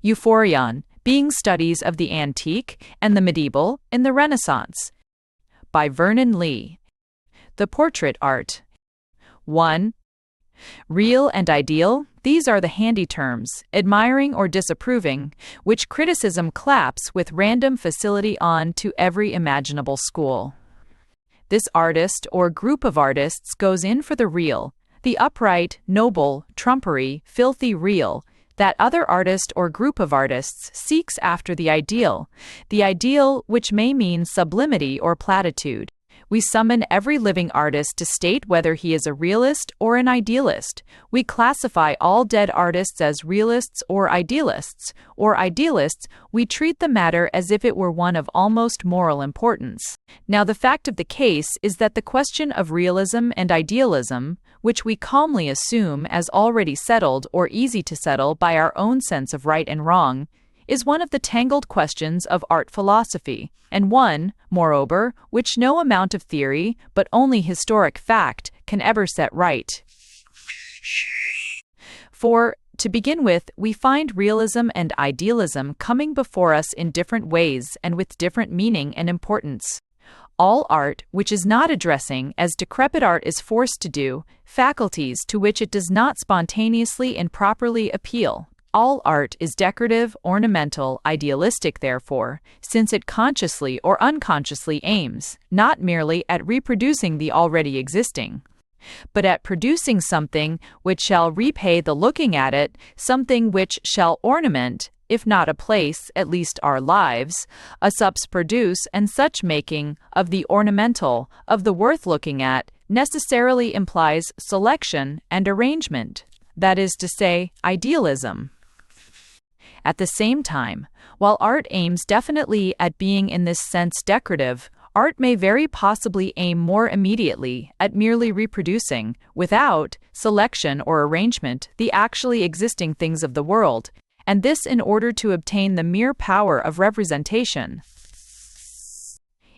Euphorion, being studies of the antique and the medieval in the Renaissance. By Vernon Lee. The portrait art. 1. Real and ideal, these are the handy terms, admiring or disapproving, which criticism claps with random facility on to every imaginable school. This artist or group of artists goes in for the real, the upright, noble, trumpery, filthy real. That other artist or group of artists seeks after the ideal which may mean sublimity or platitude. We summon every living artist to state whether he is a realist or an idealist. We classify all dead artists as realists or idealists. We treat the matter as if it were one of almost moral importance. Now, the fact of the case is that the question of realism and idealism, which we calmly assume as already settled or easy to settle by our own sense of right and wrong, is one of the tangled questions of art philosophy, and one, moreover, which no amount of theory, but only historic fact, can ever set right. For, to begin with, we find realism and idealism coming before us in different ways and with different meaning and importance. All art which is not addressing, as decrepit art is forced to do, faculties to which it does not spontaneously and properly appeal. All art is decorative, ornamental, idealistic therefore, since it consciously or unconsciously aims, not merely at reproducing the already existing, but at producing something which shall repay the looking at it, something which shall ornament, if not a place, at least our lives, us produce, and such making of the ornamental, of the worth looking at, necessarily implies selection and arrangement, that is to say, idealism. At the same time, while art aims definitely at being in this sense decorative, art may very possibly aim more immediately at merely reproducing, without selection or arrangement, the actually existing things of the world, and this in order to obtain the mere power of representation.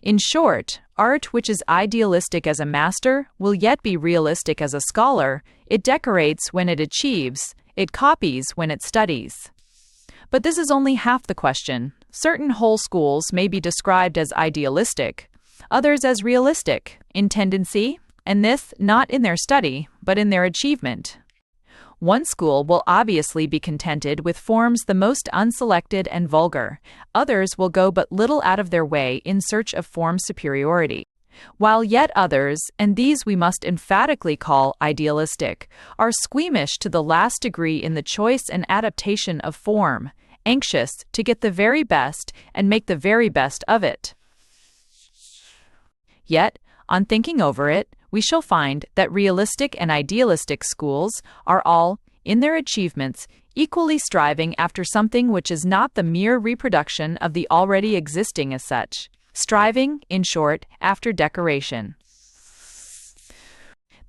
In short, art which is idealistic as a master will yet be realistic as a scholar. It decorates when it achieves, it copies when it studies. But this is only half the question. Certain whole schools may be described as idealistic, others as realistic, in tendency, and this not in their study, but in their achievement. One school will obviously be contented with forms the most unselected and vulgar, others will go but little out of their way in search of form superiority, while yet others, and these we must emphatically call idealistic, are squeamish to the last degree in the choice and adaptation of form, anxious to get the very best and make the very best of it. Yet, on thinking over it, we shall find that realistic and idealistic schools are all, in their achievements, equally striving after something which is not the mere reproduction of the already existing as such, striving, in short, after decoration.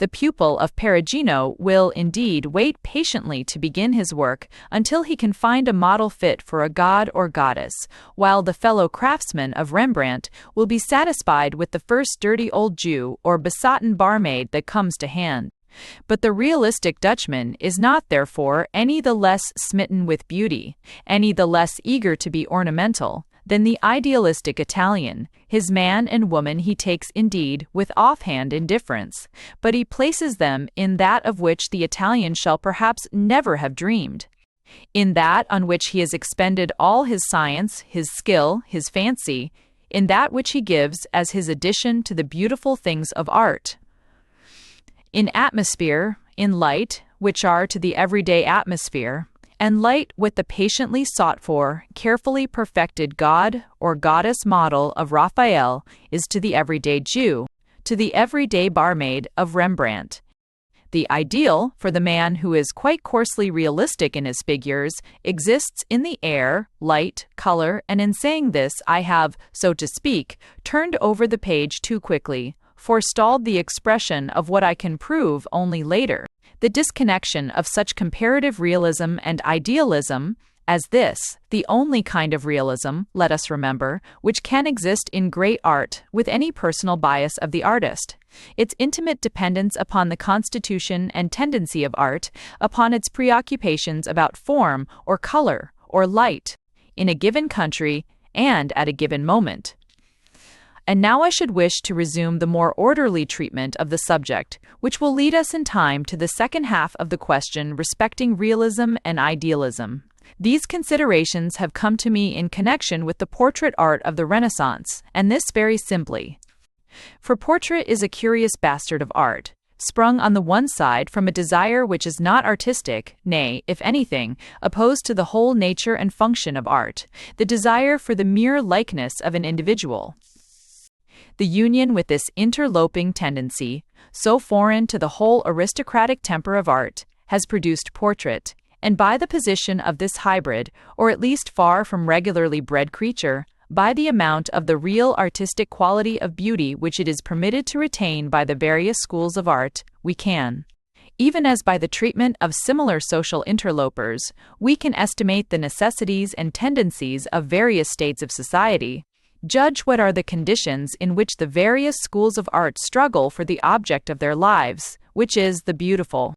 The pupil of Perugino will, indeed, wait patiently to begin his work until he can find a model fit for a god or goddess, while the fellow craftsman of Rembrandt will be satisfied with the first dirty old Jew or besotted barmaid that comes to hand. But the realistic Dutchman is not, therefore, any the less smitten with beauty, any the less eager to be ornamental, than the idealistic Italian. His man and woman he takes indeed with offhand indifference, but he places them in that of which the Italian shall perhaps never have dreamed, in that on which he has expended all his science, his skill, his fancy, in that which he gives as his addition to the beautiful things of art. In atmosphere, in light, which are to the everyday atmosphere, and light with the patiently sought-for, carefully perfected god or goddess model of Raphael is to the everyday Jew, to the everyday barmaid of Rembrandt. The ideal, for the man who is quite coarsely realistic in his figures, exists in the air, light, color, and in saying this I have, so to speak, turned over the page too quickly, forestalled the expression of what I can prove only later. The disconnection of such comparative realism and idealism as this, the only kind of realism, let us remember, which can exist in great art with any personal bias of the artist. Its intimate dependence upon the constitution and tendency of art, upon its preoccupations about form or color or light, in a given country and at a given moment. And now I should wish to resume the more orderly treatment of the subject, which will lead us in time to the second half of the question respecting realism and idealism. These considerations have come to me in connection with the portrait art of the Renaissance, and this very simply. For portrait is a curious bastard of art, sprung on the one side from a desire which is not artistic, nay, if anything, opposed to the whole nature and function of art, the desire for the mere likeness of an individual. The union with this interloping tendency, so foreign to the whole aristocratic temper of art, has produced portrait, and by the position of this hybrid, or at least far from regularly bred creature, by the amount of the real artistic quality of beauty which it is permitted to retain by the various schools of art, we can, even as by the treatment of similar social interlopers, we can estimate the necessities and tendencies of various states of society, judge what are the conditions in which the various schools of art struggle for the object of their lives, which is the beautiful.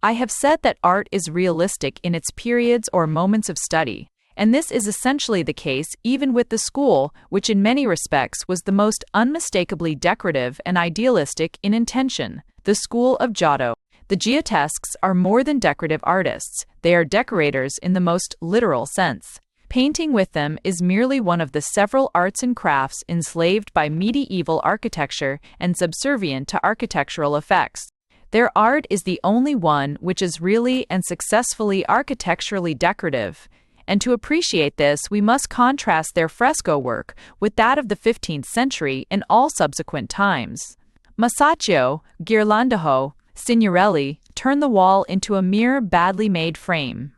I have said that art is realistic in its periods or moments of study, and this is essentially the case even with the school, which in many respects was the most unmistakably decorative and idealistic in intention, the school of Giotto. The Giottesques are more than decorative artists, they are decorators in the most literal sense. Painting with them is merely one of the several arts and crafts enslaved by medieval architecture and subservient to architectural effects. Their art is the only one which is really and successfully architecturally decorative, and to appreciate this we must contrast their fresco work with that of the 15th century and all subsequent times. Masaccio, Ghirlandajo, Signorelli turn the wall into a mere badly made frame.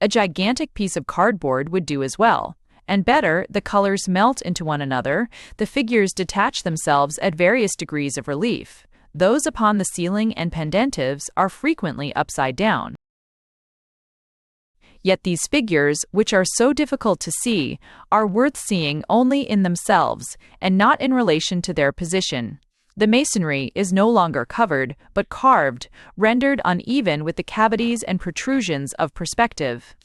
A gigantic piece of cardboard would do as well, and better, the colors melt into one another, the figures detach themselves at various degrees of relief. Those upon the ceiling and pendentives are frequently upside down. Yet these figures, which are so difficult to see, are worth seeing only in themselves, and not in relation to their position. The masonry is no longer covered, but carved, rendered uneven with the cavities and protrusions of perspective.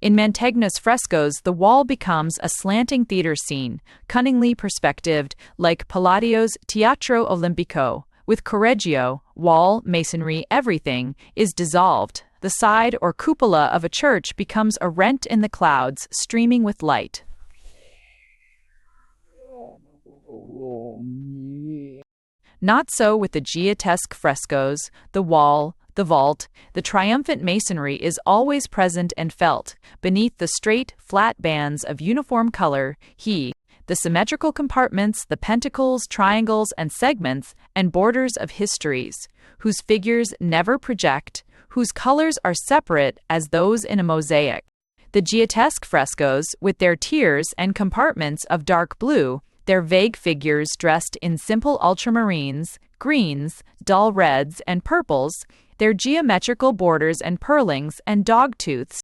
In Mantegna's frescoes, the wall becomes a slanting theater scene, cunningly perspectived, like Palladio's Teatro Olimpico. With Correggio, wall, masonry, everything is dissolved. The side or cupola of a church becomes a rent in the clouds, streaming with light. Not so with the Giottesque frescoes, the wall, the vault, the triumphant masonry is always present and felt, beneath the straight, flat bands of uniform color, the symmetrical compartments, the pentacles, triangles, and segments, and borders of histories, whose figures never project, whose colors are separate as those in a mosaic. The Giottesque frescoes, with their tiers and compartments of dark blue, their vague figures dressed in simple ultramarines, greens, dull reds, and purples, their geometrical borders and purlings and dogtooths,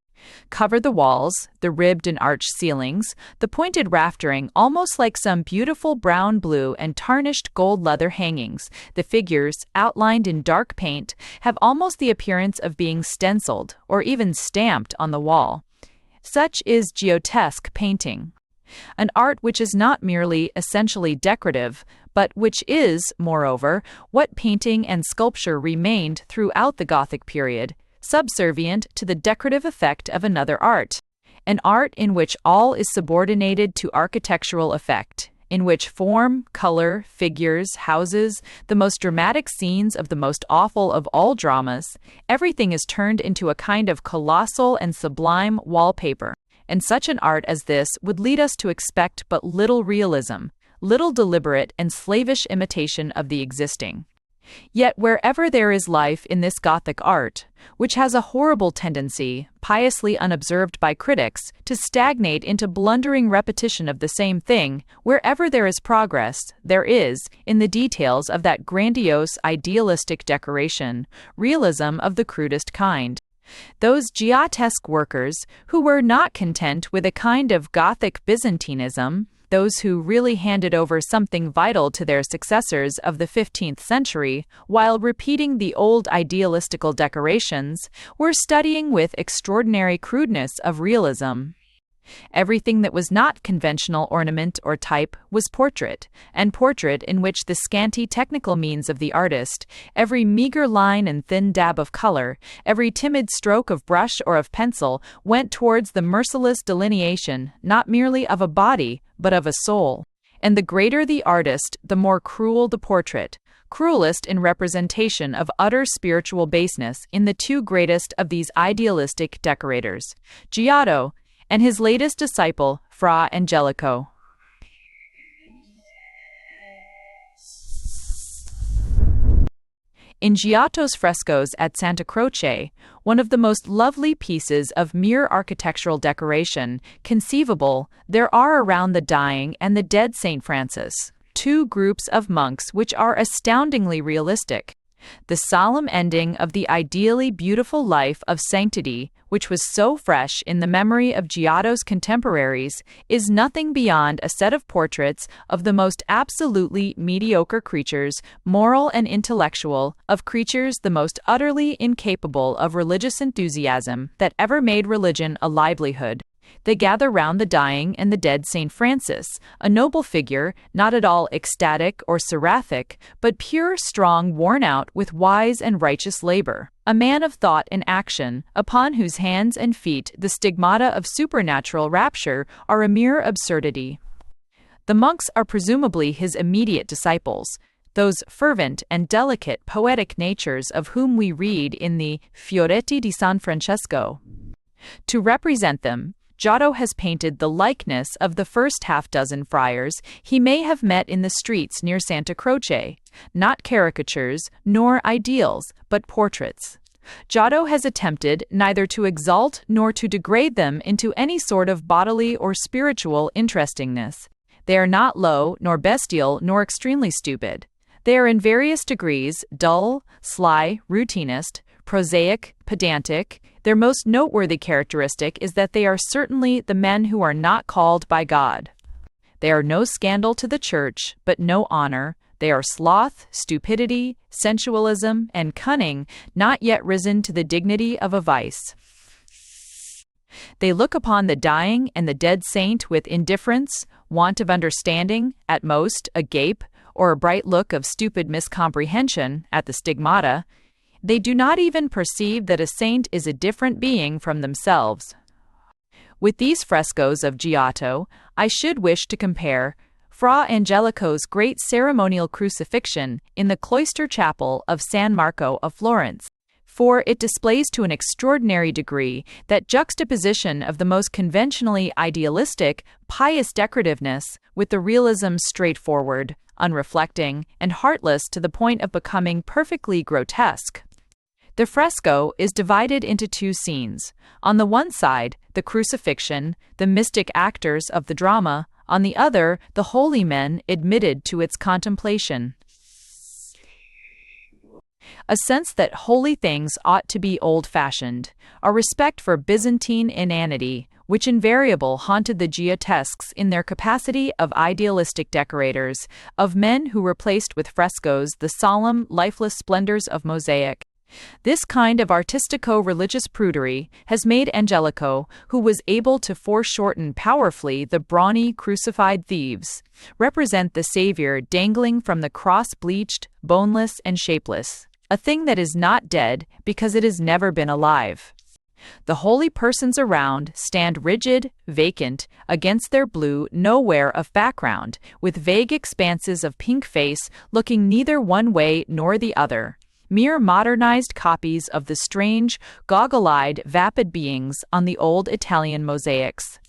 cover the walls, the ribbed and arched ceilings, the pointed raftering almost like some beautiful brown, blue, and tarnished gold leather hangings. The figures, outlined in dark paint, have almost the appearance of being stenciled or even stamped on the wall. Such is Giottesque painting. An art which is not merely essentially decorative, but which is, moreover, what painting and sculpture remained throughout the Gothic period, subservient to the decorative effect of another art. An art in which all is subordinated to architectural effect, in which form, color, figures, houses, the most dramatic scenes of the most awful of all dramas, everything is turned into a kind of colossal and sublime wallpaper. And such an art as this would lead us to expect but little realism, little deliberate and slavish imitation of the existing. Yet wherever there is life in this Gothic art, which has a horrible tendency, piously unobserved by critics, to stagnate into blundering repetition of the same thing, wherever there is progress, there is, in the details of that grandiose idealistic decoration, realism of the crudest kind. Those Giottesque workers, who were not content with a kind of Gothic Byzantinism, those who really handed over something vital to their successors of the 15th century, while repeating the old idealistical decorations, were studying with extraordinary crudeness of realism. Everything that was not conventional ornament or type was portrait, and portrait in which the scanty technical means of the artist, every meager line and thin dab of color, every timid stroke of brush or of pencil, went towards the merciless delineation not merely of a body, but of a soul. And the greater the artist, the more cruel the portrait, cruelest in representation of utter spiritual baseness in the two greatest of these idealistic decorators, Giotto and his latest disciple, Fra Angelico. In Giotto's frescoes at Santa Croce, one of the most lovely pieces of mere architectural decoration conceivable, there are around the dying and the dead St. Francis, two groups of monks which are astoundingly realistic. The solemn ending of the ideally beautiful life of sanctity, which was so fresh in the memory of Giotto's contemporaries, is nothing beyond a set of portraits of the most absolutely mediocre creatures, moral and intellectual, of creatures the most utterly incapable of religious enthusiasm that ever made religion a livelihood. They gather round the dying and the dead St. Francis, a noble figure, not at all ecstatic or seraphic, but pure, strong, worn out with wise and righteous labor, a man of thought and action, upon whose hands and feet the stigmata of supernatural rapture are a mere absurdity. The monks are presumably his immediate disciples, those fervent and delicate poetic natures of whom we read in the Fioretti di San Francesco. To represent them, Giotto has painted the likeness of the first half-dozen friars he may have met in the streets near Santa Croce, not caricatures nor ideals, but portraits. Giotto has attempted neither to exalt nor to degrade them into any sort of bodily or spiritual interestingness. They are not low, nor bestial, nor extremely stupid. They are in various degrees dull, sly, routinist, prosaic, pedantic. Their most noteworthy characteristic is that they are certainly the men who are not called by God. They are no scandal to the church, but no honor. They are sloth, stupidity, sensualism, and cunning, not yet risen to the dignity of a vice. They look upon the dying and the dead saint with indifference, want of understanding, at most, a gape, or a bright look of stupid miscomprehension at the stigmata. They do not even perceive that a saint is a different being from themselves. With these frescoes of Giotto, I should wish to compare Fra Angelico's great ceremonial crucifixion in the cloister chapel of San Marco of Florence, for it displays to an extraordinary degree that juxtaposition of the most conventionally idealistic, pious decorativeness with the realism straightforward, unreflecting, and heartless to the point of becoming perfectly grotesque. The fresco is divided into two scenes. On the one side, the crucifixion, the mystic actors of the drama; on the other, the holy men admitted to its contemplation. A sense that holy things ought to be old-fashioned, a respect for Byzantine inanity, which invariably haunted the Giottesques in their capacity of idealistic decorators, of men who replaced with frescoes the solemn, lifeless splendors of mosaic. This kind of artistico-religious prudery has made Angelico, who was able to foreshorten powerfully the brawny crucified thieves, represent the Savior dangling from the cross bleached, boneless, and shapeless, a thing that is not dead because it has never been alive. The holy persons around stand rigid, vacant, against their blue nowhere of background, with vague expanses of pink face looking neither one way nor the other. Mere modernized copies of the strange, goggle-eyed, vapid beings on the old Italian mosaics.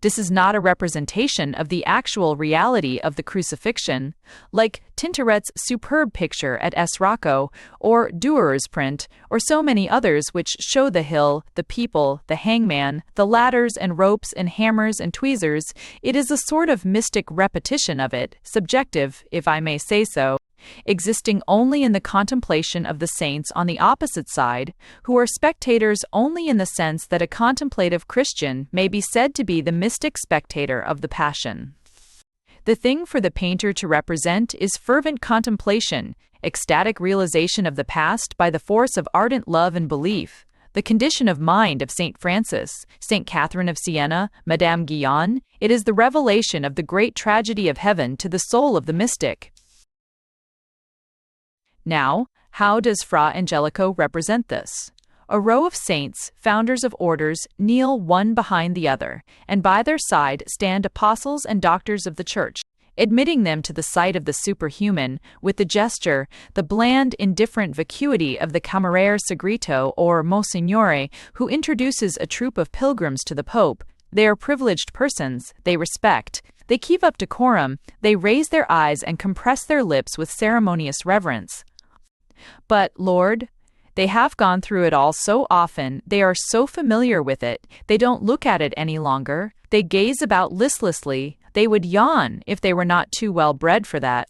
This is not a representation of the actual reality of the crucifixion, like Tintoret's superb picture at S. Rocco, or Dührer's print, or so many others which show the hill, the people, the hangman, the ladders and ropes and hammers and tweezers. It is a sort of mystic repetition of it, subjective, if I may say so, existing only in the contemplation of the saints on the opposite side, who are spectators only in the sense that a contemplative Christian may be said to be the mystic spectator of the Passion. The thing for the painter to represent is fervent contemplation, ecstatic realization of the past by the force of ardent love and belief, the condition of mind of St. Francis, St. Catherine of Siena, Madame Guyon. It is the revelation of the great tragedy of heaven to the soul of the mystic. Now, how does Fra Angelico represent this? A row of saints, founders of orders, kneel one behind the other, and by their side stand apostles and doctors of the Church, admitting them to the sight of the superhuman, with the gesture, the bland, indifferent vacuity of the Cameriere Segreto or Monsignore, who introduces a troop of pilgrims to the Pope. They are privileged persons, they respect, they keep up decorum, they raise their eyes and compress their lips with ceremonious reverence. But, Lord, they have gone through it all so often, they are so familiar with it, they don't look at it any longer, they gaze about listlessly, they would yawn if they were not too well bred for that.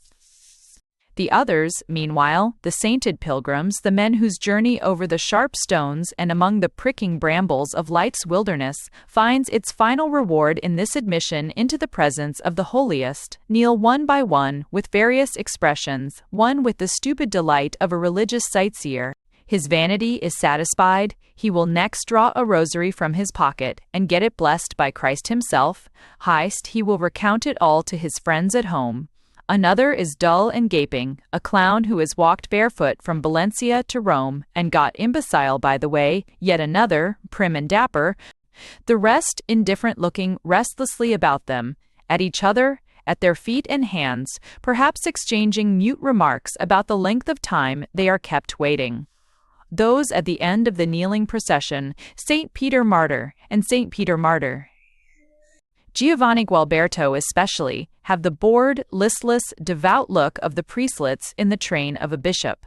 The others, meanwhile, the sainted pilgrims, the men whose journey over the sharp stones and among the pricking brambles of life's wilderness finds its final reward in this admission into the presence of the holiest, kneel one by one with various expressions, one with the stupid delight of a religious sightseer. His vanity is satisfied, he will next draw a rosary from his pocket and get it blessed by Christ himself. Highest, he will recount it all to his friends at home. Another is dull and gaping, a clown who has walked barefoot from Valencia to Rome and got imbecile by the way, yet another, prim and dapper. The rest indifferent-looking restlessly about them, at each other, at their feet and hands, perhaps exchanging mute remarks about the length of time they are kept waiting. Those at the end of the kneeling procession, St. Peter Martyr and St. Peter Martyr, Giovanni Gualberto especially, have the bored, listless, devout look of the priestlets in the train of a bishop.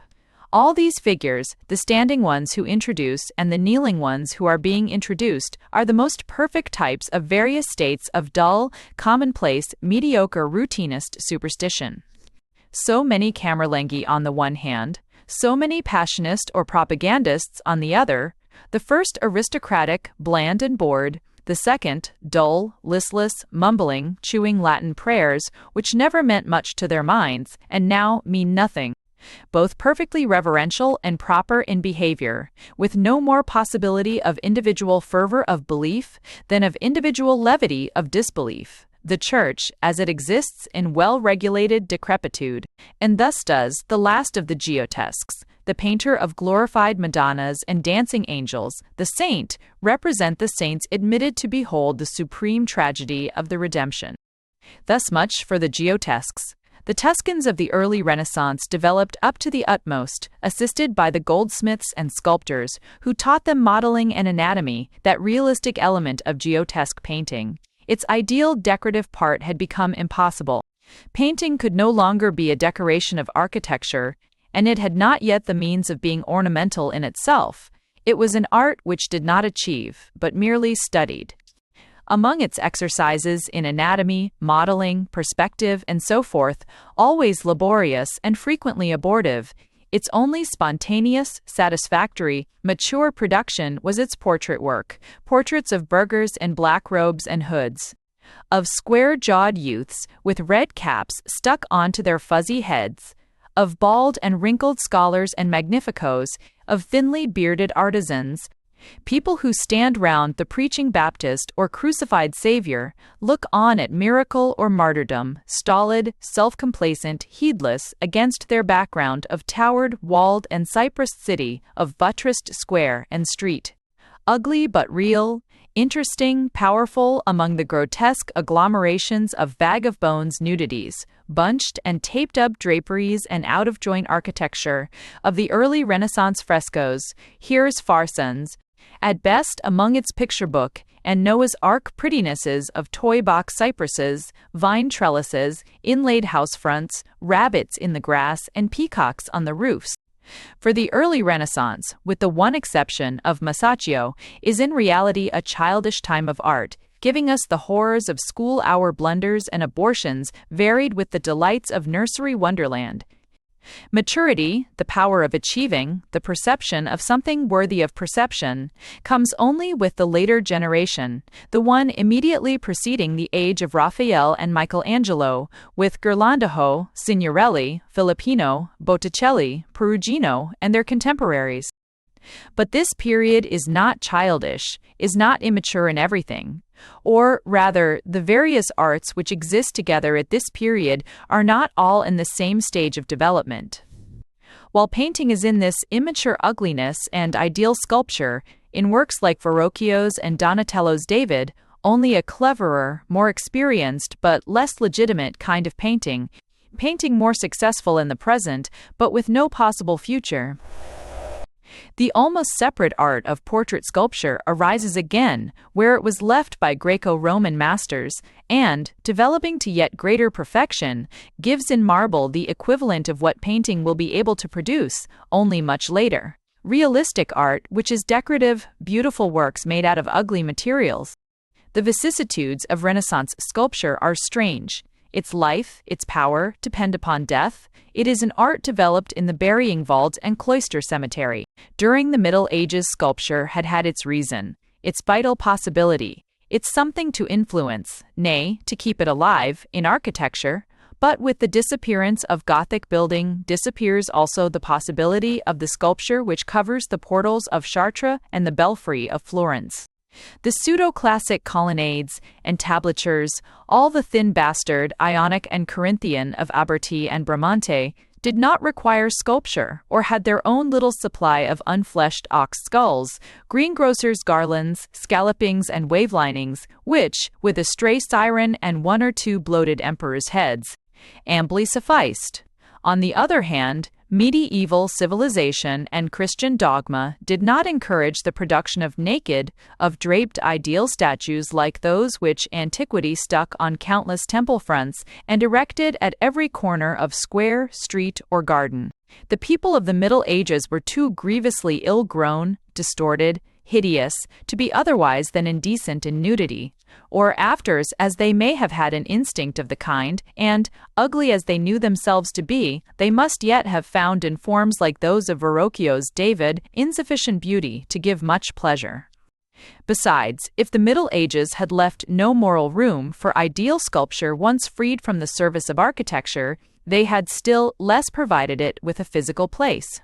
All these figures, the standing ones who introduce and the kneeling ones who are being introduced, are the most perfect types of various states of dull, commonplace, mediocre routinist superstition. So many Camerlengi on the one hand, so many Passionist or propagandists on the other, the first aristocratic, bland and bored, the second, dull, listless, mumbling, chewing Latin prayers, which never meant much to their minds, and now mean nothing. Both perfectly reverential and proper in behavior, with no more possibility of individual fervor of belief than of individual levity of disbelief. The Church, as it exists in well-regulated decrepitude, and thus does the last of the Giottesques, the painter of glorified Madonnas and dancing angels, the saint, represent the saints admitted to behold the supreme tragedy of the redemption. Thus much for the Giottesques. The Tuscans of the early Renaissance developed up to the utmost, assisted by the goldsmiths and sculptors, who taught them modeling and anatomy, that realistic element of Giottesque painting. Its ideal decorative part had become impossible. Painting could no longer be a decoration of architecture, and it had not yet the means of being ornamental in itself. It was an art which did not achieve, but merely studied. Among its exercises in anatomy, modeling, perspective, and so forth, always laborious and frequently abortive, its only spontaneous, satisfactory, mature production was its portrait work, portraits of burghers in black robes and hoods, of square-jawed youths with red caps stuck onto their fuzzy heads, of bald and wrinkled scholars and magnificos, of thinly bearded artisans, people who stand round the preaching Baptist or crucified Savior, look on at miracle or martyrdom, stolid, self-complacent, heedless, against their background of towered, walled, and cypressed city, of buttressed square and street. Ugly but real, interesting, powerful among the grotesque agglomerations of bag-of-bones nudities, bunched and taped-up draperies and out-of-joint architecture of the early Renaissance frescoes, here's Farsons, at best among its picture book and Noah's Ark prettinesses of toy box cypresses, vine trellises, inlaid house fronts, rabbits in the grass, and peacocks on the roofs. For the early Renaissance, with the one exception of Masaccio, is in reality a childish time of art, giving us the horrors of school-hour blunders and abortions varied with the delights of nursery wonderland. Maturity, the power of achieving, the perception of something worthy of perception, comes only with the later generation, the one immediately preceding the age of Raphael and Michelangelo, with Ghirlandajo, Signorelli, Filippino, Botticelli, Perugino, and their contemporaries. But this period is not childish, is not immature in everything. Or, rather, the various arts which exist together at this period are not all in the same stage of development. While painting is in this immature ugliness and ideal sculpture, in works like Verrocchio's and Donatello's David, only a cleverer, more experienced but less legitimate kind of painting more successful in the present, but with no possible future. The almost separate art of portrait sculpture arises again where it was left by Greco-Roman masters and, developing to yet greater perfection, gives in marble the equivalent of what painting will be able to produce, only much later. Realistic art, which is decorative, beautiful works made out of ugly materials. The vicissitudes of Renaissance sculpture are strange. Its life, its power, depend upon death. It is an art developed in the burying vault and cloister cemetery. During the Middle Ages, sculpture had its reason, its vital possibility, its something to influence, nay, to keep it alive, in architecture. But with the disappearance of Gothic building disappears also the possibility of the sculpture which covers the portals of Chartres and the belfry of Florence. The pseudo-classic colonnades, entablatures, all the thin bastard Ionic and Corinthian of Aberti and Bramante, did not require sculpture, or had their own little supply of unfleshed ox skulls, greengrocers' garlands, scallopings, and wavelinings, which, with a stray siren and one or two bloated emperors' heads, amply sufficed. On the other hand, medieval civilization and Christian dogma did not encourage the production of naked, of draped ideal statues like those which antiquity stuck on countless temple fronts and erected at every corner of square, street, or garden. The people of the Middle Ages were too grievously ill-grown, distorted, hideous, to be otherwise than indecent in nudity, or afters as they may have had an instinct of the kind, and, ugly as they knew themselves to be, they must yet have found in forms like those of Verrocchio's David insufficient beauty to give much pleasure. Besides, if the Middle Ages had left no moral room for ideal sculpture once freed from the service of architecture, they had still less provided it with a physical place.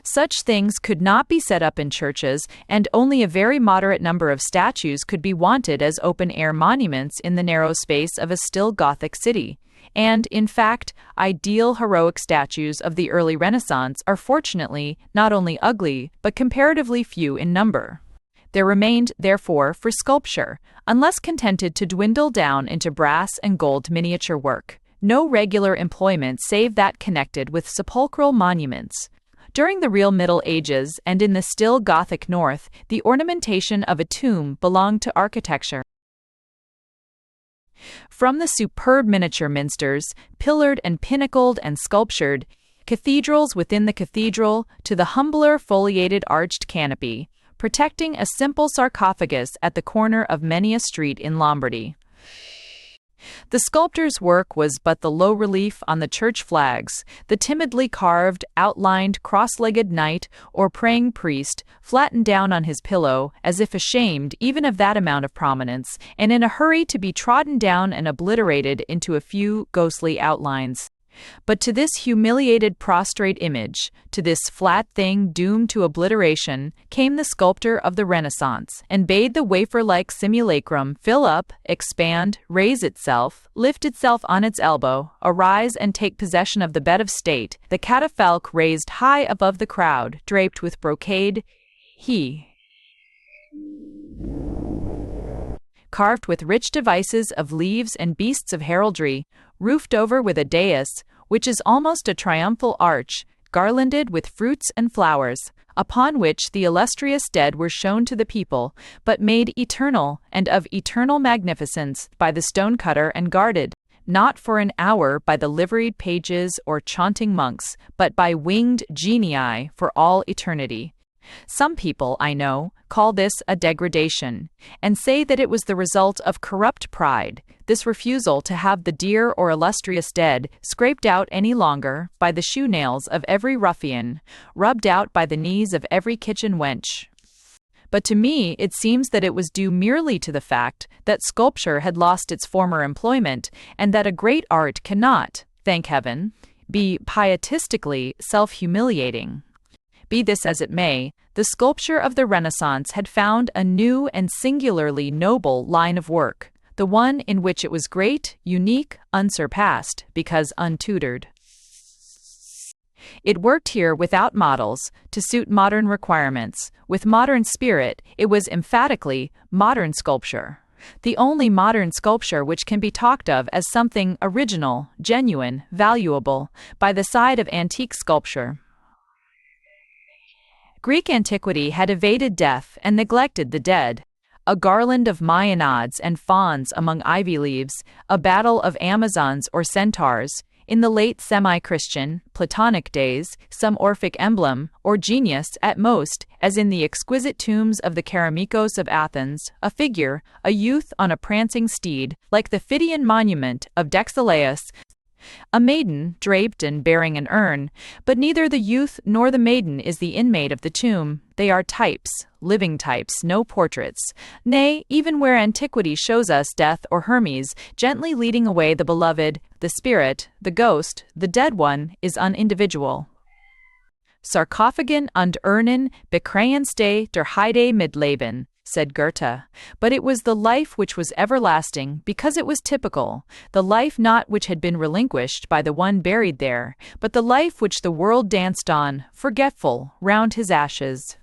Such things could not be set up in churches, and only a very moderate number of statues could be wanted as open-air monuments in the narrow space of a still Gothic city. And, in fact, ideal heroic statues of the early Renaissance are fortunately not only ugly, but comparatively few in number. There remained, therefore, for sculpture, unless contented to dwindle down into brass and gold miniature work, no regular employment save that connected with sepulchral monuments. During the real Middle Ages and in the still Gothic North, the ornamentation of a tomb belonged to architecture. From the superb miniature minsters, pillared and pinnacled and sculptured, cathedrals within the cathedral, to the humbler foliated arched canopy, protecting a simple sarcophagus at the corner of many a street in Lombardy. The sculptor's work was but the low relief on the church flags, the timidly carved, outlined, cross-legged knight or praying priest, flattened down on his pillow, as if ashamed even of that amount of prominence, and in a hurry to be trodden down and obliterated into a few ghostly outlines. But to this humiliated prostrate image, to this flat thing doomed to obliteration, came the sculptor of the Renaissance, and bade the wafer-like simulacrum fill up, expand, raise itself, lift itself on its elbow, arise and take possession of the bed of state, the catafalque raised high above the crowd, draped with brocade, carved with rich devices of leaves and beasts of heraldry, roofed over with a dais, which is almost a triumphal arch, garlanded with fruits and flowers, upon which the illustrious dead were shown to the people, but made eternal and of eternal magnificence by the stonecutter and guarded, not for an hour by the liveried pages or chaunting monks, but by winged genii for all eternity. Some people, I know, call this a degradation, and say that it was the result of corrupt pride, this refusal to have the dear or illustrious dead scraped out any longer by the shoe nails of every ruffian, rubbed out by the knees of every kitchen wench. But to me it seems that it was due merely to the fact that sculpture had lost its former employment, and that a great art cannot, thank heaven, be pietistically self-humiliating. Be this as it may, the sculpture of the Renaissance had found a new and singularly noble line of work, the one in which it was great, unique, unsurpassed, because untutored. It worked here without models, to suit modern requirements. With modern spirit, it was emphatically modern sculpture. The only modern sculpture which can be talked of as something original, genuine, valuable, by the side of antique sculpture. Greek antiquity had evaded death and neglected the dead. A garland of Maenads and fauns among ivy leaves, a battle of Amazons or centaurs, in the late semi-Christian, Platonic days, some Orphic emblem, or genius at most, as in the exquisite tombs of the Keramikos of Athens, a figure, a youth on a prancing steed, like the Phidian monument of Dexelaus, a maiden draped and bearing an urn, but neither the youth nor the maiden is the inmate of the tomb. They are types, living types, no portraits. Nay, even where antiquity shows us Death or Hermes gently leading away the beloved, the spirit, the ghost, the dead one, is unindividual. Sarkophagen und Urnen bekränste der Heide mit Leben, said Goethe, but it was the life which was everlasting because it was typical, the life not which had been relinquished by the one buried there, but the life which the world danced on, forgetful, round his ashes.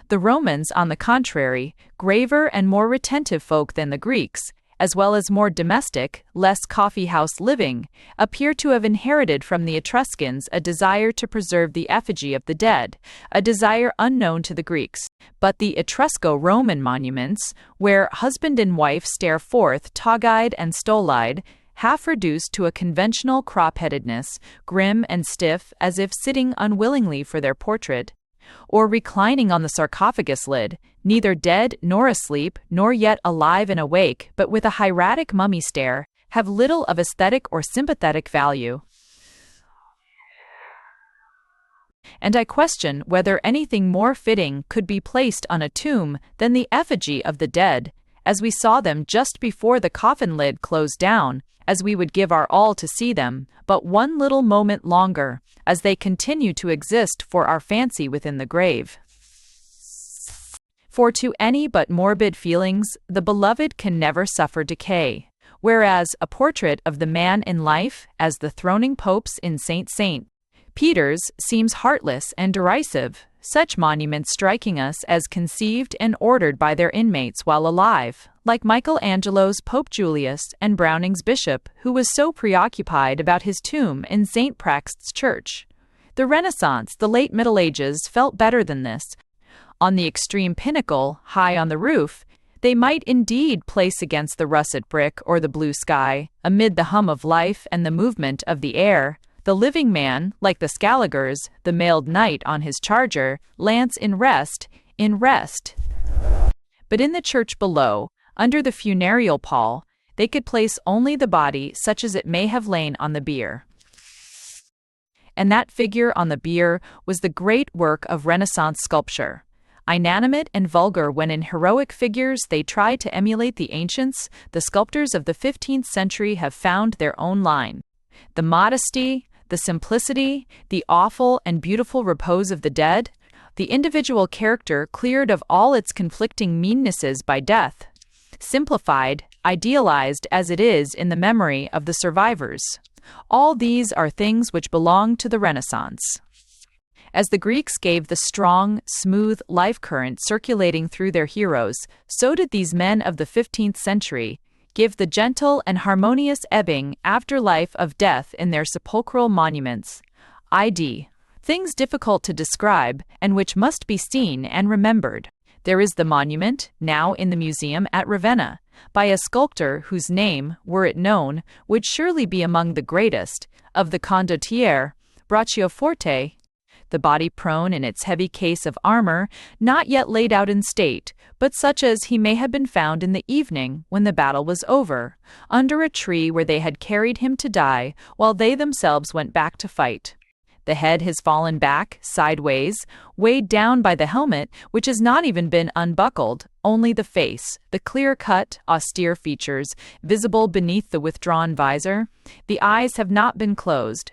The Romans, on the contrary, graver and more retentive folk than the Greeks, as well as more domestic, less coffee-house living, appear to have inherited from the Etruscans a desire to preserve the effigy of the dead, a desire unknown to the Greeks. But the Etrusco-Roman monuments, where husband and wife stare forth tog-eyed and stolid, half reduced to a conventional crop-headedness, grim and stiff as if sitting unwillingly for their portrait, or reclining on the sarcophagus lid, neither dead nor asleep, nor yet alive and awake, but with a hieratic mummy stare, have little of aesthetic or sympathetic value. And I question whether anything more fitting could be placed on a tomb than the effigy of the dead, as we saw them just before the coffin lid closed down, as we would give our all to see them, but one little moment longer, as they continue to exist for our fancy within the grave. For to any but morbid feelings, the beloved can never suffer decay, whereas a portrait of the man in life, as the throning popes in St. Peter's, seems heartless and derisive, such monuments striking us as conceived and ordered by their inmates while alive, like Michelangelo's Pope Julius and Browning's bishop, who was so preoccupied about his tomb in St. Praxed's Church. The Renaissance, the late Middle Ages, felt better than this. On the extreme pinnacle, high on the roof, they might indeed place against the russet brick or the blue sky, amid the hum of life and the movement of the air, the living man, like the Scaligers, the mailed knight on his charger, lance in rest. But in the church below, under the funereal pall, they could place only the body such as it may have lain on the bier. And that figure on the bier was the great work of Renaissance sculpture. Inanimate and vulgar when in heroic figures they try to emulate the ancients, the sculptors of the 15th century have found their own line. The modesty, the simplicity, the awful and beautiful repose of the dead, the individual character cleared of all its conflicting meannesses by death, simplified, idealized as it is in the memory of the survivors. All these are things which belong to the Renaissance. As the Greeks gave the strong, smooth life current circulating through their heroes, so did these men of the 15th century give the gentle and harmonious ebbing afterlife of death in their sepulchral monuments. I.d. things difficult to describe, and which must be seen and remembered. There is the monument, now in the museum at Ravenna, by a sculptor whose name, were it known, would surely be among the greatest, of the condottiere, Bracciaforte. the body prone in its heavy case of armor, not yet laid out in state, but such as he may have been found in the evening when the battle was over, under a tree where they had carried him to die, while they themselves went back to fight. The head has fallen back, sideways, weighed down by the helmet, which has not even been unbuckled, only the face, the clear-cut, austere features, visible beneath the withdrawn visor. The eyes have not been closed.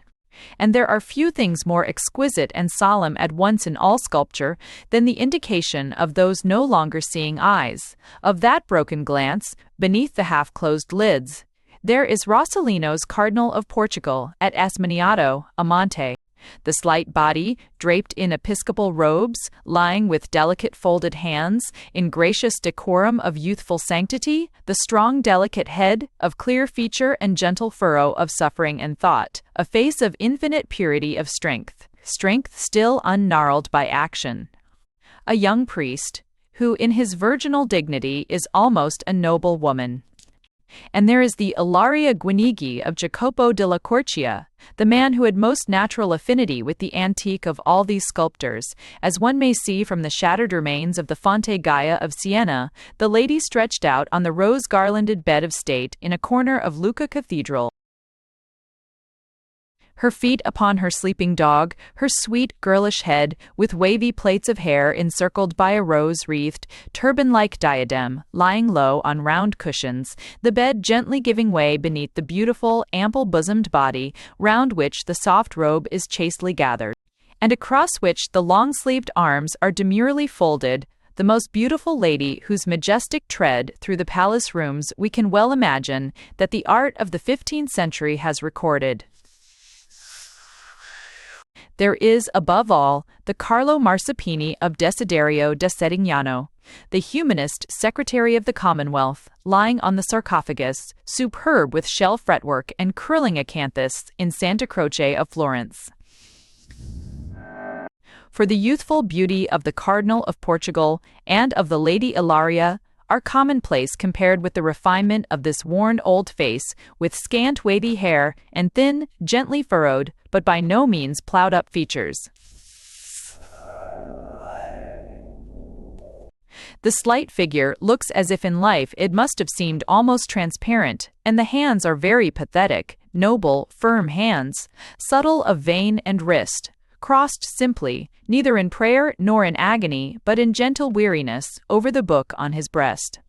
And there are few things more exquisite and solemn at once in all sculpture than the indication of those no longer seeing eyes, of that broken glance, beneath the half-closed lids. There is Rossellino's Cardinal of Portugal at Asmaniato, Amante. The slight body, draped in episcopal robes, lying with delicate folded hands, in gracious decorum of youthful sanctity, the strong delicate head, of clear feature and gentle furrow of suffering and thought, a face of infinite purity of strength still ungnarled by action. A young priest, who in his virginal dignity is almost a noble woman. And there is the Ilaria Guinigi of Jacopo della Corcia, the man who had most natural affinity with the antique of all these sculptors, as one may see from the shattered remains of the Fonte Gaia of Siena, the lady stretched out on the rose-garlanded bed of state in a corner of Lucca Cathedral, her feet upon her sleeping dog, her sweet, girlish head, with wavy plaits of hair encircled by a rose-wreathed, turban-like diadem, lying low on round cushions, the bed gently giving way beneath the beautiful, ample-bosomed body, round which the soft robe is chastely gathered, and across which the long-sleeved arms are demurely folded, the most beautiful lady whose majestic tread through the palace rooms we can well imagine that the art of the 15th century has recorded. There is, above all, the Carlo Marsuppini of Desiderio da Settignano, the humanist Secretary of the Commonwealth, lying on the sarcophagus, superb with shell fretwork and curling acanthus in Santa Croce of Florence. For the youthful beauty of the Cardinal of Portugal and of the Lady Ilaria are commonplace compared with the refinement of this worn old face, with scant wavy hair and thin, gently furrowed, but by no means ploughed-up features. The slight figure looks as if in life it must have seemed almost transparent, and the hands are very pathetic, noble, firm hands, subtle of vein and wrist, crossed simply, neither in prayer nor in agony, but in gentle weariness, over the book on his breast.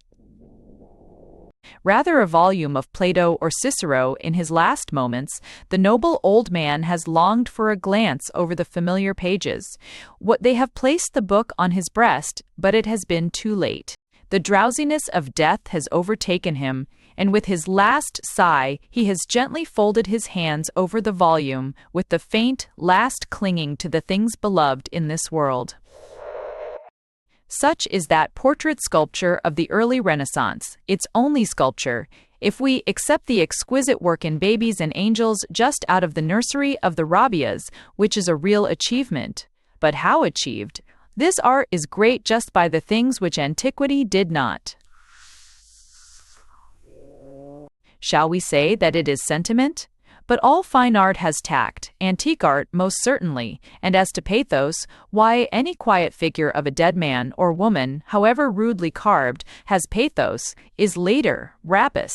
Rather a volume of Plato or Cicero in his last moments, the noble old man has longed for a glance over the familiar pages. What they have placed the book on his breast, but it has been too late. The drowsiness of death has overtaken him, and with his last sigh he has gently folded his hands over the volume, with the faint, last clinging to the things beloved in this world. Such is that portrait sculpture of the early Renaissance, its only sculpture, if we accept the exquisite work in babies and angels just out of the nursery of the Rabbias, which is a real achievement. But how achieved? This art is great just by the things which antiquity did not. Shall we say that it is sentiment? But all fine art has tact, antique art most certainly, and as to pathos, why, any quiet figure of a dead man or woman, however rudely carved, has pathos, is later, rapus.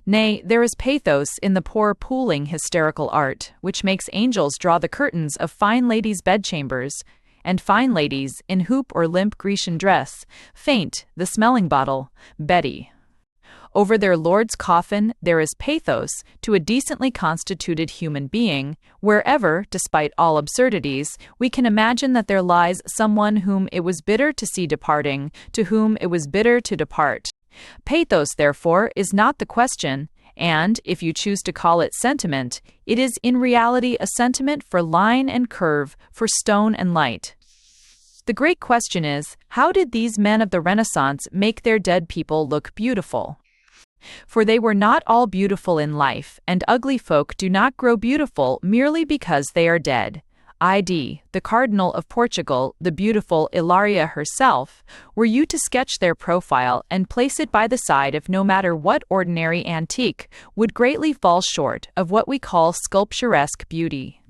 Nay, there is pathos in the poor pooling hysterical art, which makes angels draw the curtains of fine ladies' bedchambers, and fine ladies, in hoop or limp Grecian dress, faint, the smelling bottle, Betty. Over their lord's coffin there is pathos to a decently constituted human being, wherever, despite all absurdities, we can imagine that there lies someone whom it was bitter to see departing, to whom it was bitter to depart. Pathos, therefore, is not the question, and, if you choose to call it sentiment, it is in reality a sentiment for line and curve, for stone and light. The great question is, how did these men of the Renaissance make their dead people look beautiful? For they were not all beautiful in life, and ugly folk do not grow beautiful merely because they are dead. I.d., the Cardinal of Portugal, the beautiful Ilaria herself, were you to sketch their profile and place it by the side of no matter what ordinary antique, would greatly fall short of what we call sculpturesque beauty.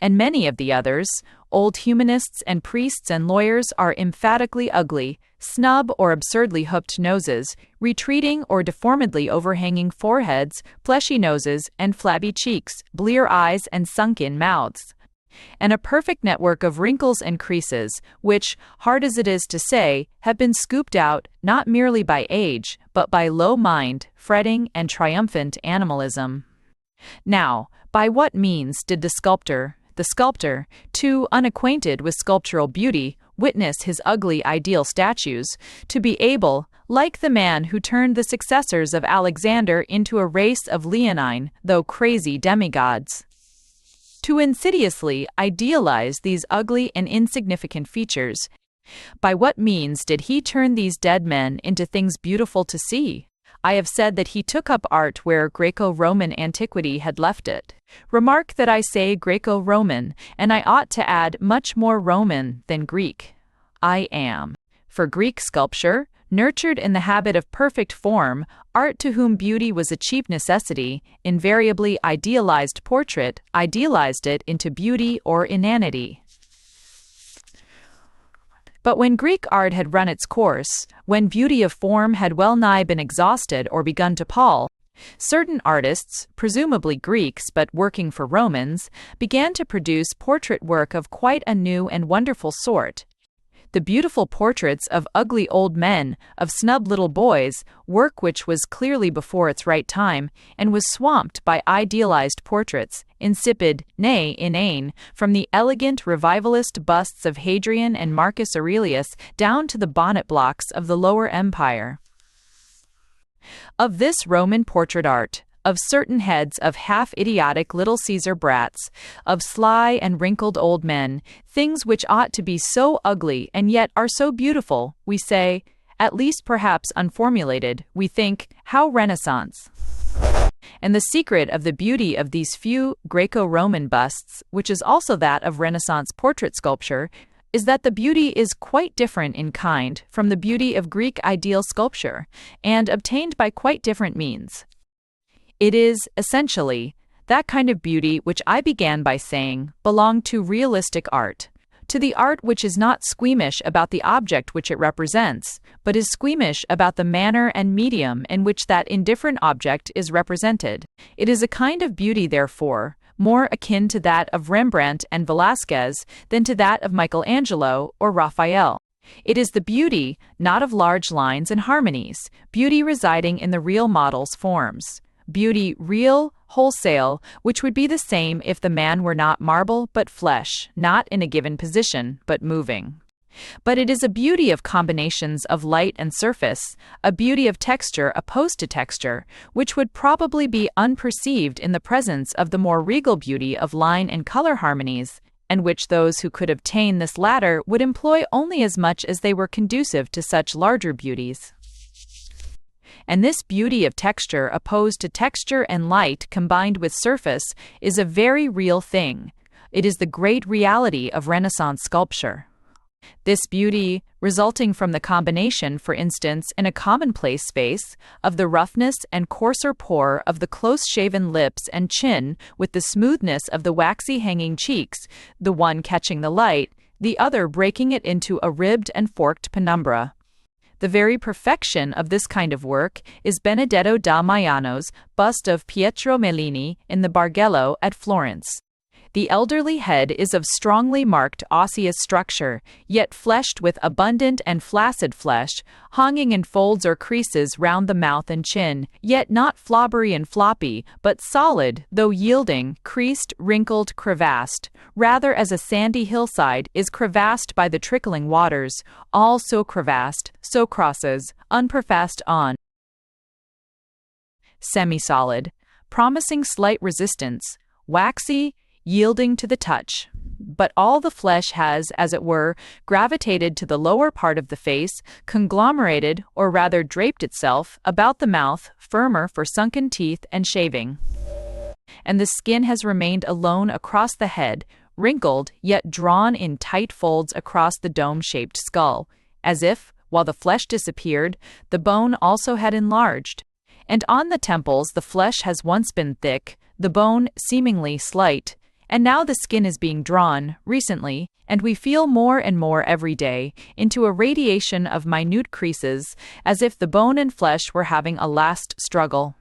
and many of the others, old humanists and priests and lawyers, are emphatically ugly, snub or absurdly hooked noses, retreating or deformedly overhanging foreheads, fleshy noses and flabby cheeks, blear eyes and sunk-in mouths, and a perfect network of wrinkles and creases, which, hard as it is to say, have been scooped out not merely by age, but by low mind, fretting, and triumphant animalism. Now, by what means did the sculptor, too unacquainted with sculptural beauty, witness his ugly ideal statues, to be able, like the man who turned the successors of Alexander into a race of leonine, though crazy demigods, to insidiously idealize these ugly and insignificant features? By what means did he turn these dead men into things beautiful to see? I have said that he took up art where Greco-Roman antiquity had left it. Remark that I say Greco-Roman, and I ought to add much more Roman than Greek. I am. For Greek sculpture, nurtured in the habit of perfect form, art to whom beauty was a cheap necessity, invariably idealized it into beauty or inanity. But when Greek art had run its course, when beauty of form had well nigh been exhausted or begun to pall, certain artists, presumably Greeks but working for Romans, began to produce portrait work of quite a new and wonderful sort. The beautiful portraits of ugly old men, of snub little boys, work which was clearly before its right time, and was swamped by idealized portraits, insipid, nay, inane, from the elegant revivalist busts of Hadrian and Marcus Aurelius down to the bonnet blocks of the Lower Empire. Of this Roman portrait art, of certain heads of half-idiotic little Caesar brats, of sly and wrinkled old men, things which ought to be so ugly and yet are so beautiful, we say, at least perhaps unformulated, we think, how Renaissance. And the secret of the beauty of these few Greco-Roman busts, which is also that of Renaissance portrait sculpture, is that the beauty is quite different in kind from the beauty of Greek ideal sculpture, and obtained by quite different means. It is, essentially, that kind of beauty which I began by saying belonged to realistic art, to the art which is not squeamish about the object which it represents, but is squeamish about the manner and medium in which that indifferent object is represented. It is a kind of beauty, therefore, more akin to that of Rembrandt and Velázquez than to that of Michelangelo or Raphael. It is the beauty, not of large lines and harmonies, beauty residing in the real model's forms. Beauty real, wholesale, which would be the same if the man were not marble but flesh, not in a given position, but moving. But it is a beauty of combinations of light and surface, a beauty of texture opposed to texture, which would probably be unperceived in the presence of the more regal beauty of line and color harmonies, and which those who could obtain this latter would employ only as much as they were conducive to such larger beauties. And this beauty of texture opposed to texture and light combined with surface is a very real thing. It is the great reality of Renaissance sculpture. This beauty, resulting from the combination, for instance, in a commonplace space, of the roughness and coarser pore of the close-shaven lips and chin with the smoothness of the waxy hanging cheeks, the one catching the light, the other breaking it into a ribbed and forked penumbra. The very perfection of this kind of work is Benedetto da Maiano's bust of Pietro Mellini in the Bargello at Florence. The elderly head is of strongly marked osseous structure, yet fleshed with abundant and flaccid flesh, hanging in folds or creases round the mouth and chin, yet not flobbery and floppy, but solid, though yielding, creased, wrinkled, crevassed, rather as a sandy hillside is crevassed by the trickling waters, all so crevassed, so crosses, unperfaced on. Semi-solid, promising slight resistance, waxy, yielding to the touch, but all the flesh has, as it were, gravitated to the lower part of the face, conglomerated, or rather draped itself, about the mouth, firmer for sunken teeth and shaving. And the skin has remained alone across the head, wrinkled, yet drawn in tight folds across the dome-shaped skull, as if, while the flesh disappeared, the bone also had enlarged. And on the temples the flesh has once been thick, the bone seemingly slight, And now the skin is being drawn, recently, and we feel more and more every day, into a radiation of minute creases, as if the bone and flesh were having a last struggle.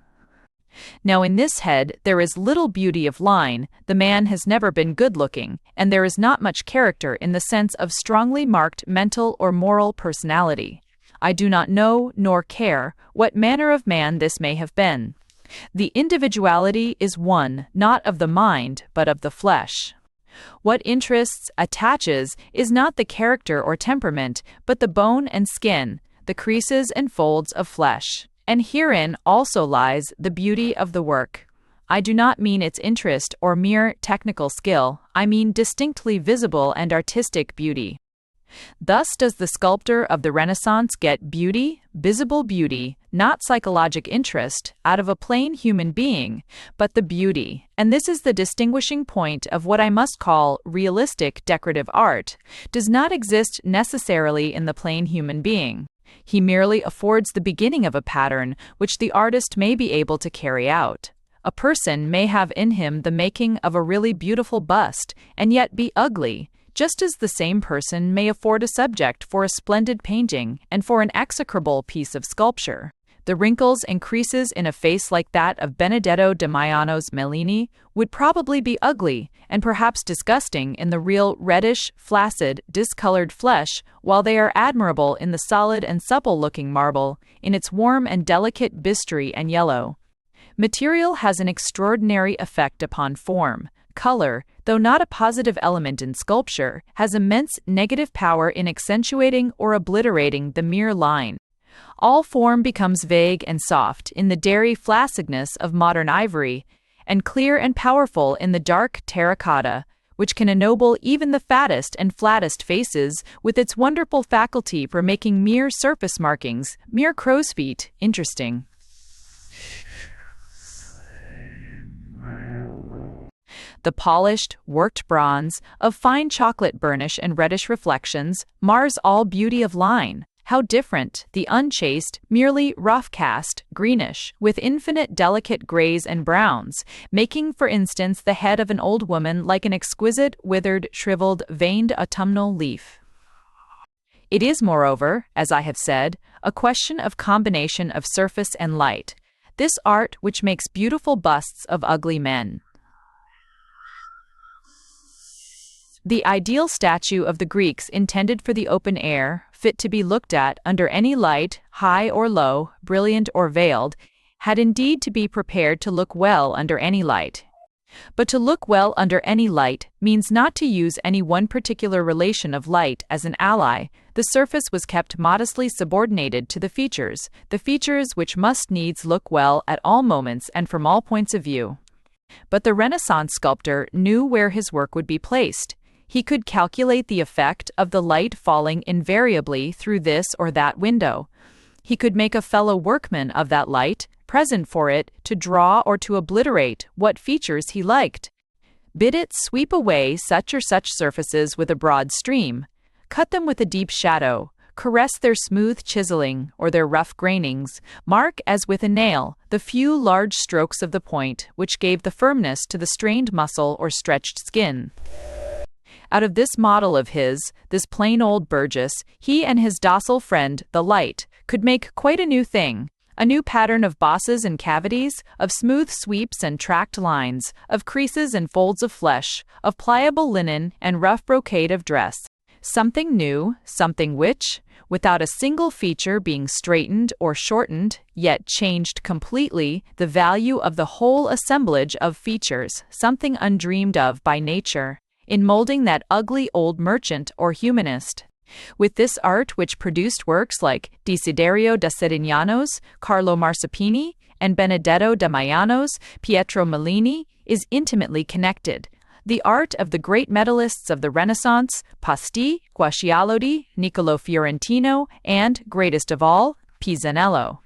Now in this head there is little beauty of line, the man has never been good-looking, and there is not much character in the sense of strongly marked mental or moral personality. I do not know, nor care, what manner of man this may have been. The individuality is one, not of the mind, but of the flesh. What interests, attaches, is not the character or temperament, but the bone and skin, the creases and folds of flesh. And herein also lies the beauty of the work. I do not mean its interest or mere technical skill, I mean distinctly visible and artistic beauty. Thus does the sculptor of the Renaissance get beauty, visible beauty, not psychologic interest, out of a plain human being, but the beauty, and this is the distinguishing point of what I must call realistic decorative art, does not exist necessarily in the plain human being. He merely affords the beginning of a pattern which the artist may be able to carry out. A person may have in him the making of a really beautiful bust, and yet be ugly, just as the same person may afford a subject for a splendid painting and for an execrable piece of sculpture. The wrinkles and creases in a face like that of Benedetto da Maiano's Mellini would probably be ugly and perhaps disgusting in the real reddish, flaccid, discolored flesh, while they are admirable in the solid and supple-looking marble, in its warm and delicate bistre and yellow. Material has an extraordinary effect upon form. Color, though not a positive element in sculpture, has immense negative power in accentuating or obliterating the mere line. All form becomes vague and soft in the dairy flaccidness of modern ivory, and clear and powerful in the dark terracotta, which can ennoble even the fattest and flattest faces with its wonderful faculty for making mere surface markings, mere crow's feet, interesting. The polished, worked bronze, of fine chocolate burnish and reddish reflections, mars all beauty of line. How different, the unchaste, merely rough-cast, greenish, with infinite delicate grays and browns, making, for instance, the head of an old woman like an exquisite, withered, shriveled, veined autumnal leaf. It is, moreover, as I have said, a question of combination of surface and light, this art which makes beautiful busts of ugly men. The ideal statue of the Greeks intended for the open air, fit to be looked at under any light, high or low, brilliant or veiled, had indeed to be prepared to look well under any light. But to look well under any light means not to use any one particular relation of light as an ally. The surface was kept modestly subordinated to the features which must needs look well at all moments and from all points of view. But the Renaissance sculptor knew where his work would be placed. He could calculate the effect of the light falling invariably through this or that window. He could make a fellow workman of that light, present for it, to draw or to obliterate what features he liked. Bid it sweep away such or such surfaces with a broad stream, cut them with a deep shadow, caress their smooth chiseling or their rough grainings, mark as with a nail the few large strokes of the point which gave the firmness to the strained muscle or stretched skin. Out of this model of his, this plain old Burgess, he and his docile friend, the light, could make quite a new thing, a new pattern of bosses and cavities, of smooth sweeps and tracked lines, of creases and folds of flesh, of pliable linen and rough brocade of dress. Something new, something which, without a single feature being straightened or shortened, yet changed completely the value of the whole assemblage of features, something undreamed of by nature, in molding that ugly old merchant or humanist. With this art which produced works like Desiderio da Sedignano's, Carlo Marsuppini, and Benedetto da Maiano's, Pietro Mellini, is intimately connected. The art of the great medallists of the Renaissance, Pasti, Guascialodi, Niccolo Fiorentino, and, greatest of all, Pisanello.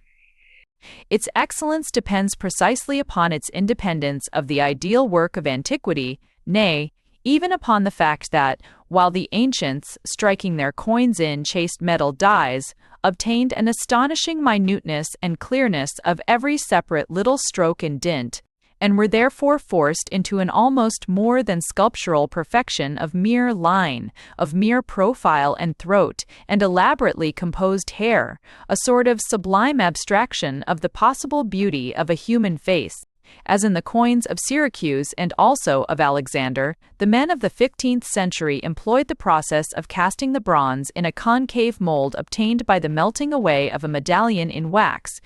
Its excellence depends precisely upon its independence of the ideal work of antiquity, nay, even upon the fact that, while the ancients, striking their coins in chased metal dies, obtained an astonishing minuteness and clearness of every separate little stroke and dint, and were therefore forced into an almost more than sculptural perfection of mere line, of mere profile and throat, and elaborately composed hair, a sort of sublime abstraction of the possible beauty of a human face. As in the coins of Syracuse and also of Alexander, the men of the 15th century employed the process of casting the bronze in a concave mold obtained by the melting away of a medallion in wax,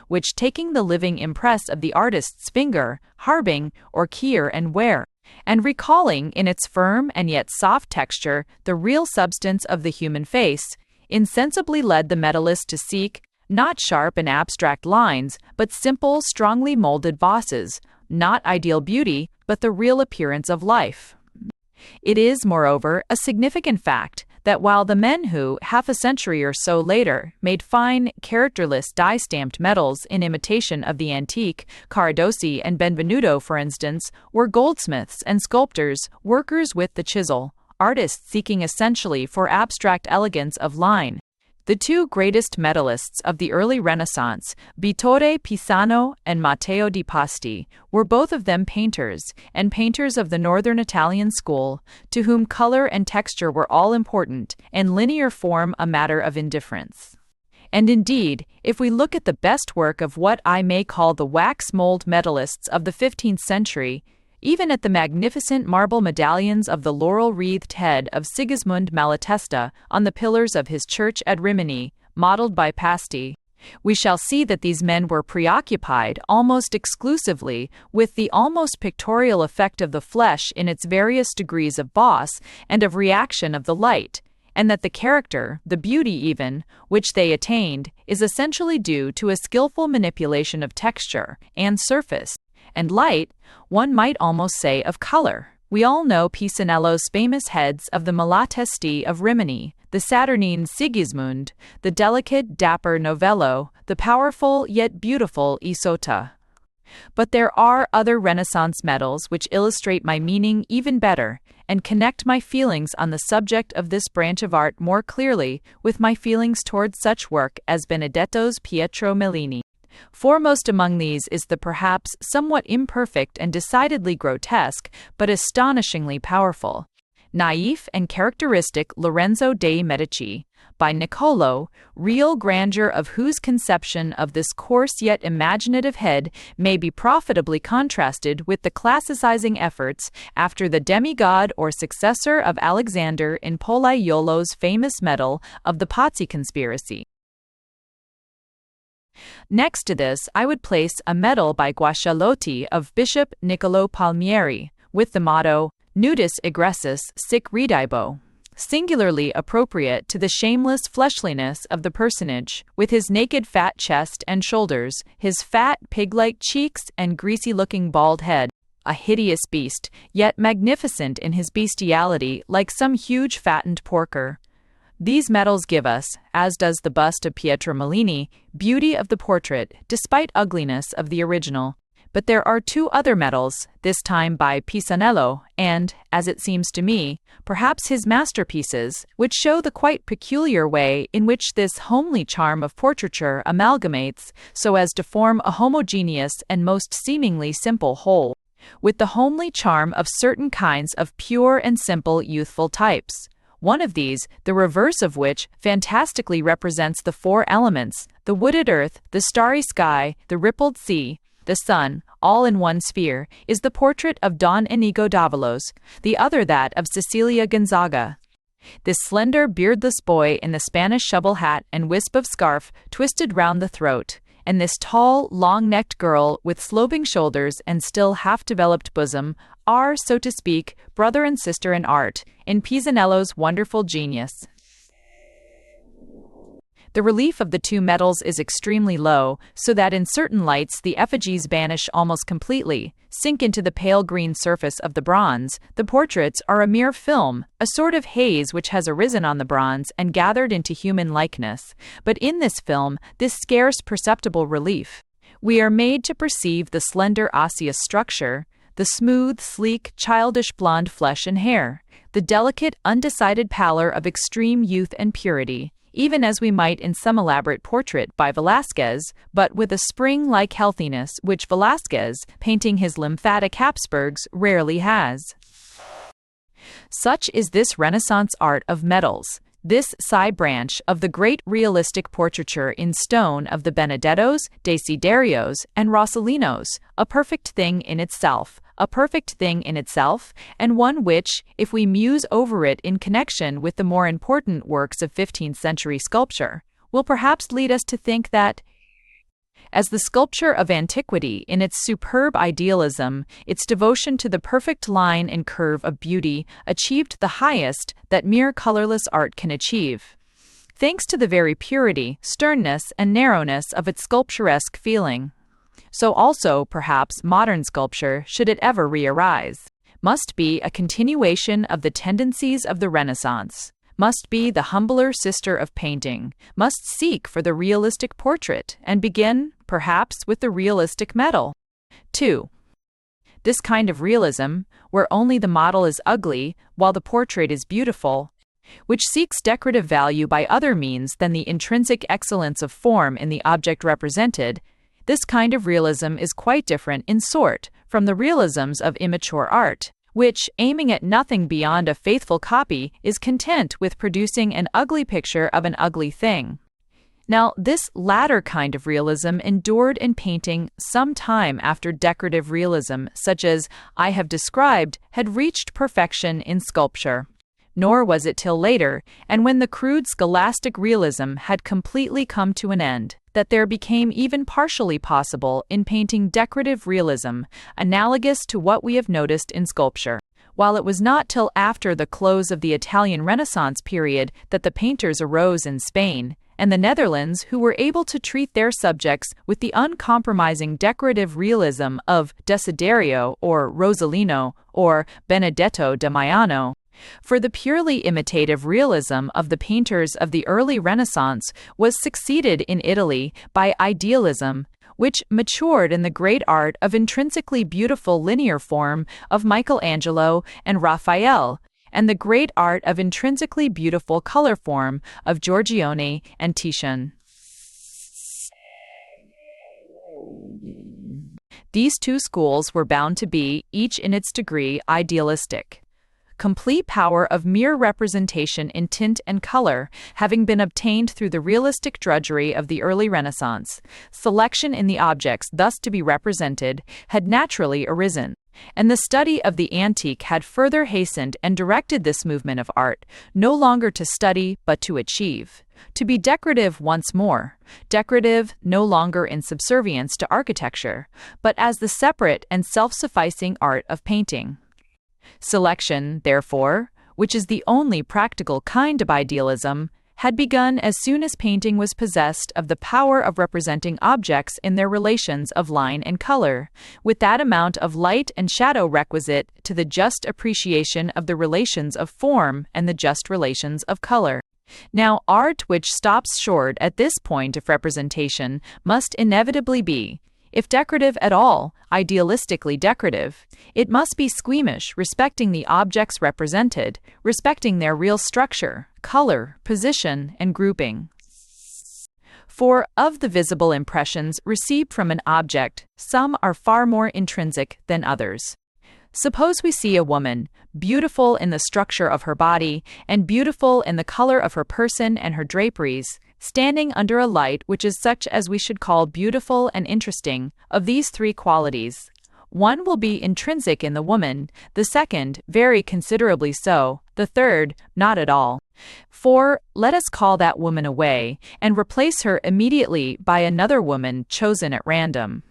which taking the living impress of the artist's finger, harbing, or keer and wear, and recalling in its firm and yet soft texture the real substance of the human face, insensibly led the medallist to seek, not sharp and abstract lines, but simple, strongly molded bosses, not ideal beauty, but the real appearance of life. It is, moreover, a significant fact that while the men who, half a century or so later, made fine, characterless die-stamped medals in imitation of the antique, Caradosi and Benvenuto, for instance, were goldsmiths and sculptors, workers with the chisel, artists seeking essentially for abstract elegance of line. The two greatest medallists of the early Renaissance, Vittore Pisano and Matteo di Pasti, were both of them painters, and painters of the northern Italian school, to whom color and texture were all important, and linear form a matter of indifference. And indeed, if we look at the best work of what I may call the wax mold medallists of the 15th century, even at the magnificent marble medallions of the laurel-wreathed head of Sigismund Malatesta on the pillars of his church at Rimini, modeled by Pasti, we shall see that these men were preoccupied almost exclusively with the almost pictorial effect of the flesh in its various degrees of boss and of reaction of the light, and that the character, the beauty even, which they attained, is essentially due to a skillful manipulation of texture and surface, and light, one might almost say of color. We all know Pisanello's famous heads of the Malatesti of Rimini, the Saturnine Sigismund, the delicate, dapper Novello, the powerful yet beautiful Isotta. But there are other Renaissance medals which illustrate my meaning even better, and connect my feelings on the subject of this branch of art more clearly with my feelings towards such work as Benedetto's Pietro Mellini. Foremost among these is the perhaps somewhat imperfect and decidedly grotesque, but astonishingly powerful, naïf and characteristic Lorenzo dei Medici, by Niccolò, real grandeur of whose conception of this coarse yet imaginative head may be profitably contrasted with the classicizing efforts after the demigod or successor of Alexander in Pollaiolo's famous medal of the Pazzi conspiracy. Next to this, I would place a medal by Guascialotti of Bishop Niccolò Palmieri, with the motto, Nudus egressus sic ridibo, singularly appropriate to the shameless fleshliness of the personage, with his naked fat chest and shoulders, his fat pig-like cheeks and greasy-looking bald head, a hideous beast, yet magnificent in his bestiality like some huge fattened porker. These medals give us, as does the bust of Pietro Mellini, beauty of the portrait, despite ugliness of the original. But there are two other medals, this time by Pisanello, and, as it seems to me, perhaps his masterpieces, which show the quite peculiar way in which this homely charm of portraiture amalgamates so as to form a homogeneous and most seemingly simple whole, with the homely charm of certain kinds of pure and simple youthful types. One of these, the reverse of which, fantastically represents the four elements, the wooded earth, the starry sky, the rippled sea, the sun, all in one sphere, is the portrait of Don Inigo Davalos, the other that of Cecilia Gonzaga. This slender, beardless boy in the Spanish shovel hat and wisp of scarf twisted round the throat, and this tall, long-necked girl with sloping shoulders and still half-developed bosom are, so to speak, brother and sister in art, in Pisanello's wonderful genius. The relief of the two medals is extremely low, so that in certain lights the effigies vanish almost completely, sink into the pale green surface of the bronze. The portraits are a mere film, a sort of haze which has arisen on the bronze and gathered into human likeness. But in this film, this scarce perceptible relief, we are made to perceive the slender osseous structure, the smooth, sleek, childish blonde flesh and hair, the delicate, undecided pallor of extreme youth and purity, even as we might in some elaborate portrait by Velázquez, but with a spring-like healthiness which Velázquez, painting his lymphatic Habsburgs, rarely has. Such is this Renaissance art of metals, this side-branch of the great realistic portraiture in stone of the Benedettos, Desiderios, and Rosselinos, a perfect thing in itself, and one which, if we muse over it in connection with the more important works of 15th-century sculpture, will perhaps lead us to think that, as the sculpture of antiquity in its superb idealism, its devotion to the perfect line and curve of beauty, achieved the highest that mere colorless art can achieve, thanks to the very purity, sternness, and narrowness of its sculpturesque feeling. So also, perhaps, modern sculpture, should it ever re-arise, must be a continuation of the tendencies of the Renaissance, must be the humbler sister of painting, must seek for the realistic portrait, and begin, perhaps, with the realistic metal. 2. This kind of realism, where only the model is ugly while the portrait is beautiful, which seeks decorative value by other means than the intrinsic excellence of form in the object represented, this kind of realism is quite different in sort from the realisms of immature art, which, aiming at nothing beyond a faithful copy, is content with producing an ugly picture of an ugly thing. Now, this latter kind of realism endured in painting some time after decorative realism, such as I have described, had reached perfection in sculpture. Nor was it till later, and when the crude scholastic realism had completely come to an end, that there became even partially possible in painting decorative realism, analogous to what we have noticed in sculpture. While it was not till after the close of the Italian Renaissance period that the painters arose in Spain and the Netherlands who were able to treat their subjects with the uncompromising decorative realism of Desiderio or Rossellino or Benedetto da Maiano. For the purely imitative realism of the painters of the early Renaissance was succeeded in Italy by idealism, which matured in the great art of intrinsically beautiful linear form of Michelangelo and Raphael, and the great art of intrinsically beautiful color form of Giorgione and Titian. These two schools were bound to be, each in its degree, idealistic. Complete power of mere representation in tint and color having been obtained through the realistic drudgery of the early Renaissance, selection in the objects thus to be represented had naturally arisen, and the study of the antique had further hastened and directed this movement of art, no longer to study but to achieve, to be decorative once more, decorative no longer in subservience to architecture, but as the separate and self-sufficing art of painting. Selection, therefore, which is the only practical kind of idealism, had begun as soon as painting was possessed of the power of representing objects in their relations of line and color, with that amount of light and shadow requisite to the just appreciation of the relations of form and the just relations of color. Now, art which stops short at this point of representation must inevitably be, if decorative at all, idealistically decorative. It must be squeamish respecting the objects represented, respecting their real structure, color, position, and grouping. For, of the visible impressions received from an object, some are far more intrinsic than others. Suppose we see a woman, beautiful in the structure of her body, and beautiful in the color of her person and her draperies, standing under a light which is such as we should call beautiful and interesting. Of these three qualities, one will be intrinsic in the woman, the second, very considerably so, the third, not at all. For, let us call that woman away, and replace her immediately by another woman chosen at random.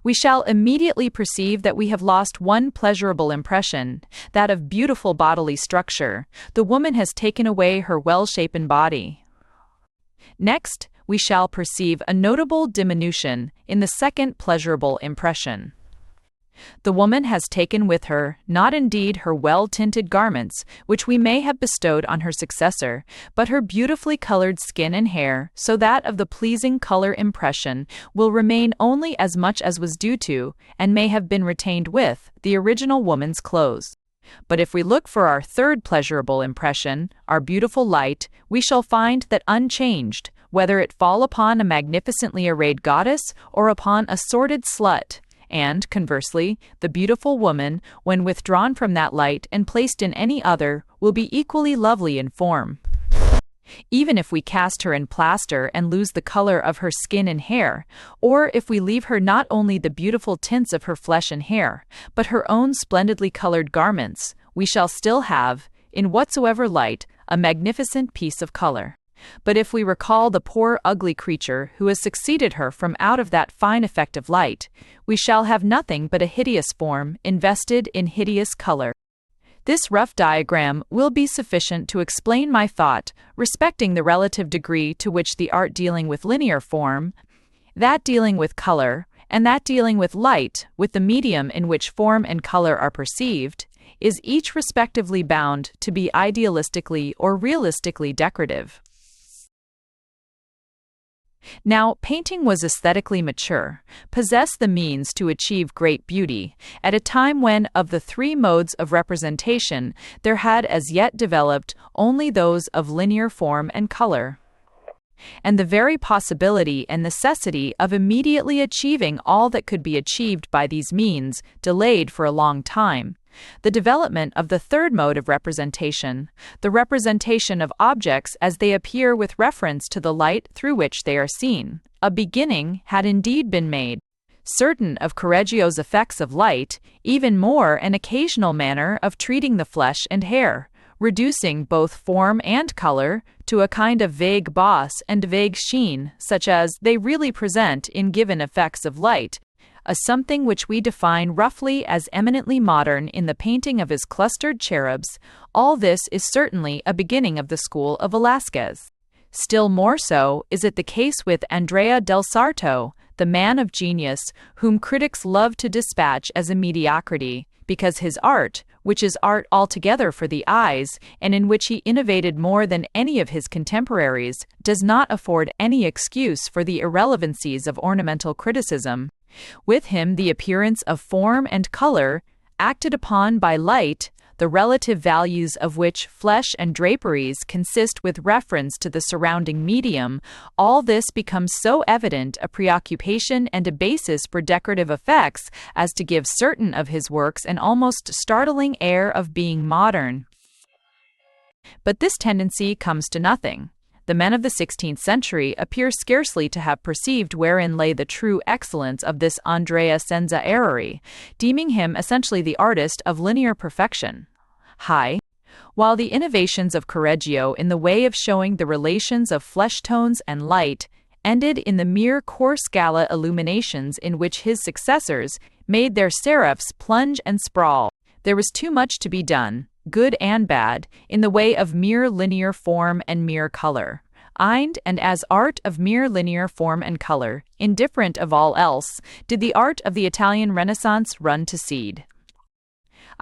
We shall immediately perceive that we have lost one pleasurable impression, that of beautiful bodily structure. The woman has taken away her well-shapen body. Next, we shall perceive a notable diminution in the second pleasurable impression. The woman has taken with her, not indeed her well-tinted garments, which we may have bestowed on her successor, but her beautifully colored skin and hair, so that of the pleasing color impression will remain only as much as was due to, and may have been retained with, the original woman's clothes. But if we look for our third pleasurable impression, our beautiful light, we shall find that unchanged, whether it fall upon a magnificently arrayed goddess or upon a sordid slut. And, conversely, the beautiful woman, when withdrawn from that light and placed in any other, will be equally lovely in form. Even if we cast her in plaster and lose the color of her skin and hair, or if we leave her not only the beautiful tints of her flesh and hair, but her own splendidly colored garments, we shall still have, in whatsoever light, a magnificent piece of color. But if we recall the poor ugly creature who has succeeded her from out of that fine effect of light, we shall have nothing but a hideous form invested in hideous color. This rough diagram will be sufficient to explain my thought respecting the relative degree to which the art dealing with linear form, that dealing with color, and that dealing with light, with the medium in which form and color are perceived, is each respectively bound to be idealistically or realistically decorative. Now, painting was aesthetically mature, possessed the means to achieve great beauty, at a time when, of the three modes of representation, there had as yet developed only those of linear form and color. And the very possibility and necessity of immediately achieving all that could be achieved by these means delayed for a long time the development of the third mode of representation, the representation of objects as they appear with reference to the light through which they are seen. A beginning had indeed been made. Certain of Correggio's effects of light, even more an occasional manner of treating the flesh and hair, reducing both form and color to a kind of vague boss and vague sheen, such as they really present in given effects of light, a something which we define roughly as eminently modern in the painting of his clustered cherubs. All this is certainly a beginning of the school of Velázquez. Still more so is it the case with Andrea del Sarto, the man of genius, whom critics love to dispatch as a mediocrity, because his art, which is art altogether for the eyes, and in which he innovated more than any of his contemporaries, does not afford any excuse for the irrelevancies of ornamental criticism. With him the appearance of form and color, acted upon by light, the relative values of which flesh and draperies consist with reference to the surrounding medium, all this becomes so evident a preoccupation and a basis for decorative effects as to give certain of his works an almost startling air of being modern. But this tendency comes to nothing. The men of the 16th century appear scarcely to have perceived wherein lay the true excellence of this Andrea senza errori, deeming him essentially the artist of linear perfection. While the innovations of Correggio in the way of showing the relations of flesh tones and light ended in the mere coarse gala illuminations in which his successors made their seraphs plunge and sprawl, there was too much to be done, good and bad, in the way of mere linear form and mere color. And as art of mere linear form and color, indifferent of all else, did the art of the Italian Renaissance run to seed.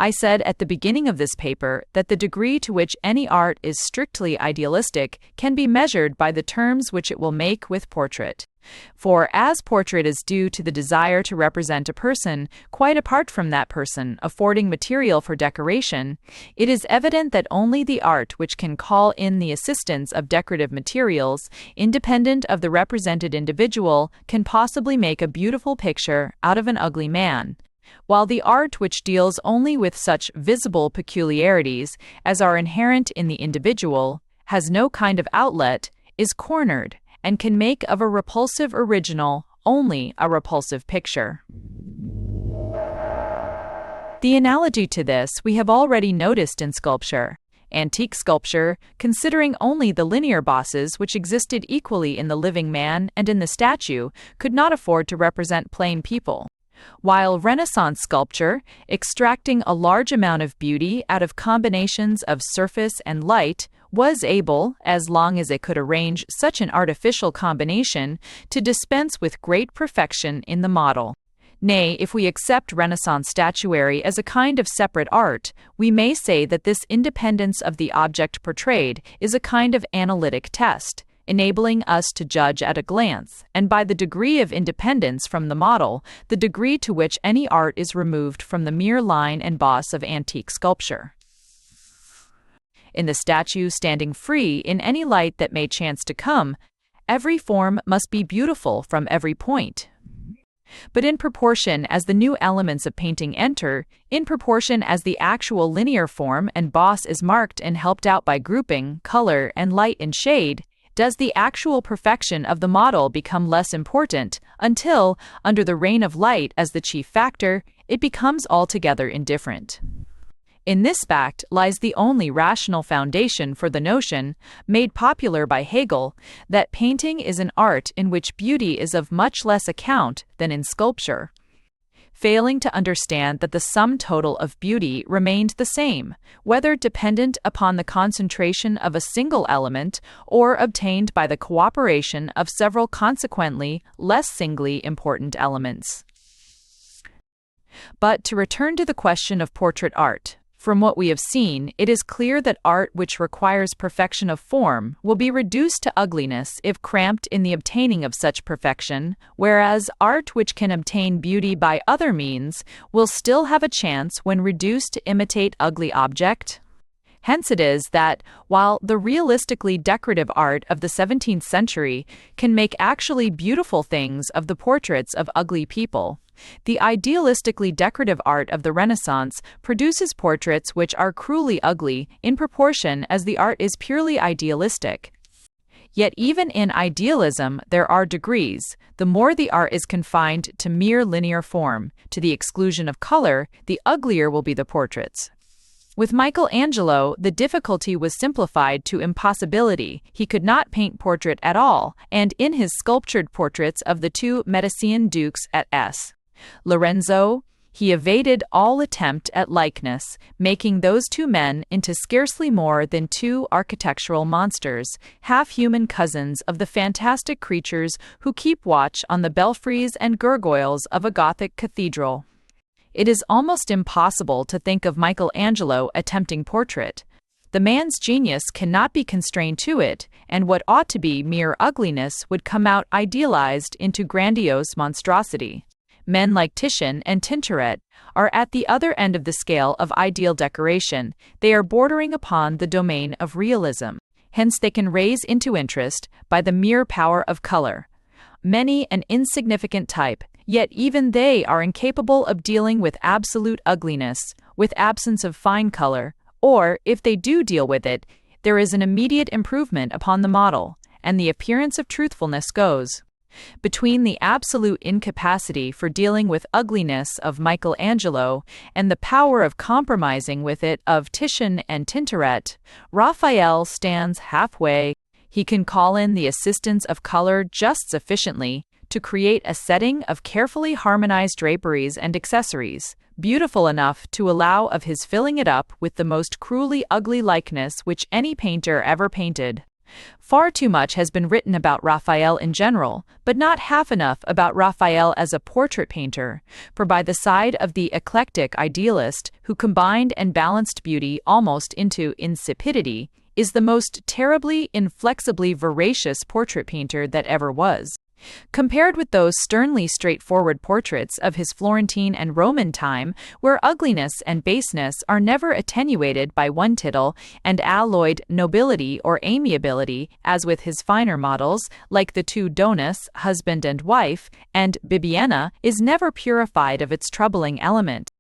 I said at the beginning of this paper that the degree to which any art is strictly idealistic can be measured by the terms which it will make with portrait. For as portrait is due to the desire to represent a person, quite apart from that person affording material for decoration, it is evident that only the art which can call in the assistance of decorative materials, independent of the represented individual, can possibly make a beautiful picture out of an ugly man, while the art which deals only with such visible peculiarities as are inherent in the individual, has no kind of outlet, is cornered, and can make of a repulsive original only a repulsive picture. The analogy to this we have already noticed in sculpture. Antique sculpture, considering only the linear bosses which existed equally in the living man and in the statue, could not afford to represent plain people, while Renaissance sculpture, extracting a large amount of beauty out of combinations of surface and light, was able, as long as it could arrange such an artificial combination, to dispense with great perfection in the model. Nay, if we accept Renaissance statuary as a kind of separate art, we may say that this independence of the object portrayed is a kind of analytic test, enabling us to judge at a glance, and by the degree of independence from the model, the degree to which any art is removed from the mere line and boss of antique sculpture. In the statue standing free in any light that may chance to come, every form must be beautiful from every point. But in proportion as the new elements of painting enter, in proportion as the actual linear form and boss is marked and helped out by grouping, color, and light and shade, does the actual perfection of the model become less important, until, under the reign of light as the chief factor, it becomes altogether indifferent. In this fact lies the only rational foundation for the notion, made popular by Hegel, that painting is an art in which beauty is of much less account than in sculpture. Failing to understand that the sum total of beauty remained the same, whether dependent upon the concentration of a single element or obtained by the cooperation of several consequently less singly important elements. But to return to the question of portrait art, from what we have seen, it is clear that art which requires perfection of form will be reduced to ugliness if cramped in the obtaining of such perfection, whereas art which can obtain beauty by other means will still have a chance when reduced to imitate ugly object. Hence it is that, while the realistically decorative art of the 17th century can make actually beautiful things of the portraits of ugly people, the idealistically decorative art of the Renaissance produces portraits which are cruelly ugly in proportion as the art is purely idealistic. Yet even in idealism there are degrees. The more the art is confined to mere linear form, to the exclusion of color, the uglier will be the portraits. With Michelangelo, the difficulty was simplified to impossibility. He could not paint portrait at all, and in his sculptured portraits of the two Medicean dukes at S. Lorenzo, he evaded all attempt at likeness, making those two men into scarcely more than two architectural monsters, half-human cousins of the fantastic creatures who keep watch on the belfries and gargoyles of a Gothic cathedral. It is almost impossible to think of Michelangelo attempting portrait. The man's genius cannot be constrained to it, and what ought to be mere ugliness would come out idealized into grandiose monstrosity. Men like Titian and Tintoret are at the other end of the scale of ideal decoration. They are bordering upon the domain of realism. Hence they can raise into interest, by the mere power of color, many an insignificant type, yet even they are incapable of dealing with absolute ugliness, with absence of fine color, or, if they do deal with it, there is an immediate improvement upon the model, and the appearance of truthfulness goes. Between the absolute incapacity for dealing with ugliness of Michelangelo and the power of compromising with it of Titian and Tintoret, Raphael stands halfway. He can call in the assistance of color just sufficiently to create a setting of carefully harmonized draperies and accessories, beautiful enough to allow of his filling it up with the most cruelly ugly likeness which any painter ever painted. Far too much has been written about Raphael in general, but not half enough about Raphael as a portrait painter, for by the side of the eclectic idealist who combined and balanced beauty almost into insipidity, is the most terribly, inflexibly veracious portrait painter that ever was. Compared with those sternly straightforward portraits of his Florentine and Roman time, where ugliness and baseness are never attenuated by one tittle, and alloyed nobility or amiability, as with his finer models, like the two Donis, husband and wife, and Bibbiena, is never purified of its troubling element.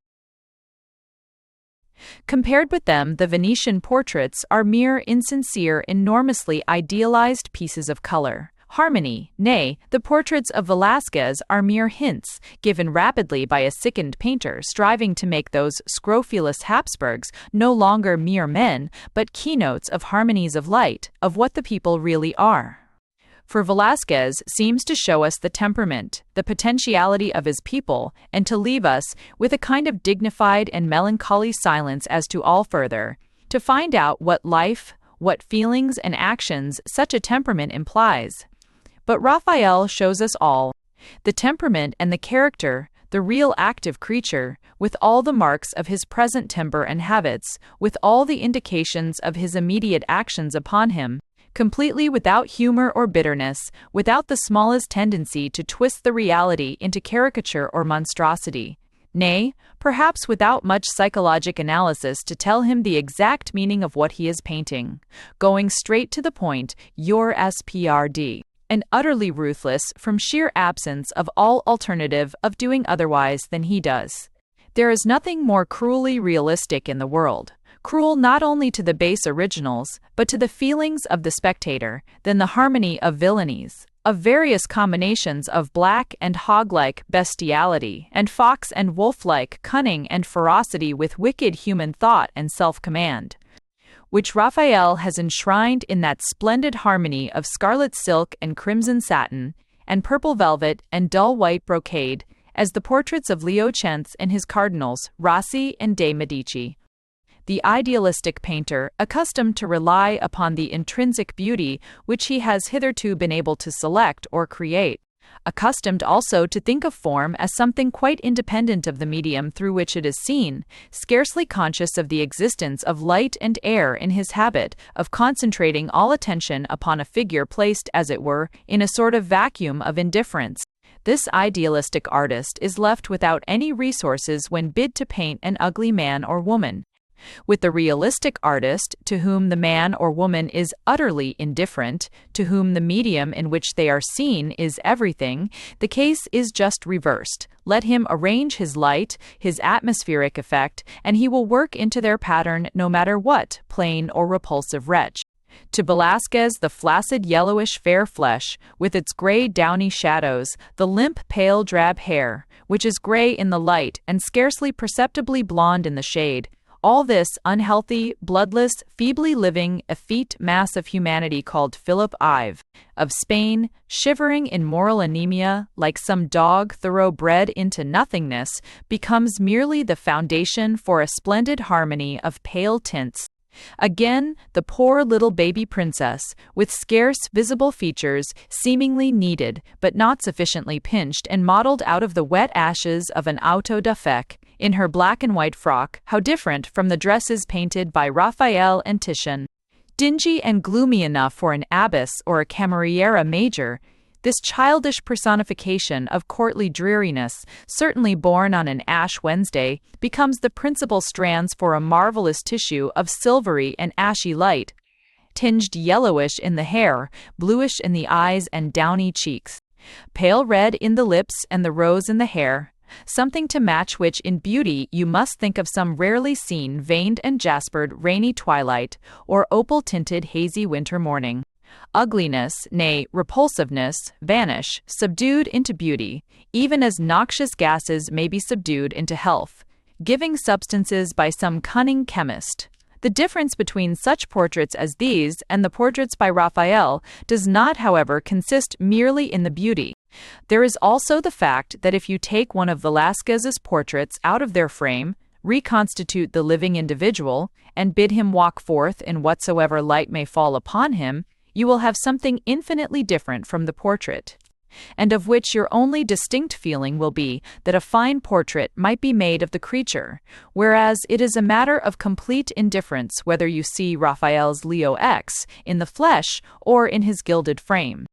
Compared with them, the Venetian portraits are mere insincere, enormously idealized pieces of color. Harmony, nay, the portraits of Velázquez are mere hints, given rapidly by a sickened painter striving to make those scrofulous Habsburgs no longer mere men, but keynotes of harmonies of light, of what the people really are. For Velázquez seems to show us the temperament, the potentiality of his people, and to leave us, with a kind of dignified and melancholy silence as to all further, to find out what life, what feelings and actions such a temperament implies. But Raphael shows us all, the temperament and the character, the real active creature, with all the marks of his present temper and habits, with all the indications of his immediate actions upon him, completely without humor or bitterness, without the smallest tendency to twist the reality into caricature or monstrosity. Nay, perhaps without much psychologic analysis to tell him the exact meaning of what he is painting. Going straight to the point, your SPRD. And utterly ruthless from sheer absence of all alternative of doing otherwise than he does. There is nothing more cruelly realistic in the world, cruel not only to the base originals, but to the feelings of the spectator, than the harmony of villainies, of various combinations of black and hog-like bestiality, and fox and wolf-like cunning and ferocity with wicked human thought and self-command, which Raphael has enshrined in that splendid harmony of scarlet silk and crimson satin, and purple velvet and dull white brocade, as the portraits of Leo X and his cardinals, Rossi and de' Medici. The idealistic painter, accustomed to rely upon the intrinsic beauty which he has hitherto been able to select or create, accustomed also to think of form as something quite independent of the medium through which it is seen, scarcely conscious of the existence of light and air in his habit of concentrating all attention upon a figure placed, as it were, in a sort of vacuum of indifference. This idealistic artist is left without any resources when bid to paint an ugly man or woman. With the realistic artist, to whom the man or woman is utterly indifferent, to whom the medium in which they are seen is everything, the case is just reversed. Let him arrange his light, his atmospheric effect, and he will work into their pattern no matter what plain or repulsive wretch. To Velázquez the flaccid yellowish fair flesh, with its gray downy shadows, the limp pale drab hair, which is gray in the light and scarcely perceptibly blonde in the shade, all this unhealthy, bloodless, feebly living, effete mass of humanity called Philip Ive, of Spain, shivering in moral anemia, like some dog thoroughbred into nothingness, becomes merely the foundation for a splendid harmony of pale tints. Again, the poor little baby princess, with scarce visible features, seemingly kneaded, but not sufficiently pinched and modeled out of the wet ashes of an auto da fe, in her black and white frock, how different from the dresses painted by Raphael and Titian. Dingy and gloomy enough for an abbess or a cameriera major, this childish personification of courtly dreariness, certainly born on an Ash Wednesday, becomes the principal strands for a marvelous tissue of silvery and ashy light, tinged yellowish in the hair, bluish in the eyes and downy cheeks, pale red in the lips and the rose in the hair, something to match which in beauty you must think of some rarely seen veined and jaspered rainy twilight, or opal-tinted hazy winter morning. Ugliness, nay, repulsiveness, vanish, subdued into beauty, even as noxious gases may be subdued into health, giving substances by some cunning chemist. The difference between such portraits as these and the portraits by Raphael does not, however, consist merely in the beauty. There is also the fact that if you take one of Velázquez's portraits out of their frame, reconstitute the living individual, and bid him walk forth in whatsoever light may fall upon him, you will have something infinitely different from the portrait, and of which your only distinct feeling will be that a fine portrait might be made of the creature, whereas it is a matter of complete indifference whether you see Raphael's Leo X in the flesh or in his gilded frame.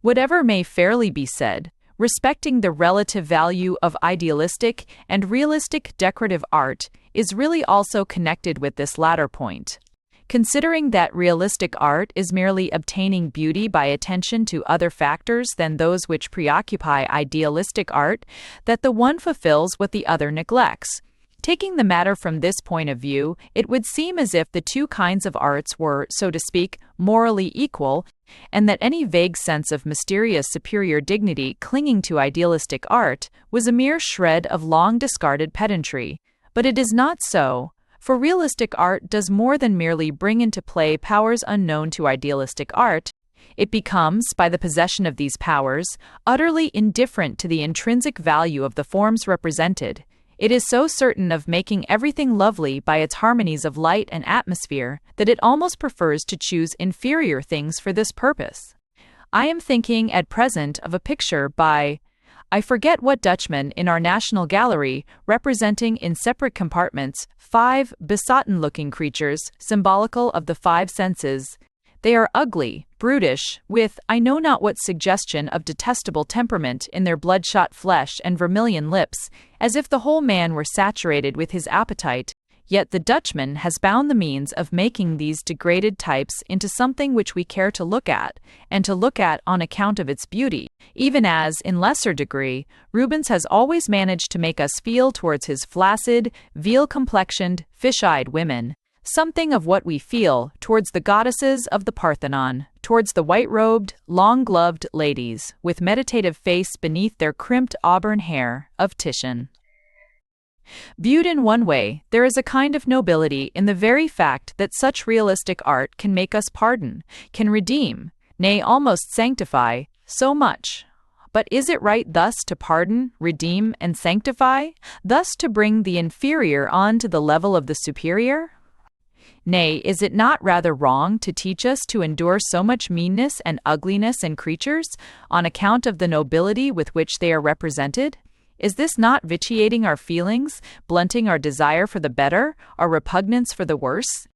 Whatever may fairly be said, respecting the relative value of idealistic and realistic decorative art, is really also connected with this latter point. Considering that realistic art is merely obtaining beauty by attention to other factors than those which preoccupy idealistic art, that the one fulfills what the other neglects. Taking the matter from this point of view, it would seem as if the two kinds of arts were, so to speak, morally equal, and that any vague sense of mysterious superior dignity clinging to idealistic art was a mere shred of long-discarded pedantry. But it is not so. For realistic art does more than merely bring into play powers unknown to idealistic art. It becomes, by the possession of these powers, utterly indifferent to the intrinsic value of the forms represented. It is so certain of making everything lovely by its harmonies of light and atmosphere that it almost prefers to choose inferior things for this purpose. I am thinking at present of a picture by I forget what Dutchman in our National Gallery, representing in separate compartments 5 besotted-looking creatures, symbolical of the 5 senses. They are ugly, brutish, with I know not what suggestion of detestable temperament in their bloodshot flesh and vermilion lips, as if the whole man were saturated with his appetite. Yet the Dutchman has found the means of making these degraded types into something which we care to look at, and to look at on account of its beauty, even as, in lesser degree, Rubens has always managed to make us feel towards his flaccid, veal-complexioned, fish-eyed women, something of what we feel towards the goddesses of the Parthenon, towards the white-robed, long-gloved ladies, with meditative face beneath their crimped auburn hair, of Titian. Viewed in one way, there is a kind of nobility in the very fact that such realistic art can make us pardon, can redeem, nay, almost sanctify, so much. But is it right thus to pardon, redeem, and sanctify, thus to bring the inferior on to the level of the superior? Nay, is it not rather wrong to teach us to endure so much meanness and ugliness in creatures, on account of the nobility with which they are represented? Is this not vitiating our feelings, blunting our desire for the better, our repugnance for the worse?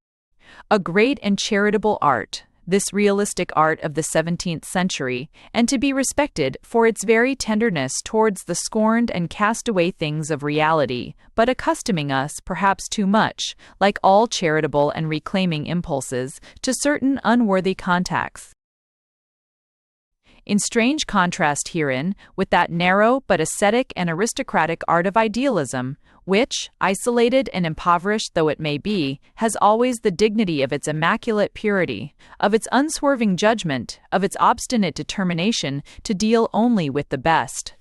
A great and charitable art, this realistic art of the 17th century, and to be respected for its very tenderness towards the scorned and cast-away things of reality, but accustoming us, perhaps too much, like all charitable and reclaiming impulses, to certain unworthy contacts. In strange contrast herein with that narrow but ascetic and aristocratic art of idealism, which, isolated and impoverished though it may be, has always the dignity of its immaculate purity, of its unswerving judgment, of its obstinate determination to deal only with the best.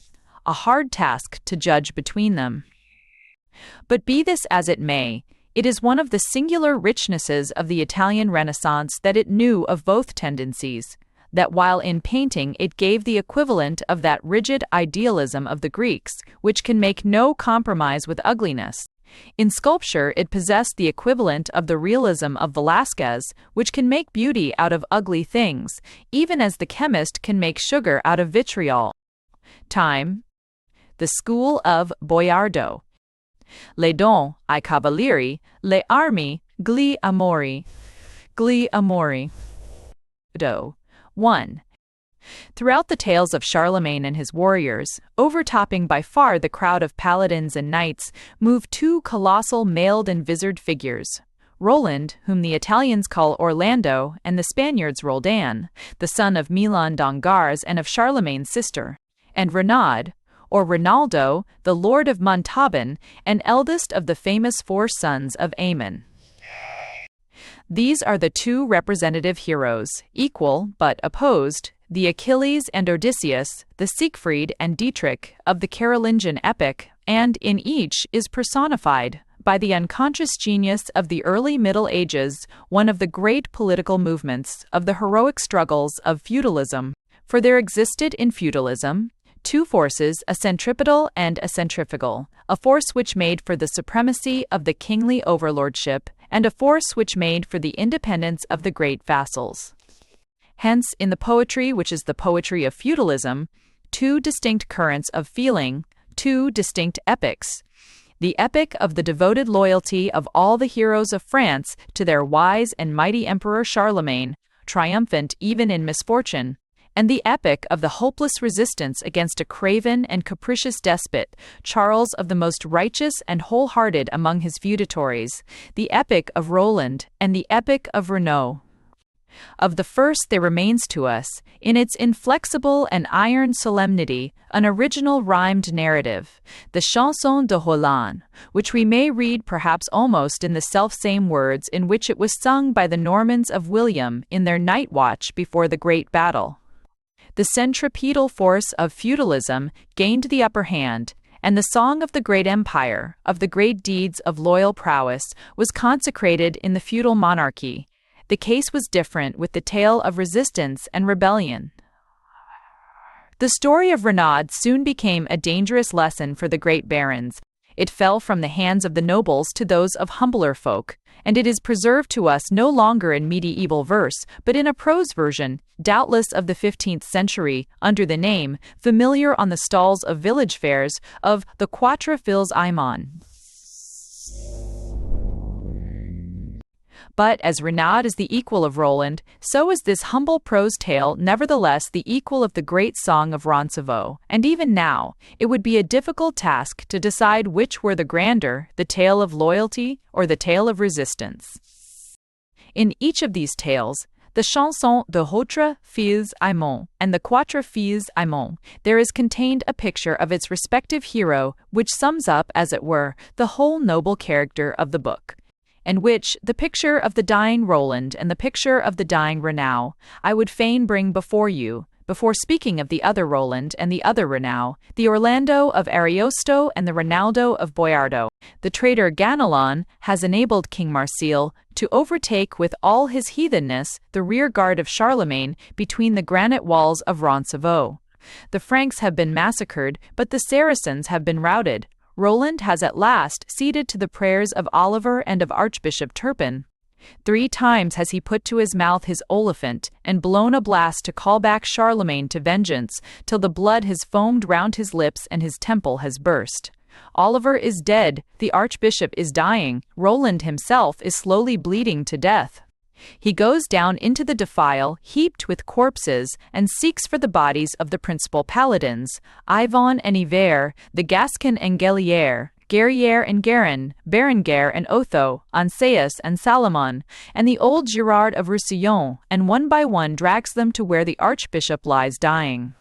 A hard task to judge between them. But be this as it may, it is one of the singular richnesses of the Italian Renaissance that it knew of both tendencies, that while in painting it gave the equivalent of that rigid idealism of the Greeks, which can make no compromise with ugliness, in sculpture it possessed the equivalent of the realism of Velázquez, which can make beauty out of ugly things, even as the chemist can make sugar out of vitriol. Time. The school of Boiardo. Le don ai cavalieri, le armi, gli amori. Gli amori. Do. 1. Throughout the tales of Charlemagne and his warriors, overtopping by far the crowd of paladins and knights, move two colossal mailed and visored figures. Roland, whom the Italians call Orlando, and the Spaniards Roldan, the son of Milan d'Angers and of Charlemagne's sister, and Renaud, or Rinaldo, the lord of Montauban, and eldest of the famous 4 sons of Aymon. These are the two representative heroes, equal but opposed, the Achilles and Odysseus, the Siegfried and Dietrich of the Carolingian epic, and in each is personified, by the unconscious genius of the early Middle Ages, one of the great political movements of the heroic struggles of feudalism. For there existed in feudalism 2 forces, a centripetal and a centrifugal, a force which made for the supremacy of the kingly overlordship, and a force which made for the independence of the great vassals. Hence, in the poetry which is the poetry of feudalism, 2 distinct currents of feeling, 2 distinct epics. The epic of the devoted loyalty of all the heroes of France to their wise and mighty Emperor Charlemagne, triumphant even in misfortune, and the epic of the hopeless resistance against a craven and capricious despot, Charles of the most righteous and wholehearted among his feudatories, the epic of Roland, and the epic of Renaud. Of the first there remains to us, in its inflexible and iron solemnity, an original rhymed narrative, the Chanson de Roland, which we may read perhaps almost in the selfsame words in which it was sung by the Normans of William in their night watch before the great battle. The centripetal force of feudalism gained the upper hand, and the song of the great empire, of the great deeds of loyal prowess, was consecrated in the feudal monarchy. The case was different with the tale of resistance and rebellion. The story of Renaud soon became a dangerous lesson for the great barons. It fell from the hands of the nobles to those of humbler folk, and it is preserved to us no longer in medieval verse, but in a prose version, doubtless of the 15th century, under the name, familiar on the stalls of village fairs, of the Quatre Fils Aymon. But as Renaud is the equal of Roland, so is this humble prose tale nevertheless the equal of the great song of Roncevaux, and even now, it would be a difficult task to decide which were the grander, the tale of loyalty or the tale of resistance. In each of these tales, the Chanson de Quatre Filles Aimants and the Quatre Filles Aimants, there is contained a picture of its respective hero, which sums up, as it were, the whole noble character of the book, and which, the picture of the dying Roland and the picture of the dying Renaud, I would fain bring before you, before speaking of the other Roland and the other Renaud, the Orlando of Ariosto and the Rinaldo of Boiardo. The traitor Ganelon has enabled King Marsil to overtake with all his heathenness the rear guard of Charlemagne between the granite walls of Roncevaux. The Franks have been massacred, but the Saracens have been routed. Roland has at last ceded to the prayers of Oliver and of Archbishop Turpin. 3 times has he put to his mouth his Oliphant, and blown a blast to call back Charlemagne to vengeance, till the blood has foamed round his lips and his temple has burst. Oliver is dead, the Archbishop is dying, Roland himself is slowly bleeding to death. He goes down into the defile, heaped with corpses, and seeks for the bodies of the principal paladins, Yvon and Yver, the Gascon and Guerriere and Guerin, Berengar and Otho, Anseus and Salomon, and the old Girard of Roussillon, and one by one drags them to where the Archbishop lies dying.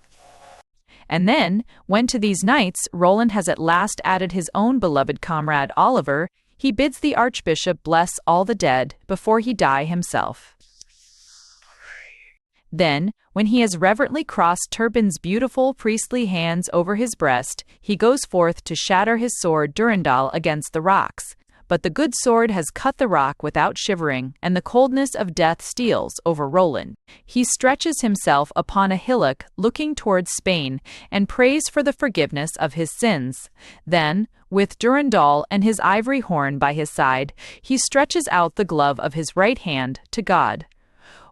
And then, when to these knights Roland has at last added his own beloved comrade Oliver, he bids the Archbishop bless all the dead before he die himself. Then, when he has reverently crossed Turpin's beautiful priestly hands over his breast, he goes forth to shatter his sword Durendal against the rocks. But the good sword has cut the rock without shivering, and the coldness of death steals over Roland. He stretches himself upon a hillock looking towards Spain, and prays for the forgiveness of his sins. Then, with Durendal and his ivory horn by his side, he stretches out the glove of his right hand to God.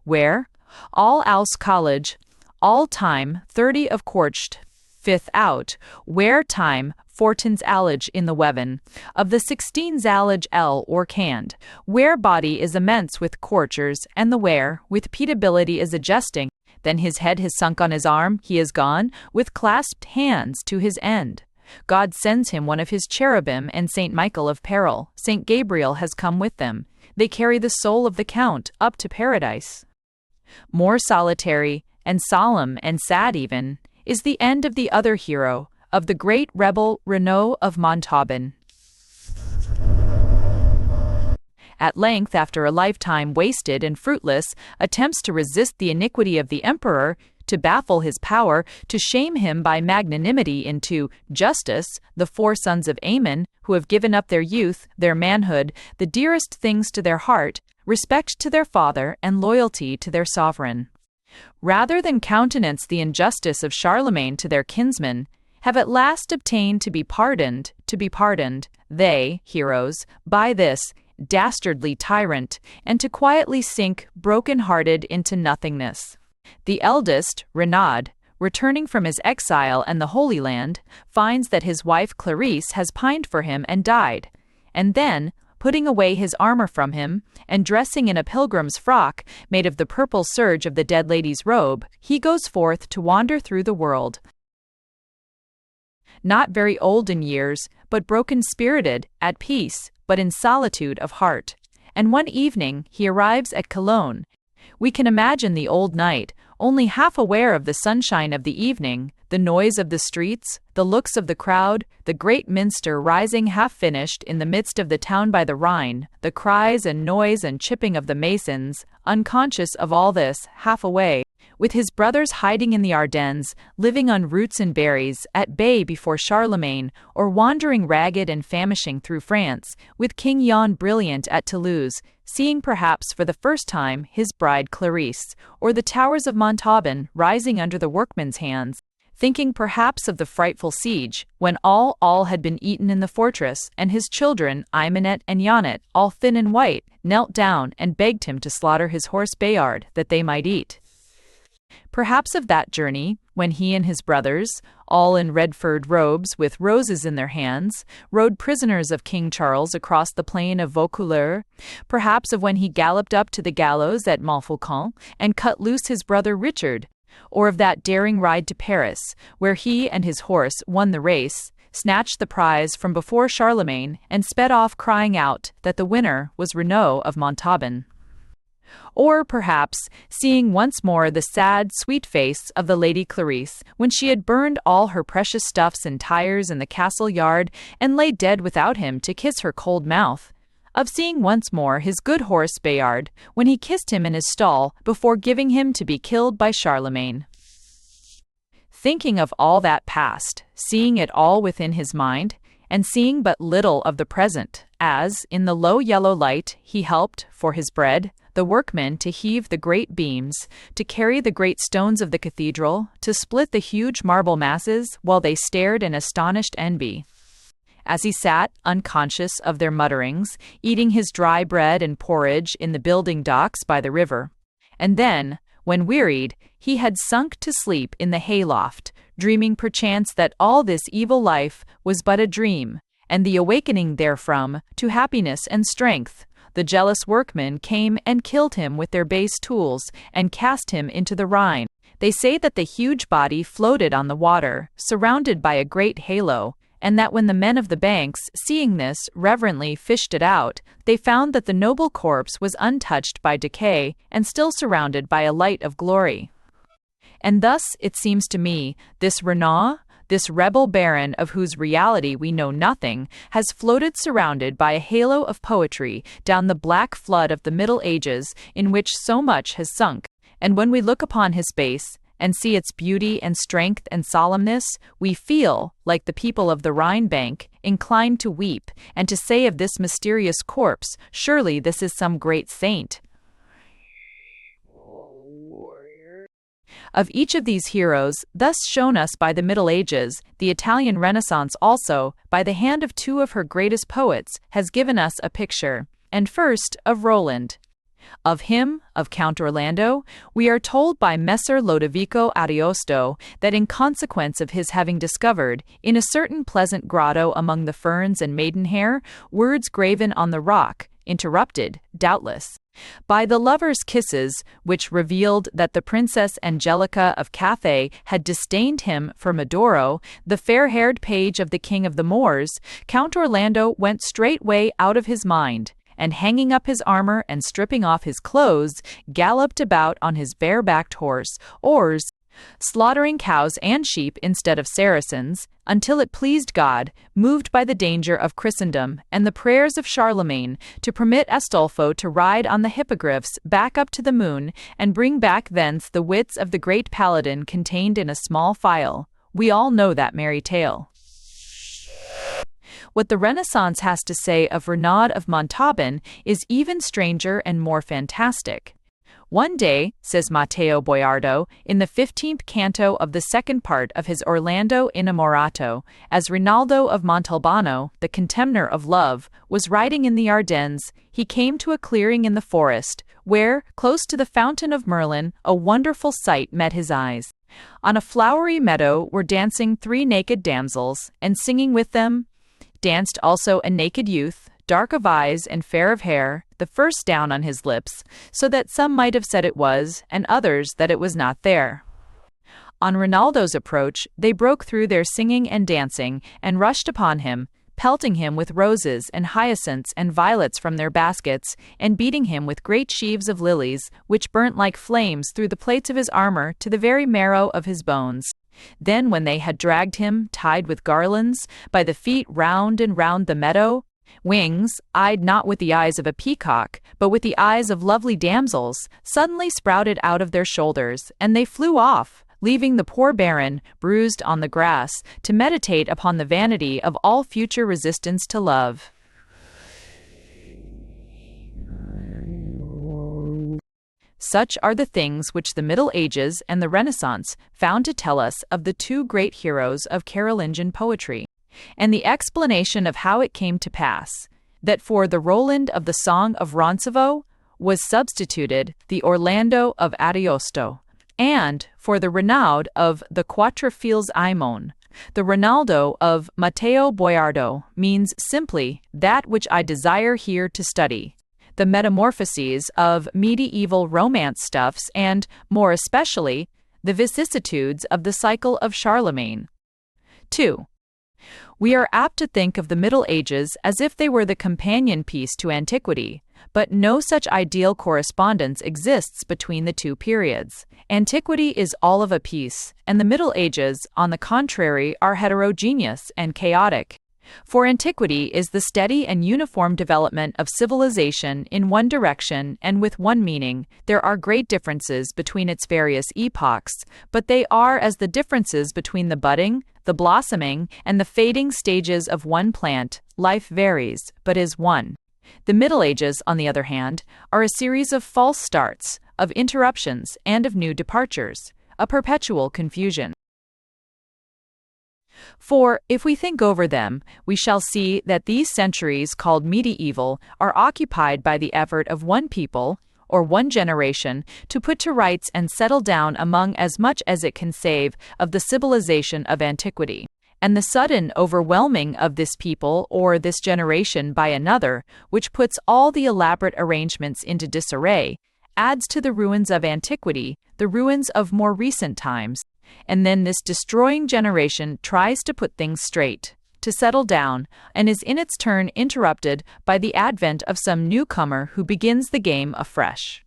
Where? All Aus College, all time 30 of Korcht, 5th out, where time Fortins allage in the Weven, of the 16 zallage L or canned, where body is immense with corchers, and the where, with peatability is adjusting, then his head has sunk on his arm, he is gone, with clasped hands to his end. God sends him one of his cherubim and Saint Michael of peril, Saint Gabriel has come with them, they carry the soul of the Count up to paradise. More solitary, and solemn, and sad even, is the end of the other hero, of the great rebel Renaud of Montauban. At length, after a lifetime wasted and fruitless, attempts to resist the iniquity of the emperor, to baffle his power, to shame him by magnanimity into justice, the 4 sons of Ammon, who have given up their youth, their manhood, the dearest things to their heart, respect to their father, and loyalty to their sovereign, rather than countenance the injustice of Charlemagne to their kinsmen, have at last obtained to be pardoned, they, heroes, by this dastardly tyrant, and to quietly sink, broken-hearted, into nothingness. The eldest, Renaud, returning from his exile and the Holy Land, finds that his wife Clarice has pined for him and died, and then, putting away his armor from him, and dressing in a pilgrim's frock made of the purple serge of the dead lady's robe, he goes forth to wander through the world, not very old in years, but broken-spirited, at peace, but in solitude of heart. And one evening he arrives at Cologne. We can imagine the old knight, only half aware of the sunshine of the evening, the noise of the streets, the looks of the crowd, the great minster rising half-finished in the midst of the town by the Rhine, the cries and noise and chipping of the masons, unconscious of all this, half away, with his brothers hiding in the Ardennes, living on roots and berries, at bay before Charlemagne, or wandering ragged and famishing through France, with King Jan brilliant at Toulouse, seeing perhaps for the first time his bride Clarice, or the towers of Montauban rising under the workmen's hands, thinking perhaps of the frightful siege, when all had been eaten in the fortress, and his children, Aymenet and Janet, all thin and white, knelt down and begged him to slaughter his horse Bayard, that they might eat. Perhaps of that journey, when he and his brothers, all in red-furred robes with roses in their hands, rode prisoners of King Charles across the plain of Vaucouleurs, perhaps of when he galloped up to the gallows at Montfaucon and cut loose his brother Richard, or of that daring ride to Paris, where he and his horse won the race, snatched the prize from before Charlemagne, and sped off crying out that the winner was Renaud of Montauban. Or perhaps seeing once more the sad, sweet face of the Lady Clarice when she had burned all her precious stuffs and tires in the castle yard and lay dead without him to kiss her cold mouth. Of seeing once more his good horse Bayard when he kissed him in his stall before giving him to be killed by Charlemagne. Thinking of all that past, seeing it all within his mind, and seeing but little of the present, as, in the low yellow light, he helped, for his bread, the workmen to heave the great beams, to carry the great stones of the cathedral, to split the huge marble masses, while they stared in astonished envy. As he sat, unconscious of their mutterings, eating his dry bread and porridge in the building docks by the river. And then, when wearied, he had sunk to sleep in the hayloft, dreaming perchance that all this evil life was but a dream, and the awakening therefrom to happiness and strength. The jealous workmen came and killed him with their base tools, and cast him into the Rhine. They say that the huge body floated on the water, surrounded by a great halo, and that when the men of the banks, seeing this, reverently fished it out, they found that the noble corpse was untouched by decay, and still surrounded by a light of glory. And thus, it seems to me, this Renaud, this rebel baron of whose reality we know nothing, has floated surrounded by a halo of poetry down the black flood of the Middle Ages in which so much has sunk, and when we look upon his face, and see its beauty and strength and solemnness, we feel, like the people of the Rhine bank, inclined to weep, and to say of this mysterious corpse, surely this is some great saint. Of each of these heroes, thus shown us by the Middle Ages, the Italian Renaissance also, by the hand of two of her greatest poets, has given us a picture. And first, of Roland. Of him, of Count Orlando, we are told by Messer Lodovico Ariosto that in consequence of his having discovered, in a certain pleasant grotto among the ferns and maidenhair, words graven on the rock, interrupted, doubtless, by the lovers' kisses, which revealed that the Princess Angelica of Cathay had disdained him for Medoro, the fair-haired page of the King of the Moors, Count Orlando went straightway out of his mind, and hanging up his armor and stripping off his clothes, galloped about on his bare-backed horse, oars, slaughtering cows and sheep instead of Saracens, until it pleased God, moved by the danger of Christendom and the prayers of Charlemagne, to permit Astolfo to ride on the hippogriffs back up to the moon and bring back thence the wits of the great paladin contained in a small phial. We all know that merry tale. What the Renaissance has to say of Renaud of Montauban is even stranger and more fantastic. One day, says Matteo Boiardo, in the 15th canto of the second part of his Orlando Innamorato, as Rinaldo of Montalbano, the contemner of love, was riding in the Ardennes, he came to a clearing in the forest, where, close to the fountain of Merlin, a wonderful sight met his eyes. On a flowery meadow were dancing 3 naked damsels, and singing with them danced also a naked youth, dark of eyes and fair of hair, the first down on his lips, so that some might have said it was, and others that it was not there. On Rinaldo's approach, they broke through their singing and dancing, and rushed upon him, pelting him with roses and hyacinths and violets from their baskets, and beating him with great sheaves of lilies, which burnt like flames through the plates of his armor to the very marrow of his bones. Then when they had dragged him, tied with garlands, by the feet round and round the meadow, wings, eyed not with the eyes of a peacock, but with the eyes of lovely damsels, suddenly sprouted out of their shoulders, and they flew off, leaving the poor baron, bruised on the grass, to meditate upon the vanity of all future resistance to love. Such are the things which the Middle Ages and the Renaissance found to tell us of the two great heroes of Carolingian poetry, and the explanation of how it came to pass that for the Roland of the Song of Roncevaux was substituted the Orlando of Ariosto. and for the Renaud of the Quatre Fils Aimon. The Ronaldo of Matteo Boiardo means simply that which I desire here to study. The metamorphoses of medieval romance stuffs and, more especially, the vicissitudes of the cycle of Charlemagne. 2. We are apt to think of the Middle Ages as if they were the companion piece to antiquity, but no such ideal correspondence exists between the two periods. Antiquity is all of a piece, and the Middle Ages, on the contrary, are heterogeneous and chaotic. For antiquity is the steady and uniform development of civilization in one direction and with one meaning. There are great differences between its various epochs, but they are as the differences between the budding, the blossoming, and the fading stages of one plant. Life varies, but is one. The Middle Ages, on the other hand, are a series of false starts, of interruptions, and of new departures, a perpetual confusion. For, if we think over them, we shall see that these centuries called medieval are occupied by the effort of one people, or one generation, to put to rights and settle down among as much as it can save of the civilization of antiquity. And the sudden overwhelming of this people or this generation by another, which puts all the elaborate arrangements into disarray, adds to the ruins of antiquity the ruins of more recent times. And then this destroying generation tries to put things straight, to settle down, and is in its turn interrupted by the advent of some newcomer who begins the game afresh.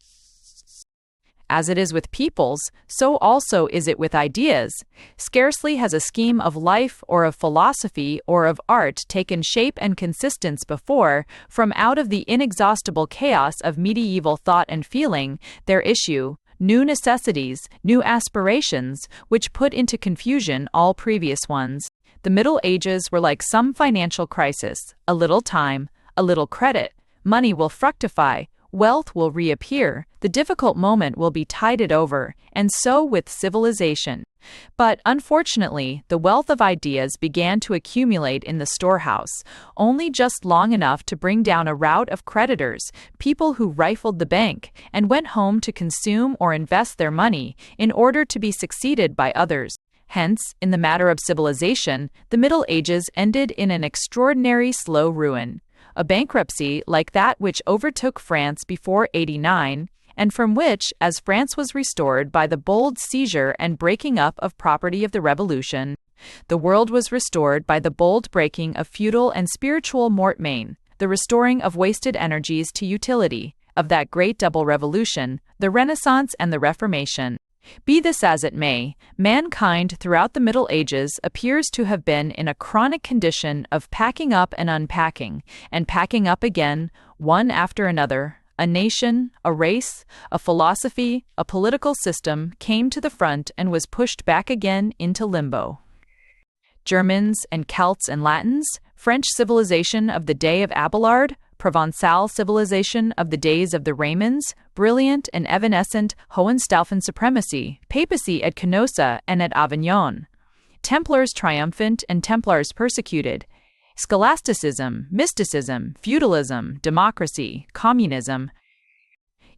As it is with peoples, so also is it with ideas. Scarcely has a scheme of life or of philosophy or of art taken shape and consistence before, from out of the inexhaustible chaos of medieval thought and feeling, there issue new necessities, new aspirations, which put into confusion all previous ones. The Middle Ages were like some financial crisis: a little time, a little credit, money will fructify, wealth will reappear, the difficult moment will be tided over, and so with civilization. But, unfortunately, the wealth of ideas began to accumulate in the storehouse, only just long enough to bring down a rout of creditors, people who rifled the bank, and went home to consume or invest their money, in order to be succeeded by others. Hence, in the matter of civilization, the Middle Ages ended in an extraordinary slow ruin. A bankruptcy like that which overtook France before '89, and from which, as France was restored by the bold seizure and breaking up of property of the Revolution, the world was restored by the bold breaking of feudal and spiritual mortmain, the restoring of wasted energies to utility, of that great double revolution, the Renaissance and the Reformation. Be this as it may, mankind throughout the Middle Ages appears to have been in a chronic condition of packing up and unpacking, and packing up again, one after another. A nation, a race, a philosophy, a political system came to the front and was pushed back again into limbo. Germans and Celts and Latins, French civilization of the day of Abelard, Provençal civilization of the days of the Raymonds, brilliant and evanescent Hohenstaufen supremacy, papacy at Canossa and at Avignon, Templars triumphant and Templars persecuted, scholasticism, mysticism, feudalism, democracy, communism,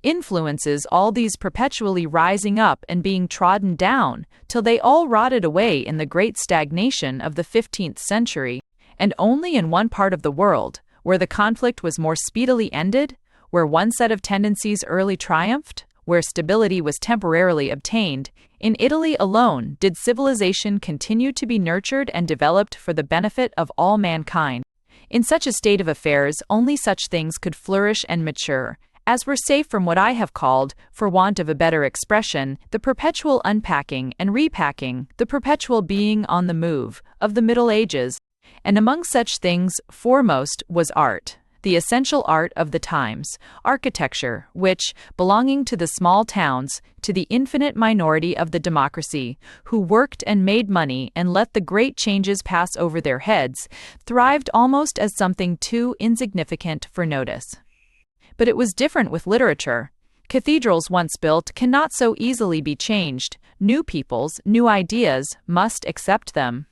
influences all these perpetually rising up and being trodden down, till they all rotted away in the great stagnation of the 15th century, and only in one part of the world, where the conflict was more speedily ended, where one set of tendencies early triumphed, where stability was temporarily obtained, in Italy alone did civilization continue to be nurtured and developed for the benefit of all mankind. In such a state of affairs, only such things could flourish and mature, as were safe from what I have called, for want of a better expression, the perpetual unpacking and repacking, the perpetual being on the move, of the Middle Ages. And among such things, foremost was art, the essential art of the times, architecture, which, belonging to the small towns, to the infinite minority of the democracy, who worked and made money and let the great changes pass over their heads, thrived almost as something too insignificant for notice. But it was different with literature. Cathedrals once built cannot so easily be changed. New peoples, new ideas, must accept them.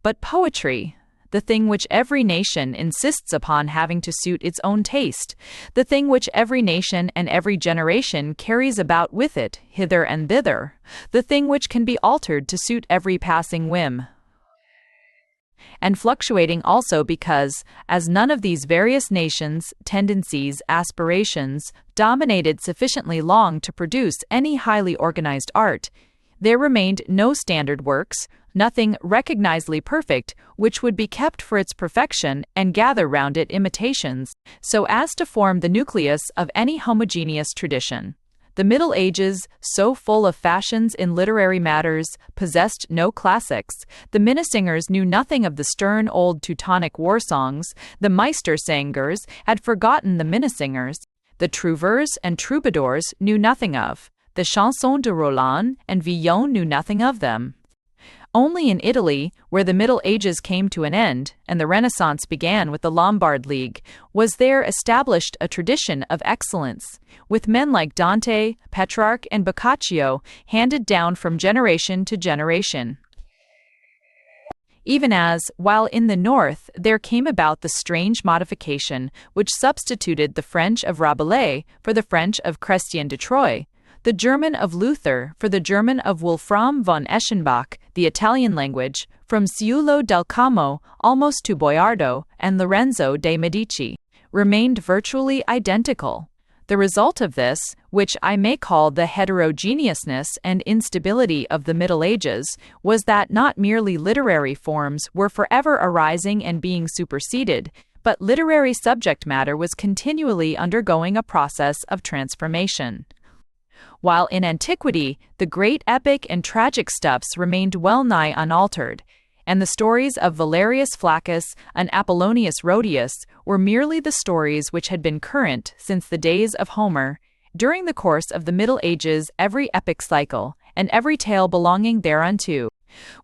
But poetry, the the thing which every nation insists upon having to suit its own taste, the thing which every nation and every generation carries about with it, hither and thither, the thing which can be altered to suit every passing whim. And fluctuating also because, as none of these various nations, tendencies, aspirations, dominated sufficiently long to produce any highly organized art, there remained no standard works, nothing recognizably perfect, which would be kept for its perfection and gather round it imitations, so as to form the nucleus of any homogeneous tradition. The Middle Ages, so full of fashions in literary matters, possessed no classics. The Minnesingers knew nothing of the stern old Teutonic war songs. The Meistersingers had forgotten the Minnesingers. The trouvers and troubadours knew nothing of. The chansons de Roland and Villon knew nothing of them. Only in Italy, where the Middle Ages came to an end, and the Renaissance began with the Lombard League, was there established a tradition of excellence, with men like Dante, Petrarch, and Boccaccio handed down from generation to generation. Even as, while in the north, there came about the strange modification which substituted the French of Rabelais for the French of Chrétien de Troyes, the German of Luther for the German of Wolfram von Eschenbach, the Italian language, from Ciulo del Camo almost to Boiardo and Lorenzo de' Medici, remained virtually identical. The result of this, which I may call the heterogeneousness and instability of the Middle Ages, was that not merely literary forms were forever arising and being superseded, but literary subject matter was continually undergoing a process of transformation. While in antiquity the great epic and tragic stuffs remained well nigh unaltered, and the stories of Valerius Flaccus and Apollonius Rhodius were merely the stories which had been current since the days of Homer, during the course of the Middle Ages every epic cycle, and every tale belonging thereunto,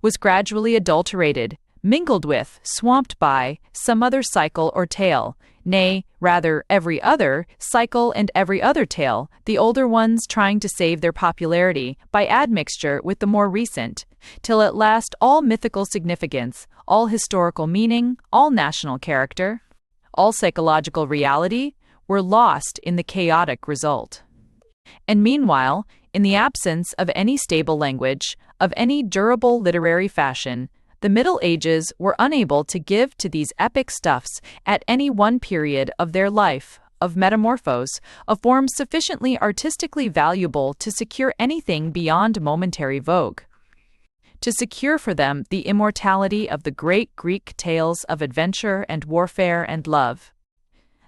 was gradually adulterated, mingled with, swamped by, some other cycle or tale, nay, rather every other cycle and every other tale, the older ones trying to save their popularity by admixture with the more recent, till at last all mythical significance, all historical meaning, all national character, all psychological reality, were lost in the chaotic result. And meanwhile, in the absence of any stable language, of any durable literary fashion, the Middle Ages were unable to give to these epic stuffs at any one period of their life, of metamorphose, a form sufficiently artistically valuable to secure anything beyond momentary vogue, to secure for them the immortality of the great Greek tales of adventure and warfare and love.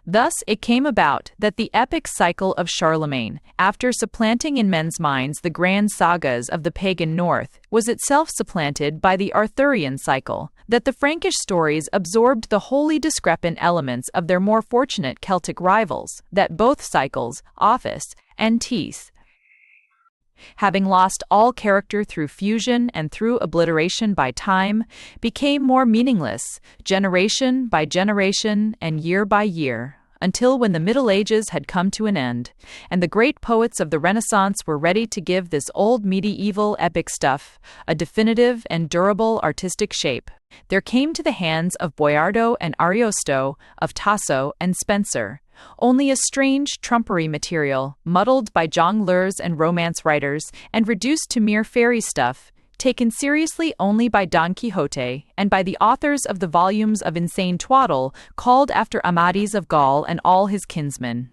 Thus it came about that the epic cycle of Charlemagne, after supplanting in men's minds the grand sagas of the pagan north, was itself supplanted by the Arthurian cycle, that the Frankish stories absorbed the wholly discrepant elements of their more fortunate Celtic rivals, that both cycles, Office and Teeth, having lost all character through fusion and through obliteration by time, became more meaningless, generation by generation and year by year, until when the Middle Ages had come to an end, and the great poets of the Renaissance were ready to give this old medieval epic stuff a definitive and durable artistic shape, there came to the hands of Boiardo and Ariosto, of Tasso and Spenser, only a strange trumpery material, muddled by jongleurs and romance writers, and reduced to mere fairy stuff, taken seriously only by Don Quixote, and by the authors of the volumes of insane twaddle called after Amadis of Gaul and all his kinsmen.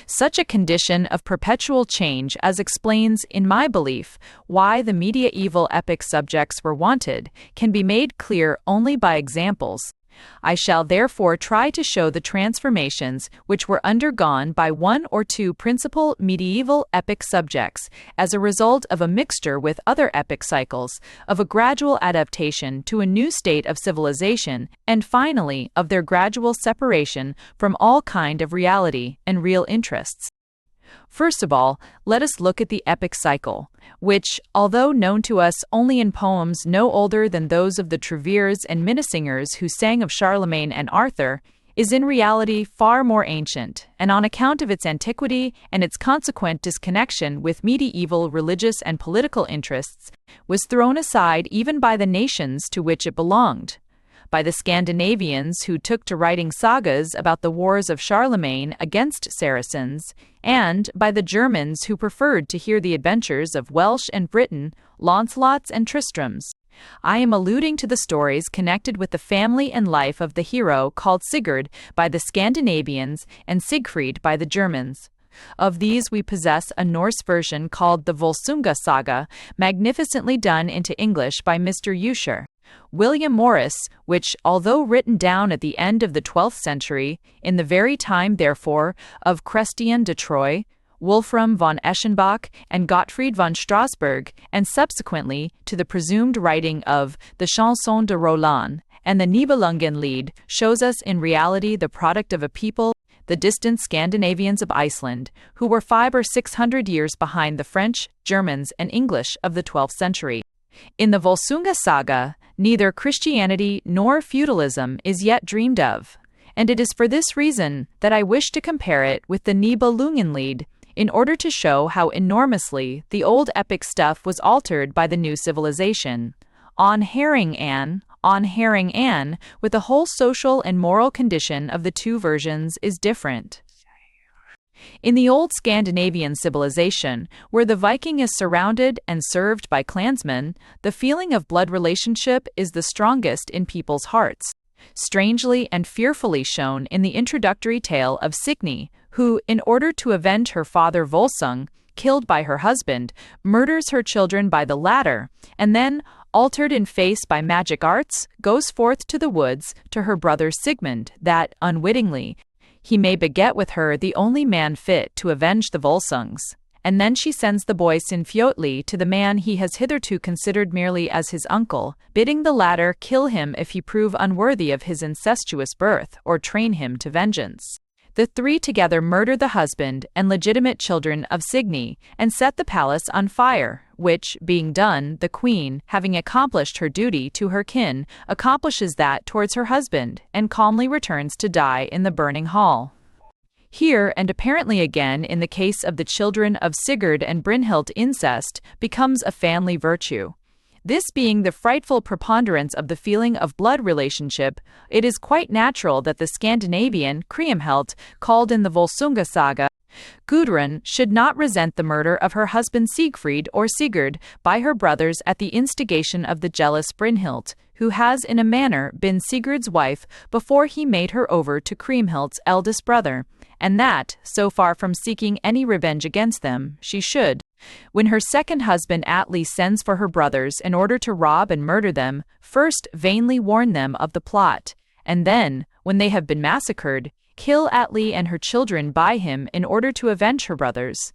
Such a condition of perpetual change as explains, in my belief, why the mediaeval epic subjects were wanted, can be made clear only by examples. I shall therefore try to show the transformations which were undergone by one or two principal medieval epic subjects as a result of a mixture with other epic cycles, of a gradual adaptation to a new state of civilization, and finally of their gradual separation from all kind of reality and real interests. First of all, let us look at the epic cycle, which, although known to us only in poems no older than those of the trouvères and minnesingers who sang of Charlemagne and Arthur, is in reality far more ancient, and on account of its antiquity and its consequent disconnection with medieval religious and political interests, was thrown aside even by the nations to which it belonged. By the Scandinavians who took to writing sagas about the wars of Charlemagne against Saracens, and by the Germans who preferred to hear the adventures of Welsh and Britain, Launcelots and Tristrams. I am alluding to the stories connected with the family and life of the hero called Sigurd by the Scandinavians and Siegfried by the Germans. Of these we possess a Norse version called the Volsunga Saga, magnificently done into English by Mr. Usher. William Morris, which, although written down at the end of the 12th century, in the very time, therefore, of Christian de Troyes, Wolfram von Eschenbach, and Gottfried von Strasbourg, and subsequently to the presumed writing of the Chanson de Roland and the Nibelungenlied, shows us in reality the product of a people, the distant Scandinavians of Iceland, who were 500 or 600 years behind the French, Germans, and English of the 12th century. In the Volsunga Saga, neither Christianity nor feudalism is yet dreamed of, and it is for this reason that I wish to compare it with the Nibelungenlied, in order to show how enormously the old epic stuff was altered by the new civilization. On Herring Ann, with the whole social and moral condition of the two versions is different. In the old Scandinavian civilization, where the Viking is surrounded and served by clansmen, the feeling of blood relationship is the strongest in people's hearts. Strangely and fearfully shown in the introductory tale of Signy, who, in order to avenge her father Volsung, killed by her husband, murders her children by the latter, and then, altered in face by magic arts, goes forth to the woods to her brother Sigmund, that, unwittingly, he may beget with her the only man fit to avenge the Volsungs. And then she sends the boy Sinfjotli to the man he has hitherto considered merely as his uncle, bidding the latter kill him if he prove unworthy of his incestuous birth, or train him to vengeance. The three together murder the husband and legitimate children of Signy, and set the palace on fire, which, being done, the queen, having accomplished her duty to her kin, accomplishes that towards her husband, and calmly returns to die in the burning hall. Here, and apparently again in the case of the children of Sigurd and Brynhild, incest becomes a family virtue. This being the frightful preponderance of the feeling of blood relationship, it is quite natural that the Scandinavian Kriemhild, called in the Volsunga Saga Gudrun, should not resent the murder of her husband Siegfried or Sigurd by her brothers at the instigation of the jealous Brynhild, who has in a manner been Sigurd's wife before he made her over to Kriemhild's eldest brother, and that, so far from seeking any revenge against them, she should, when her second husband Atli sends for her brothers in order to rob and murder them, first vainly warn them of the plot, and then, when they have been massacred, kill Atli and her children by him in order to avenge her brothers.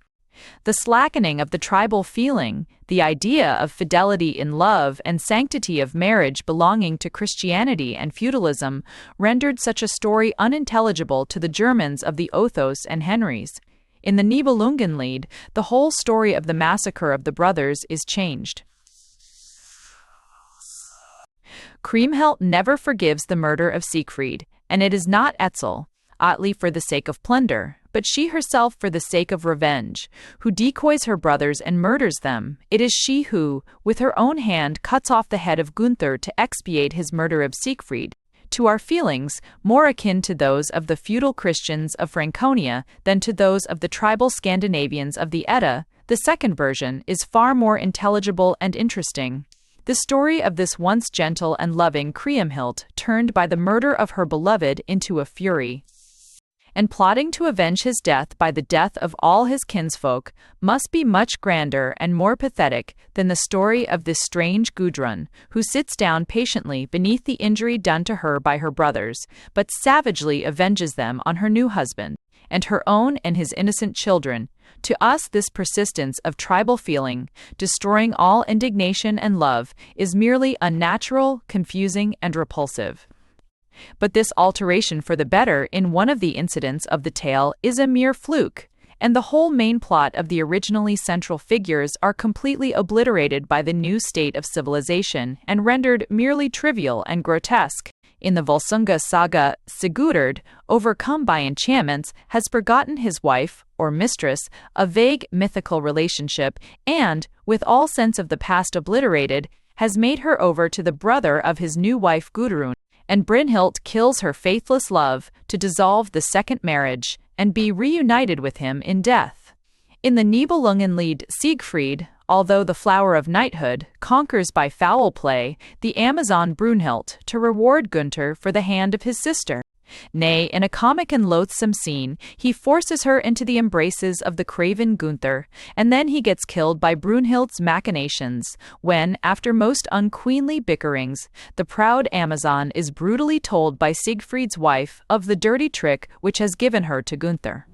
The slackening of the tribal feeling, the idea of fidelity in love and sanctity of marriage belonging to Christianity and feudalism, rendered such a story unintelligible to the Germans of the Othos and Henrys. In the Nibelungenlied, the whole story of the massacre of the brothers is changed. Kriemhild never forgives the murder of Siegfried, and it is not Etzel, Atli for the sake of plunder, but she herself for the sake of revenge, who decoys her brothers and murders them. It is she who, with her own hand, cuts off the head of Gunther to expiate his murder of Siegfried. To our feelings, more akin to those of the feudal Christians of Franconia than to those of the tribal Scandinavians of the Edda, the second version is far more intelligible and interesting. The story of this once gentle and loving Kriemhild turned by the murder of her beloved into a fury, and plotting to avenge his death by the death of all his kinsfolk, must be much grander and more pathetic than the story of this strange Gudrun, who sits down patiently beneath the injury done to her by her brothers, but savagely avenges them on her new husband, and her own and his innocent children. To us, this persistence of tribal feeling, destroying all indignation and love, is merely unnatural, confusing, and repulsive. But this alteration for the better in one of the incidents of the tale is a mere fluke, and the whole main plot of the originally central figures are completely obliterated by the new state of civilization and rendered merely trivial and grotesque. In the Volsunga saga, Sigurd, overcome by enchantments, has forgotten his wife, or mistress, a vague mythical relationship, and, with all sense of the past obliterated, has made her over to the brother of his new wife Gudrun, and Brynhild kills her faithless love to dissolve the second marriage and be reunited with him in death. In the Nibelungenlied, Siegfried, although the flower of knighthood, conquers by foul play the Amazon Brunhild to reward Gunther for the hand of his sister. Nay, in a comic and loathsome scene, he forces her into the embraces of the craven Gunther, and then he gets killed by Brunhild's machinations, when, after most unqueenly bickerings, the proud Amazon is brutally told by Siegfried's wife of the dirty trick which has given her to Gunther.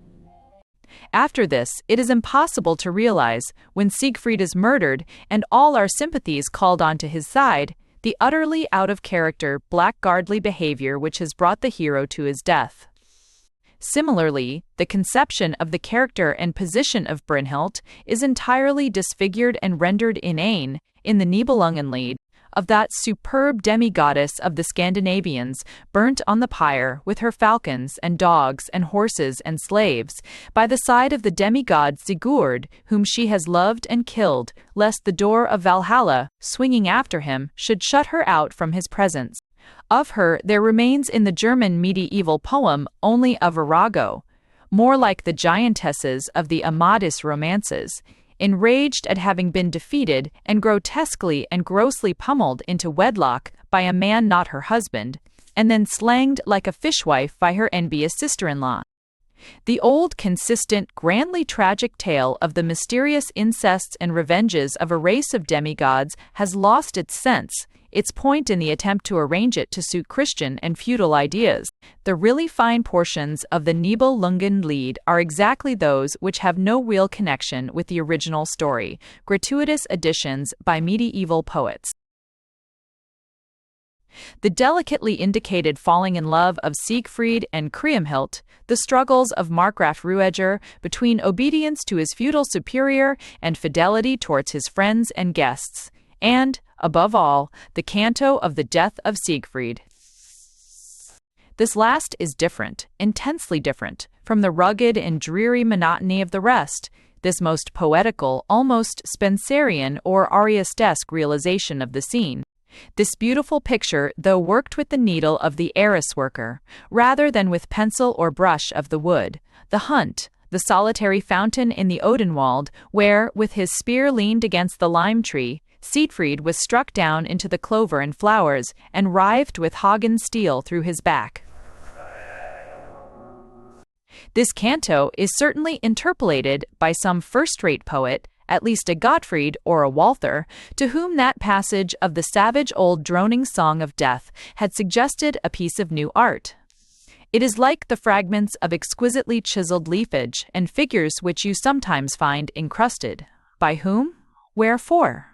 After this, it is impossible to realize, when Siegfried is murdered and all our sympathies called onto his side, the utterly out-of-character, blackguardly behavior which has brought the hero to his death. Similarly, the conception of the character and position of Brynhild is entirely disfigured and rendered inane in the Nibelungenlied, of that superb demigoddess of the Scandinavians, burnt on the pyre with her falcons and dogs and horses and slaves, by the side of the demigod Sigurd, whom she has loved and killed, lest the door of Valhalla, swinging after him, should shut her out from his presence. Of her there remains in the German medieval poem only a virago, more like the giantesses of the Amadis romances, enraged at having been defeated and grotesquely and grossly pummeled into wedlock by a man not her husband, and then slanged like a fishwife by her envious sister-in-law. The old, consistent, grandly tragic tale of the mysterious incests and revenges of a race of demigods has lost its sense, its point in the attempt to arrange it to suit Christian and feudal ideas. The really fine portions of the Nibelungenlied are exactly those which have no real connection with the original story, gratuitous additions by medieval poets. The delicately indicated falling in love of Siegfried and Kriemhild, the struggles of Markgraf Rueger between obedience to his feudal superior and fidelity towards his friends and guests, and, above all, the canto of the death of Siegfried. This last is different, intensely different, from the rugged and dreary monotony of the rest, this most poetical, almost Spenserian or Ariestesque realization of the scene. This beautiful picture, though worked with the needle of the arras worker, rather than with pencil or brush of the wood, the hunt, the solitary fountain in the Odenwald, where, with his spear leaned against the lime tree, Siegfried was struck down into the clover and flowers, and rived with Hagen steel through his back. This canto is certainly interpolated by some first-rate poet, at least a Gottfried or a Walther, to whom that passage of the savage old droning song of death had suggested a piece of new art. It is like the fragments of exquisitely chiseled leafage and figures which you sometimes find encrusted. By whom? Wherefore?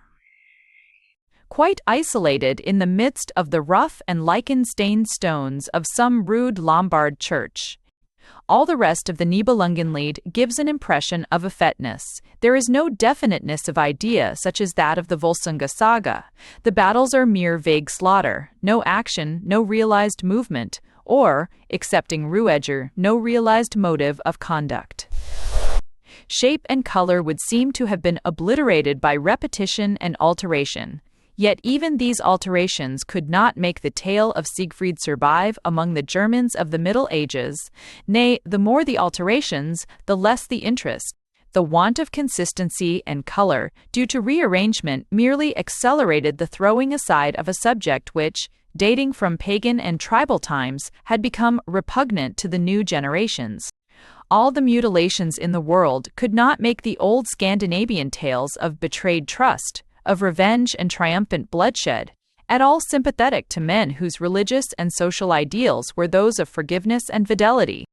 Quite isolated in the midst of the rough and lichen-stained stones of some rude Lombard church. All the rest of the Nibelungenlied gives an impression of effeteness. There is no definiteness of idea such as that of the Volsunga saga. The battles are mere vague slaughter, no action, no realized movement, or, excepting Rueger, no realized motive of conduct. Shape and color would seem to have been obliterated by repetition and alteration. Yet even these alterations could not make the tale of Siegfried survive among the Germans of the Middle Ages. Nay, the more the alterations, the less the interest. The want of consistency and color, due to rearrangement, merely accelerated the throwing aside of a subject which, dating from pagan and tribal times, had become repugnant to the new generations. All the mutilations in the world could not make the old Scandinavian tales of betrayed trust, of revenge and triumphant bloodshed, at all sympathetic to men whose religious and social ideals were those of forgiveness and fidelity.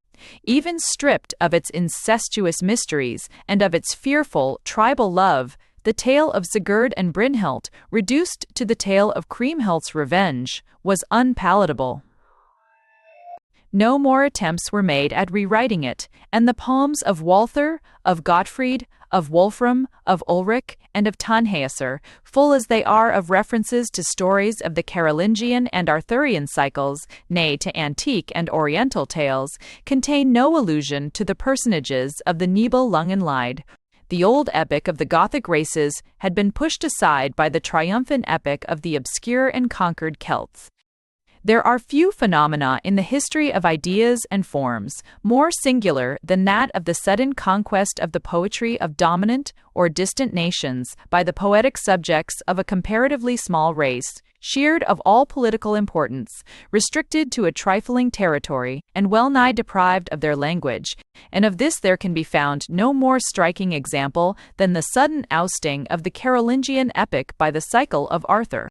Even stripped of its incestuous mysteries and of its fearful, tribal love, the tale of Sigurd and Brynhild, reduced to the tale of Kriemhild's revenge, was unpalatable. No more attempts were made at rewriting it, and the poems of Walther, of Gottfried, of Wolfram, of Ulrich, and of Tannhäuser, full as they are of references to stories of the Carolingian and Arthurian cycles, nay, to antique and oriental tales, contain no allusion to the personages of the Nibelungenlied. The old epic of the Gothic races had been pushed aside by the triumphant epic of the obscure and conquered Celts. There are few phenomena in the history of ideas and forms more singular than that of the sudden conquest of the poetry of dominant or distant nations by the poetic subjects of a comparatively small race, sheared of all political importance, restricted to a trifling territory, and well-nigh deprived of their language, and of this there can be found no more striking example than the sudden ousting of the Carolingian epic by the cycle of Arthur.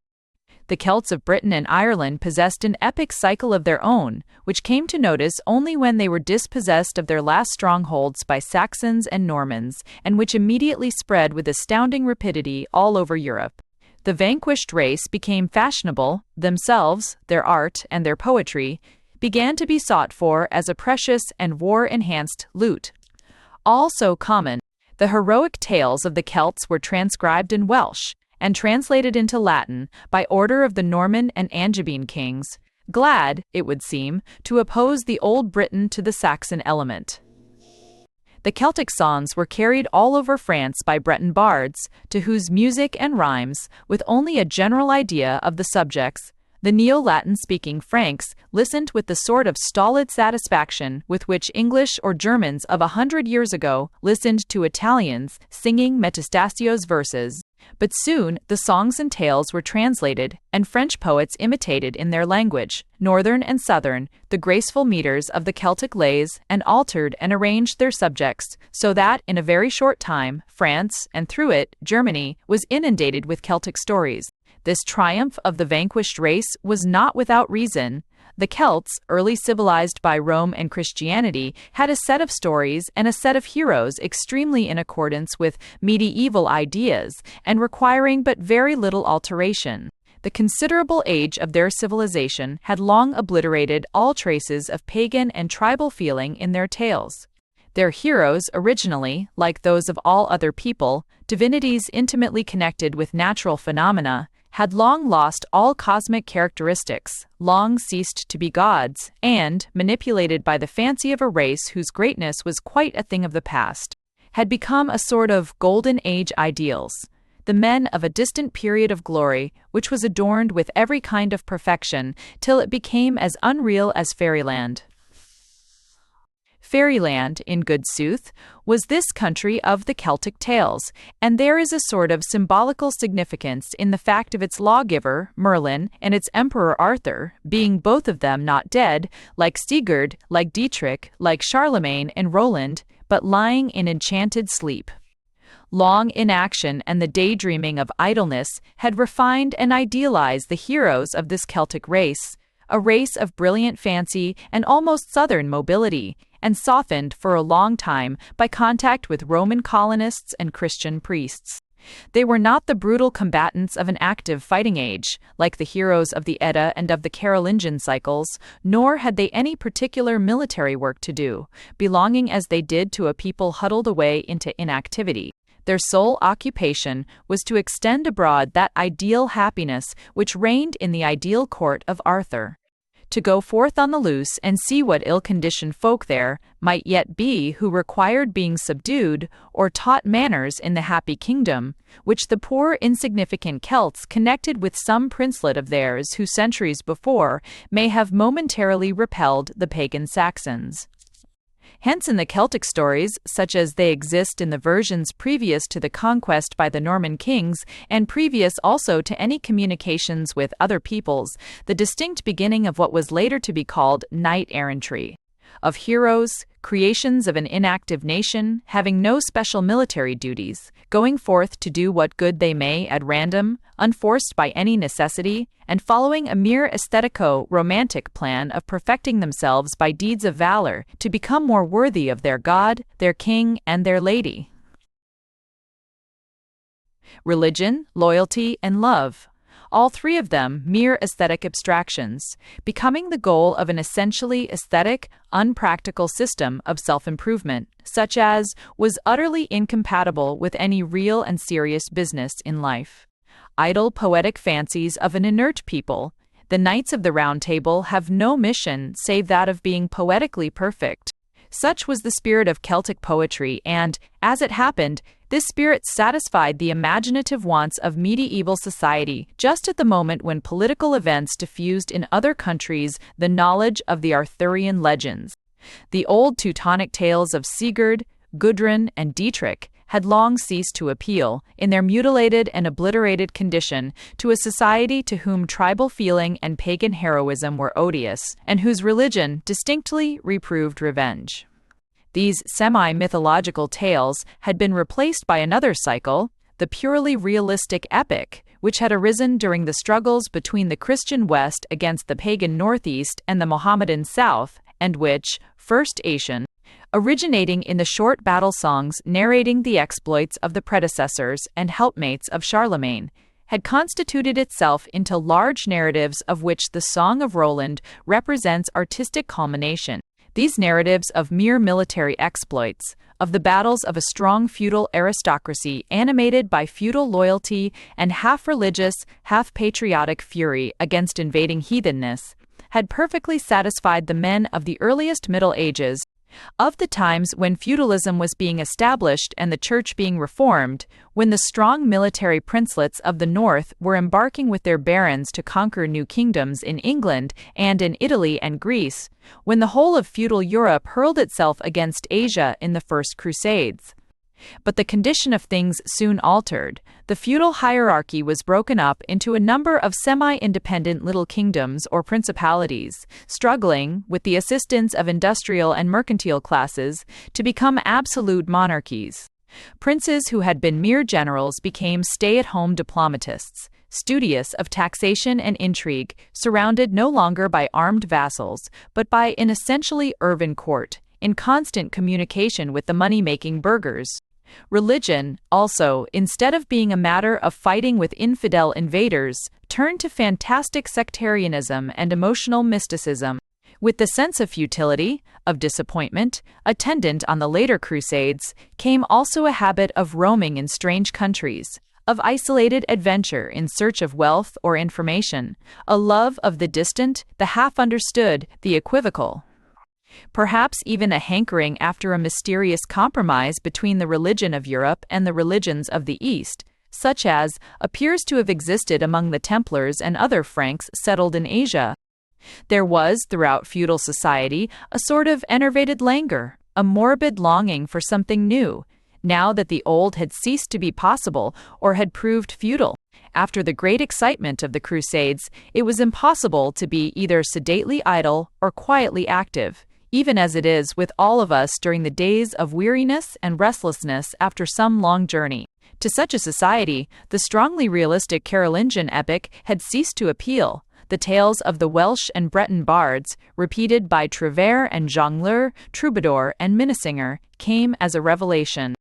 The Celts of Britain and Ireland possessed an epic cycle of their own, which came to notice only when they were dispossessed of their last strongholds by Saxons and Normans, and which immediately spread with astounding rapidity all over Europe. The vanquished race became fashionable, themselves, their art, and their poetry began to be sought for as a precious and war-enhanced loot. All so common, the heroic tales of the Celts were transcribed in Welsh, and translated into Latin by order of the Norman and Angevin kings, glad, it would seem, to oppose the Old Briton to the Saxon element. The Celtic songs were carried all over France by Breton bards, to whose music and rhymes, with only a general idea of the subjects, the Neo-Latin-speaking Franks listened with the sort of stolid satisfaction with which English or Germans of 100 years ago listened to Italians singing Metastasio's verses. But soon the songs and tales were translated, and French poets imitated in their language, northern and southern, the graceful meters of the Celtic lays, and altered and arranged their subjects, so that in a very short time France, and through it Germany, was inundated with Celtic stories. This triumph of the vanquished race was not without reason. The Celts, early civilized by Rome and Christianity, had a set of stories and a set of heroes extremely in accordance with medieval ideas and requiring but very little alteration. The considerable age of their civilization had long obliterated all traces of pagan and tribal feeling in their tales. Their heroes originally, like those of all other people, divinities intimately connected with natural phenomena, had long lost all cosmic characteristics, long ceased to be gods, and, manipulated by the fancy of a race whose greatness was quite a thing of the past, had become a sort of golden age ideals, the men of a distant period of glory which was adorned with every kind of perfection till it became as unreal as fairyland. Fairyland, in good sooth, was this country of the Celtic tales, and there is a sort of symbolical significance in the fact of its lawgiver, Merlin, and its emperor Arthur, being both of them not dead, like Sigurd, like Dietrich, like Charlemagne and Roland, but lying in enchanted sleep. Long inaction and the daydreaming of idleness had refined and idealized the heroes of this Celtic race, a race of brilliant fancy and almost southern mobility, and softened for a long time by contact with Roman colonists and Christian priests. They were not the brutal combatants of an active fighting age, like the heroes of the Edda and of the Carolingian cycles, nor had they any particular military work to do, belonging as they did to a people huddled away into inactivity. Their sole occupation was to extend abroad that ideal happiness which reigned in the ideal court of Arthur. To go forth on the loose and see what ill-conditioned folk there might yet be who required being subdued or taught manners in the happy kingdom, which the poor insignificant Celts connected with some princelet of theirs who centuries before may have momentarily repelled the pagan Saxons. Hence in the Celtic stories, such as they exist in the versions previous to the conquest by the Norman kings, and previous also to any communications with other peoples, the distinct beginning of what was later to be called knight-errantry, of heroes, creations of an inactive nation, having no special military duties, going forth to do what good they may at random, unforced by any necessity, and following a mere aesthetico-romantic plan of perfecting themselves by deeds of valor to become more worthy of their God, their king, and their lady. Religion, loyalty, and love. all three of them mere aesthetic abstractions, becoming the goal of an essentially aesthetic, unpractical system of self-improvement, such as was utterly incompatible with any real and serious business in life. Idle poetic fancies of an inert people, the Knights of the Round Table have no mission save that of being poetically perfect. Such was the spirit of Celtic poetry, and, as it happened, this spirit satisfied the imaginative wants of medieval society just at the moment when political events diffused in other countries the knowledge of the Arthurian legends. The old Teutonic tales of Sigurd, Gudrun, and Dietrich had long ceased to appeal, in their mutilated and obliterated condition, to a society to whom tribal feeling and pagan heroism were odious, and whose religion distinctly reproved revenge. These semi-mythological tales had been replaced by another cycle, the purely realistic epic, which had arisen during the struggles between the Christian West against the pagan Northeast and the Mohammedan South, and which, first Asian, originating in the short battle songs narrating the exploits of the predecessors and helpmates of Charlemagne, had constituted itself into large narratives of which the Song of Roland represents artistic culmination. These narratives of mere military exploits, of the battles of a strong feudal aristocracy animated by feudal loyalty and half-religious, half-patriotic fury against invading heathenness, had perfectly satisfied the men of the earliest Middle Ages, of the times when feudalism was being established and the church being reformed, when the strong military princelets of the north were embarking with their barons to conquer new kingdoms in England and in Italy and Greece, when the whole of feudal Europe hurled itself against Asia in the First Crusades. But the condition of things soon altered. The feudal hierarchy was broken up into a number of semi-independent little kingdoms or principalities, struggling, with the assistance of industrial and mercantile classes, to become absolute monarchies. Princes who had been mere generals became stay-at-home diplomatists, studious of taxation and intrigue, surrounded no longer by armed vassals, but by an essentially urban court, in constant communication with the money-making burghers. Religion, also, instead of being a matter of fighting with infidel invaders, turned to fantastic sectarianism and emotional mysticism. With the sense of futility, of disappointment, attendant on the later Crusades, came also a habit of roaming in strange countries, of isolated adventure in search of wealth or information, a love of the distant, the half-understood, the equivocal. Perhaps even a hankering after a mysterious compromise between the religion of Europe and the religions of the East, such as appears to have existed among the Templars and other Franks settled in Asia. There was, throughout feudal society, a sort of enervated languor, a morbid longing for something new, now that the old had ceased to be possible or had proved futile. After the great excitement of the Crusades, it was impossible to be either sedately idle or quietly active, even as it is with all of us during the days of weariness and restlessness after some long journey. To such a society, the strongly realistic Carolingian epic had ceased to appeal. The tales of the Welsh and Breton bards, repeated by Trouvere and Jongleur, troubadour and minnesinger, came as a revelation.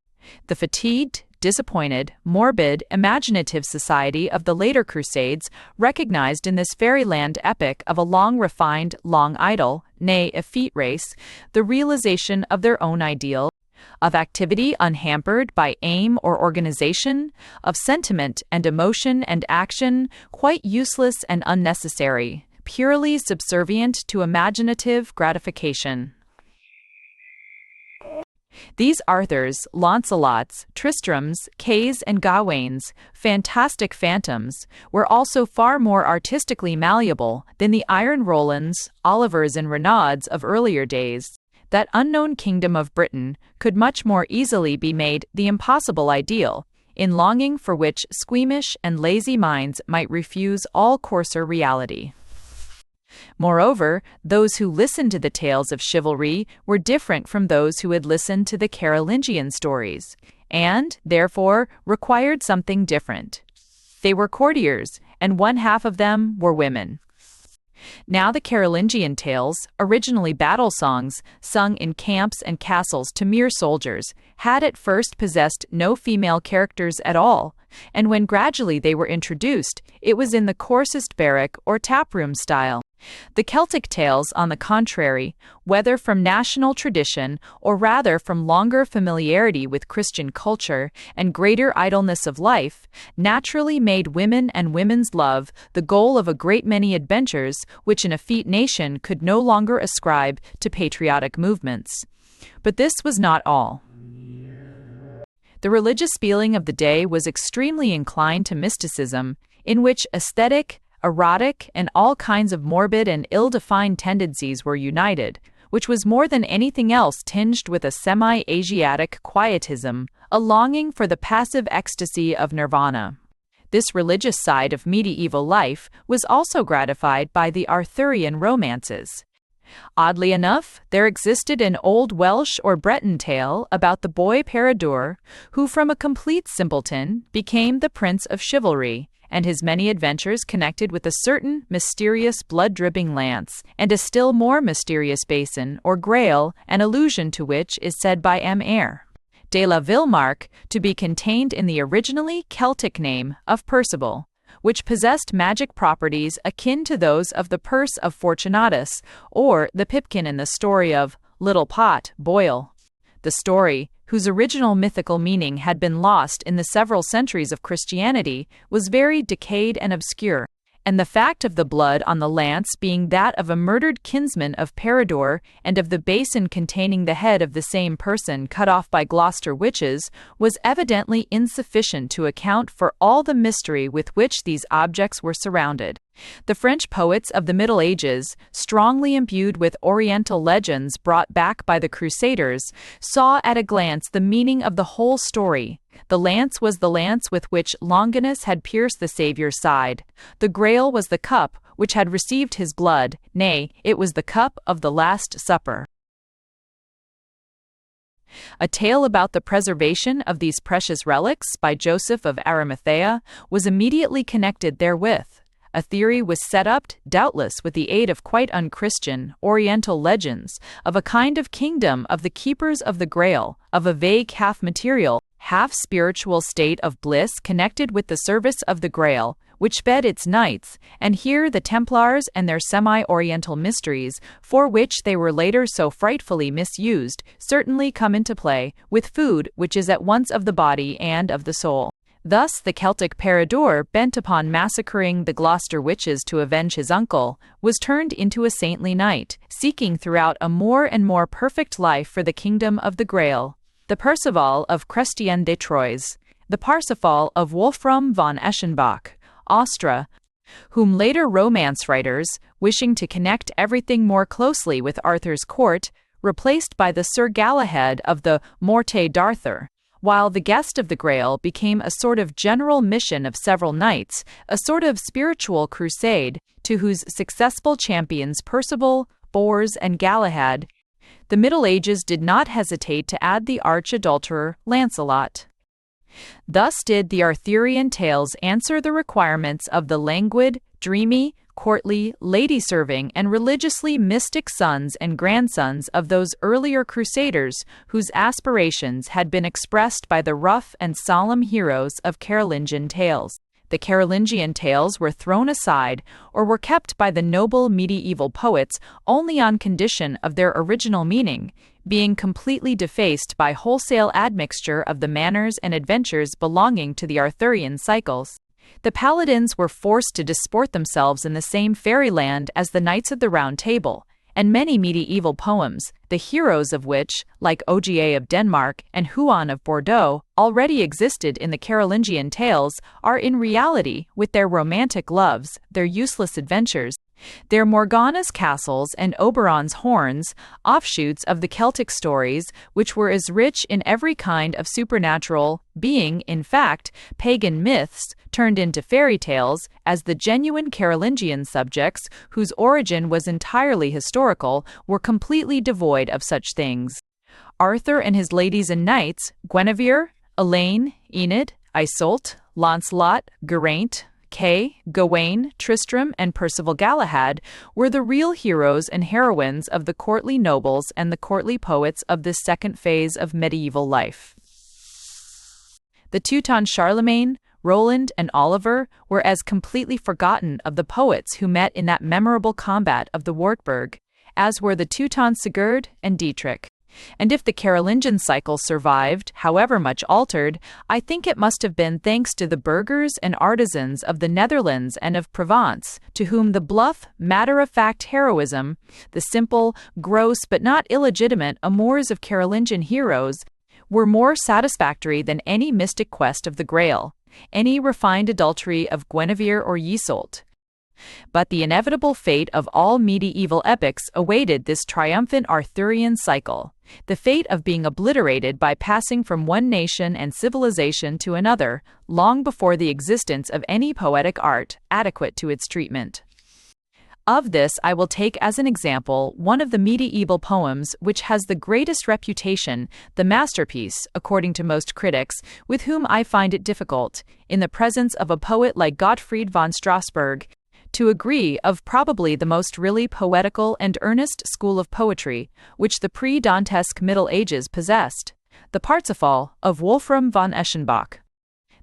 The fatigued, disappointed, morbid, imaginative society of the later Crusades recognized in this fairyland epic of a long-refined, long-idle, nay, effete race, the realization of their own ideal, of activity unhampered by aim or organization, of sentiment and emotion and action quite useless and unnecessary, purely subservient to imaginative gratification. These Arthurs, Launcelots, Tristrams, Kays, and Gawains, fantastic phantoms, were also far more artistically malleable than the iron Rolands, Olivers, and Renauds of earlier days. That unknown kingdom of Britain could much more easily be made the impossible ideal, in longing for which squeamish and lazy minds might refuse all coarser reality. Moreover, those who listened to the tales of chivalry were different from those who had listened to the Carolingian stories, and, therefore, required something different. They were courtiers, and one half of them were women. Now the Carolingian tales, originally battle songs, sung in camps and castles to mere soldiers, had at first possessed no female characters at all, and when gradually they were introduced, it was in the coarsest barrack or taproom style. The Celtic tales, on the contrary, whether from national tradition or rather from longer familiarity with Christian culture and greater idleness of life, naturally made women and women's love the goal of a great many adventures which an effete nation could no longer ascribe to patriotic movements. But this was not all. The religious feeling of the day was extremely inclined to mysticism, in which aesthetic, erotic, and all kinds of morbid and ill-defined tendencies were united, which was more than anything else tinged with a semi-Asiatic quietism, a longing for the passive ecstasy of nirvana. This religious side of medieval life was also gratified by the Arthurian romances. Oddly enough, there existed an old Welsh or Breton tale about the boy Peredur, who from a complete simpleton became the prince of chivalry, and his many adventures connected with a certain mysterious blood-dripping lance, and a still more mysterious basin or grail, an allusion to which is said by M. Eyre de la Villemarque to be contained in the originally Celtic name of Percival, which possessed magic properties akin to those of the purse of Fortunatus, or the pipkin in the story of Little Pot, Boil. The story, whose original mythical meaning had been lost in the several centuries of Christianity, was very decayed and obscure, and the fact of the blood on the lance being that of a murdered kinsman of Peredur and of the basin containing the head of the same person cut off by Gloucester witches was evidently insufficient to account for all the mystery with which these objects were surrounded. The French poets of the Middle Ages, strongly imbued with Oriental legends brought back by the Crusaders, saw at a glance the meaning of the whole story. The lance was the lance with which Longinus had pierced the Saviour's side. The Grail was the cup which had received his blood, nay, it was the cup of the Last Supper. A tale about the preservation of these precious relics by Joseph of Arimathea was immediately connected therewith. A theory was set up, doubtless with the aid of quite unchristian, Oriental legends, of a kind of kingdom of the keepers of the Grail, of a vague half-material, half-spiritual state of bliss connected with the service of the Grail, which fed its knights, and here the Templars and their semi-Oriental mysteries, for which they were later so frightfully misused, certainly come into play, with food which is at once of the body and of the soul. Thus the Celtic Peredur, bent upon massacring the Gloucester witches to avenge his uncle, was turned into a saintly knight, seeking throughout a more and more perfect life for the kingdom of the Grail. The Perceval of Christian de Troyes, the Parsifal of Wolfram von Eschenbach, Austria, whom later romance writers, wishing to connect everything more closely with Arthur's court, replaced by the Sir Galahad of the Morte d'Arthur, while the guest of the Grail became a sort of general mission of several knights, a sort of spiritual crusade, to whose successful champions Percival, Bors, and Galahad, the Middle Ages did not hesitate to add the arch-adulterer Lancelot. Thus did the Arthurian tales answer the requirements of the languid, dreamy, courtly, lady-serving, and religiously mystic sons and grandsons of those earlier crusaders whose aspirations had been expressed by the rough and solemn heroes of Carolingian tales. The Carolingian tales were thrown aside or were kept by the noble medieval poets only on condition of their original meaning, being completely defaced by wholesale admixture of the manners and adventures belonging to the Arthurian cycles. The paladins were forced to disport themselves in the same fairyland as the Knights of the Round Table, and many medieval poems, the heroes of which, like Ogier of Denmark and Huon of Bordeaux, already existed in the Carolingian tales, are in reality, with their romantic loves, their useless adventures, their Morgana's castles and Oberon's horns, offshoots of the Celtic stories, which were as rich in every kind of supernatural, being, in fact, pagan myths turned into fairy tales, as the genuine Carolingian subjects, whose origin was entirely historical, were completely devoid of such things. Arthur and his ladies and knights, Guinevere, Elaine, Enid, Iseult, Lancelot, Geraint, Kay, Gawain, Tristram, and Percival Galahad were the real heroes and heroines of the courtly nobles and the courtly poets of this second phase of medieval life. The Teutons Charlemagne, Roland, and Oliver were as completely forgotten of the poets who met in that memorable combat of the Wartburg, as were the Teutons Sigurd and Dietrich. And if the Carolingian cycle survived, however much altered, I think it must have been thanks to the burghers and artisans of the Netherlands and of Provence, to whom the bluff, matter-of-fact heroism, the simple, gross but not illegitimate amours of Carolingian heroes, were more satisfactory than any mystic quest of the Grail, any refined adultery of Guinevere or Iseult. But the inevitable fate of all medieval epics awaited this triumphant Arthurian cycle, the fate of being obliterated by passing from one nation and civilization to another, long before the existence of any poetic art adequate to its treatment. Of this I will take as an example one of the medieval poems which has the greatest reputation, the masterpiece, according to most critics, with whom I find it difficult, in the presence of a poet like Gottfried von Strasberg, to agree of probably the most really poetical and earnest school of poetry which the pre-Dantesque Middle Ages possessed, the Parsifal of Wolfram von Eschenbach.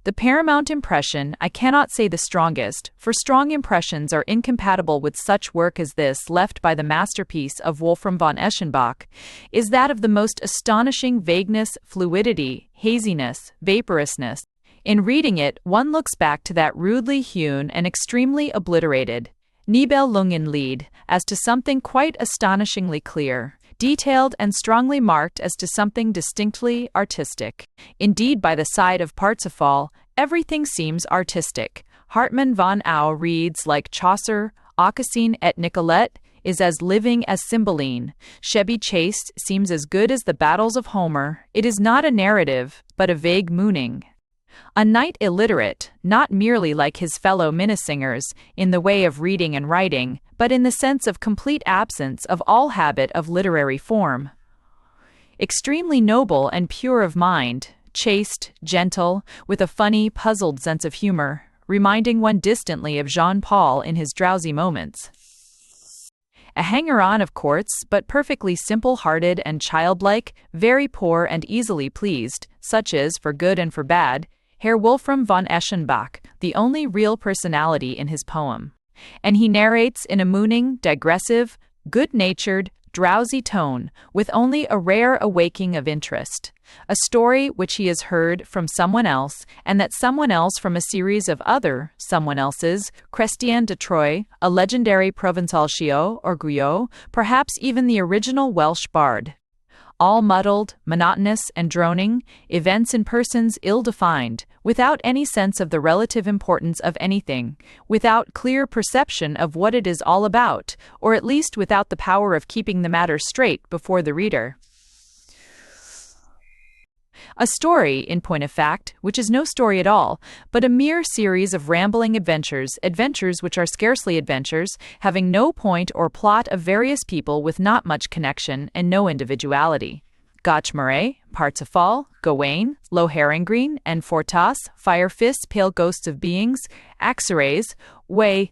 The paramount impression, I cannot say the strongest, for strong impressions are incompatible with such work as this left by the masterpiece of Wolfram von Eschenbach, is that of the most astonishing vagueness, fluidity, haziness, vaporousness. In reading it, one looks back to that rudely hewn and extremely obliterated Nibelungenlied as to something quite astonishingly clear, detailed and strongly marked as to something distinctly artistic. Indeed, by the side of Parsifal, everything seems artistic. Hartmann von Au reads like Chaucer, Aucassin et Nicolette is as living as Cymbeline. Chevy Chase seems as good as the battles of Homer. It is not a narrative, but a vague mooning. A knight illiterate, not merely like his fellow minnesingers, in the way of reading and writing, but in the sense of complete absence of all habit of literary form. Extremely noble and pure of mind, chaste, gentle, with a funny, puzzled sense of humor, reminding one distantly of Jean-Paul in his drowsy moments. A hanger-on of courts, but perfectly simple-hearted and childlike, very poor and easily pleased, such is, for good and for bad, Herr Wolfram von Eschenbach, the only real personality in his poem. And he narrates in a mooning, digressive, good-natured, drowsy tone, with only a rare awaking of interest. A story which he has heard from someone else, and that someone else from a series of other someone else's, Chrétien de Troyes, a legendary Provençal Chiot or Guyot, perhaps even the original Welsh bard. All muddled, monotonous, and droning, events and persons ill-defined, without any sense of the relative importance of anything, without clear perception of what it is all about, or at least without the power of keeping the matter straight before the reader. A story, in point of fact, which is no story at all, but a mere series of rambling adventures which are scarcely adventures, having no point or plot of various people with not much connection and no individuality. Gauchemarais, Parsifal, Gawain, Lohengrin, and Fortas, Fire Fists, Pale Ghosts of Beings, Axeres, Way.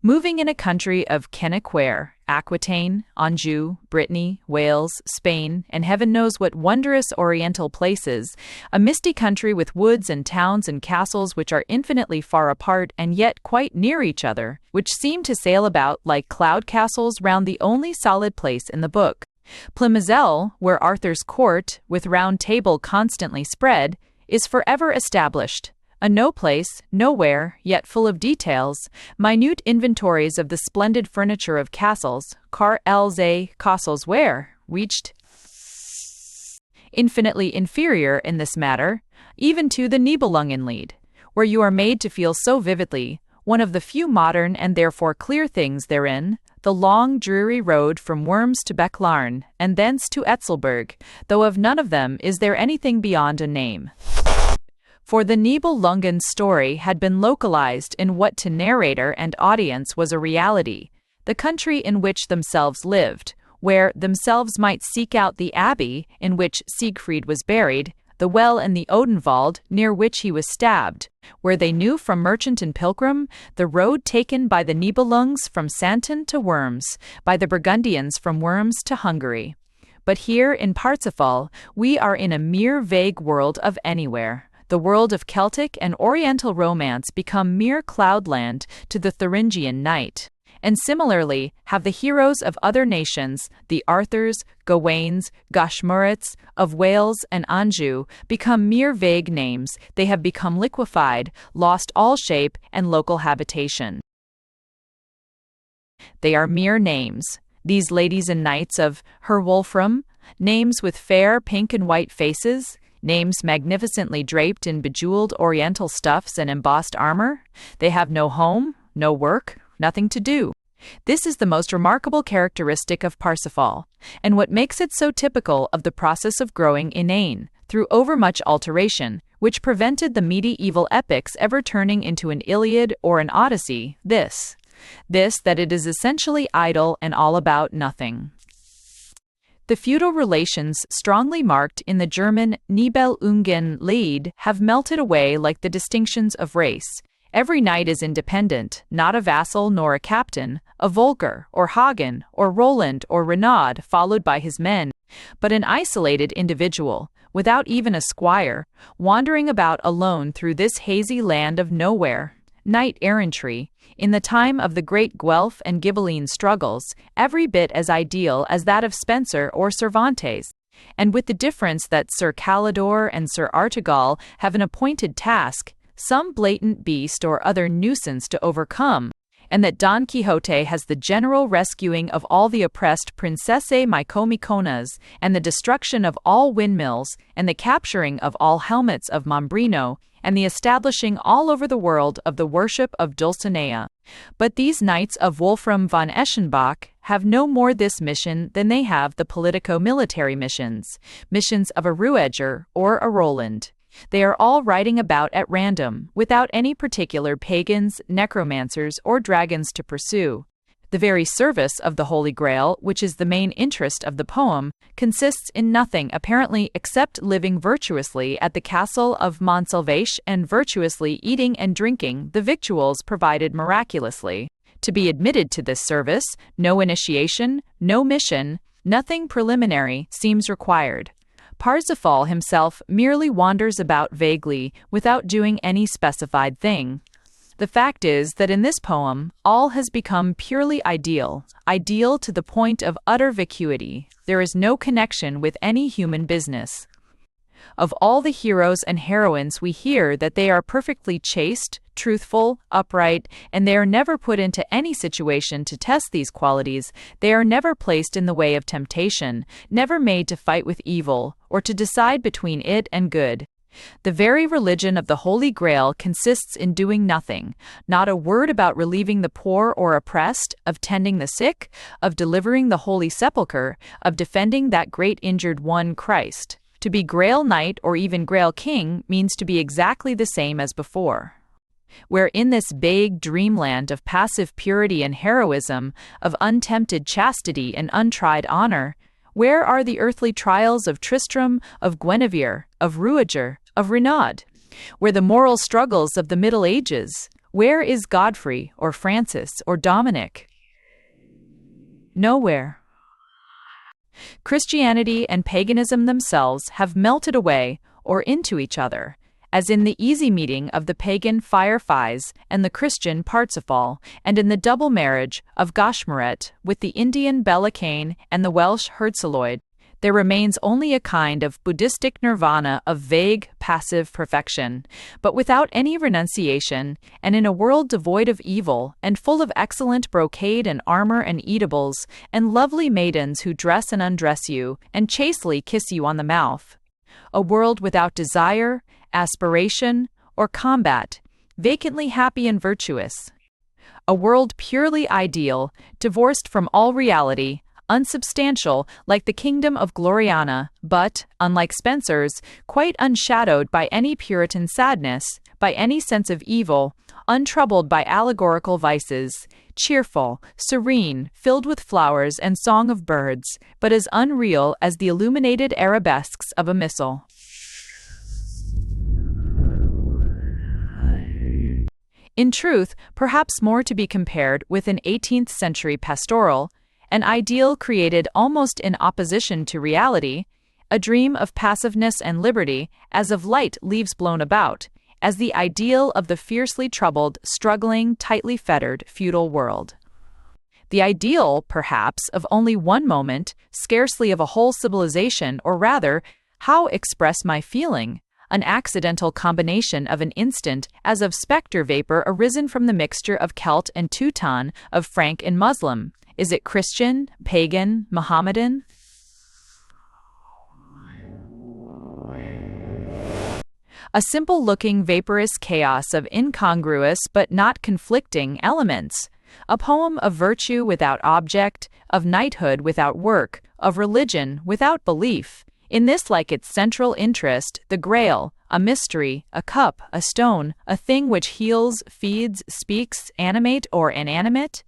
Moving in a country of Kennequhair, Aquitaine, Anjou, Brittany, Wales, Spain, and heaven knows what wondrous oriental places, a misty country with woods and towns and castles which are infinitely far apart and yet quite near each other, which seem to sail about like cloud castles round the only solid place in the book. Plimazelle, where Arthur's court, with round table constantly spread, is forever established. A no place, nowhere, yet full of details, minute inventories of the splendid furniture of castles, castles where, reached infinitely inferior in this matter, even to the Nibelungenlied, where you are made to feel so vividly, one of the few modern and therefore clear things therein, the long dreary road from Worms to Beclarn, and thence to Etzelberg, though of none of them is there anything beyond a name. For the Nibelungen story had been localized in what to narrator and audience was a reality, the country in which themselves lived, where themselves might seek out the abbey in which Siegfried was buried, the well and the Odenwald, near which he was stabbed, where they knew from merchant and pilgrim the road taken by the Nibelungs from Santon to Worms, by the Burgundians from Worms to Hungary. But here in Parsifal, we are in a mere vague world of anywhere. The world of Celtic and Oriental romance become mere cloudland to the Thuringian knight. And similarly have the heroes of other nations, the Arthurs, Gawains, Gashmurets, of Wales and Anjou, become mere vague names. They have become liquefied, lost all shape and local habitation. They are mere names. These ladies and knights of Herwolfram, names with fair pink and white faces, names magnificently draped in bejeweled oriental stuffs and embossed armor. They have no home, no work, nothing to do. This is the most remarkable characteristic of Parsifal, and what makes it so typical of the process of growing inane, through overmuch alteration, which prevented the medieval epics ever turning into an Iliad or an Odyssey, this, that it is essentially idle and all about nothing. The feudal relations strongly marked in the German Nibelungen-Lied have melted away like the distinctions of race. Every knight is independent, not a vassal nor a captain, a Volker, or Hagen, or Roland, or Renaud followed by his men, but an isolated individual, without even a squire, wandering about alone through this hazy land of nowhere. Knight-errantry, in the time of the great Guelph and Ghibelline struggles, every bit as ideal as that of Spenser or Cervantes, and with the difference that Sir Calidore and Sir Artegall have an appointed task, some blatant beast or other nuisance to overcome, and that Don Quixote has the general rescuing of all the oppressed Princessae Micomikonas, and the destruction of all windmills, and the capturing of all helmets of Mambrino, and the establishing all over the world of the worship of Dulcinea. But these knights of Wolfram von Eschenbach have no more this mission than they have the politico-military missions of a Rueger or a Roland. They are all riding about at random, without any particular pagans, necromancers, or dragons to pursue. The very service of the Holy Grail, which is the main interest of the poem, consists in nothing apparently except living virtuously at the castle of Montsalvage and virtuously eating and drinking the victuals provided miraculously. To be admitted to this service, no initiation, no mission, nothing preliminary seems required. Parsifal himself merely wanders about vaguely, without doing any specified thing. The fact is that in this poem, all has become purely ideal to the point of utter vacuity. There is no connection with any human business. Of all the heroes and heroines, we hear that they are perfectly chaste, truthful, upright, and they are never put into any situation to test these qualities. They are never placed in the way of temptation, never made to fight with evil, or to decide between it and good. The very religion of the Holy Grail consists in doing nothing, not a word about relieving the poor or oppressed, of tending the sick, of delivering the Holy Sepulchre, of defending that great injured one, Christ. To be Grail Knight or even Grail King means to be exactly the same as before. Where in this vague dreamland of passive purity and heroism, of untempted chastity and untried honor, where are the earthly trials of Tristram, of Guinevere, of Rueger, of Renaud? Where the moral struggles of the Middle Ages? Where is Godfrey, or Francis, or Dominic? Nowhere. Christianity and paganism themselves have melted away, or into each other, as in the easy meeting of the pagan Fireflies and the Christian Parsifal, and in the double marriage of Gashmeret with the Indian Bellicane and the Welsh Herzeloid. There remains only a kind of Buddhistic nirvana of vague, passive perfection, but without any renunciation, and in a world devoid of evil, and full of excellent brocade and armor and eatables, and lovely maidens who dress and undress you, and chastely kiss you on the mouth. A world without desire, aspiration, or combat, vacantly happy and virtuous. A world purely ideal, divorced from all reality, unsubstantial like the kingdom of Gloriana, but, unlike Spenser's, quite unshadowed by any Puritan sadness, by any sense of evil, untroubled by allegorical vices, cheerful, serene, filled with flowers and song of birds, but as unreal as the illuminated arabesques of a missal. In truth, perhaps more to be compared with an 18th-century pastoral, an ideal created almost in opposition to reality, a dream of passiveness and liberty, as of light leaves blown about, as the ideal of the fiercely troubled, struggling, tightly fettered, feudal world. The ideal, perhaps, of only one moment, scarcely of a whole civilization, or rather, how express my feeling? An accidental combination of an instant, as of spectre vapor arisen from the mixture of Celt and Teuton, of Frank and Muslim. Is it Christian, pagan, Mohammedan? A simple-looking vaporous chaos of incongruous but not conflicting elements. A poem of virtue without object, of knighthood without work, of religion without belief. In this, like its central interest, the Grail, a mystery, a cup, a stone, a thing which heals, feeds, speaks, animate or inanimate.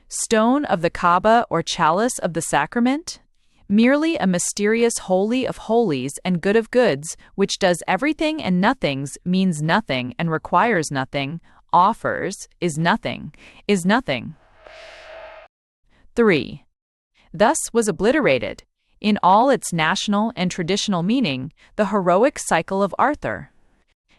Stone of the Kaaba or chalice of the sacrament? Merely a mysterious holy of holies and good of goods, which does everything and nothings, means nothing and requires nothing, offers, is nothing. 3. Thus was obliterated, in all its national and traditional meaning, the heroic cycle of Arthur.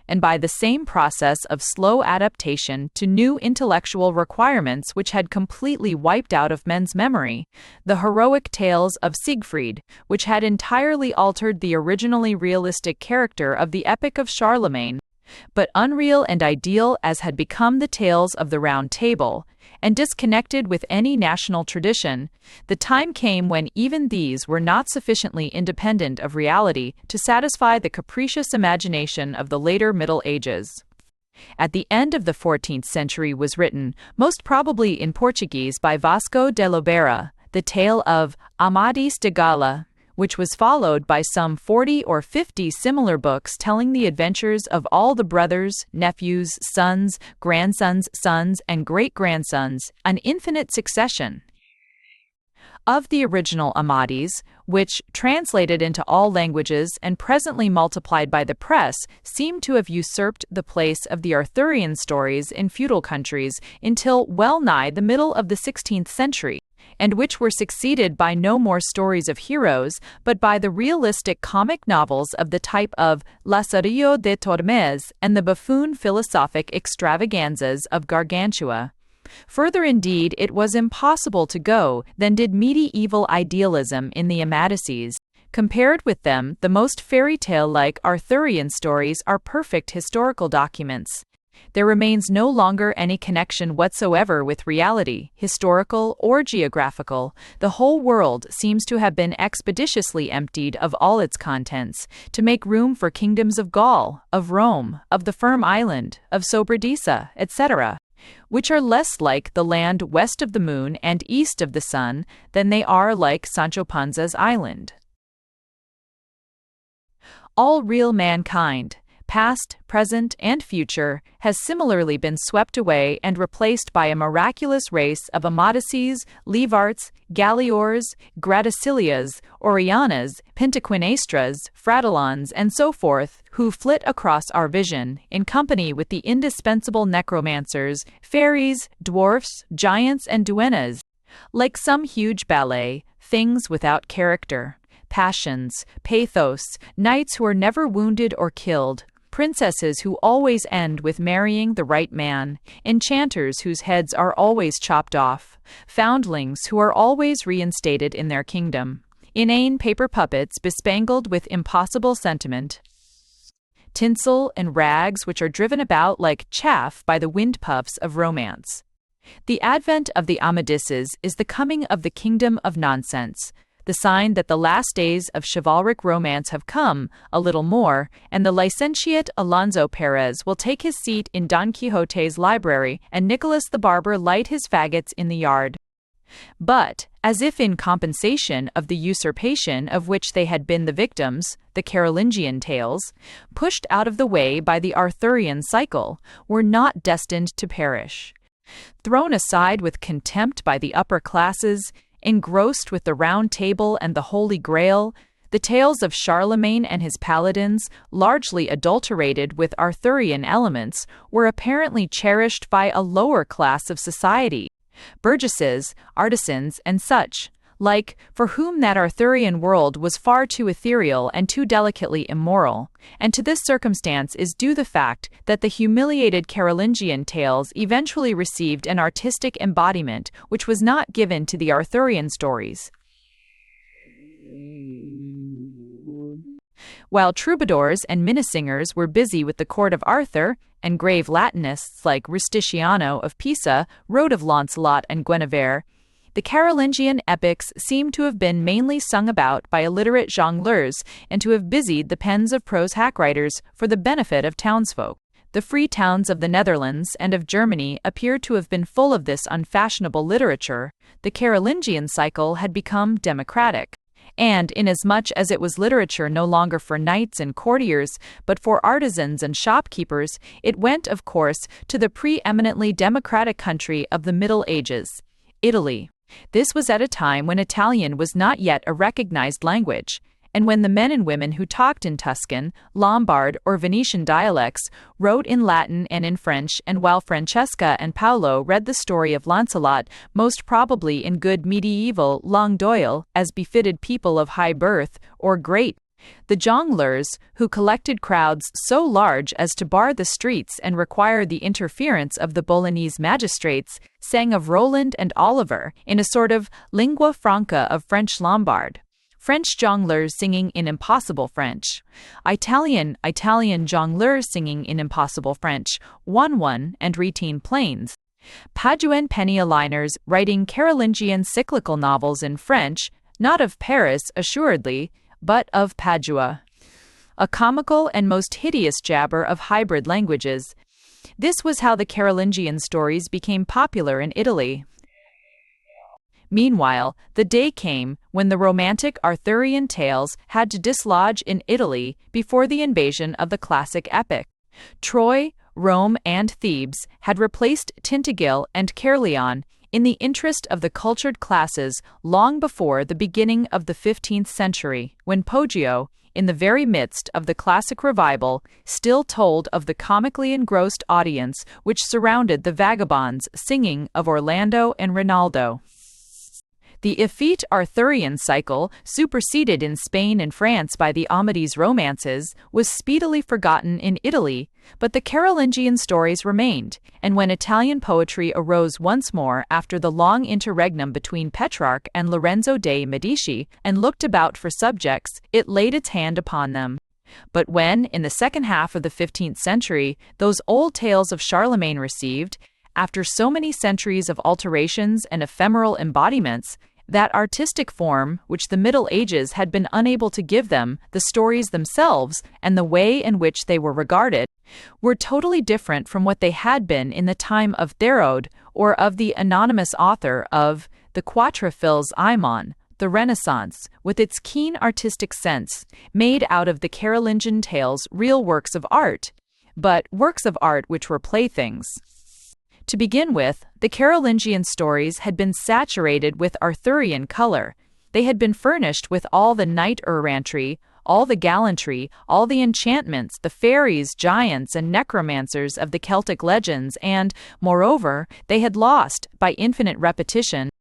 And by the same process of slow adaptation to new intellectual requirements which had completely wiped out of men's memory, the heroic tales of Siegfried, which had entirely altered the originally realistic character of the epic of Charlemagne, but unreal and ideal as had become the tales of the Round Table, and disconnected with any national tradition, the time came when even these were not sufficiently independent of reality to satisfy the capricious imagination of the later Middle Ages. At the end of the 14th century was written, most probably in Portuguese by Vasco de Lobeira, the tale of Amadis de Gaula, which was followed by some 40 or 50 similar books telling the adventures of all the brothers, nephews, sons, grandsons, sons, and great-grandsons, an infinite succession of the original Amadis, which, translated into all languages and presently multiplied by the press, seem to have usurped the place of the Arthurian stories in feudal countries until well nigh the middle of the 16th century, and which were succeeded by no more stories of heroes, but by the realistic comic novels of the type of Lazarillo de Tormes and the buffoon philosophic extravaganzas of Gargantua. Further indeed it was impossible to go than did medieval idealism in the Amadises. Compared with them, the most fairy tale-like Arthurian stories are perfect historical documents. There remains no longer any connection whatsoever with reality, historical or geographical. The whole world seems to have been expeditiously emptied of all its contents, to make room for kingdoms of Gaul, of Rome, of the Firm Island, of Sobradisa, etc., which are less like the land west of the moon and east of the sun than they are like Sancho Panza's island. All real mankind, past, present, and future, has similarly been swept away and replaced by a miraculous race of Amadises, Levarts, Galliors, Gratacilias, Orianas, Pentaquinestras, Fratellons, and so forth, who flit across our vision, in company with the indispensable necromancers, fairies, dwarfs, giants, and duennas, like some huge ballet, things without character, passions, pathos, knights who are never wounded or killed, princesses who always end with marrying the right man, enchanters whose heads are always chopped off, foundlings who are always reinstated in their kingdom, inane paper puppets bespangled with impossible sentiment, tinsel and rags which are driven about like chaff by the wind puffs of romance. The advent of the Amadises is the coming of the kingdom of nonsense, the sign that the last days of chivalric romance have come, a little more, and the licentiate Alonso Perez will take his seat in Don Quixote's library and Nicholas the barber light his faggots in the yard. But, as if in compensation of the usurpation of which they had been the victims, the Carolingian tales, pushed out of the way by the Arthurian cycle, were not destined to perish. Thrown aside with contempt by the upper classes, engrossed with the Round Table and the Holy Grail, The tales of Charlemagne and his paladins, largely adulterated with Arthurian elements, were apparently cherished by a lower class of society, burgesses, artisans, and such like, for whom that Arthurian world was far too ethereal and too delicately immoral, and to this circumstance is due the fact that the humiliated Carolingian tales eventually received an artistic embodiment which was not given to the Arthurian stories. While troubadours and minnesingers were busy with the court of Arthur, and grave Latinists like Rusticiano of Pisa wrote of Launcelot and Guinevere, the Carolingian epics seem to have been mainly sung about by illiterate jongleurs and to have busied the pens of prose hack-writers for the benefit of townsfolk. The free towns of the Netherlands and of Germany appear to have been full of this unfashionable literature. The Carolingian cycle had become democratic, and inasmuch as it was literature no longer for knights and courtiers, but for artisans and shopkeepers, it went, of course, to the preeminently democratic country of the Middle Ages, Italy. This was at a time when Italian was not yet a recognized language, and when the men and women who talked in Tuscan, Lombard, or Venetian dialects wrote in Latin and in French, and while Francesca and Paolo read the story of Lancelot, most probably in good medieval langue d'oil, as befitted people of high birth, or great. The jongleurs, who collected crowds so large as to bar the streets and require the interference of the Bolognese magistrates, sang of Roland and Oliver in a sort of lingua franca of French Lombard. French jongleurs singing in impossible French. Italian jongleurs singing in impossible French, 1-1 and routine plains. Paduan penny-a-liners writing Carolingian cyclical novels in French, not of Paris, assuredly, but of Padua. A comical and most hideous jabber of hybrid languages. This was how the Carolingian stories became popular in Italy. Meanwhile, the day came when the romantic Arthurian tales had to dislodge in Italy before the invasion of the classic epic. Troy, Rome, and Thebes had replaced Tintagel and Caerleon in the interest of the cultured classes long before the beginning of the 15th century, when Poggio, in the very midst of the classic revival, still told of the comically engrossed audience which surrounded the vagabonds singing of Orlando and Rinaldo. The effete Arthurian cycle, superseded in Spain and France by the Amadis romances, was speedily forgotten in Italy, but the Carolingian stories remained, and when Italian poetry arose once more after the long interregnum between Petrarch and Lorenzo de' Medici and looked about for subjects, it laid its hand upon them. But when, in the second half of the 15th century, those old tales of Charlemagne received, after so many centuries of alterations and ephemeral embodiments, that artistic form which the Middle Ages had been unable to give them, the stories themselves, and the way in which they were regarded, were totally different from what they had been in the time of Thérode or of the anonymous author of the Quatrefoils Aimon. The Renaissance, with its keen artistic sense, made out of the Carolingian tales real works of art, but works of art which were playthings. To begin with, the Carolingian stories had been saturated with Arthurian color. They had been furnished with all the knight-errantry, all the gallantry, all the enchantments, the fairies, giants, and necromancers of the Celtic legends, and, moreover, they had lost, by infinite repetition,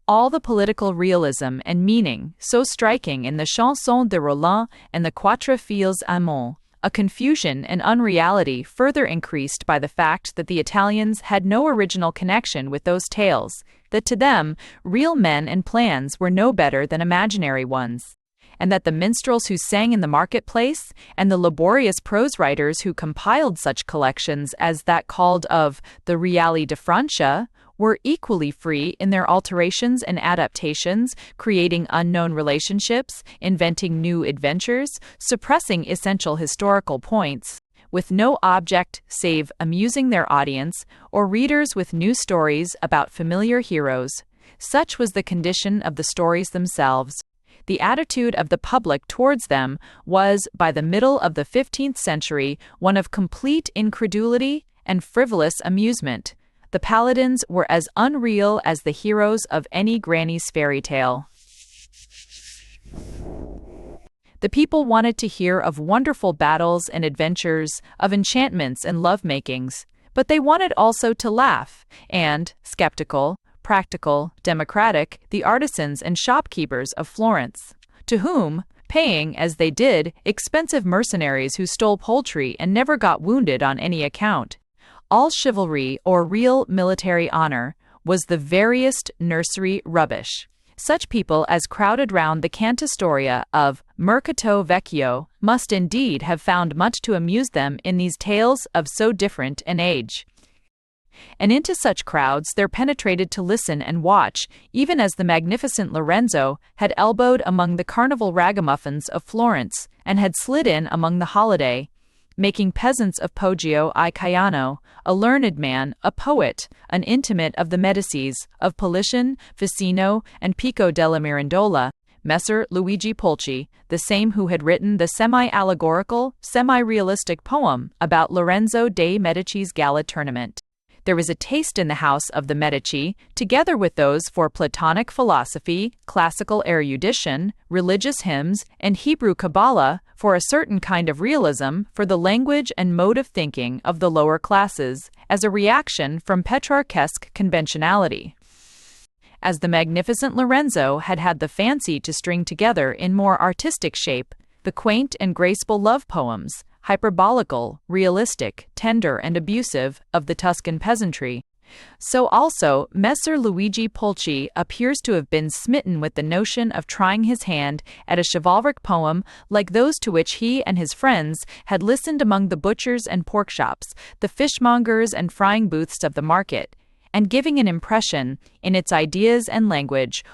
all the political realism and meaning so striking in the Chanson de Roland and the Quatrefoils Aimons. A confusion and unreality further increased by the fact that the Italians had no original connection with those tales, that to them real men and plans were no better than imaginary ones, and that the minstrels who sang in the marketplace, and the laborious prose writers who compiled such collections as that called of the Reali de Francia, were equally free in their alterations and adaptations, creating unknown relationships, inventing new adventures, suppressing essential historical points, with no object save amusing their audience or readers with new stories about familiar heroes. Such was the condition of the stories themselves. The attitude of the public towards them was, by the middle of the 15th century, one of complete incredulity and frivolous amusement. The paladins were as unreal as the heroes of any granny's fairy tale. The people wanted to hear of wonderful battles and adventures, of enchantments and love-makings, but they wanted also to laugh, and, skeptical, practical, democratic, the artisans and shopkeepers of Florence, to whom, paying, as they did, expensive mercenaries who stole poultry and never got wounded on any account, all chivalry or real military honor was the veriest nursery rubbish. Such people as crowded round the cantastoria of Mercato Vecchio must indeed have found much to amuse them in these tales of so different an age. And into such crowds there penetrated to listen and watch, even as the magnificent Lorenzo had elbowed among the carnival ragamuffins of Florence and had slid in among the holiday, making peasants of Poggio I Caiano, a learned man, a poet, an intimate of the Medicis, of Politian, Ficino, and Pico della Mirandola, Messer Luigi Pulci, the same who had written the semi-allegorical, semi-realistic poem about Lorenzo dei Medici's gala tournament. There was a taste in the house of the Medici, together with those for Platonic philosophy, classical erudition, religious hymns, and Hebrew Kabbalah, for a certain kind of realism, for the language and mode of thinking of the lower classes, as a reaction from Petrarchesque conventionality. As the magnificent Lorenzo had had the fancy to string together in more artistic shape the quaint and graceful love poems, hyperbolical, realistic, tender, and abusive, of the Tuscan peasantry, so also Messer Luigi Pulci appears to have been smitten with the notion of trying his hand at a chivalric poem like those to which he and his friends had listened among the butchers and pork shops, the fishmongers and frying booths of the market, and giving an impression, in its ideas and language,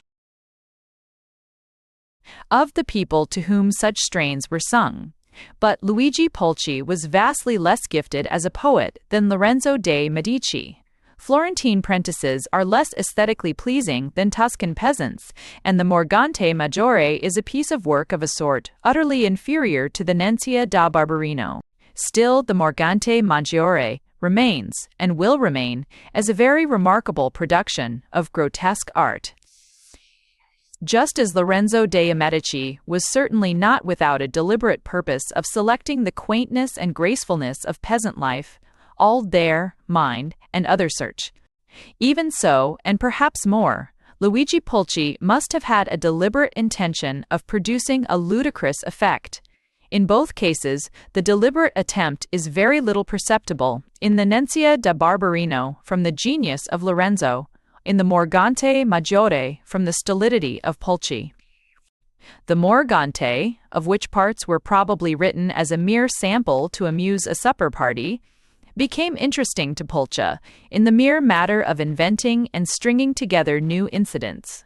of the people to whom such strains were sung. But Luigi Pulci was vastly less gifted as a poet than Lorenzo dei Medici. Florentine prentices are less aesthetically pleasing than Tuscan peasants, and the Morgante Maggiore is a piece of work of a sort utterly inferior to the Nencia da Barberino. Still, the Morgante Maggiore remains, and will remain, as a very remarkable production of grotesque art. Just as Lorenzo dei Medici was certainly not without a deliberate purpose of selecting the quaintness and gracefulness of peasant life, all their mind and other search. Even so, and perhaps more, Luigi Pulci must have had a deliberate intention of producing a ludicrous effect. In both cases, the deliberate attempt is very little perceptible, in the Nencia da Barberino from the genius of Lorenzo, in the Morgante Maggiore from the stolidity of Pulci. The Morgante, of which parts were probably written as a mere sample to amuse a supper party, became interesting to Pulci in the mere matter of inventing and stringing together new incidents.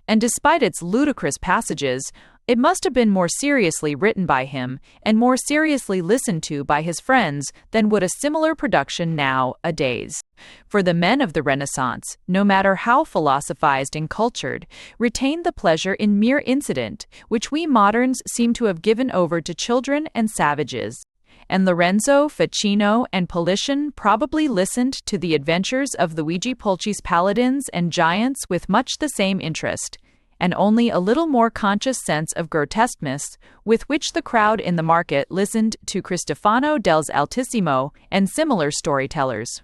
And despite its ludicrous passages, it must have been more seriously written by him and more seriously listened to by his friends than would a similar production nowadays. For the men of the Renaissance, no matter how philosophized and cultured, retained the pleasure in mere incident, which we moderns seem to have given over to children and savages. And Lorenzo, Ficino, and Politian probably listened to the adventures of Luigi Pulci's paladins and giants with much the same interest, and only a little more conscious sense of grotesqueness with which the crowd in the market listened to Cristofano del Altissimo and similar storytellers.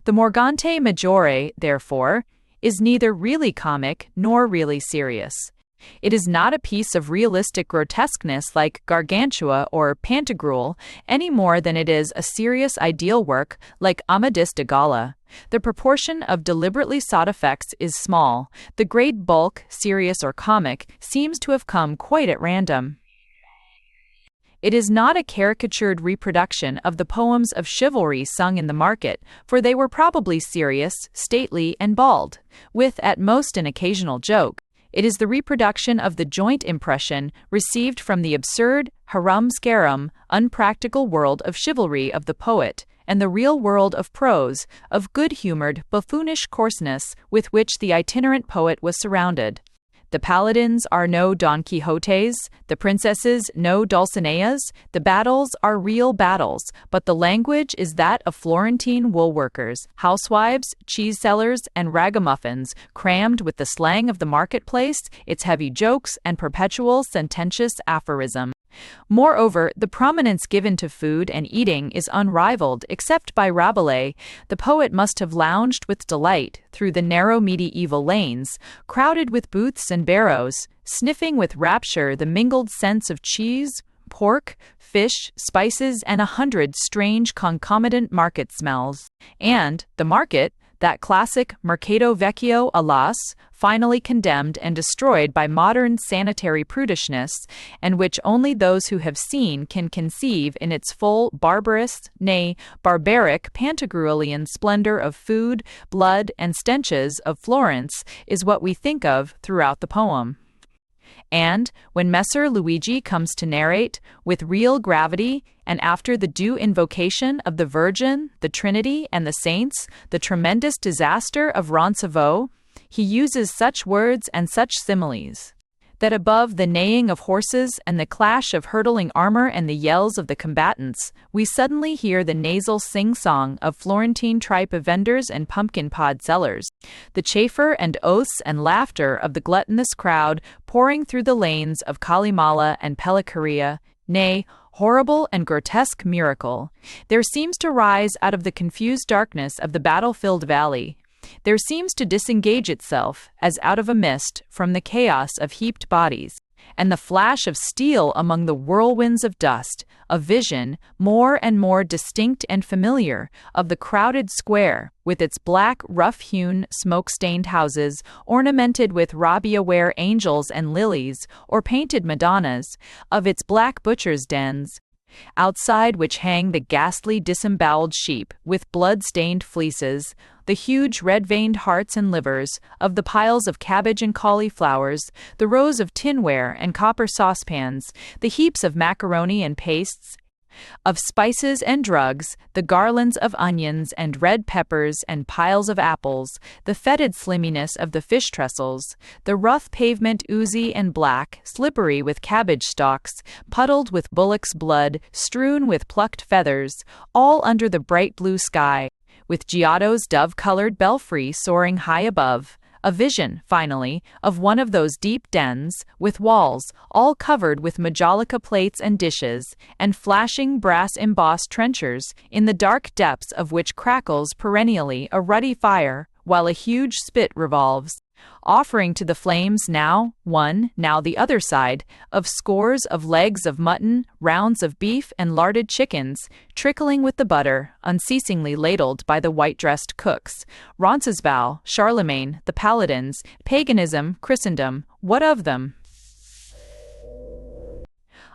The Morgante Maggiore, therefore, is neither really comic nor really serious. It is not a piece of realistic grotesqueness like Gargantua or Pantagruel, any more than it is a serious ideal work like Amadis de Gaula. The proportion of deliberately sought effects is small. The great bulk, serious or comic, seems to have come quite at random. It is not a caricatured reproduction of the poems of chivalry sung in the market, for they were probably serious, stately, and bald, with at most an occasional joke. It is the reproduction of the joint impression received from the absurd, harum-scarum, unpractical world of chivalry of the poet, and the real world of prose, of good-humored, buffoonish coarseness with which the itinerant poet was surrounded. The paladins are no Don Quixotes, the princesses no Dulcineas, the battles are real battles, but the language is that of Florentine woolworkers, housewives, cheese sellers, and ragamuffins, crammed with the slang of the marketplace, its heavy jokes, and perpetual sententious aphorism. Moreover, the prominence given to food and eating is unrivaled, except by Rabelais. The poet must have lounged with delight through the narrow medieval lanes, crowded with booths and barrows, sniffing with rapture the mingled scents of cheese, pork, fish, spices, and 100 strange concomitant market smells. And the market, that classic Mercato Vecchio, alas, finally condemned and destroyed by modern sanitary prudishness, and which only those who have seen can conceive in its full barbarous, nay, barbaric Pantagruelian splendor of food, blood, and stenches of Florence, is what we think of throughout the poem. And when Messer Luigi comes to narrate, with real gravity, and after the due invocation of the Virgin, the Trinity, and the saints, the tremendous disaster of Roncevaux, he uses such words and such similes that above the neighing of horses and the clash of hurtling armor and the yells of the combatants, we suddenly hear the nasal sing-song of Florentine tripe vendors and pumpkin pod sellers, the chaffer and oaths and laughter of the gluttonous crowd pouring through the lanes of Calimala and Pelliceria, nay, horrible and grotesque miracle, there seems to rise out of the confused darkness of the battle-filled valley. There seems to disengage itself, as out of a mist, from the chaos of heaped bodies, and the flash of steel among the whirlwinds of dust, a vision, more and more distinct and familiar, of the crowded square, with its black, rough-hewn, smoke-stained houses, ornamented with rabbia-ware angels and lilies, or painted Madonnas, of its black butchers' dens, outside which hang the ghastly disemboweled sheep, with blood-stained fleeces, the huge red-veined hearts and livers, of the piles of cabbage and cauliflowers, the rows of tinware and copper saucepans, the heaps of macaroni and pastes, of spices and drugs, the garlands of onions and red peppers and piles of apples, the fetid slimminess of the fish trestles, the rough pavement oozy and black, slippery with cabbage stalks, puddled with bullock's blood, strewn with plucked feathers, all under the bright blue sky, with Giotto's dove-colored belfry soaring high above, a vision, finally, of one of those deep dens, with walls all covered with majolica plates and dishes, and flashing brass-embossed trenchers, in the dark depths of which crackles perennially a ruddy fire, while a huge spit revolves, offering to the flames now one, now the other side, of scores of legs of mutton, rounds of beef, and larded chickens, trickling with the butter, unceasingly ladled by the white-dressed cooks. Roncesvalles, Charlemagne, the Paladins, paganism, Christendom, what of them?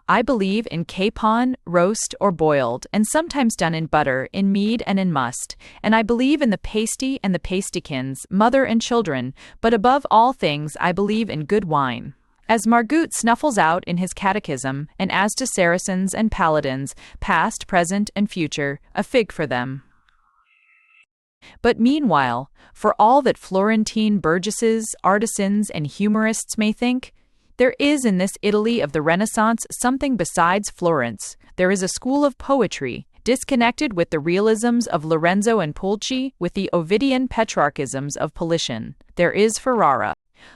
I believe in capon, roast, or boiled, and sometimes done in butter, in mead, and in must, and I believe in the pasty and the pastykins, mother and children, but above all things I believe in good wine. As Margut snuffles out in his catechism, and as to Saracens and Paladins, past, present, and future, a fig for them. But meanwhile, for all that Florentine burgesses, artisans, and humorists may think, there is in this Italy of the Renaissance something besides Florence. There is a school of poetry, disconnected with the realisms of Lorenzo and Pulci, with the Ovidian Petrarchisms of Politian. There is Ferrara,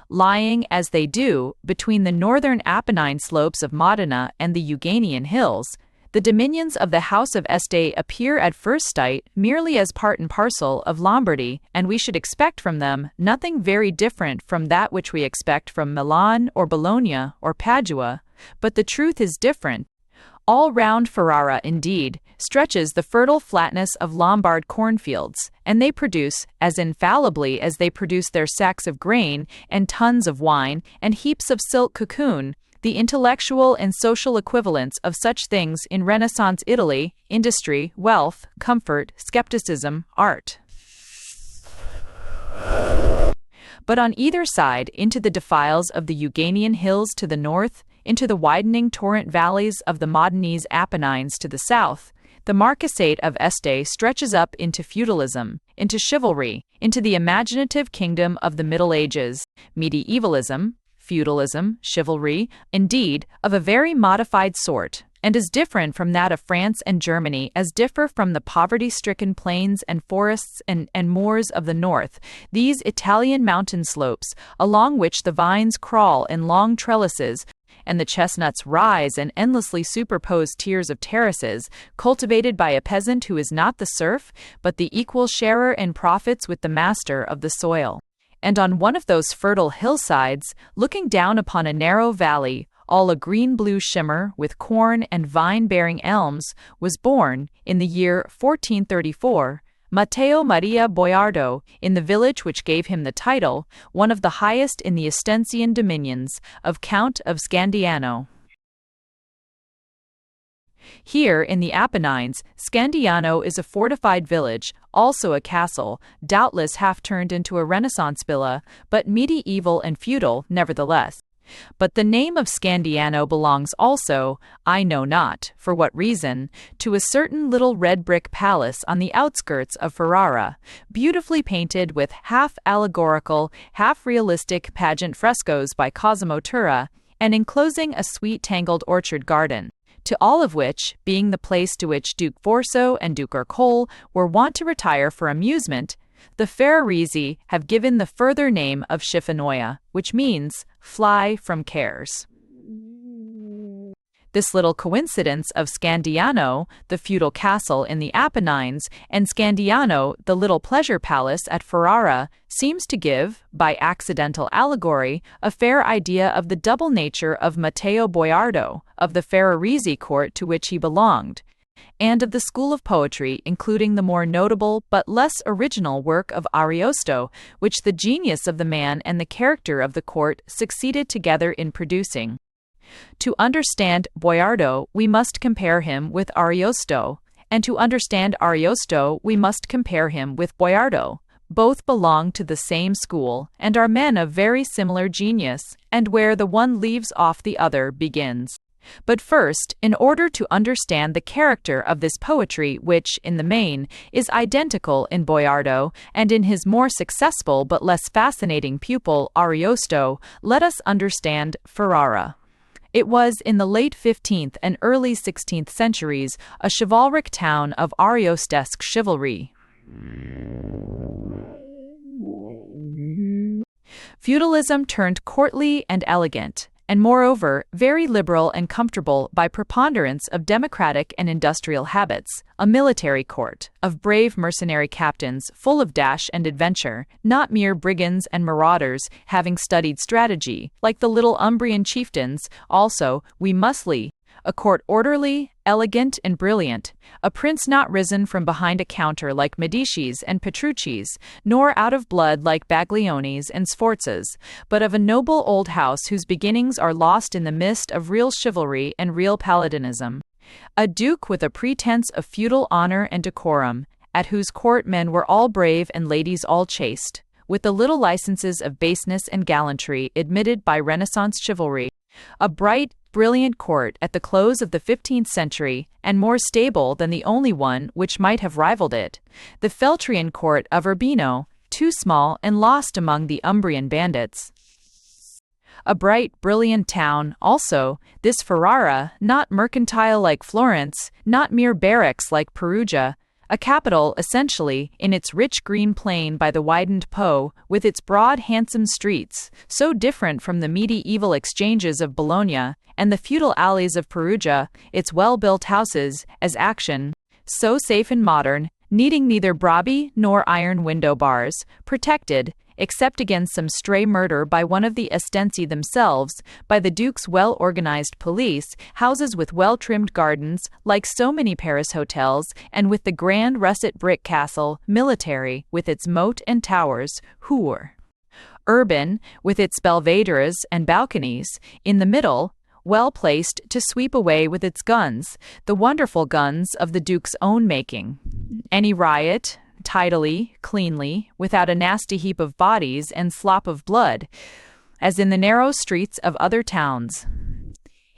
lying, as they do, between the northern Apennine slopes of Modena and the Euganean hills. The dominions of the House of Este appear at first sight merely as part and parcel of Lombardy, and we should expect from them nothing very different from that which we expect from Milan or Bologna or Padua, but the truth is different. All round Ferrara, indeed, stretches the fertile flatness of Lombard cornfields, and they produce, as infallibly as they produce their sacks of grain and tons of wine and heaps of silk cocoon, the intellectual and social equivalents of such things in Renaissance Italy: industry, wealth, comfort, skepticism, art. But on either side, into the defiles of the Euganean hills to the north, into the widening torrent valleys of the Modenese Apennines to the south, the Marquisate of Este stretches up into feudalism, into chivalry, into the imaginative kingdom of the Middle Ages, medievalism, feudalism, chivalry, indeed, of a very modified sort, and is different from that of France and Germany, as differ from the poverty-stricken plains and forests and moors of the north, these Italian mountain slopes, along which the vines crawl in long trellises, and the chestnuts rise in endlessly superposed tiers of terraces, cultivated by a peasant who is not the serf, but the equal sharer in profits with the master of the soil. And on one of those fertile hillsides, looking down upon a narrow valley, all a green-blue shimmer with corn and vine-bearing elms, was born, in the year 1434, Matteo Maria Boiardo, in the village which gave him the title, one of the highest in the Estensian dominions, of Count of Scandiano. Here, in the Apennines, Scandiano is a fortified village, also a castle, doubtless half turned into a Renaissance villa, but medieval and feudal, nevertheless. But the name of Scandiano belongs also, I know not, for what reason, to a certain little red brick palace on the outskirts of Ferrara, beautifully painted with half-allegorical, half-realistic pageant frescoes by Cosimo Tura, and enclosing a sweet tangled orchard garden, to all of which, being the place to which Duke Forso and Duke Ercole were wont to retire for amusement, the Ferrarese have given the further name of Schifanoia, which means fly from cares. This little coincidence of Scandiano, the feudal castle in the Apennines, and Scandiano, the little pleasure palace at Ferrara, seems to give, by accidental allegory, a fair idea of the double nature of Matteo Boiardo, of the Ferrarese court to which he belonged, and of the school of poetry, including the more notable but less original work of Ariosto, which the genius of the man and the character of the court succeeded together in producing. To understand Boiardo, we must compare him with Ariosto, and to understand Ariosto, we must compare him with Boiardo. Both belong to the same school, and are men of very similar genius, and where the one leaves off the other begins. But first, in order to understand the character of this poetry which, in the main, is identical in Boiardo and in his more successful but less fascinating pupil Ariosto, let us understand Ferrara. It was, in the late 15th and early 16th centuries, a chivalric town of Ariostesque chivalry. Feudalism turned courtly and elegant, and moreover, very liberal and comfortable by preponderance of democratic and industrial habits, a military court, of brave mercenary captains full of dash and adventure, not mere brigands and marauders having studied strategy, like the little Umbrian chieftains, also, we must lee, a court orderly, elegant, and brilliant, a prince not risen from behind a counter like Medicis and Petrucci's, nor out of blood like Baglionis and Sforzas, but of a noble old house whose beginnings are lost in the mist of real chivalry and real paladinism. A duke with a pretense of feudal honor and decorum, at whose court men were all brave and ladies all chaste, with the little licenses of baseness and gallantry admitted by Renaissance chivalry. A bright, brilliant court at the close of the 15th century, and more stable than the only one which might have rivaled it, the Feltrian court of Urbino, too small and lost among the Umbrian bandits. A bright, brilliant town, also, this Ferrara, not mercantile like Florence, not mere barracks like Perugia, a capital, essentially, in its rich green plain by the widened Po, with its broad, handsome streets, so different from the medieval exchanges of Bologna, and the feudal alleys of Perugia, its well-built houses, as action, so safe and modern, needing neither Brabi nor iron window bars, protected, except against some stray murder by one of the Estensi themselves, by the Duke's well-organized police, houses with well-trimmed gardens, like so many Paris hotels, and with the grand russet brick castle, military, with its moat and towers, Hur. Urban, with its belvederes and balconies, in the middle, well placed to sweep away with its guns, the wonderful guns of the Duke's own making. Any riot, tidily, cleanly, without a nasty heap of bodies and slop of blood, as in the narrow streets of other towns.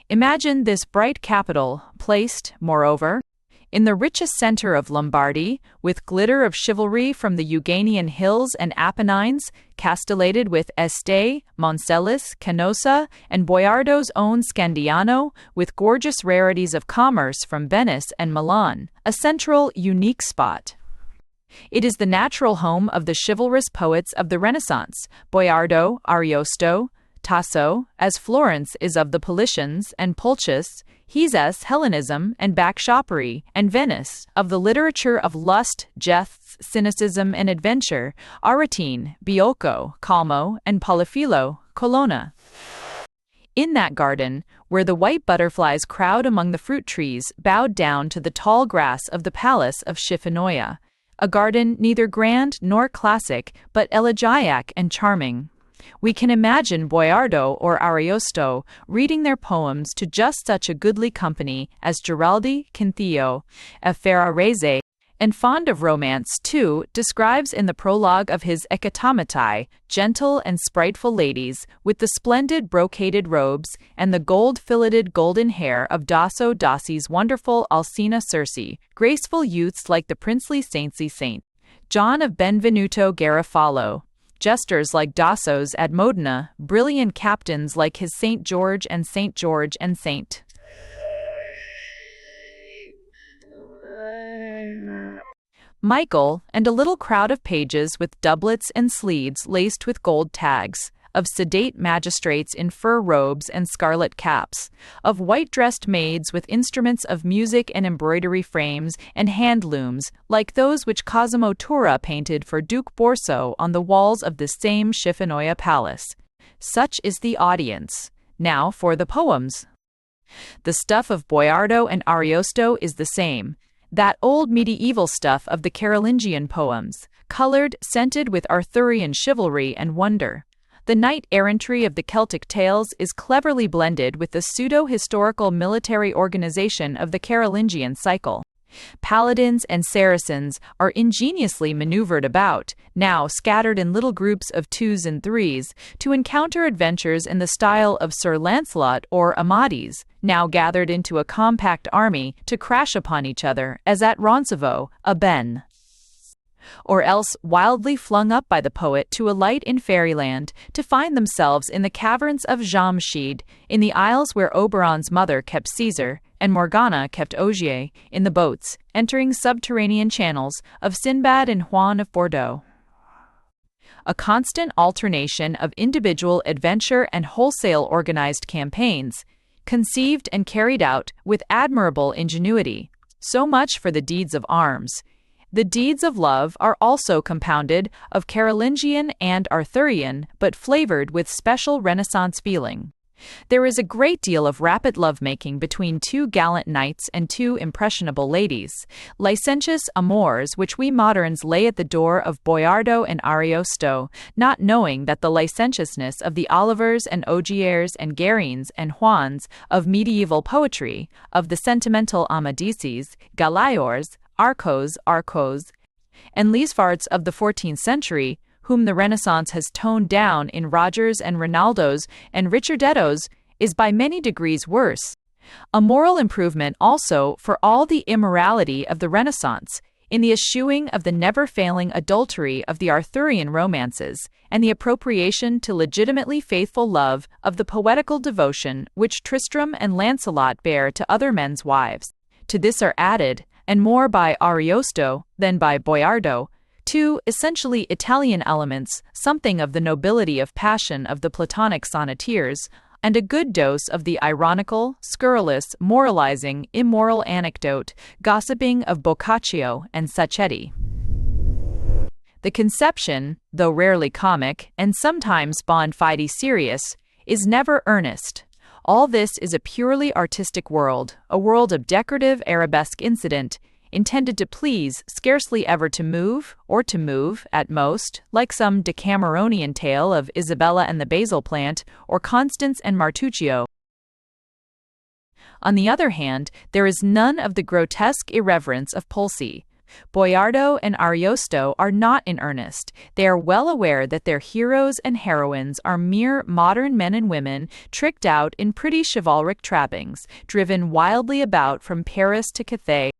Imagine this bright capital, placed, moreover, In the richest center of Lombardy, with glitter of chivalry from the Euganian hills and Apennines, castellated with Este, Moncelis, Canossa, and Boiardo's own Scandiano, with gorgeous rarities of commerce from Venice and Milan, a central, unique spot. It is the natural home of the chivalrous poets of the Renaissance, Boiardo, Ariosto, Tasso, as Florence is of the Paulicians and Pulchis, Hezes, Hellenism, and backshoppery, and Venice, of the literature of lust, jests, cynicism, and adventure, Aretine, Biocco, Calmo, and Polifilo, Colonna. In that garden, where the white butterflies crowd among the fruit trees bowed down to the tall grass of the palace of Chiffinoia, a garden neither grand nor classic, but elegiac and charming. We can imagine Boiardo or Ariosto reading their poems to just such a goodly company as Giraldi, Cinthio, Ferrarese, and fond of romance, too, describes in the prologue of his Ecatomatai, gentle and spriteful ladies, with the splendid brocaded robes and the gold-filleted golden hair of Dasso Dassi's wonderful Alcina Circe, graceful youths like the princely saintly Saint John of Benvenuto Garofalo, jesters like Dasso's at Modena, brilliant captains like his St. George and St. George and St. Michael, and a little crowd of pages with doublets and sleeves laced with gold tags, of sedate magistrates in fur robes and scarlet caps, of white-dressed maids with instruments of music and embroidery frames and hand-looms, like those which Cosimo Tura painted for Duke Borso on the walls of the same Chiffinoia palace. Such is the audience. Now for the poems. The stuff of Boiardo and Ariosto is the same. That old medieval stuff of the Carolingian poems, colored, scented with Arthurian chivalry and wonder. The knight-errantry of the Celtic tales is cleverly blended with the pseudo-historical military organization of the Carolingian cycle. Paladins and Saracens are ingeniously maneuvered about, now scattered in little groups of twos and threes, to encounter adventures in the style of Sir Lancelot or Amadis, now gathered into a compact army to crash upon each other, as at Roncevaux, Aben. Or else wildly flung up by the poet to alight in fairyland, to find themselves in the caverns of Jamshid, in the isles where Oberon's mother kept Caesar, and Morgana kept Ogier, in the boats, entering subterranean channels, of Sinbad and Juan of Bordeaux. A constant alternation of individual adventure and wholesale organized campaigns, conceived and carried out with admirable ingenuity. So much for the deeds of arms. The deeds of love are also compounded of Carolingian and Arthurian, but flavored with special Renaissance feeling. There is a great deal of rapid lovemaking between two gallant knights and two impressionable ladies, licentious amours which we moderns lay at the door of Boiardo and Ariosto, not knowing that the licentiousness of the Olivers and Ogiers and Guerines and Juans of medieval poetry, of the sentimental Amadises, Galaors, Arcos, and Liesvarts of the 14th century, whom the Renaissance has toned down in Rogers and Rinaldos and Richardettos, is by many degrees worse. A moral improvement also for all the immorality of the Renaissance, in the eschewing of the never-failing adultery of the Arthurian romances, and the appropriation to legitimately faithful love of the poetical devotion which Tristram and Lancelot bear to other men's wives. To this are added, and more by Ariosto than by Boiardo, two essentially Italian elements, something of the nobility of passion of the Platonic sonneteers, and a good dose of the ironical, scurrilous, moralizing, immoral anecdote, gossiping of Boccaccio and Sacchetti. The conception, though rarely comic, and sometimes bona fide serious, is never earnest. All this is a purely artistic world, a world of decorative arabesque incident, intended to please, scarcely ever to move, or to move, at most, like some Decameronian tale of Isabella and the basil plant, or Constance and Martuccio. On the other hand, there is none of the grotesque irreverence of Pulci. Boiardo and Ariosto are not in earnest. They are well aware that their heroes and heroines are mere modern men and women tricked out in pretty chivalric trappings, driven wildly about from Paris to Cathay,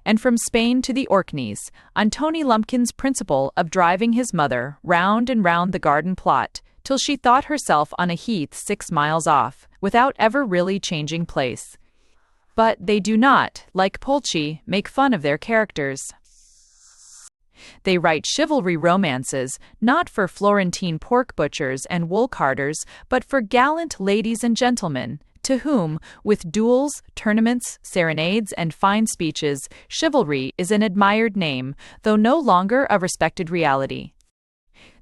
And from Spain to the Orkneys, on Tony Lumpkin's principle of driving his mother round and round the garden plot till she thought herself on a heath 6 miles off, without ever really changing place. But they do not, like Pulci, make fun of their characters. They write chivalry romances, not for Florentine pork butchers and wool carters, but for gallant ladies and gentlemen, to whom, with duels, tournaments, serenades, and fine speeches, chivalry is an admired name, though no longer a respected reality.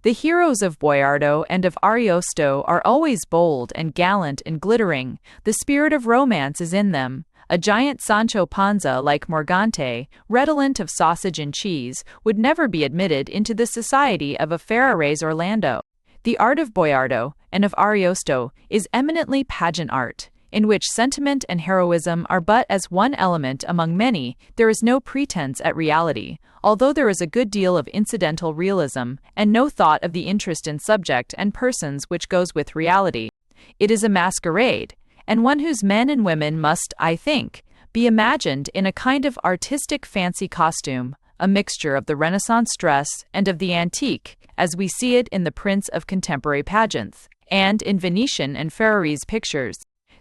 The heroes of Boiardo and of Ariosto are always bold and gallant and glittering. The spirit of romance is in them. A giant Sancho Panza like Morgante, redolent of sausage and cheese, would never be admitted into the society of a Ferrares Orlando. The art of Boiardo and of Ariosto is eminently pageant art, in which sentiment and heroism are but as one element among many. There is no pretense at reality, although there is a good deal of incidental realism, and no thought of the interest in subject and persons which goes with reality. It is a masquerade, and one whose men and women must, I think, be imagined in a kind of artistic fancy costume, a mixture of the Renaissance dress and of the antique, as we see it in the prints of contemporary pageants, and in Venetian and Ferrarese pictures.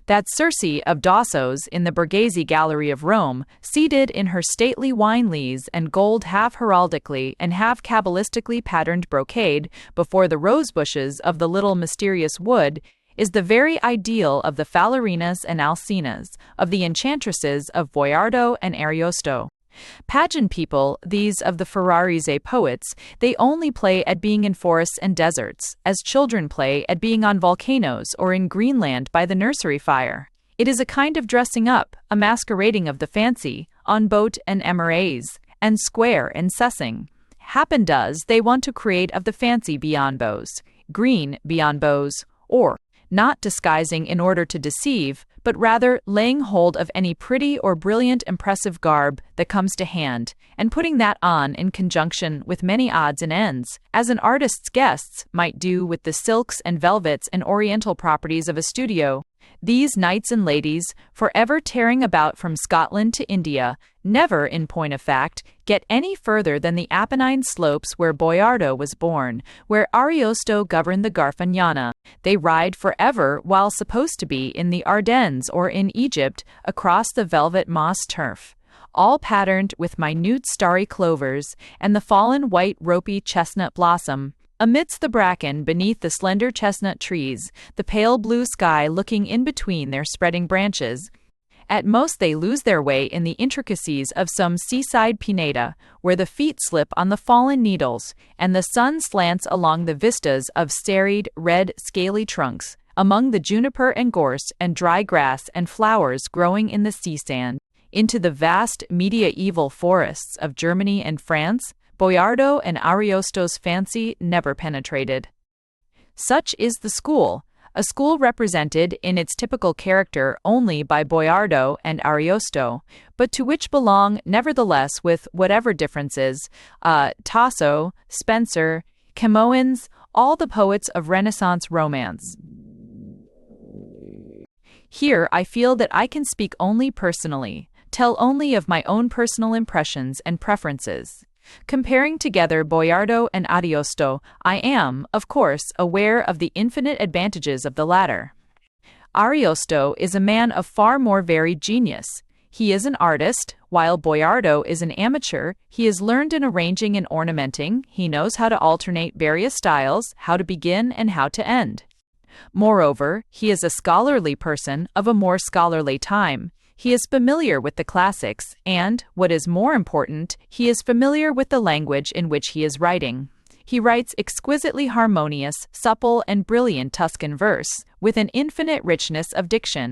That Circe of Dassos in the Borghese Gallery of Rome, seated in her stately wine lees and gold half heraldically and half cabalistically patterned brocade before the rose bushes of the little mysterious wood, is the very ideal of the Fallerinas and Alcinas, of the enchantresses of Boiardo and Ariosto. Pageant people, these of the Ferrarese poets, they only play at being in forests and deserts, as children play at being on volcanoes or in Greenland by the nursery fire. It is a kind of dressing up, a masquerading of the fancy, on boat and Emirates, and square and Sessing. Happen does they want to create of the fancy beyond bows, green beyond bows, or not disguising in order to deceive, but rather laying hold of any pretty or brilliant impressive garb that comes to hand, and putting that on in conjunction with many odds and ends, as an artist's guests might do with the silks and velvets and oriental properties of a studio. These knights and ladies, forever tearing about from Scotland to India, never, in point of fact, get any further than the Apennine slopes where Boiardo was born, where Ariosto governed the Garfagnana. They ride forever while supposed to be in the Ardennes or in Egypt across the velvet moss turf, all patterned with minute starry clovers and the fallen white ropey chestnut blossom. Amidst the bracken beneath the slender chestnut trees, the pale blue sky looking in between their spreading branches. At most they lose their way in the intricacies of some seaside pineta, where the feet slip on the fallen needles, and the sun slants along the vistas of serried, red, scaly trunks, among the juniper and gorse and dry grass and flowers growing in the sea sand, into the vast mediaeval forests of Germany and France. Boiardo and Ariosto's fancy never penetrated. Such is the school, a school represented in its typical character only by Boiardo and Ariosto, but to which belong, nevertheless, with whatever differences, Tasso, Spenser, Camoens, all the poets of Renaissance romance. Here I feel that I can speak only personally, tell only of my own personal impressions and preferences. Comparing together Boiardo and Ariosto, I am, of course, aware of the infinite advantages of the latter. Ariosto is a man of far more varied genius. He is an artist, while Boiardo is an amateur. He is learned in arranging and ornamenting. He knows how to alternate various styles, how to begin and how to end. Moreover, he is a scholarly person of a more scholarly time. He is familiar with the classics, and, what is more important, he is familiar with the language in which he is writing. He writes exquisitely harmonious, supple, and brilliant Tuscan verse, with an infinite richness of diction,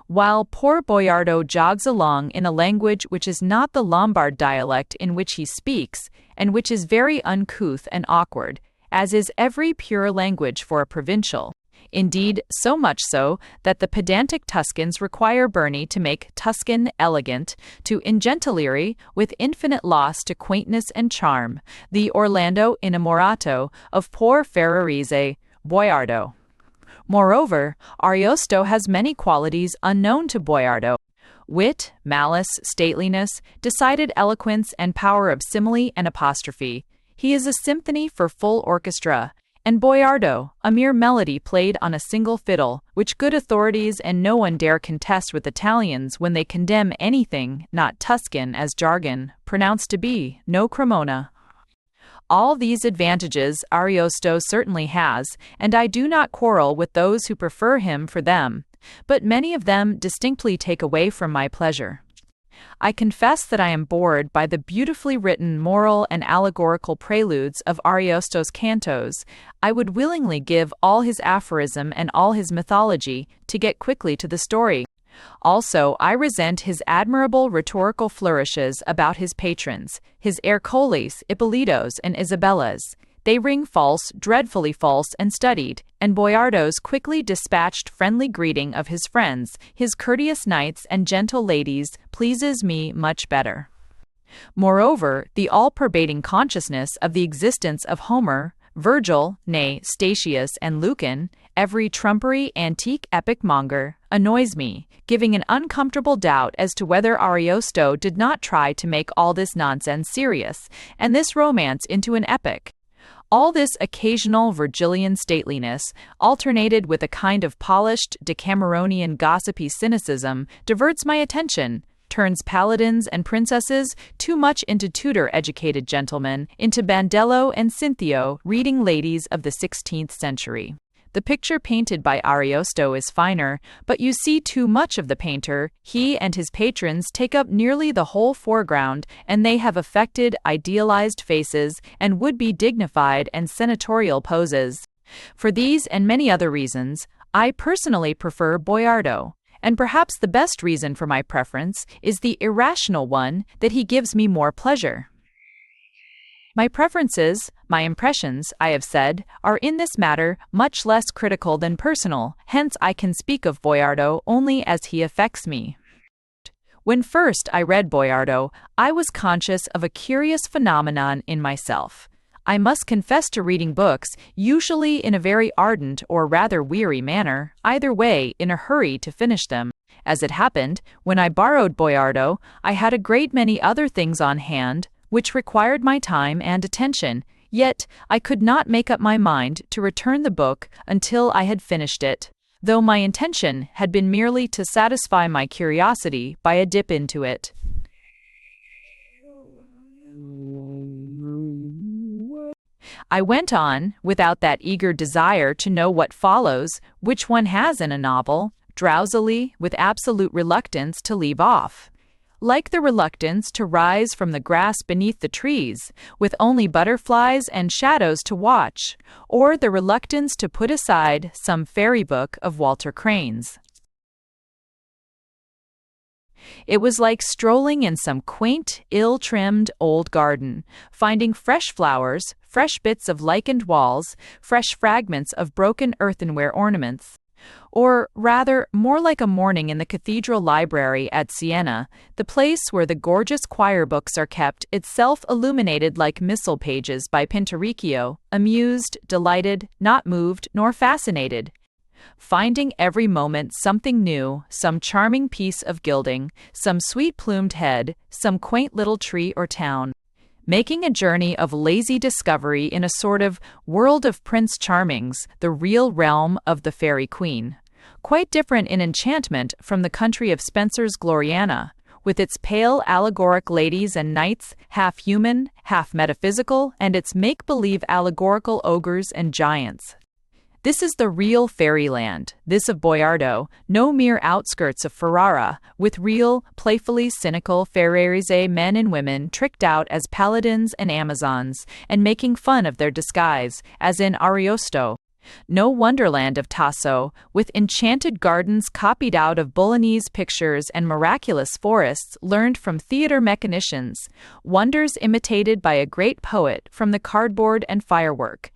while poor Boiardo jogs along in a language which is not the Lombard dialect in which he speaks, and which is very uncouth and awkward, as is every pure language for a provincial. Indeed, so much so that the pedantic Tuscans require Burney to make Tuscan elegant, to ingentilire with infinite loss to quaintness and charm, the Orlando innamorato of poor Ferrarese, Boiardo. Moreover, Ariosto has many qualities unknown to Boiardo. Wit, malice, stateliness, decided eloquence, and power of simile and apostrophe. He is a symphony for full orchestra. And Boiardo, a mere melody played on a single fiddle, which good authorities and no one dare contest with Italians when they condemn anything not Tuscan as jargon, pronounced to be no Cremona. All these advantages Ariosto certainly has, and I do not quarrel with those who prefer him for them, but many of them distinctly take away from my pleasure. I confess that I am bored by the beautifully written moral and allegorical preludes of Ariosto's cantos. I would willingly give all his aphorism and all his mythology to get quickly to the story. Also, I resent his admirable rhetorical flourishes about his patrons, his Ercoles, Ippolitos, and Isabellas. They ring false, dreadfully false and studied, and Boiardo's quickly dispatched friendly greeting of his friends, his courteous knights and gentle ladies, pleases me much better. Moreover, the all-pervading consciousness of the existence of Homer, Virgil, nay, Statius and Lucan, every trumpery antique epic monger, annoys me, giving an uncomfortable doubt as to whether Ariosto did not try to make all this nonsense serious, and this romance into an epic. All this occasional Virgilian stateliness, alternated with a kind of polished Decameronian gossipy cynicism, diverts my attention, turns paladins and princesses too much into Tudor-educated gentlemen, into Bandello and Cinthio, reading ladies of the 16th century. The picture painted by Ariosto is finer, but you see too much of the painter. He and his patrons take up nearly the whole foreground, and they have affected, idealized faces and would-be dignified and senatorial poses. For these and many other reasons, I personally prefer Boiardo, and perhaps the best reason for my preference is the irrational one that he gives me more pleasure. My preferences, my impressions, I have said, are in this matter much less critical than personal, hence I can speak of Boiardo only as he affects me. When first I read Boiardo, I was conscious of a curious phenomenon in myself. I must confess to reading books, usually in a very ardent or rather weary manner, either way, in a hurry to finish them. As it happened, when I borrowed Boiardo, I had a great many other things on hand, which required my time and attention, yet I could not make up my mind to return the book until I had finished it, though my intention had been merely to satisfy my curiosity by a dip into it. I went on, without that eager desire to know what follows, which one has in a novel, drowsily, with absolute reluctance to leave off. Like the reluctance to rise from the grass beneath the trees, with only butterflies and shadows to watch, or the reluctance to put aside some fairy book of Walter Crane's. It was like strolling in some quaint, ill-trimmed old garden, finding fresh flowers, fresh bits of lichened walls, fresh fragments of broken earthenware ornaments. Or, rather, more like a morning in the cathedral library at Siena, the place where the gorgeous choir books are kept, itself illuminated like missal pages by Pinturicchio, amused, delighted, not moved nor fascinated, finding every moment something new, some charming piece of gilding, some sweet-plumed head, some quaint little tree or town, making a journey of lazy discovery in a sort of world of Prince Charmings, the real realm of the Fairy Queen. Quite different in enchantment from the country of Spenser's Gloriana, with its pale allegoric ladies and knights, half human, half metaphysical, and its make-believe allegorical ogres and giants. This is the real fairyland, this of Boiardo, no mere outskirts of Ferrara, with real, playfully cynical Ferrarese men and women tricked out as paladins and amazons, and making fun of their disguise, as in Ariosto. No wonderland of Tasso, with enchanted gardens copied out of Bolognese pictures and miraculous forests learned from theater mechanicians, wonders imitated by a great poet from the cardboard and firework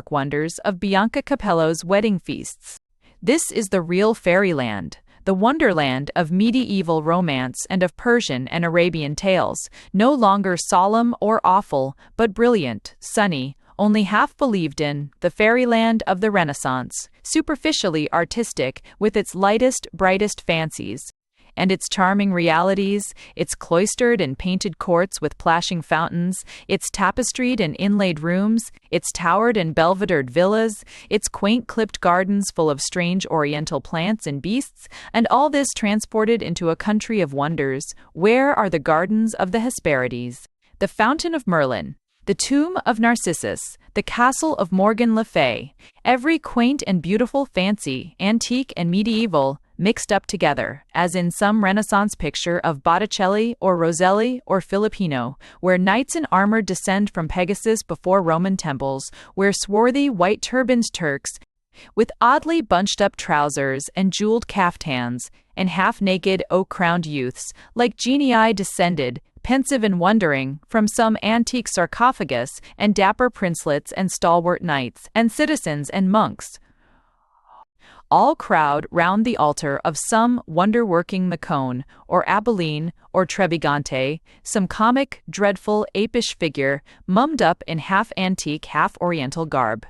wonders of Bianca Capello's wedding feasts. This is the real fairyland, the wonderland of medieval romance and of Persian and Arabian tales, no longer solemn or awful, but brilliant, sunny, only half believed in, the fairyland of the Renaissance, superficially artistic with its lightest, brightest fancies. and its charming realities, its cloistered and painted courts with plashing fountains, its tapestried and inlaid rooms, its towered and belvedered villas, its quaint clipped gardens full of strange oriental plants and beasts, and all this transported into a country of wonders. Where are the gardens of the Hesperides, the fountain of Merlin, the tomb of Narcissus, the castle of Morgan Le Fay, every quaint and beautiful fancy, antique and medieval, mixed up together, as in some Renaissance picture of Botticelli or Rosselli or Filippino, where knights in armor descend from Pegasus before Roman temples, where swarthy white-turbaned Turks, with oddly bunched-up trousers and jeweled caftans, and half-naked oak-crowned youths, like genii descended, pensive and wondering, from some antique sarcophagus, and dapper princelets and stalwart knights, and citizens and monks, all crowd round the altar of some wonder-working Macone, or Abilene, or Trebigante, some comic, dreadful, apish figure, mummed up in half-antique, half-oriental garb.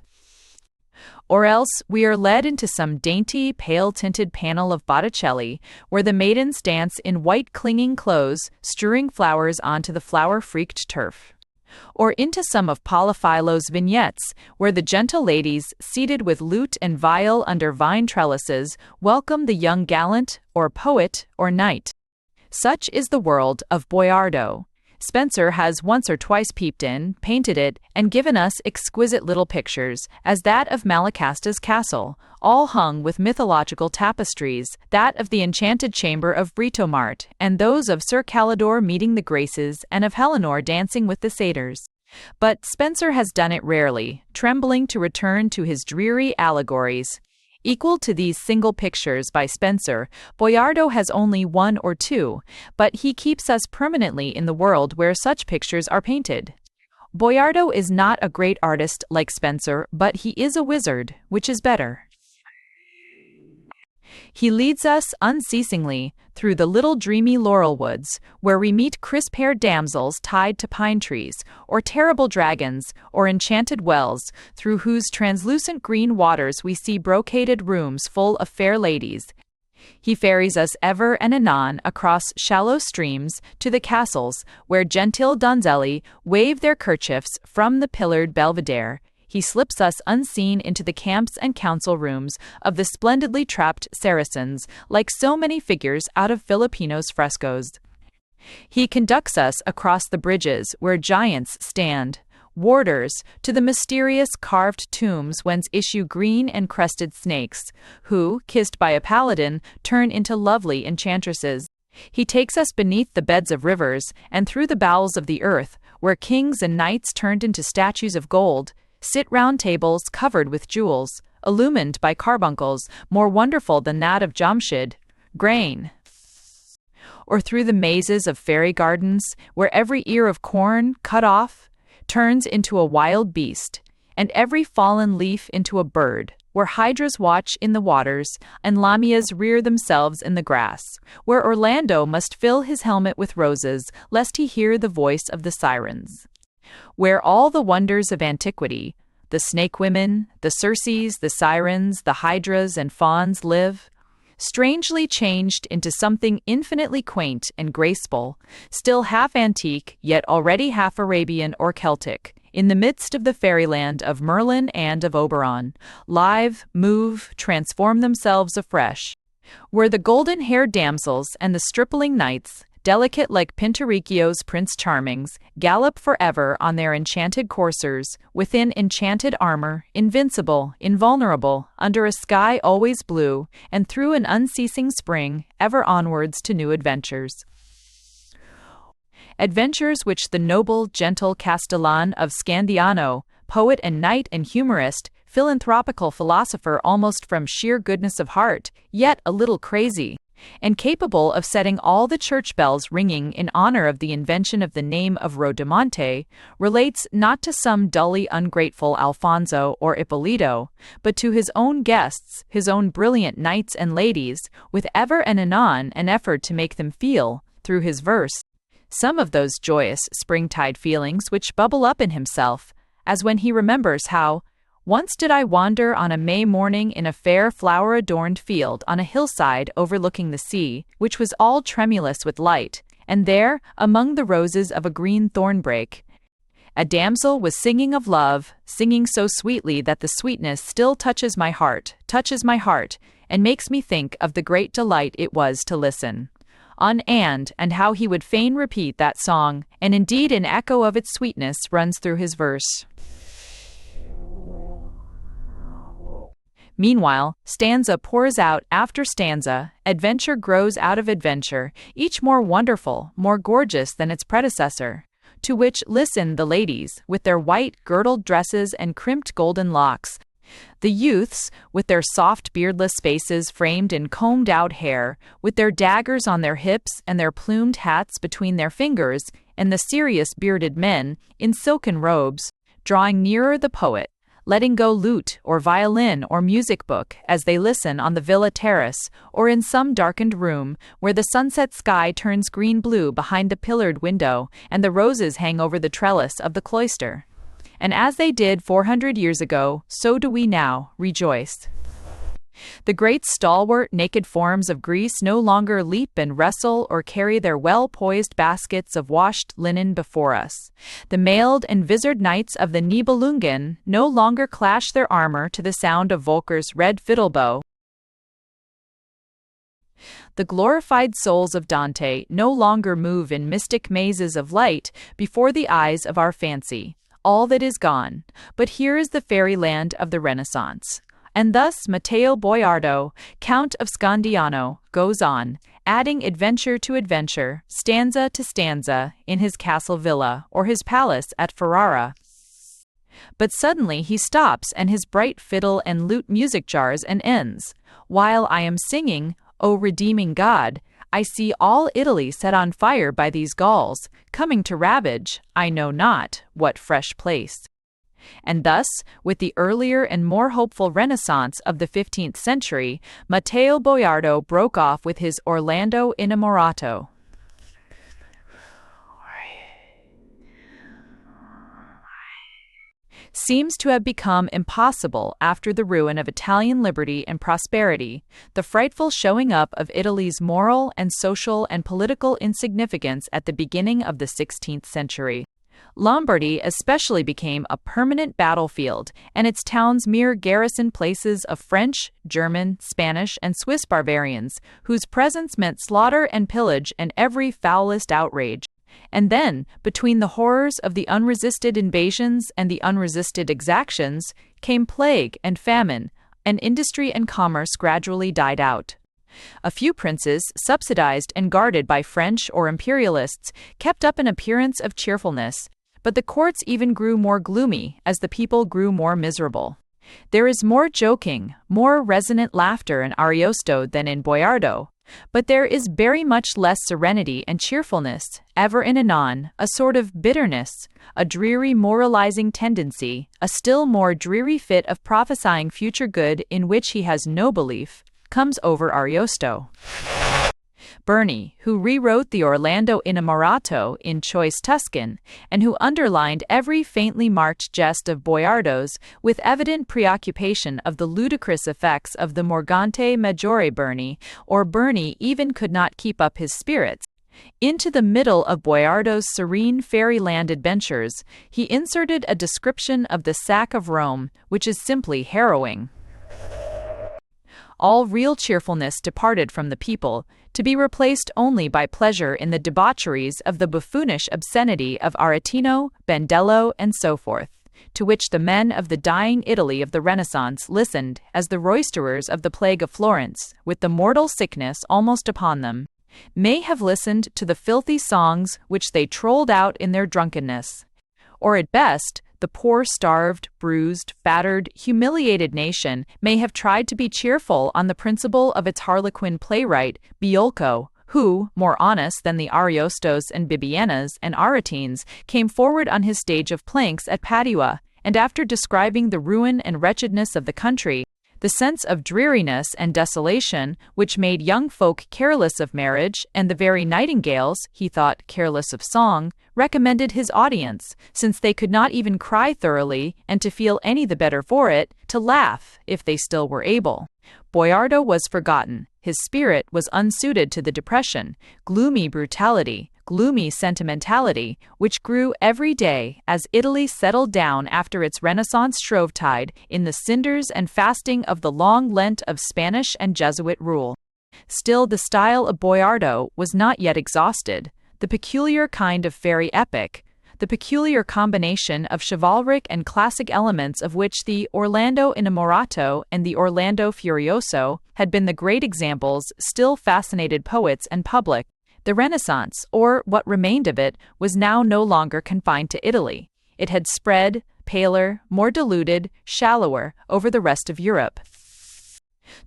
Or else we are led into some dainty, pale-tinted panel of Botticelli, where the maidens dance in white clinging clothes, strewing flowers onto the flower-freaked turf. Or into some of Poliphylo's vignettes, where the gentle ladies, seated with lute and viol under vine trellises, welcome the young gallant, or poet, or knight. Such is the world of Boiardo. Spenser has once or twice peeped in, painted it, and given us exquisite little pictures, as that of Malacasta's castle, all hung with mythological tapestries, that of the enchanted chamber of Britomart, and those of Sir Calidore meeting the Graces, and of Helenor dancing with the satyrs. But Spenser has done it rarely, trembling to return to his dreary allegories. Equal to these single pictures by Spenser, Boiardo has only one or two, but he keeps us permanently in the world where such pictures are painted. Boiardo is not a great artist like Spenser, but he is a wizard, which is better. He leads us unceasingly through the little dreamy laurel woods, where we meet crisp-haired damsels tied to pine trees, or terrible dragons, or enchanted wells, through whose translucent green waters we see brocaded rooms full of fair ladies. He ferries us ever and anon across shallow streams to the castles, where genteel donzelli wave their kerchiefs from the pillared belvedere. He slips us unseen into the camps and council rooms of the splendidly trapped Saracens, like so many figures out of Filippino's frescoes. He conducts us across the bridges where giants stand, warders, to the mysterious carved tombs whence issue green and crested snakes, who, kissed by a paladin, turn into lovely enchantresses. He takes us beneath the beds of rivers and through the bowels of the earth, where kings and knights turned into statues of gold sit round tables covered with jewels, illumined by carbuncles more wonderful than that of Jamshid, grain. Or through the mazes of fairy gardens, where every ear of corn, cut off, turns into a wild beast, and every fallen leaf into a bird, where hydras watch in the waters, and lamias rear themselves in the grass, where Orlando must fill his helmet with roses, lest he hear the voice of the sirens. Where all the wonders of antiquity, the snake women, the Circes, the sirens, the hydras and fauns live, strangely changed into something infinitely quaint and graceful, still half antique, yet already half Arabian or Celtic, in the midst of the fairyland of Merlin and of Oberon, live, move, transform themselves afresh. Where the golden-haired damsels and the stripling knights, delicate like Pinturicchio's Prince Charmings, gallop forever on their enchanted coursers, within enchanted armor, invincible, invulnerable, under a sky always blue, and through an unceasing spring, ever onwards to new adventures. Adventures which the noble, gentle Castellan of Scandiano, poet and knight and humorist, philanthropical philosopher almost from sheer goodness of heart, yet a little crazy, and capable of setting all the church bells ringing in honor of the invention of the name of Rodomonte, relates not to some dully ungrateful Alfonso or Ippolito, but to his own guests, his own brilliant knights and ladies, with ever and anon an effort to make them feel, through his verse, some of those joyous springtide feelings which bubble up in himself, as when he remembers how, Once did I wander on a May morning in a fair flower-adorned field on a hillside overlooking the sea, which was all tremulous with light, and there, among the roses of a green thornbrake, a damsel was singing of love, singing so sweetly that the sweetness still touches my heart, and makes me think of the great delight it was to listen on and how he would fain repeat that song, and indeed an echo of its sweetness runs through his verse. Meanwhile, stanza pours out after stanza, adventure grows out of adventure, each more wonderful, more gorgeous than its predecessor, to which listen the ladies, with their white girdled dresses and crimped golden locks, the youths, with their soft beardless faces framed in combed-out hair, with their daggers on their hips and their plumed hats between their fingers, and the serious bearded men, in silken robes, drawing nearer the poet, letting go lute or violin or music book as they listen on the villa terrace or in some darkened room where the sunset sky turns green-blue behind the pillared window and the roses hang over the trellis of the cloister. And as they did 400 years ago, so do we now rejoice. The great stalwart naked forms of Greece no longer leap and wrestle or carry their well-poised baskets of washed linen before us. The mailed and visored knights of the Nibelungen no longer clash their armor to the sound of Volker's red fiddle bow. The glorified souls of Dante no longer move in mystic mazes of light before the eyes of our fancy. All that is gone, but here is the fairyland of the Renaissance. And thus Matteo Boiardo, Count of Scandiano, goes on, adding adventure to adventure, stanza to stanza, in his castle villa or his palace at Ferrara. But suddenly he stops and his bright fiddle and lute music jars and ends. While I am singing, O redeeming God, I see all Italy set on fire by these Gauls, coming to ravage, I know not, what fresh place. And thus, with the earlier and more hopeful Renaissance of the 15th century, Matteo Boiardo broke off with his Orlando Innamorato. Seems to have become impossible after the ruin of Italian liberty and prosperity, the frightful showing up of Italy's moral and social and political insignificance at the beginning of the 16th century. Lombardy especially became a permanent battlefield, and its towns mere garrison places of French, German, Spanish, and Swiss barbarians, whose presence meant slaughter and pillage and every foulest outrage. And then, between the horrors of the unresisted invasions and the unresisted exactions, came plague and famine, and industry and commerce gradually died out. A few princes, subsidized and guarded by French or imperialists, kept up an appearance of cheerfulness, but the courts even grew more gloomy as the people grew more miserable. There is more joking, more resonant laughter in Ariosto than in Boiardo, but there is very much less serenity and cheerfulness, ever and anon, a sort of bitterness, a dreary moralizing tendency, a still more dreary fit of prophesying future good in which he has no belief, comes over Ariosto. Burney, who rewrote the Orlando Innamorato in choice Tuscan, and who underlined every faintly marked jest of Boiardo's with evident preoccupation of the ludicrous effects of the Morgante Maggiore Burney, or Burney even could not keep up his spirits. Into the middle of Boiardo's serene fairyland adventures, he inserted a description of the sack of Rome, which is simply harrowing. All real cheerfulness departed from the people, to be replaced only by pleasure in the debaucheries of the buffoonish obscenity of Aretino, Bandello, and so forth, to which the men of the dying Italy of the Renaissance listened as the roisterers of the plague of Florence, with the mortal sickness almost upon them, may have listened to the filthy songs which they trolled out in their drunkenness. Or at best, the poor starved, bruised, battered, humiliated nation may have tried to be cheerful on the principle of its harlequin playwright, Biolco, who, more honest than the Ariostos and Bibbianas and Aretines, came forward on his stage of planks at Padua, and after describing the ruin and wretchedness of the country, The sense of dreariness and desolation, which made young folk careless of marriage, and the very nightingales, he thought, careless of song, recommended his audience, since they could not even cry thoroughly, and to feel any the better for it, to laugh, if they still were able. Boiardo was forgotten. His spirit was unsuited to the depression, gloomy brutality, gloomy sentimentality, which grew every day as Italy settled down after its Renaissance shrovetide in the cinders and fasting of the long Lent of Spanish and Jesuit rule. Still, the style of Boiardo was not yet exhausted. The peculiar kind of fairy epic, the peculiar combination of chivalric and classic elements of which the Orlando Innamorato and the Orlando Furioso had been the great examples, still fascinated poets and public. The Renaissance, or what remained of it, was now no longer confined to Italy. It had spread, paler, more diluted, shallower, over the rest of Europe.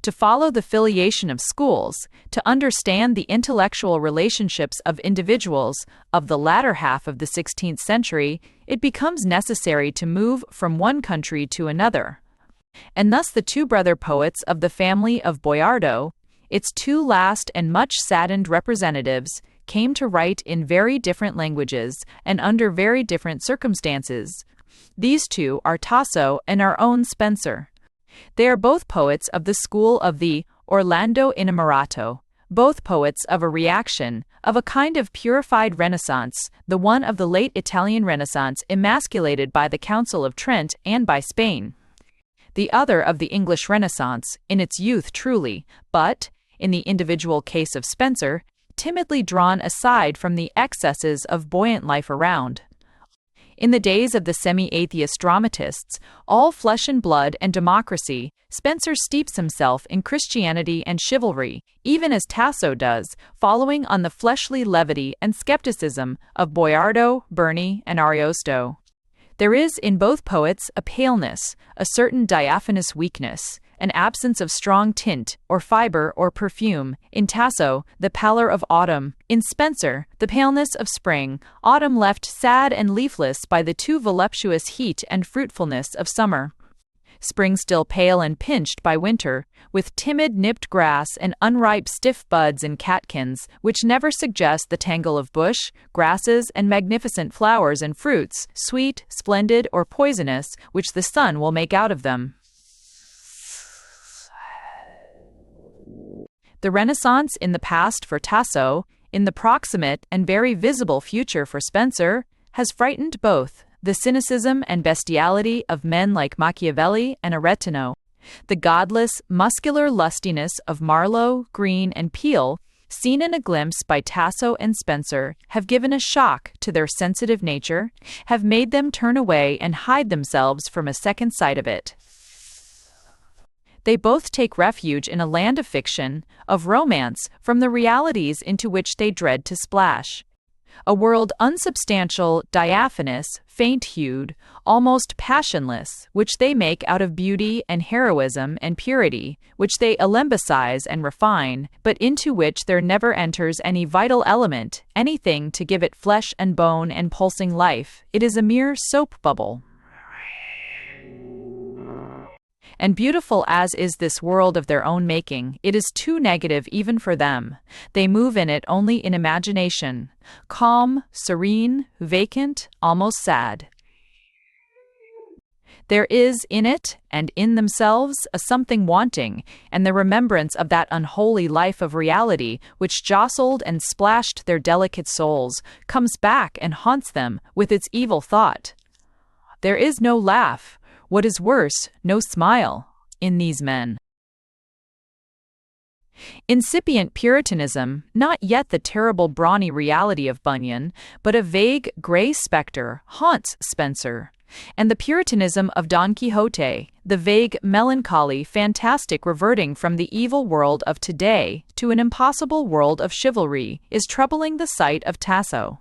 To follow the filiation of schools, to understand the intellectual relationships of individuals of the latter half of the 16th century, it becomes necessary to move from one country to another. And thus the two brother poets of the family of Boiardo, its two last and much saddened representatives, came to write in very different languages and under very different circumstances. These two are Tasso and our own Spenser. They are both poets of the school of the Orlando Innamorato, both poets of a reaction, of a kind of purified Renaissance, the one of the late Italian Renaissance emasculated by the Council of Trent and by Spain, the other of the English Renaissance, in its youth truly, but, in the individual case of Spenser, timidly drawn aside from the excesses of buoyant life around. In the days of the semi-atheist dramatists, all flesh and blood and democracy, Spenser steeps himself in Christianity and chivalry, even as Tasso does, following on the fleshly levity and skepticism of Boiardo, Burney, and Ariosto. There is in both poets a paleness, a certain diaphanous weakness, an absence of strong tint, or fiber, or perfume. In Tasso, the pallor of autumn. In Spenser, the paleness of spring, autumn left sad and leafless by the too voluptuous heat and fruitfulness of summer. Spring still pale and pinched by winter, with timid nipped grass and unripe stiff buds and catkins, which never suggest the tangle of bush, grasses, and magnificent flowers and fruits, sweet, splendid, or poisonous, which the sun will make out of them. The Renaissance in the past for Tasso, in the proximate and very visible future for Spenser, has frightened both the cynicism and bestiality of men like Machiavelli and Aretino, the godless, muscular lustiness of Marlowe, Greene, and Peele, seen in a glimpse by Tasso and Spenser, have given a shock to their sensitive nature, have made them turn away and hide themselves from a second sight of it. They both take refuge in a land of fiction, of romance, from the realities into which they dread to splash. A world unsubstantial, diaphanous, faint-hued, almost passionless, which they make out of beauty and heroism and purity, which they alembicize and refine, but into which there never enters any vital element, anything to give it flesh and bone and pulsing life. It is a mere soap bubble. And beautiful as is this world of their own making, it is too negative even for them. They move in it only in imagination, calm, serene, vacant, almost sad. There is in it, and in themselves, a something wanting, and the remembrance of that unholy life of reality which jostled and splashed their delicate souls comes back and haunts them with its evil thought. There is no laugh, what is worse, no smile, in these men. Incipient Puritanism, not yet the terrible brawny reality of Bunyan, but a vague grey spectre, haunts Spenser, and the Puritanism of Don Quixote, the vague, melancholy, fantastic reverting from the evil world of today to an impossible world of chivalry, is troubling the sight of Tasso.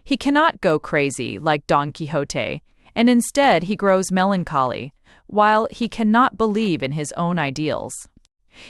He cannot go crazy like Don Quixote, and instead he grows melancholy, while he cannot believe in his own ideals.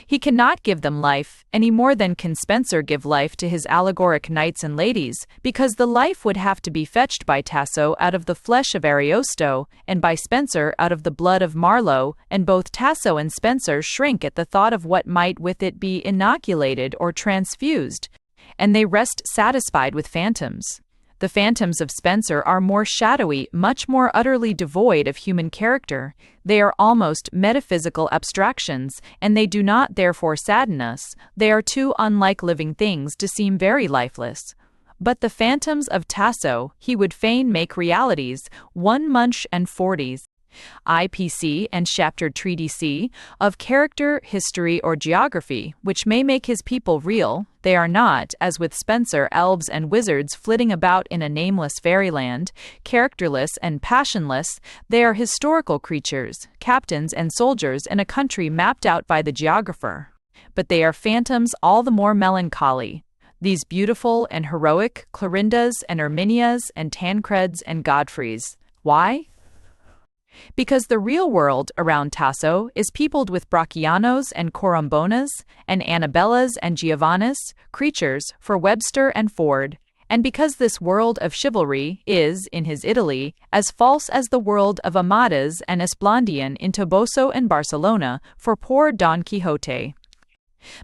He cannot give them life, any more than can Spenser give life to his allegoric knights and ladies, because the life would have to be fetched by Tasso out of the flesh of Ariosto, and by Spenser out of the blood of Marlowe, and both Tasso and Spenser shrink at the thought of what might with it be inoculated or transfused, and they rest satisfied with phantoms. The phantoms of Spenser are more shadowy, much more utterly devoid of human character. They are almost metaphysical abstractions, and they do not therefore sadden us. They are too unlike living things to seem very lifeless. But the phantoms of Tasso he would fain make realities, 1 Munch and 40s. IPC and chapter treatise of character, history, or geography, which may make his people real. They are not, as with Spenser, elves and wizards flitting about in a nameless fairyland, characterless and passionless. They are historical creatures, captains and soldiers in a country mapped out by the geographer. But they are phantoms all the more melancholy. These beautiful and heroic Clorindas and Erminias and Tancreds and Godfreys. Why? Because the real world around Tasso is peopled with Braccianos and Corombonas and Annabellas and Giovannas, creatures for Webster and Ford, and because this world of chivalry is, in his Italy, as false as the world of Amadas and Esplandian in Toboso and Barcelona for poor Don Quixote.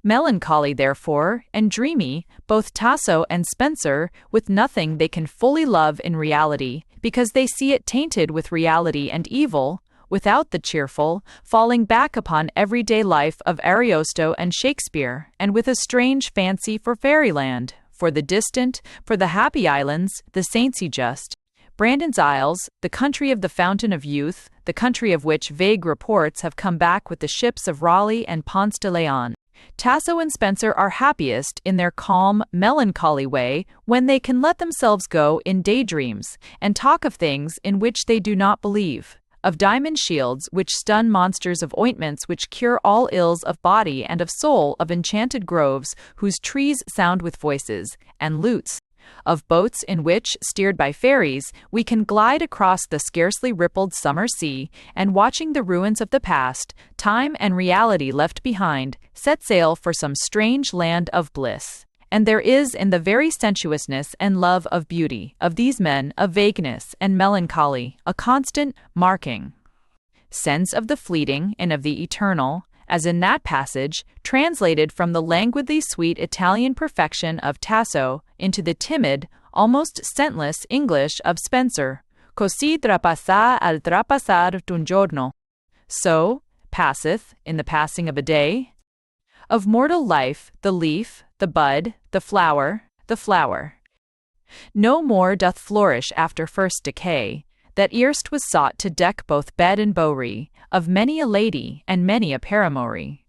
Melancholy, therefore, and dreamy, both Tasso and Spenser, with nothing they can fully love in reality, because they see it tainted with reality and evil, without the cheerful, falling back upon everyday life of Ariosto and Shakespeare, and with a strange fancy for fairyland, for the distant, for the happy islands, the saintsy just. Brandon's Isles, the country of the fountain of youth, the country of which vague reports have come back with the ships of Raleigh and Ponce de Leon. Tasso and Spenser are happiest in their calm, melancholy way when they can let themselves go in daydreams and talk of things in which they do not believe, of diamond shields which stun monsters, of ointments which cure all ills of body and of soul, of enchanted groves whose trees sound with voices, and lutes, of boats in which, steered by fairies, we can glide across the scarcely rippled summer sea, and watching the ruins of the past, time and reality left behind, set sail for some strange land of bliss. And there is in the very sensuousness and love of beauty of these men a vagueness and melancholy, a constant marking sense of the fleeting and of the eternal, as in that passage, translated from the languidly sweet Italian perfection of Tasso into the timid, almost scentless English of Spenser. Così trapassa al trapassar d'un giorno. So passeth, in the passing of a day, of mortal life, the leaf, the bud, the flower, the flower. No more doth flourish after first decay, that erst was sought to deck both bed and bowry, of many a lady and many a paramory.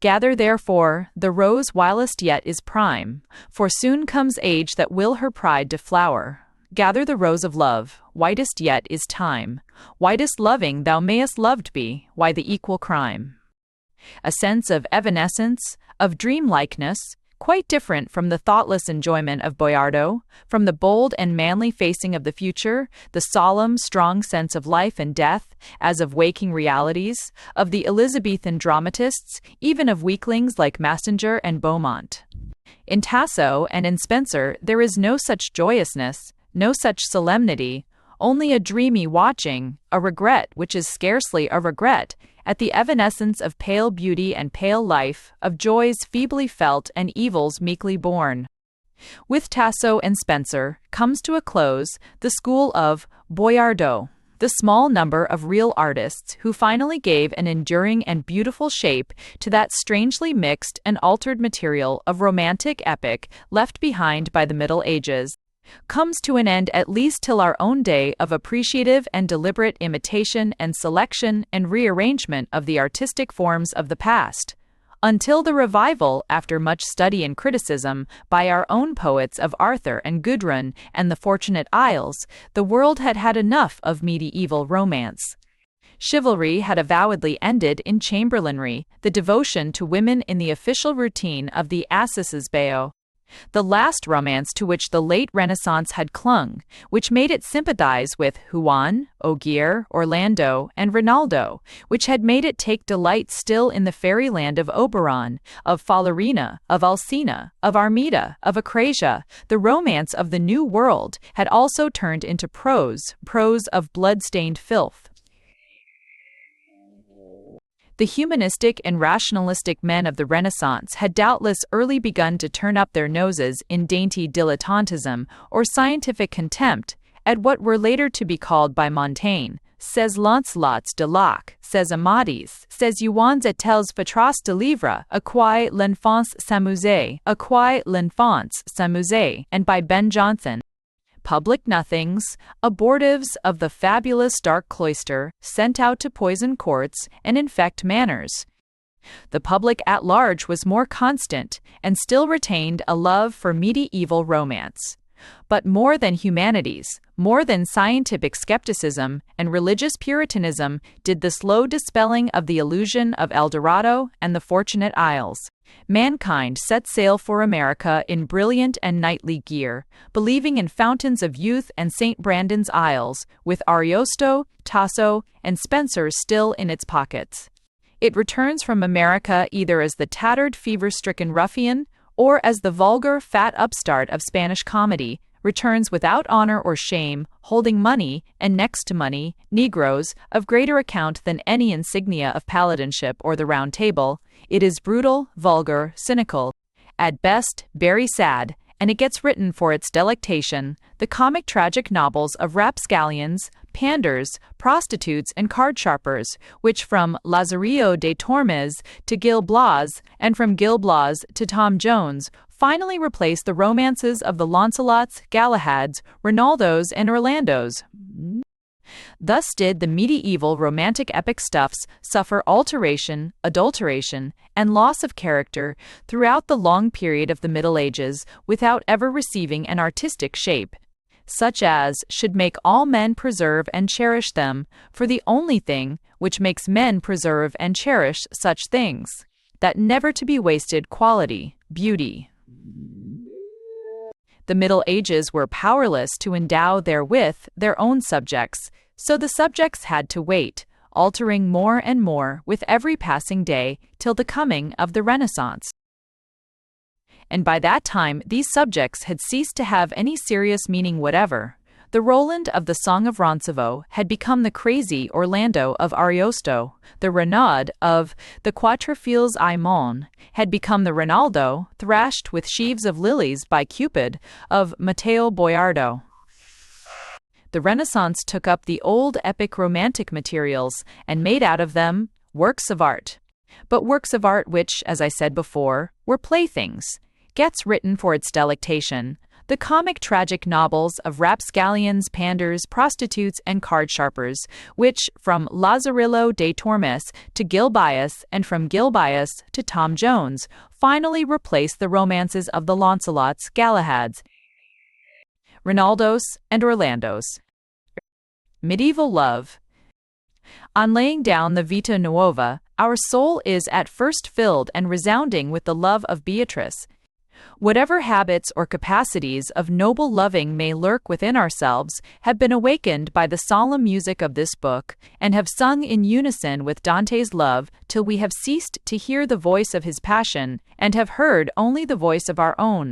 Gather therefore the rose whilst yet is prime, for soon comes age that will her pride deflower. Gather the rose of love, whitest yet is time, whitest loving thou mayest loved be, why the equal crime. A sense of evanescence, of dream-likeness, quite different from the thoughtless enjoyment of Boiardo, from the bold and manly facing of the future, the solemn, strong sense of life and death, as of waking realities, of the Elizabethan dramatists, even of weaklings like Massinger and Beaumont. In Tasso and in Spenser there is no such joyousness, no such solemnity, only a dreamy watching, a regret which is scarcely a regret, at the evanescence of pale beauty and pale life, of joys feebly felt and evils meekly borne. With Tasso and Spenser comes to a close the school of Boiardo, the small number of real artists who finally gave an enduring and beautiful shape to that strangely mixed and altered material of romantic epic left behind by the Middle Ages, comes to an end at least till our own day of appreciative and deliberate imitation and selection and rearrangement of the artistic forms of the past, until the revival, after much study and criticism, by our own poets of Arthur and Gudrun and the Fortunate Isles, the world had had enough of medieval romance. Chivalry had avowedly ended in chamberlainry, the devotion to women in the official routine of the Assizes Bao. the last romance to which the late Renaissance had clung, which made it sympathize with Juan, Ogier, Orlando, and Rinaldo, which had made it take delight still in the fairyland of Oberon, of Falerina, of Alcina, of Armida, of Acrasia. The romance of the New World had also turned into prose of blood-stained filth. The humanistic and rationalistic men of the Renaissance had doubtless early begun to turn up their noses in dainty dilettantism or scientific contempt at what were later to be called by Montaigne, "Ces Lancelots de Lac, ces Amadis, ces Juans et tels fatras de livre, à quoi l'enfance s'amusait, and by Ben Jonson. Public nothings, abortives of the fabulous dark cloister, sent out to poison courts and infect manners. The public at large was more constant, and still retained a love for medieval romance. But more than humanities, more than scientific skepticism and religious puritanism did the slow dispelling of the illusion of El Dorado and the Fortunate Isles. Mankind set sail for America in brilliant and knightly gear, believing in fountains of youth and St. Brandon's Isles, with Ariosto, Tasso, and Spencer still in its pockets. It returns from America either as the tattered, fever-stricken ruffian, or as the vulgar, fat upstart of Spanish comedy, returns without honor or shame, holding money, and next to money, Negroes, of greater account than any insignia of paladinship or the Round Table. It is brutal, vulgar, cynical, at best, very sad, and it gets written for its delectation. The comic tragic novels of rapscallions, panders, prostitutes, and card-sharpers, which from Lazarillo de Tormes to Gil Blas, and from Gil Blas to Tom Jones, finally replace the romances of the Lancelots, Galahads, Rinaldos, and Orlandos. Thus did the medieval romantic epic stuffs suffer alteration, adulteration, and loss of character throughout the long period of the Middle Ages without ever receiving an artistic shape, such as should make all men preserve and cherish them, for the only thing which makes men preserve and cherish such things, that never to be wasted quality, beauty. The Middle Ages were powerless to endow therewith their own subjects, so the subjects had to wait, altering more and more with every passing day till the coming of the Renaissance. And by that time these subjects had ceased to have any serious meaning whatever. The Roland of the Song of Roncevaux had become the crazy Orlando of Ariosto. The Renaud of the Quatre Filles Aimon had become the Rinaldo, thrashed with sheaves of lilies by Cupid, of Matteo Boiardo. The Renaissance took up the old epic romantic materials and made out of them works of art. But works of art which, as I said before, were playthings, gets written for its delectation. The comic tragic novels of rapscallions, panders, prostitutes, and card-sharpers, which, from Lazarillo de Tormes to Gil Bias, and from Gil Bias to Tom Jones, finally replaced the romances of the Lancelots, Galahads, Rinaldos, and Orlandos. Medieval love. On laying down the Vita Nuova, our soul is at first filled and resounding with the love of Beatrice. Whatever habits or capacities of noble loving may lurk within ourselves have been awakened by the solemn music of this book, and have sung in unison with Dante's love till we have ceased to hear the voice of his passion, and have heard only the voice of our own.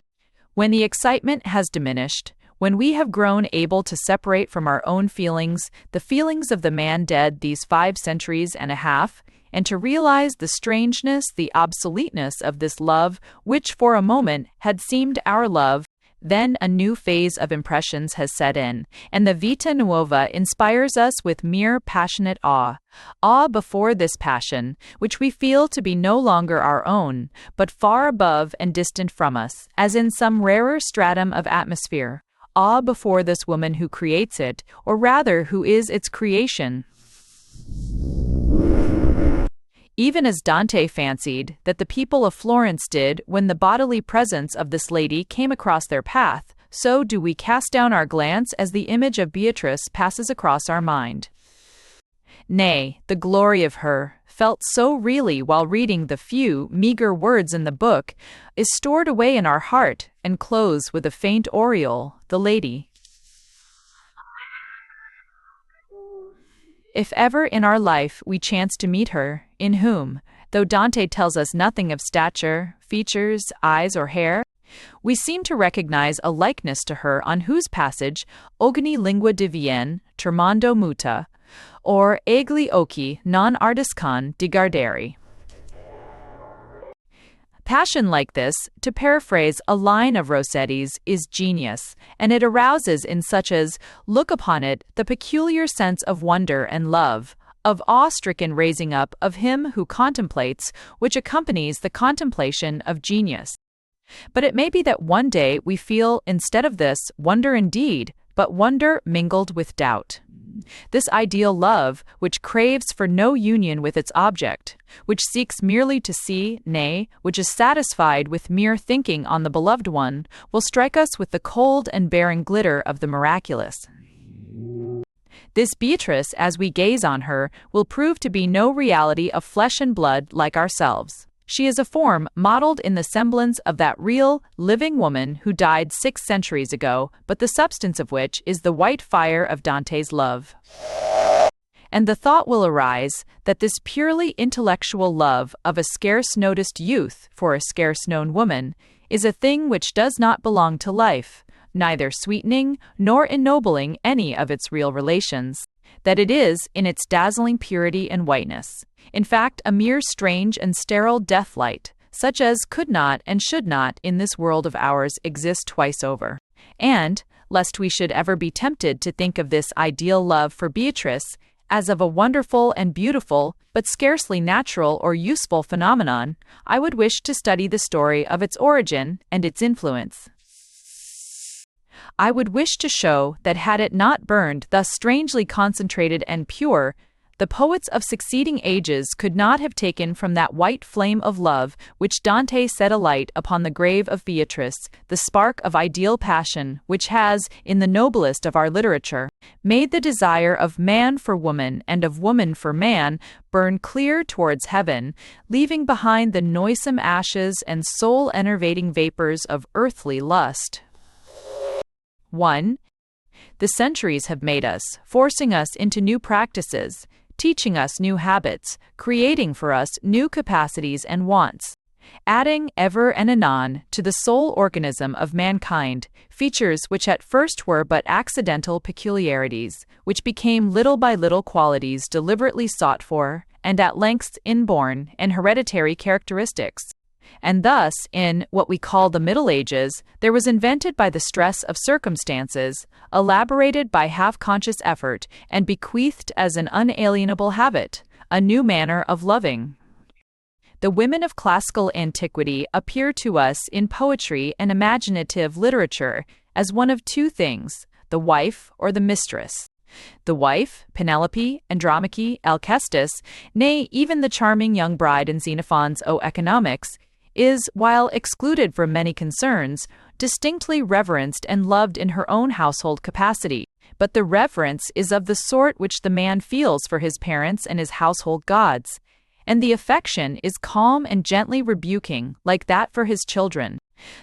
When the excitement has diminished, when we have grown able to separate from our own feelings the feelings of the man dead these 5 centuries and a half, and to realize the strangeness, the obsoleteness of this love, which for a moment had seemed our love, then a new phase of impressions has set in, and the Vita Nuova inspires us with mere passionate awe. Awe before this passion, which we feel to be no longer our own, but far above and distant from us, as in some rarer stratum of atmosphere. Awe before this woman who creates it, or rather who is its creation. Even as Dante fancied that the people of Florence did when the bodily presence of this lady came across their path, so do we cast down our glance as the image of Beatrice passes across our mind. Nay, the glory of her, felt so really while reading the few, meager words in the book, is stored away in our heart and clothes with a faint aureole, the lady. If ever in our life we chance to meet her, in whom, though Dante tells us nothing of stature, features, eyes, or hair, we seem to recognize a likeness to her on whose passage Ogni lingua divien, termando muta, or egli occhi non ardiscan di guardare. Passion like this, to paraphrase a line of Rossetti's, is genius, and it arouses in such as look upon it the peculiar sense of wonder and love, of awe-stricken raising up of him who contemplates, which accompanies the contemplation of genius. But it may be that one day we feel, instead of this, wonder indeed, but wonder mingled with doubt. This ideal love, which craves for no union with its object, which seeks merely to see, nay, which is satisfied with mere thinking on the beloved one, will strike us with the cold and barren glitter of the miraculous. This Beatrice, as we gaze on her, will prove to be no reality of flesh and blood like ourselves. She is a form modeled in the semblance of that real, living woman who died 6 centuries ago, but the substance of which is the white fire of Dante's love. And the thought will arise that this purely intellectual love of a scarce-noticed youth for a scarce-known woman is a thing which does not belong to life, neither sweetening nor ennobling any of its real relations, that it is, in its dazzling purity and whiteness, in fact, a mere strange and sterile death-light, such as could not and should not in this world of ours exist twice over. And, lest we should ever be tempted to think of this ideal love for Beatrice as of a wonderful and beautiful, but scarcely natural or useful phenomenon, I would wish to study the story of its origin and its influence. I would wish to show that had it not burned thus strangely concentrated and pure, the poets of succeeding ages could not have taken from that white flame of love which Dante set alight upon the grave of Beatrice the spark of ideal passion which has, in the noblest of our literature, made the desire of man for woman and of woman for man burn clear towards heaven, leaving behind the noisome ashes and soul-enervating vapors of earthly lust. 1. The centuries have made us, forcing us into new practices, teaching us new habits, creating for us new capacities and wants, adding ever and anon to the soul organism of mankind features which at first were but accidental peculiarities, which became little by little qualities deliberately sought for, and at length inborn and hereditary characteristics. And thus, in what we call the Middle Ages, there was invented by the stress of circumstances, elaborated by half-conscious effort, and bequeathed as an unalienable habit, a new manner of loving. The women of classical antiquity appear to us in poetry and imaginative literature as one of two things, the wife or the mistress. The wife, Penelope, Andromache, Alcestis, nay, even the charming young bride in Xenophon's O Economics, is, while excluded from many concerns, distinctly reverenced and loved in her own household capacity, but the reverence is of the sort which the man feels for his parents and his household gods, and the affection is calm and gently rebuking, like that for his children.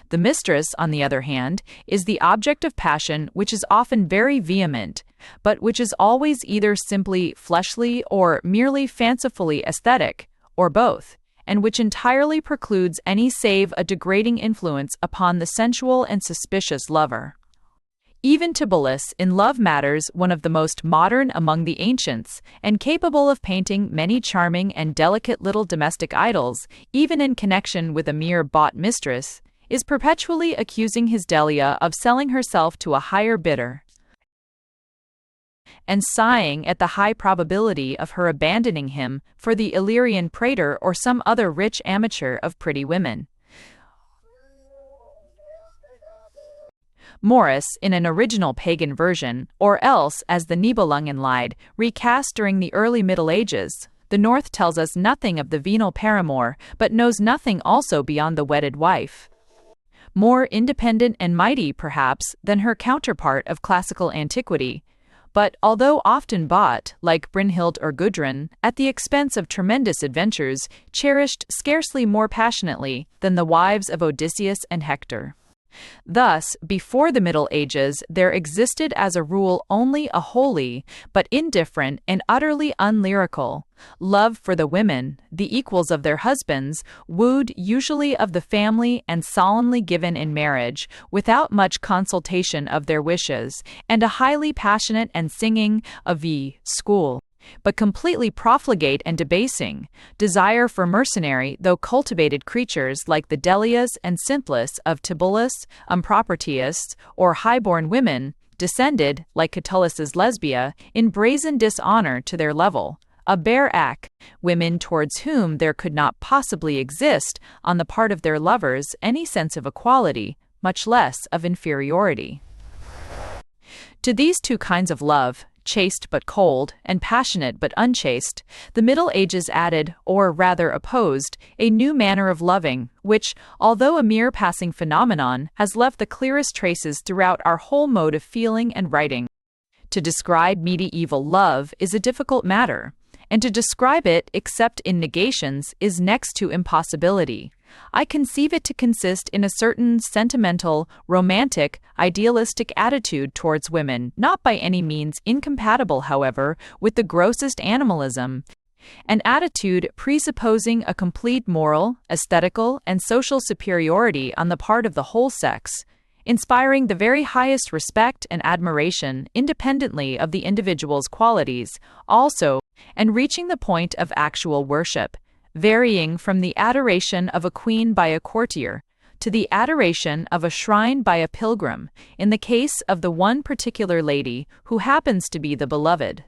The mistress, on the other hand, is the object of passion which is often very vehement, but which is always either simply fleshly or merely fancifully aesthetic, or both, and which entirely precludes any save a degrading influence upon the sensual and suspicious lover. Even Tibullus, in love matters one of the most modern among the ancients, and capable of painting many charming and delicate little domestic idols, even in connection with a mere bought mistress, is perpetually accusing his Delia of selling herself to a higher bidder, and sighing at the high probability of her abandoning him for the Illyrian praetor or some other rich amateur of pretty women. Morris, in an original pagan version, or else, as the Nibelungen lied, recast during the early Middle Ages, the North tells us nothing of the venal paramour, but knows nothing also beyond the wedded wife. More independent and mighty, perhaps, than her counterpart of classical antiquity, but although often bought, like Brynhild or Gudrun, at the expense of tremendous adventures, cherished scarcely more passionately than the wives of Odysseus and Hector. Thus, before the Middle Ages, there existed as a rule only a holy, but indifferent and utterly unlyrical, love for the women, the equals of their husbands, wooed usually of the family and solemnly given in marriage, without much consultation of their wishes, and a highly passionate and singing school, but completely profligate and debasing, desire for mercenary though cultivated creatures like the Delias and Cynthlis of Tibullus, Propertius, or high-born women, descended, like Catullus's Lesbia, in brazen dishonor to their level, a bare act, women towards whom there could not possibly exist, on the part of their lovers, any sense of equality, much less of inferiority. To these two kinds of love, chaste but cold, and passionate but unchaste, the Middle Ages added, or rather opposed, a new manner of loving, which, although a mere passing phenomenon, has left the clearest traces throughout our whole mode of feeling and writing. To describe medieval love is a difficult matter, and to describe it except in negations is next to impossibility. I conceive it to consist in a certain sentimental, romantic, idealistic attitude towards women, not by any means incompatible, however, with the grossest animalism, an attitude presupposing a complete moral, aesthetical, and social superiority on the part of the whole sex, inspiring the very highest respect and admiration independently of the individual's qualities, also, and reaching the point of actual worship, varying from the adoration of a queen by a courtier to the adoration of a shrine by a pilgrim, in the case of the one particular lady who happens to be the beloved.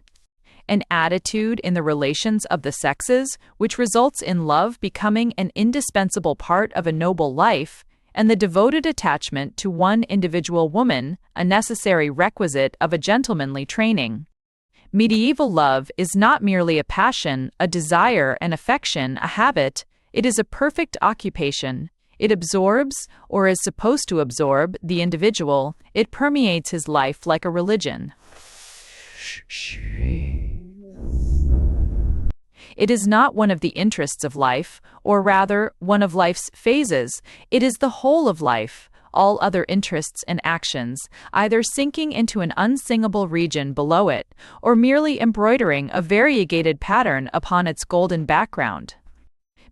An attitude in the relations of the sexes which results in love becoming an indispensable part of a noble life, and the devoted attachment to one individual woman a necessary requisite of a gentlemanly training. Medieval love is not merely a passion, a desire, an affection, a habit, it is a perfect occupation. It absorbs, or is supposed to absorb, the individual, it permeates his life like a religion. It is not one of the interests of life, or rather, one of life's phases, it is the whole of life. All other interests and actions, either sinking into an unsingable region below it, or merely embroidering a variegated pattern upon its golden background.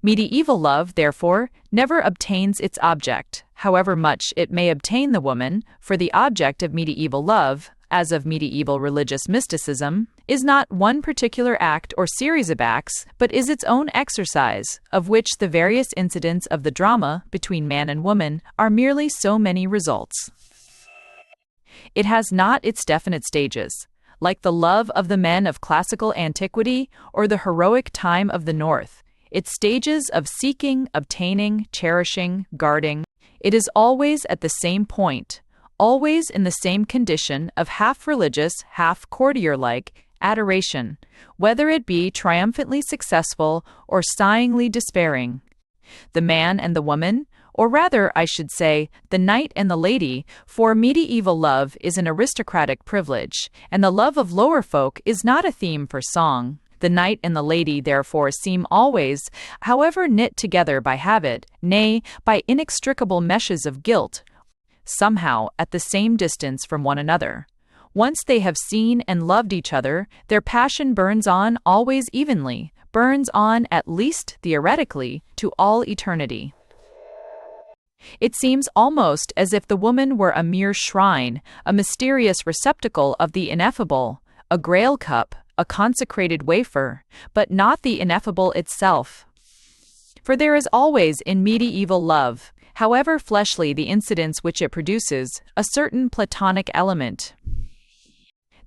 Medieval love, therefore, never obtains its object, however much it may obtain the woman, for the object of medieval love, as of medieval religious mysticism, is not one particular act or series of acts, but is its own exercise, of which the various incidents of the drama between man and woman are merely so many results. It has not its definite stages, like the love of the men of classical antiquity or the heroic time of the North. Its stages of seeking, obtaining, cherishing, guarding, it is always at the same point, always in the same condition of half-religious, half-courtier-like adoration, whether it be triumphantly successful or sighingly despairing. The man and the woman, or rather, I should say, the knight and the lady, for medieval love is an aristocratic privilege, and the love of lower folk is not a theme for song. The knight and the lady therefore seem always, however knit together by habit, nay, by inextricable meshes of guilt, somehow at the same distance from one another. Once they have seen and loved each other, their passion burns on always evenly, burns on at least theoretically to all eternity. It seems almost as if the woman were a mere shrine, a mysterious receptacle of the ineffable, a grail cup, a consecrated wafer, but not the ineffable itself. For there is always in medieval love, however fleshly the incidents which it produces, a certain platonic element.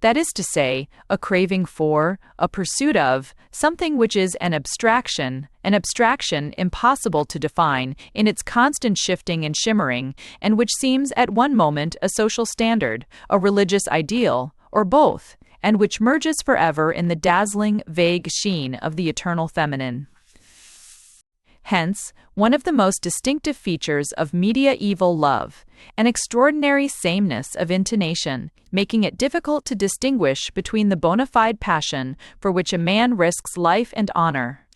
That is to say, a craving for, a pursuit of, something which is an abstraction impossible to define in its constant shifting and shimmering, and which seems at one moment a social standard, a religious ideal, or both, and which merges forever in the dazzling, vague sheen of the eternal feminine. Hence, one of the most distinctive features of medieval love, an extraordinary sameness of intonation, making it difficult to distinguish between the bona fide passion for which a man risks life and honor,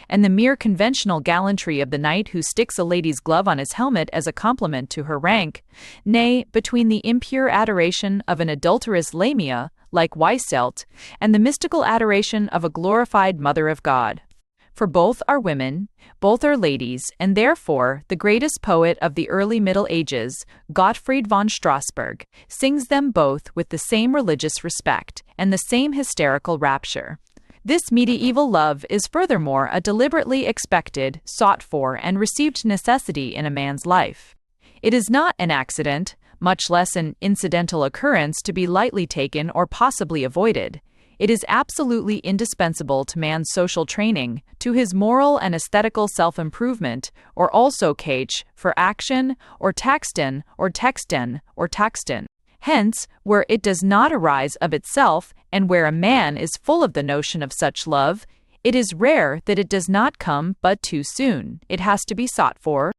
and the mere conventional gallantry of the knight who sticks a lady's glove on his helmet as a compliment to her rank, nay, between the impure adoration of an adulterous Lamia, like Weisselt, and the mystical adoration of a glorified Mother of God. For both are women, both are ladies, and therefore the greatest poet of the early Middle Ages, Gottfried von Strasberg, sings them both with the same religious respect and the same hysterical rapture. This medieval love is furthermore a deliberately expected, sought for, and received necessity in a man's life. It is not an accident, much less an incidental occurrence to be lightly taken or possibly avoided. It is absolutely indispensable to man's social training, to his moral and aesthetical self-improvement, or also Kach, for action, or taxton, or texten, or taxton. Hence, where it does not arise of itself, and where a man is full of the notion of such love, it is rare that it does not come but too soon. It has to be sought for.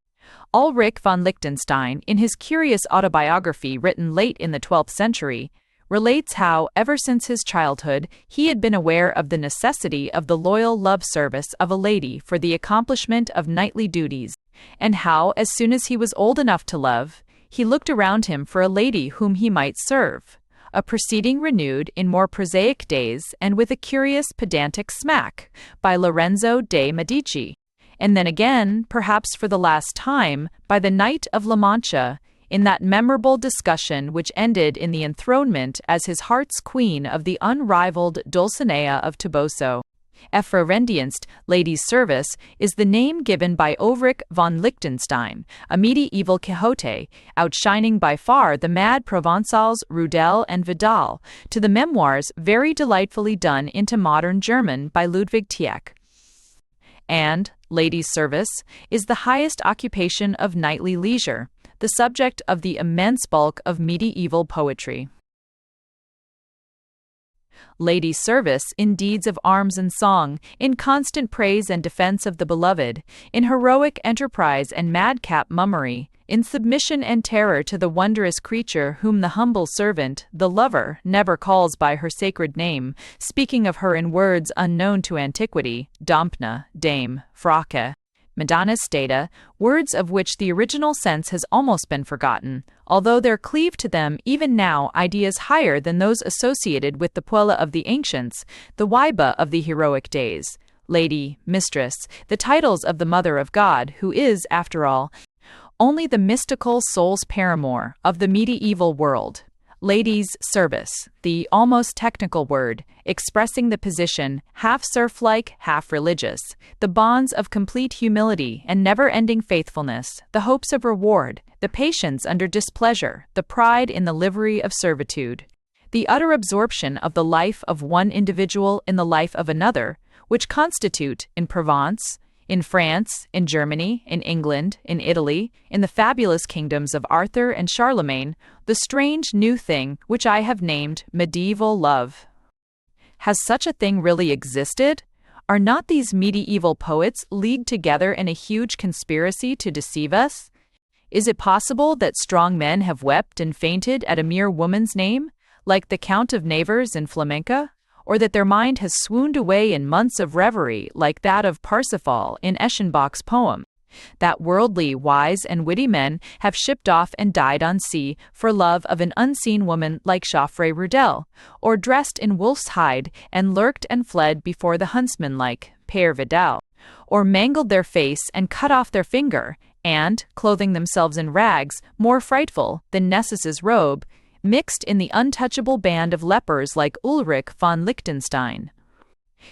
Ulrich von Liechtenstein, in his curious autobiography written late in the 12th century, relates how, ever since his childhood, he had been aware of the necessity of the loyal love service of a lady for the accomplishment of knightly duties, and how, as soon as he was old enough to love, he looked around him for a lady whom he might serve, a proceeding renewed in more prosaic days and with a curious pedantic smack by Lorenzo de' Medici, and then again, perhaps for the last time, by the Knight of La Mancha, in that memorable discussion which ended in the enthronement as his heart's queen of the unrivaled Dulcinea of Toboso. Effervescent Ladies' Service is the name given by Ulrich von Liechtenstein, a medieval Quixote, outshining by far the mad Provençals Rudel and Vidal, to the memoirs very delightfully done into modern German by Ludwig Tieck. And ladies' service is the highest occupation of knightly leisure, the subject of the immense bulk of medieval poetry. Ladies' service in deeds of arms and song, in constant praise and defense of the beloved, in heroic enterprise and madcap mummery, in submission and terror to the wondrous creature whom the humble servant, the lover, never calls by her sacred name, speaking of her in words unknown to antiquity, Dompna, Dame, Frake, Madonna Stata, words of which the original sense has almost been forgotten, although there cleave to them even now ideas higher than those associated with the Puella of the ancients, the Weiba of the heroic days, lady, mistress, the titles of the Mother of God, who is, after all, only the mystical soul's paramour of the medieval world. Ladies' service, the almost technical word, expressing the position, half serf-like, half religious, the bonds of complete humility and never-ending faithfulness, the hopes of reward, the patience under displeasure, the pride in the livery of servitude, the utter absorption of the life of one individual in the life of another, which constitute, in Provence, in France, in Germany, in England, in Italy, in the fabulous kingdoms of Arthur and Charlemagne, the strange new thing which I have named medieval love. Has such a thing really existed? Are not these medieval poets leagued together in a huge conspiracy to deceive us? Is it possible that strong men have wept and fainted at a mere woman's name, like the Count of Nevers in Flamenca? Or that their mind has swooned away in months of reverie like that of Parsifal in Eschenbach's poem, that worldly, wise, and witty men have shipped off and died on sea for love of an unseen woman like Joffre Rudel, or dressed in wolf's hide and lurked and fled before the huntsman like Père Vidal, or mangled their face and cut off their finger, and, clothing themselves in rags more frightful than Nessus's robe, mixed in the untouchable band of lepers like Ulrich von Liechtenstein.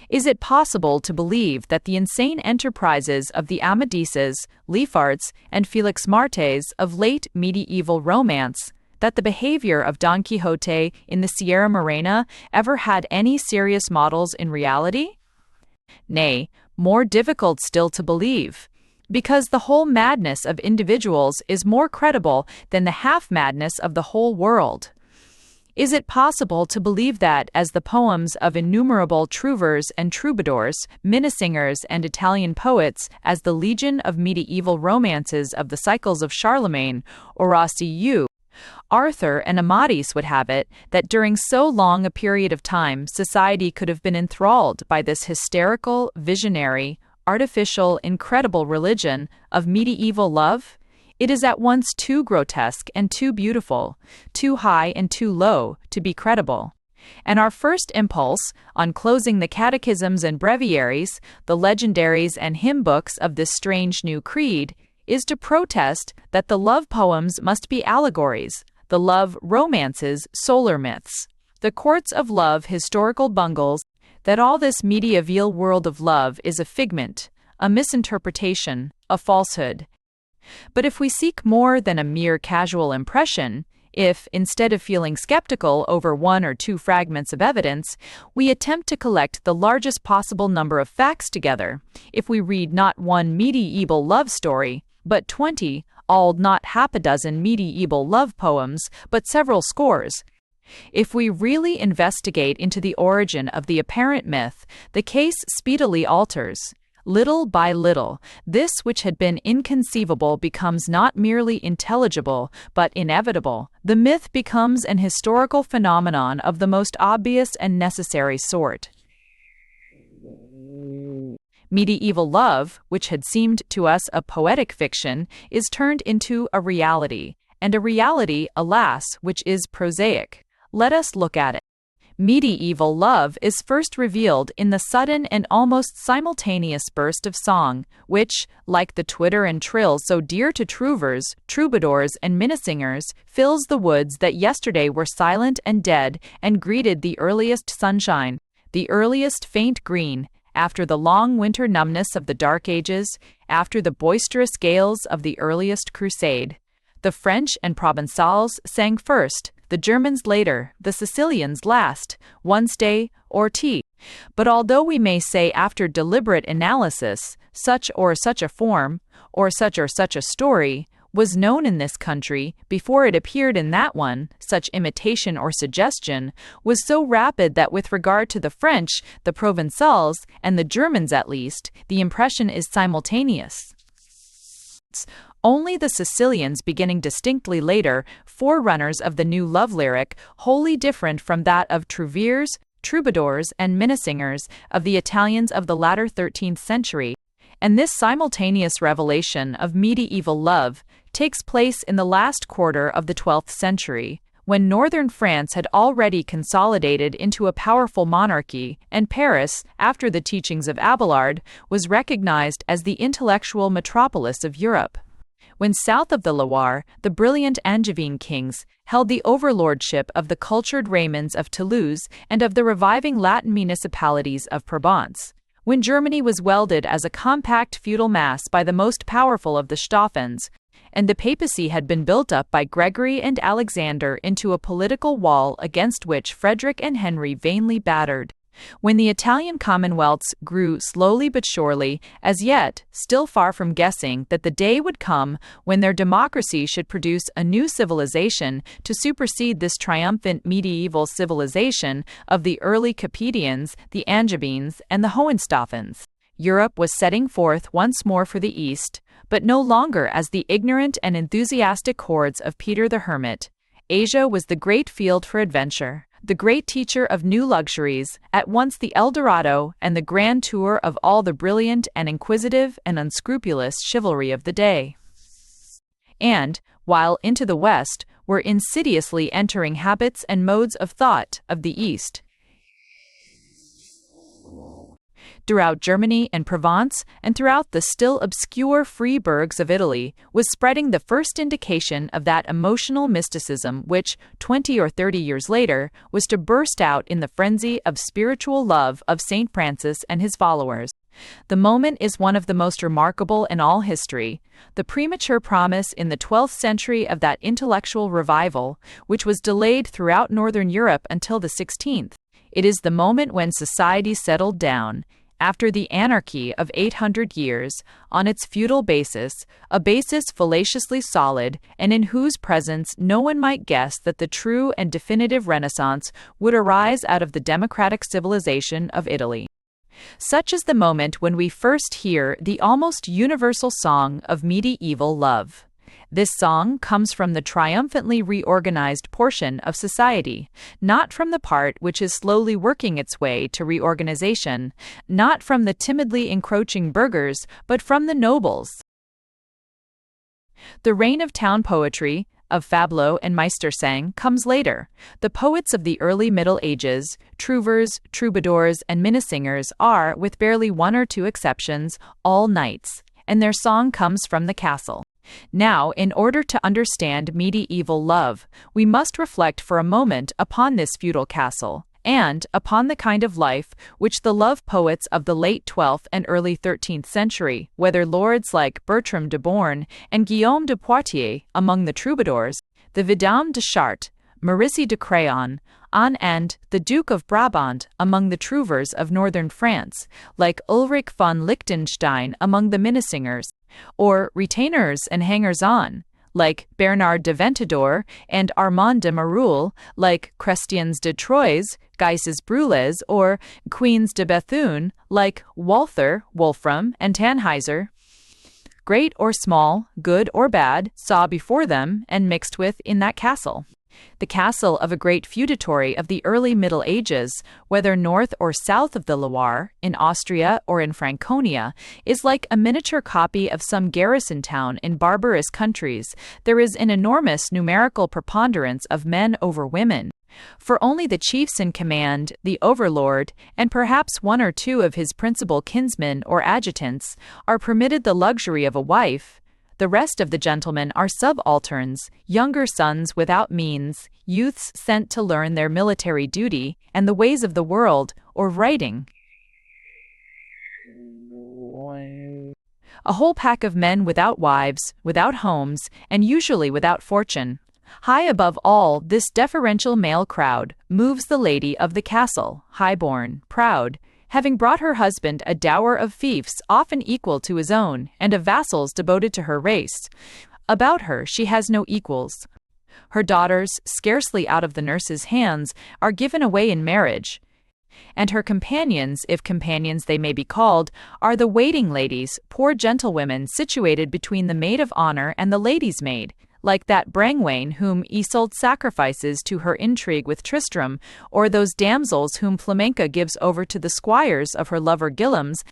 Is it possible to believe that the insane enterprises of the Amadises, Leifarts, and Felix Martes of late medieval romance, that the behavior of Don Quixote in the Sierra Morena ever had any serious models in reality? Nay, more difficult still to believe, because the whole madness of individuals is more credible than the half-madness of the whole world. Is it possible to believe that, as the poems of innumerable trouvers and troubadours, minnesingers, and Italian poets, as the legion of medieval romances of the cycles of Charlemagne, Horace, Arthur, and Amadis would have it, that during so long a period of time society could have been enthralled by this hysterical, visionary, artificial, incredible religion of medieval love? It is at once too grotesque and too beautiful, too high and too low, to be credible. And our first impulse, on closing the catechisms and breviaries, the legendaries and hymn books of this strange new creed, is to protest that the love poems must be allegories, the love romances solar myths, the courts of love historical bungles, that all this medieval world of love is a figment, a misinterpretation, a falsehood. But if we seek more than a mere casual impression, if, instead of feeling skeptical over one or two fragments of evidence, we attempt to collect the largest possible number of facts together, if we read not one medieval love story, but 20, all not half a dozen medieval love poems, but several scores, if we really investigate into the origin of the apparent myth, the case speedily alters. Little by little, this which had been inconceivable becomes not merely intelligible, but inevitable. The myth becomes an historical phenomenon of the most obvious and necessary sort. Medieval love, which had seemed to us a poetic fiction, is turned into a reality, and a reality, alas, which is prosaic. Let us look at it. Medieval love is first revealed in the sudden and almost simultaneous burst of song, which, like the twitter and trill so dear to trouvers, troubadours, and minnesingers, fills the woods that yesterday were silent and dead and greeted the earliest sunshine, the earliest faint green, after the long winter numbness of the Dark Ages, after the boisterous gales of the earliest crusade. The French and Provençals sang first, the Germans later, the Sicilians last, one stay or tea. But although we may say after deliberate analysis, such or such a form, or such a story, was known in this country before it appeared in that one, such imitation or suggestion was so rapid that with regard to the French, the Provençals, and the Germans at least, the impression is simultaneous. Only the Sicilians beginning distinctly later, forerunners of the new love lyric, wholly different from that of trouvères, troubadours, and minnesingers of the Italians of the latter 13th century. And this simultaneous revelation of medieval love takes place in the last quarter of the 12th century, when northern France had already consolidated into a powerful monarchy, and Paris, after the teachings of Abelard, was recognized as the intellectual metropolis of Europe. When south of the Loire, the brilliant Angevin kings held the overlordship of the cultured Raymonds of Toulouse and of the reviving Latin municipalities of Provence. When Germany was welded as a compact feudal mass by the most powerful of the Stoffens, and the papacy had been built up by Gregory and Alexander into a political wall against which Frederick and Henry vainly battered. When the Italian commonwealths grew slowly but surely, as yet still far from guessing that the day would come when their democracy should produce a new civilization to supersede this triumphant medieval civilization of the early Capetians, the Angevins, and the Hohenstaufens. Europe was setting forth once more for the East, but no longer as the ignorant and enthusiastic hordes of Peter the Hermit. Asia was the great field for adventure, the great teacher of new luxuries, at once the El Dorado and the grand tour of all the brilliant and inquisitive and unscrupulous chivalry of the day. And, while into the West were insidiously entering habits and modes of thought of the East, throughout Germany and Provence, and throughout the still obscure free burgs of Italy, was spreading the first indication of that emotional mysticism which, 20 or 30 years later, was to burst out in the frenzy of spiritual love of St. Francis and his followers. The moment is one of the most remarkable in all history, the premature promise in the 12th century of that intellectual revival, which was delayed throughout northern Europe until the 16th. It is the moment when society settled down, after the anarchy of 800 years, on its feudal basis, a basis fallaciously solid, and in whose presence no one might guess that the true and definitive Renaissance would arise out of the democratic civilization of Italy. Such is the moment when we first hear the almost universal song of medieval love. This song comes from the triumphantly reorganized portion of society, not from the part which is slowly working its way to reorganization, not from the timidly encroaching burghers, but from the nobles. The reign of town poetry, of Fableau and Meistersang, comes later. The poets of the early Middle Ages, trouvers, troubadours, and minnesingers are, with barely one or two exceptions, all knights, and their song comes from the castle. Now, in order to understand medieval love, we must reflect for a moment upon this feudal castle, and upon the kind of life which the love poets of the late 12th and early 13th century, whether lords like Bertram de Born and Guillaume de Poitiers among the troubadours, the Vidame de Chartres, Maurice de Craon, and the Duke of Brabant among the trouvers of northern France, like Ulrich von Liechtenstein among the minnesingers, or retainers and hangers-on, like Bernard de Ventador and Armand de Marolles, like Christians de Troyes, Guises Brules, or Queens de Bethune, like Walther, Wolfram, and Tannhäuser. Great or small, good or bad, saw before them and mixed with in that castle. The castle of a great feudatory of the early Middle Ages, whether north or south of the Loire, in Austria or in Franconia, is like a miniature copy of some garrison town in barbarous countries. There is an enormous numerical preponderance of men over women. For only the chiefs in command, the overlord, and perhaps one or two of his principal kinsmen or adjutants, are permitted the luxury of a wife. The rest of the gentlemen are subalterns, younger sons without means, youths sent to learn their military duty and the ways of the world, or writing. A whole pack of men without wives, without homes, and usually without fortune. High above all this deferential male crowd moves the lady of the castle, high-born, proud, having brought her husband a dower of fiefs often equal to his own, and of vassals devoted to her race. About her she has no equals. Her daughters, scarcely out of the nurse's hands, are given away in marriage, and her companions, if companions they may be called, are the waiting ladies, poor gentlewomen situated between the maid of honor and the lady's maid, like that Brangwain whom Isolde sacrifices to her intrigue with Tristram, or those damsels whom Flamenca gives over to the squires of her lover Guillems,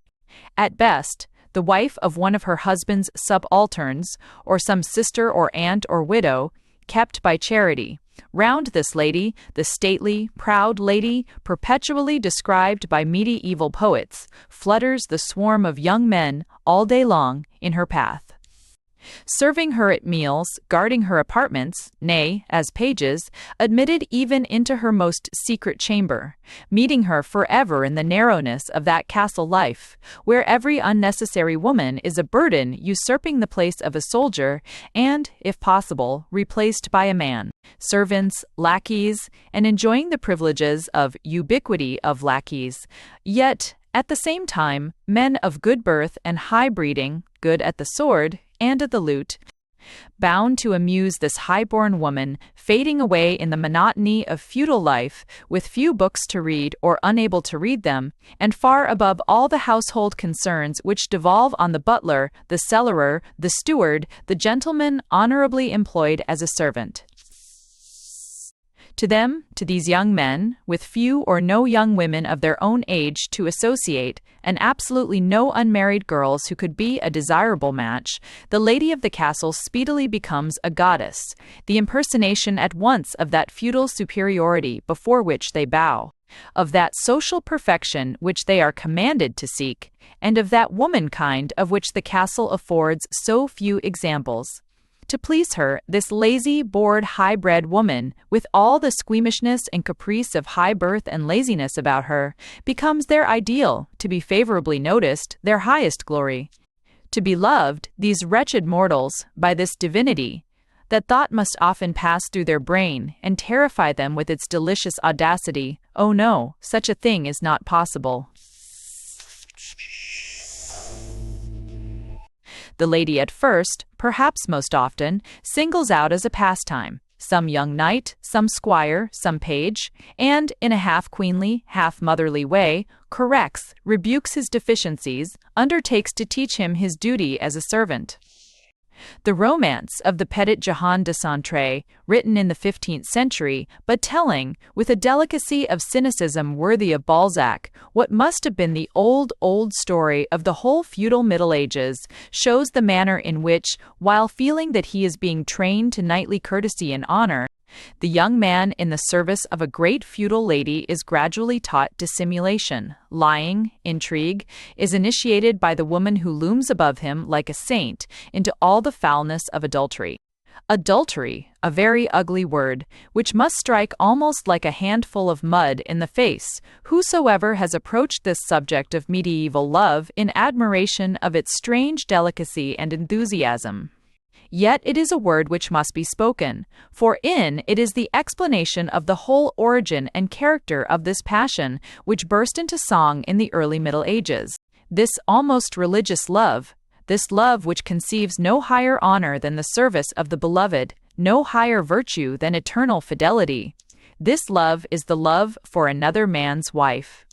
at best, the wife of one of her husband's subalterns, or some sister or aunt or widow, kept by charity. Round this lady, the stately, proud lady, perpetually described by medieval poets, flutters the swarm of young men, all day long, in her path. Serving her at meals, guarding her apartments, nay, as pages, admitted even into her most secret chamber, meeting her forever in the narrowness of that castle life, where every unnecessary woman is a burden usurping the place of a soldier, and, if possible, replaced by a man. Servants, lackeys, and enjoying the privileges of ubiquity of lackeys, yet, at the same time, men of good birth and high breeding, good at the sword, and at the lute, bound to amuse this high-born woman, fading away in the monotony of feudal life, with few books to read or unable to read them, and far above all the household concerns which devolve on the butler, the cellarer, the steward, the gentleman honorably employed as a servant. To them, to these young men, with few or no young women of their own age to associate, and absolutely no unmarried girls who could be a desirable match, the lady of the castle speedily becomes a goddess, the impersonation at once of that feudal superiority before which they bow, of that social perfection which they are commanded to seek, and of that womankind of which the castle affords so few examples. To please her, this lazy, bored, high-bred woman, with all the squeamishness and caprice of high birth and laziness about her, becomes their ideal, to be favorably noticed, their highest glory. To be loved, these wretched mortals, by this divinity, that thought must often pass through their brain and terrify them with its delicious audacity. Oh no, such a thing is not possible. The lady at first, perhaps most often, singles out as a pastime some young knight, some squire, some page, and, in a half-queenly, half-motherly way, corrects, rebukes his deficiencies, undertakes to teach him his duty as a servant. The romance of the Petit Jehan de Saintré, written in the 15th century, but telling, with a delicacy of cynicism worthy of Balzac, what must have been the old story of the whole feudal Middle Ages, shows the manner in which, while feeling that he is being trained to knightly courtesy and honor, the young man in the service of a great feudal lady is gradually taught dissimulation, lying, intrigue, is initiated by the woman who looms above him like a saint into all the foulness of adultery. Adultery, a very ugly word, which must strike almost like a handful of mud in the face, whosoever has approached this subject of medieval love in admiration of its strange delicacy and enthusiasm. Yet it is a word which must be spoken, for in it is the explanation of the whole origin and character of this passion which burst into song in the early Middle Ages. This almost religious love, this love which conceives no higher honor than the service of the beloved, no higher virtue than eternal fidelity. This love is the love for another man's wife.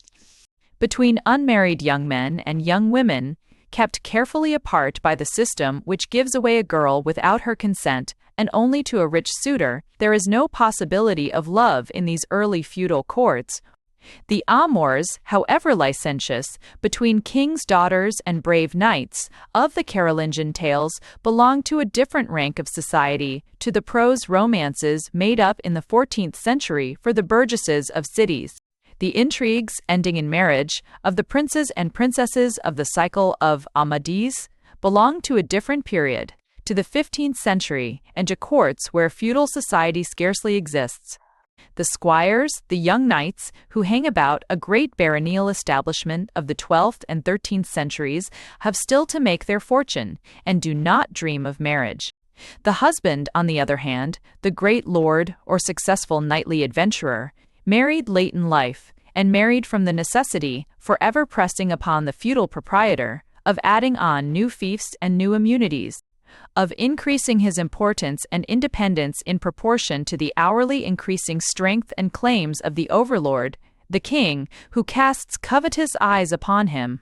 Between unmarried young men and young women, kept carefully apart by the system which gives away a girl without her consent and only to a rich suitor, there is no possibility of love in these early feudal courts. The amours, however licentious, between kings' daughters and brave knights of the Carolingian tales belong to a different rank of society, to the prose romances made up in the 14th century for the burgesses of cities. The intrigues, ending in marriage, of the princes and princesses of the cycle of Amadis belong to a different period, to the 15th century, and to courts where feudal society scarcely exists. The squires, the young knights, who hang about a great baronial establishment of the 12th and 13th centuries, have still to make their fortune, and do not dream of marriage. The husband, on the other hand, the great lord or successful knightly adventurer, married late in life, and married from the necessity, forever pressing upon the feudal proprietor, of adding on new fiefs and new immunities, of increasing his importance and independence in proportion to the hourly increasing strength and claims of the overlord, the king, who casts covetous eyes upon him.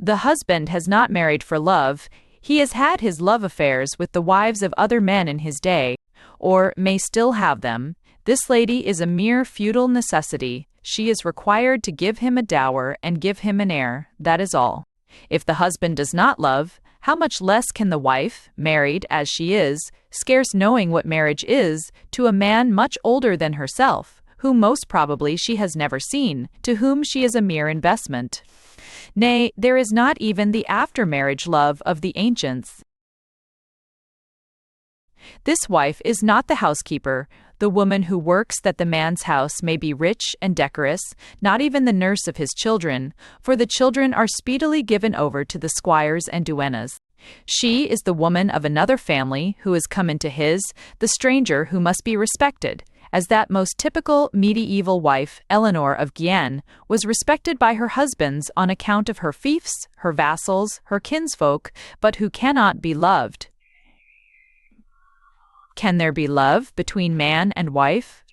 The husband has not married for love, he has had his love affairs with the wives of other men in his day, or may still have them. This lady is a mere feudal necessity. She is required to give him a dower and give him an heir, that is all. If the husband does not love, how much less can the wife, married as she is, scarce knowing what marriage is, to a man much older than herself, whom most probably she has never seen, to whom she is a mere investment. Nay, there is not even the after-marriage love of the ancients. This wife is not the housekeeper, the woman who works that the man's house may be rich and decorous, not even the nurse of his children, for the children are speedily given over to the squires and duennas. She is the woman of another family who has come into his, the stranger who must be respected, as that most typical medieval wife, Eleanor of Guienne, was respected by her husbands on account of her fiefs, her vassals, her kinsfolk, but who cannot be loved. Can there be love between man and wife?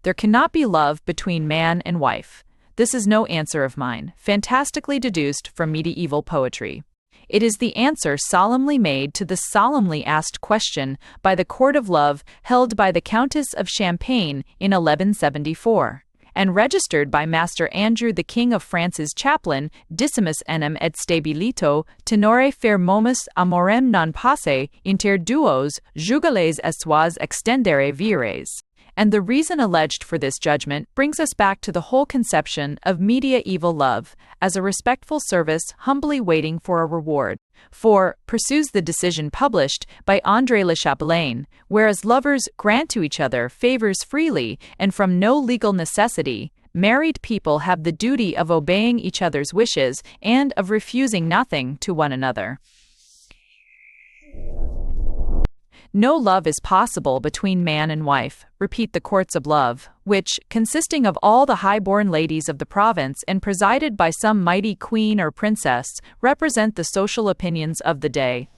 There cannot be love between man and wife. This is no answer of mine, fantastically deduced from medieval poetry. It is the answer solemnly made to the solemnly asked question by the court of love held by the Countess of Champagne in 1174, and registered by Master Andrew the King of France's chaplain, Dissimus enim et stabilito, tenore fermomus amorem non passe inter duos jugales estois extendere vires. And the reason alleged for this judgment brings us back to the whole conception of medieval love as a respectful service humbly waiting for a reward. For, pursues the decision published by André Le Chapelain, whereas lovers grant to each other favors freely and from no legal necessity, married people have the duty of obeying each other's wishes and of refusing nothing to one another. No love is possible between man and wife, repeat the courts of love, which, consisting of all the high-born ladies of the province and presided by some mighty queen or princess, represent the social opinions of the day.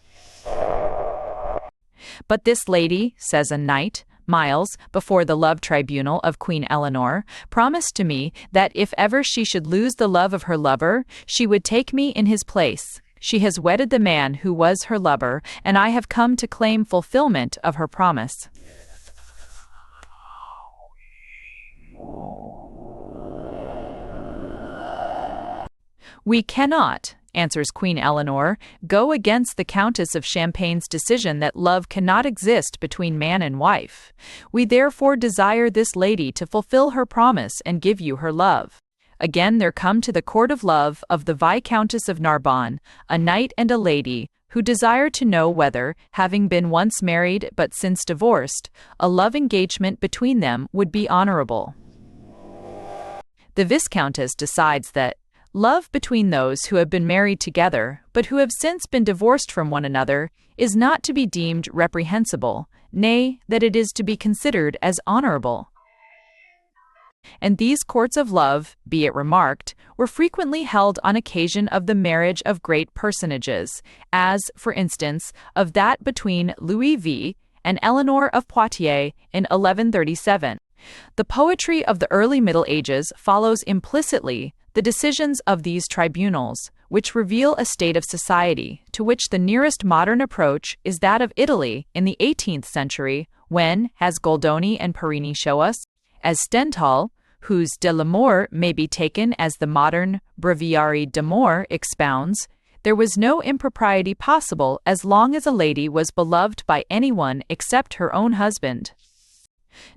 But this lady, says a knight, Miles, before the love tribunal of Queen Eleanor, promised to me that if ever she should lose the love of her lover, she would take me in his place. She has wedded the man who was her lover, and I have come to claim fulfillment of her promise. We cannot, answers Queen Eleanor, go against the Countess of Champagne's decision that love cannot exist between man and wife. We therefore desire this lady to fulfill her promise and give you her love. Again there come to the court of love of the Viscountess of Narbonne, a knight and a lady, who desire to know whether, having been once married but since divorced, a love engagement between them would be honorable. The Viscountess decides that love between those who have been married together, but who have since been divorced from one another, is not to be deemed reprehensible, nay, that it is to be considered as honorable. And these courts of love, be it remarked, were frequently held on occasion of the marriage of great personages, as, for instance, of that between Louis V and Eleanor of Poitiers in 1137. The poetry of the early Middle Ages follows implicitly the decisions of these tribunals, which reveal a state of society to which the nearest modern approach is that of Italy in the 18th century, when, as Goldoni and Parini show us, as Stendhal, whose De l'amour may be taken as the modern Breviary d'amour expounds, there was no impropriety possible as long as a lady was beloved by anyone except her own husband.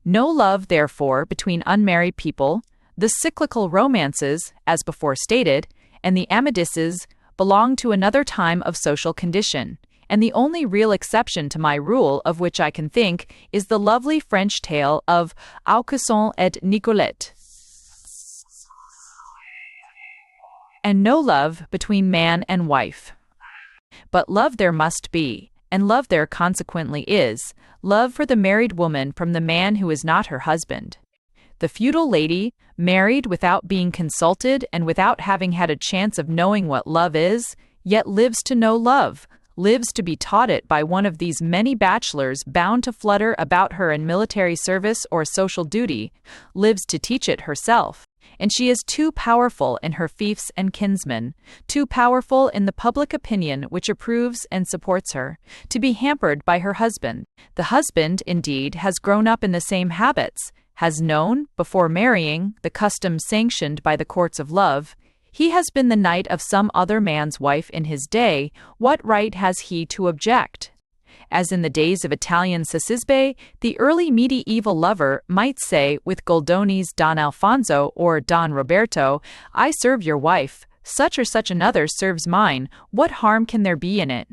No love, therefore, between unmarried people. The cyclical romances, as before stated, and the Amadises belong to another time of social condition, and the only real exception to my rule of which I can think is the lovely French tale of Aucassin et Nicolette. And no love between man and wife. But love there must be, and love there consequently is, love for the married woman from the man who is not her husband. The feudal lady, married without being consulted and without having had a chance of knowing what love is, yet lives to know love, lives to be taught it by one of these many bachelors bound to flutter about her in military service or social duty, lives to teach it herself. And she is too powerful in her fiefs and kinsmen, too powerful in the public opinion which approves and supports her, to be hampered by her husband. The husband, indeed, has grown up in the same habits, has known, before marrying, the custom sanctioned by the courts of love. He has been the knight of some other man's wife in his day. What right has he to object? As in the days of Italian Sisisbe, the early medieval lover might say with Goldoni's Don Alfonso or Don Roberto, "I serve your wife, such or such another serves mine, what harm can there be in it?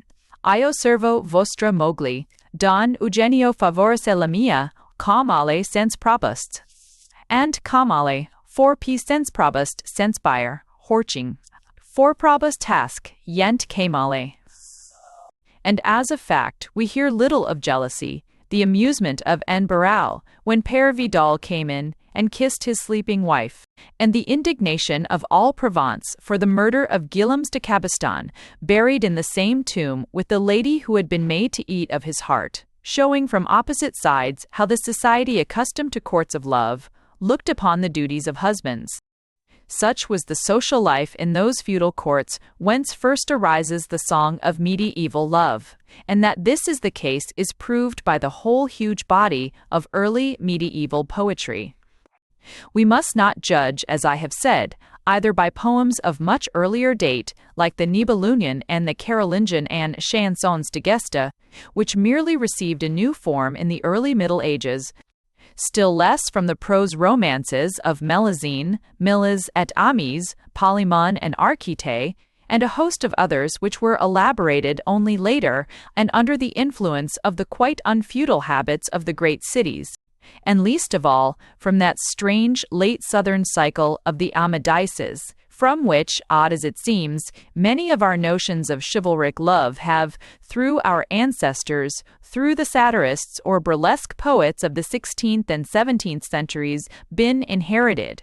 Io servo vostra moglie, Don Eugenio favorece la mia, com ale sens probust." And com ale, for p sens probust sens buyer, horching. For probust task, yent camale. And as a fact, we hear little of jealousy, the amusement of En Barral, when Père Vidal came in and kissed his sleeping wife, and the indignation of all Provence for the murder of Guillaume de Cabestan, buried in the same tomb with the lady who had been made to eat of his heart, showing from opposite sides how the society accustomed to courts of love looked upon the duties of husbands. Such was the social life in those feudal courts whence first arises the song of medieval love, and that this is the case is proved by the whole huge body of early medieval poetry. We must not judge, as I have said, either by poems of much earlier date, like the Nibelungen and the Carolingian and Chansons de Gesta, which merely received a new form in the early Middle Ages, still less from the prose romances of Melusine, Milles et Amis, Polymon and Archite, and a host of others which were elaborated only later and under the influence of the quite unfeudal habits of the great cities, and least of all from that strange late Southern cycle of the Amadises, from which, odd as it seems, many of our notions of chivalric love have, through our ancestors, through the satirists or burlesque poets of the 16th and 17th centuries, been inherited.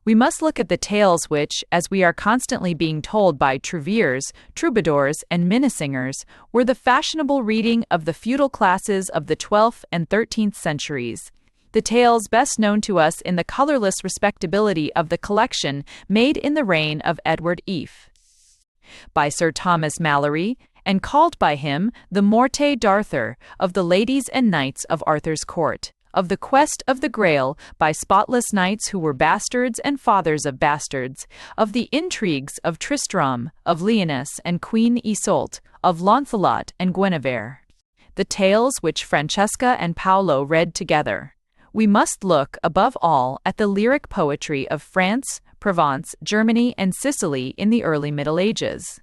We must look at the tales which, as we are constantly being told by trouvères, troubadours, and minnesingers, were the fashionable reading of the feudal classes of the 12th and 13th centuries. The tales best known to us in the colorless respectability of the collection made in the reign of Edward Efe. By Sir Thomas Malory, and called by him the Morte d'Arthur, of the ladies and knights of Arthur's court, of the quest of the Grail by spotless knights who were bastards and fathers of bastards, of the intrigues of Tristram, of Lyonesse and Queen Iseult, of Launcelot and Guinevere. The tales which Francesca and Paolo read together. We must look, above all, at the lyric poetry of France, Provence, Germany, and Sicily in the early Middle Ages.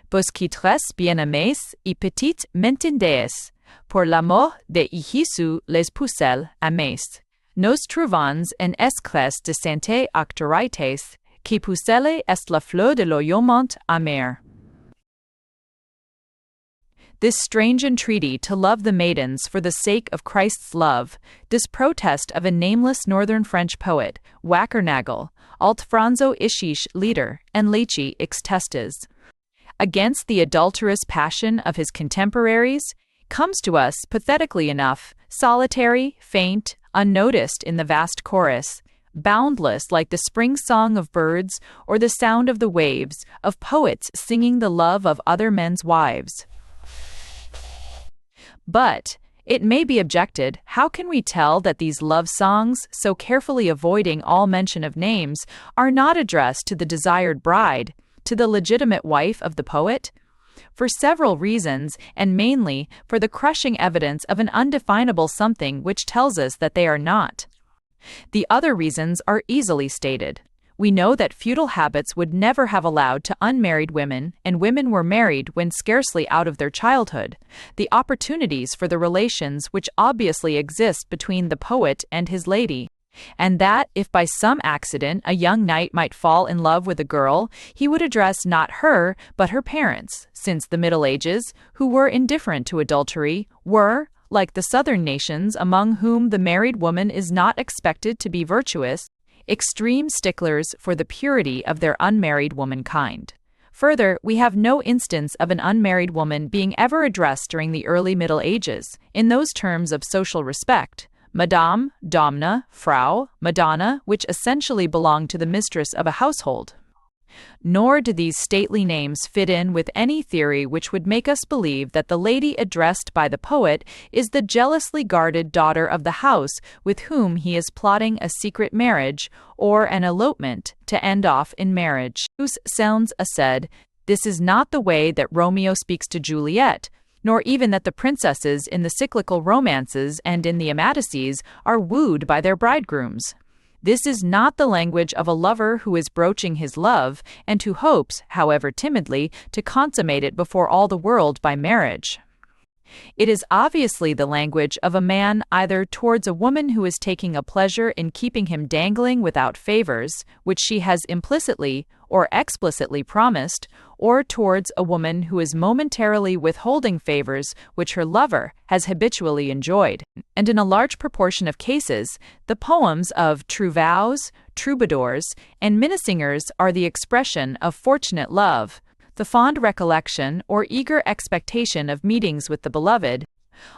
Bosquitres bien-aimés et petites mentendees, pour l'amour de Ihisu les pucelles amées, nos trouvons en esclès de santé actorites, qui pucelle est la fleur de l'oyaument amer. This strange entreaty to love the maidens for the sake of Christ's love, this protest of a nameless northern French poet, Wackernagel, alt Franzo Ischisch Lieder, and Lechi X Testes, against the adulterous passion of his contemporaries, comes to us, pathetically enough, solitary, faint, unnoticed in the vast chorus, boundless like the spring song of birds or the sound of the waves, of poets singing the love of other men's wives. But, it may be objected, how can we tell that these love songs, so carefully avoiding all mention of names, are not addressed to the desired bride, to the legitimate wife of the poet? For several reasons, and mainly for the crushing evidence of an undefinable something which tells us that they are not. The other reasons are easily stated. We know that feudal habits would never have allowed to unmarried women, and women were married when scarcely out of their childhood, the opportunities for the relations which obviously exist between the poet and his lady, and that, if by some accident a young knight might fall in love with a girl, he would address not her, but her parents, since the Middle Ages, who were indifferent to adultery, were, like the southern nations among whom the married woman is not expected to be virtuous, extreme sticklers for the purity of their unmarried womankind. Further, we have no instance of an unmarried woman being ever addressed during the early Middle Ages, in those terms of social respect, Madame, Domna, Frau, Madonna, which essentially belong to the mistress of a household. Nor do these stately names fit in with any theory which would make us believe that the lady addressed by the poet is the jealously guarded daughter of the house with whom he is plotting a secret marriage or an elopement to end off in marriage. Sounds said, this is not the way that Romeo speaks to Juliet, nor even that the princesses in the cyclical romances and in the Amadises are wooed by their bridegrooms. This is not the language of a lover who is broaching his love, and who hopes, however timidly, to consummate it before all the world by marriage. It is obviously the language of a man either towards a woman who is taking a pleasure in keeping him dangling without favors, which she has implicitly or explicitly promised, or towards a woman who is momentarily withholding favors which her lover has habitually enjoyed. And in a large proportion of cases, the poems of trouvailles, troubadours, and minnesingers are the expression of fortunate love, the fond recollection or eager expectation of meetings with the beloved.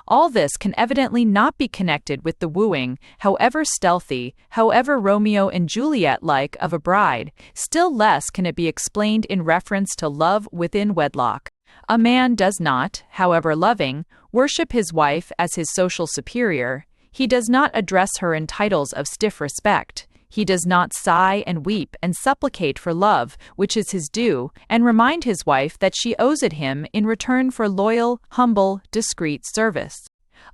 All this can evidently not be connected with the wooing, however stealthy, however Romeo and Juliet-like, of a bride. Still less can it be explained in reference to love within wedlock. A man does not, however loving, worship his wife as his social superior. He does not address her in titles of stiff respect. He does not sigh and weep and supplicate for love, which is his due, and remind his wife that she owes it him in return for loyal, humble, discreet service.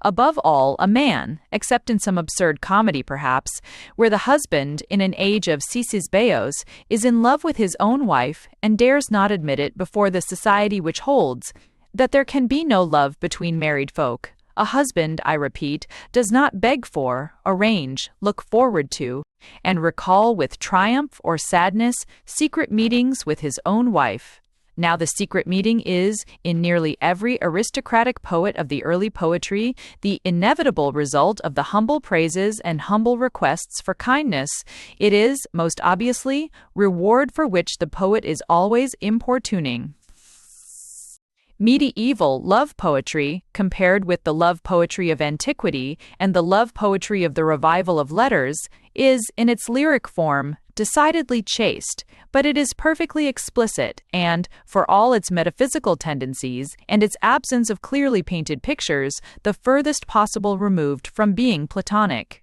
Above all, a man, except in some absurd comedy perhaps, where the husband, in an age of cicisbeos, is in love with his own wife and dares not admit it before the society which holds that there can be no love between married folk. A husband, I repeat, does not beg for, arrange, look forward to, and recall with triumph or sadness secret meetings with his own wife. Now the secret meeting is, in nearly every aristocratic poet of the early poetry, the inevitable result of the humble praises and humble requests for kindness. It is, most obviously, reward for which the poet is always importuning. Medieval love poetry, compared with the love poetry of antiquity and the love poetry of the revival of letters, is, in its lyric form, decidedly chaste, but it is perfectly explicit and, for all its metaphysical tendencies and its absence of clearly painted pictures, the furthest possible removed from being Platonic.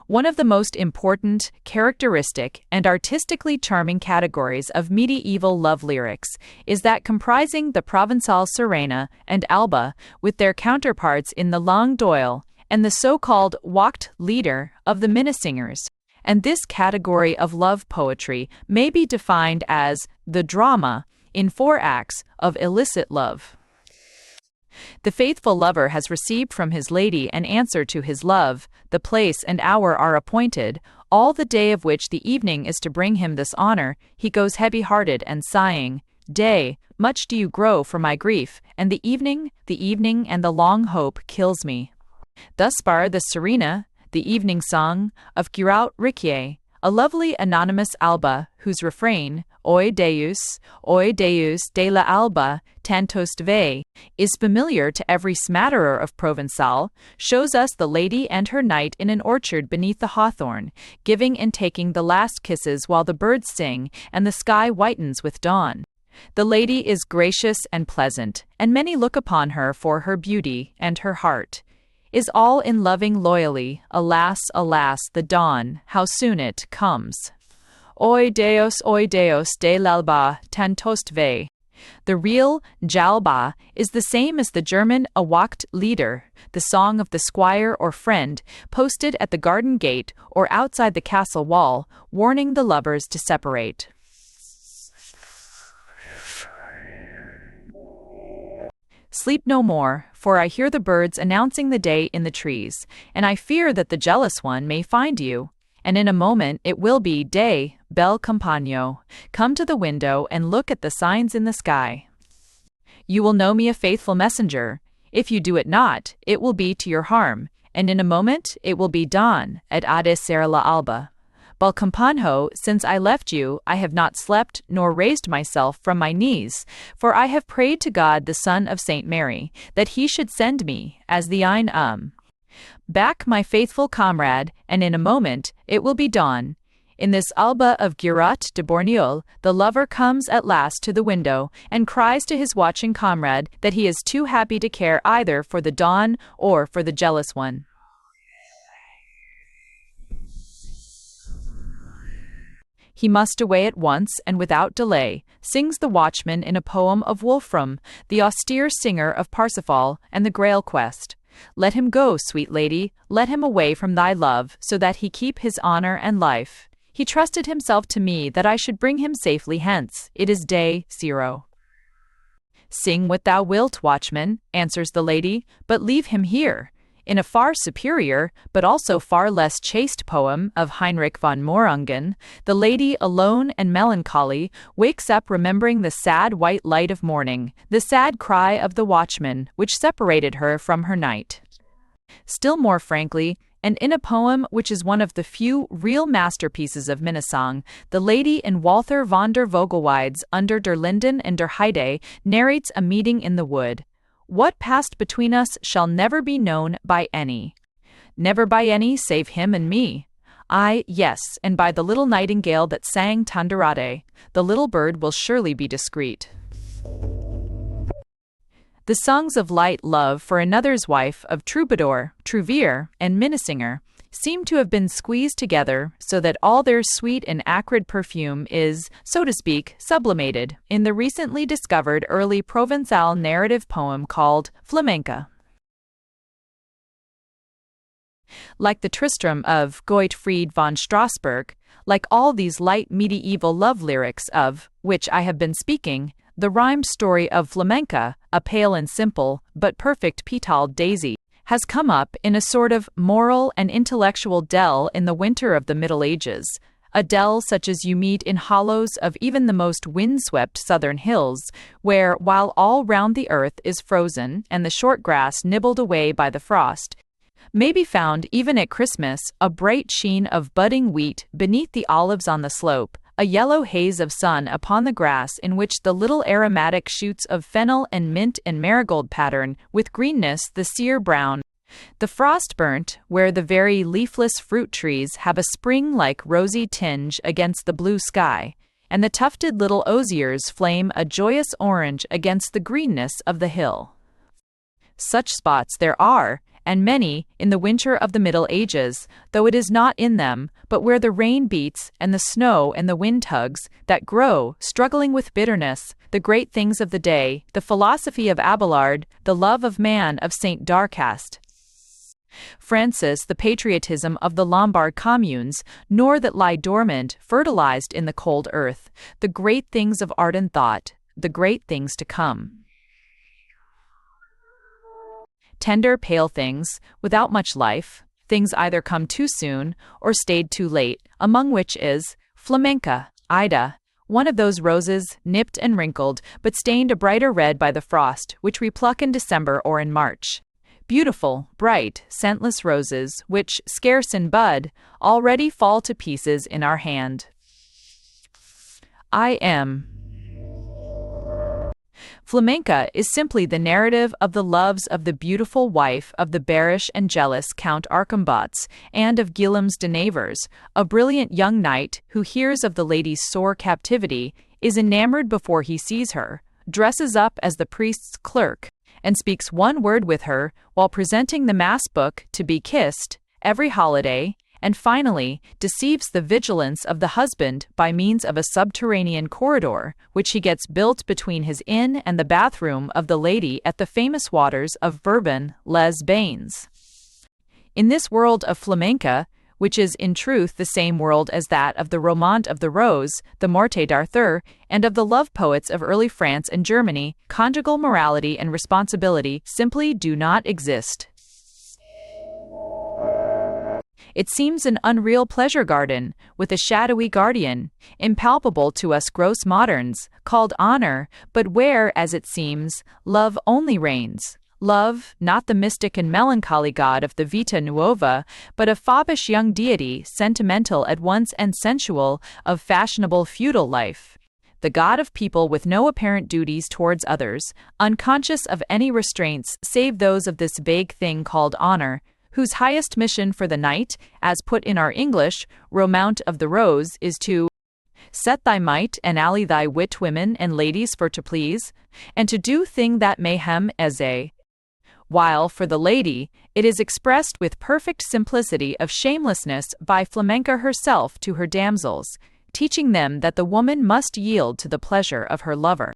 One of the most important, characteristic, and artistically charming categories of medieval love lyrics is that comprising the Provençal Sirena and Alba, with their counterparts in the Langue d'Oil, and the so-called Wacht Lieder of the Minnesingers. And this category of love poetry may be defined as the drama, in 4 acts, of illicit love. The faithful lover has received from his lady an answer to his love, the place and hour are appointed, all the day of which the evening is to bring him this honor, he goes heavy-hearted and sighing, Day, much do you grow for my grief, and the evening and the long hope kills me. Thus far the Serena, the evening song, of Giraud Riquier, a lovely anonymous Alba, whose refrain, Oi Deus de la Alba, tantost ve, is familiar to every smatterer of Provençal, shows us the lady and her knight in an orchard beneath the hawthorn, giving and taking the last kisses while the birds sing and the sky whitens with dawn. The lady is gracious and pleasant, and many look upon her for her beauty and her heart. Is all in loving loyally, alas, alas, the dawn, how soon it comes. Oi Deus de l'alba, tantost ve. The real Jalba is the same as the German Wacht Lieder, the song of the squire or friend, posted at the garden gate or outside the castle wall, warning the lovers to separate. Sleep no more, for I hear the birds announcing the day in the trees, and I fear that the jealous one may find you. And in a moment it will be day, bel compagno. Come to the window and look at the signs in the sky. You will know me a faithful messenger. If you do it not, it will be to your harm, and in a moment it will be dawn, et ade ser la alba. Bel compagno, since I left you, I have not slept nor raised myself from my knees, for I have prayed to God the Son of Saint Mary, that he should send me, as the ein back my faithful comrade, and in a moment it will be dawn. In this Alba of Giraud de Borneul, the lover comes at last to the window and cries to his watching comrade that he is too happy to care either for the dawn or for the jealous one. He must away at once and without delay, sings the watchman in a poem of Wolfram, the austere singer of Parsifal and the Grail quest. Let him go, sweet lady, let him away from thy love, so that he keep his honor and life. He trusted himself to me that I should bring him safely hence. It is day 0. Sing what thou wilt, watchman, answers the lady, but leave him here. In a far superior, but also far less chaste poem of Heinrich von Morungen, the lady, alone and melancholy, wakes up remembering the sad white light of morning, the sad cry of the watchman, which separated her from her knight. Still more frankly, and in a poem which is one of the few real masterpieces of Minnesang, the lady in Walther von der Vogelweid's Under der Linden and der Heide narrates a meeting in the wood. What passed between us shall never be known by any. Never by any save him and me. Ay, yes, and by the little nightingale that sang Tanderade. The little bird will surely be discreet. The songs of light love for another's wife of Troubadour, Trouvere, and Minnesinger seem to have been squeezed together so that all their sweet and acrid perfume is, so to speak, sublimated in the recently discovered early Provençal narrative poem called Flamenca. Like the Tristram of Gottfried von Strasberg, like all these light medieval love lyrics of which I have been speaking, the rhymed story of Flamenca, a pale and simple, but perfect petaled daisy, has come up in a sort of moral and intellectual dell in the winter of the Middle Ages, a dell such as you meet in hollows of even the most windswept southern hills, where, while all round the earth is frozen and the short grass nibbled away by the frost, may be found even at Christmas a bright sheen of budding wheat beneath the olives on the slope, a yellow haze of sun upon the grass in which the little aromatic shoots of fennel and mint and marigold pattern with greenness the sere brown, the frost-burnt, where the very leafless fruit trees have a spring-like rosy tinge against the blue sky, and the tufted little osiers flame a joyous orange against the greenness of the hill. Such spots there are, and many, in the winter of the Middle Ages, though it is not in them, but where the rain beats, and the snow and the wind tugs, that grow, struggling with bitterness, the great things of the day, the philosophy of Abelard, the love of man of St. Darcast, Francis, the patriotism of the Lombard communes, nor that lie dormant, fertilized in the cold earth, the great things of art and thought, the great things to come. Tender, pale things, without much life, things either come too soon or stayed too late, among which is Flamenca, Ida, one of those roses, nipped and wrinkled, but stained a brighter red by the frost, which we pluck in December or in March. Beautiful, bright, scentless roses, which, scarce in bud, already fall to pieces in our hand. Flamenca is simply the narrative of the loves of the beautiful wife of the bearish and jealous Count Archambautz and of Guillaume de Nevers, a brilliant young knight who hears of the lady's sore captivity, is enamored before he sees her, dresses up as the priest's clerk, and speaks one word with her while presenting the mass book to be kissed every holiday, and finally deceives the vigilance of the husband by means of a subterranean corridor which he gets built between his inn and the bathroom of the lady at the famous waters of Vernon, les Bains. In this world of Flamenca, which is in truth the same world as that of the Romaunt of the Rose, the Morte d'Arthur, and of the love poets of early France and Germany, conjugal morality and responsibility simply do not exist. It seems an unreal pleasure garden, with a shadowy guardian, impalpable to us gross moderns, called honor, but where, as it seems, love only reigns. Love, not the mystic and melancholy god of the Vita Nuova, but a foppish young deity, sentimental at once and sensual, of fashionable feudal life. The god of people with no apparent duties towards others, unconscious of any restraints save those of this vague thing called honor, whose highest mission for the night, as put in our English, Romaunt of the Rose, is to set thy might and ally thy wit women and ladies for to please, and to do thing that may hem as a. While, for the lady, it is expressed with perfect simplicity of shamelessness by Flamenca herself to her damsels, teaching them that the woman must yield to the pleasure of her lover.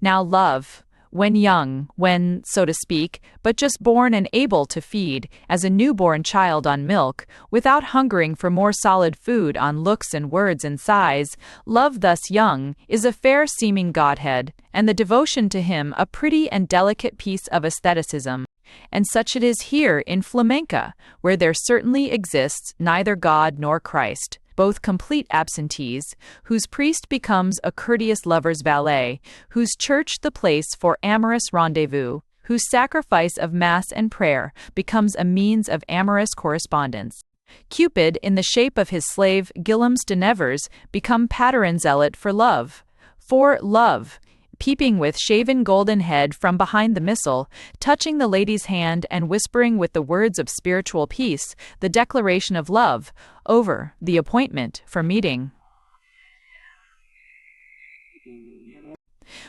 Now love, when young, when, so to speak, but just born and able to feed, as a newborn child on milk, without hungering for more solid food on looks and words and sighs, love thus young is a fair-seeming godhead, and the devotion to him a pretty and delicate piece of aestheticism. And such it is here in Flamenca, where there certainly exists neither God nor Christ, both complete absentees, whose priest becomes a courteous lover's valet, whose church the place for amorous rendezvous, whose sacrifice of mass and prayer becomes a means of amorous correspondence. Cupid, in the shape of his slave Guillaume de Nevers, become pattern zealot for love, peeping with shaven golden head from behind the missal, touching the lady's hand and whispering with the words of spiritual peace the declaration of love, over the appointment for meeting.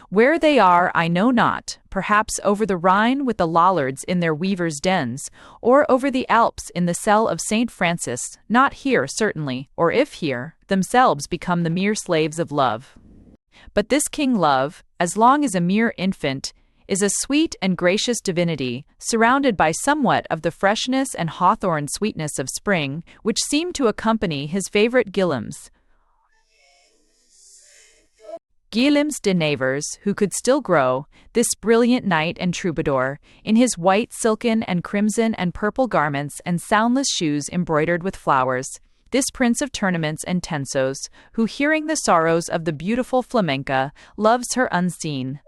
Where they are I know not, perhaps over the Rhine with the Lollards in their weavers' dens, or over the Alps in the cell of St. Francis, not here certainly, or if here, themselves become the mere slaves of love. But this King Love, as long as a mere infant, is a sweet and gracious divinity, surrounded by somewhat of the freshness and hawthorn sweetness of spring, which seem to accompany his favorite Guillaumes. Guillaume de Nevers, who could still grow, this brilliant knight and troubadour, in his white silken and crimson and purple garments and soundless shoes embroidered with flowers, this prince of tournaments and tensos, who, hearing the sorrows of the beautiful flamenca, loves her unseen,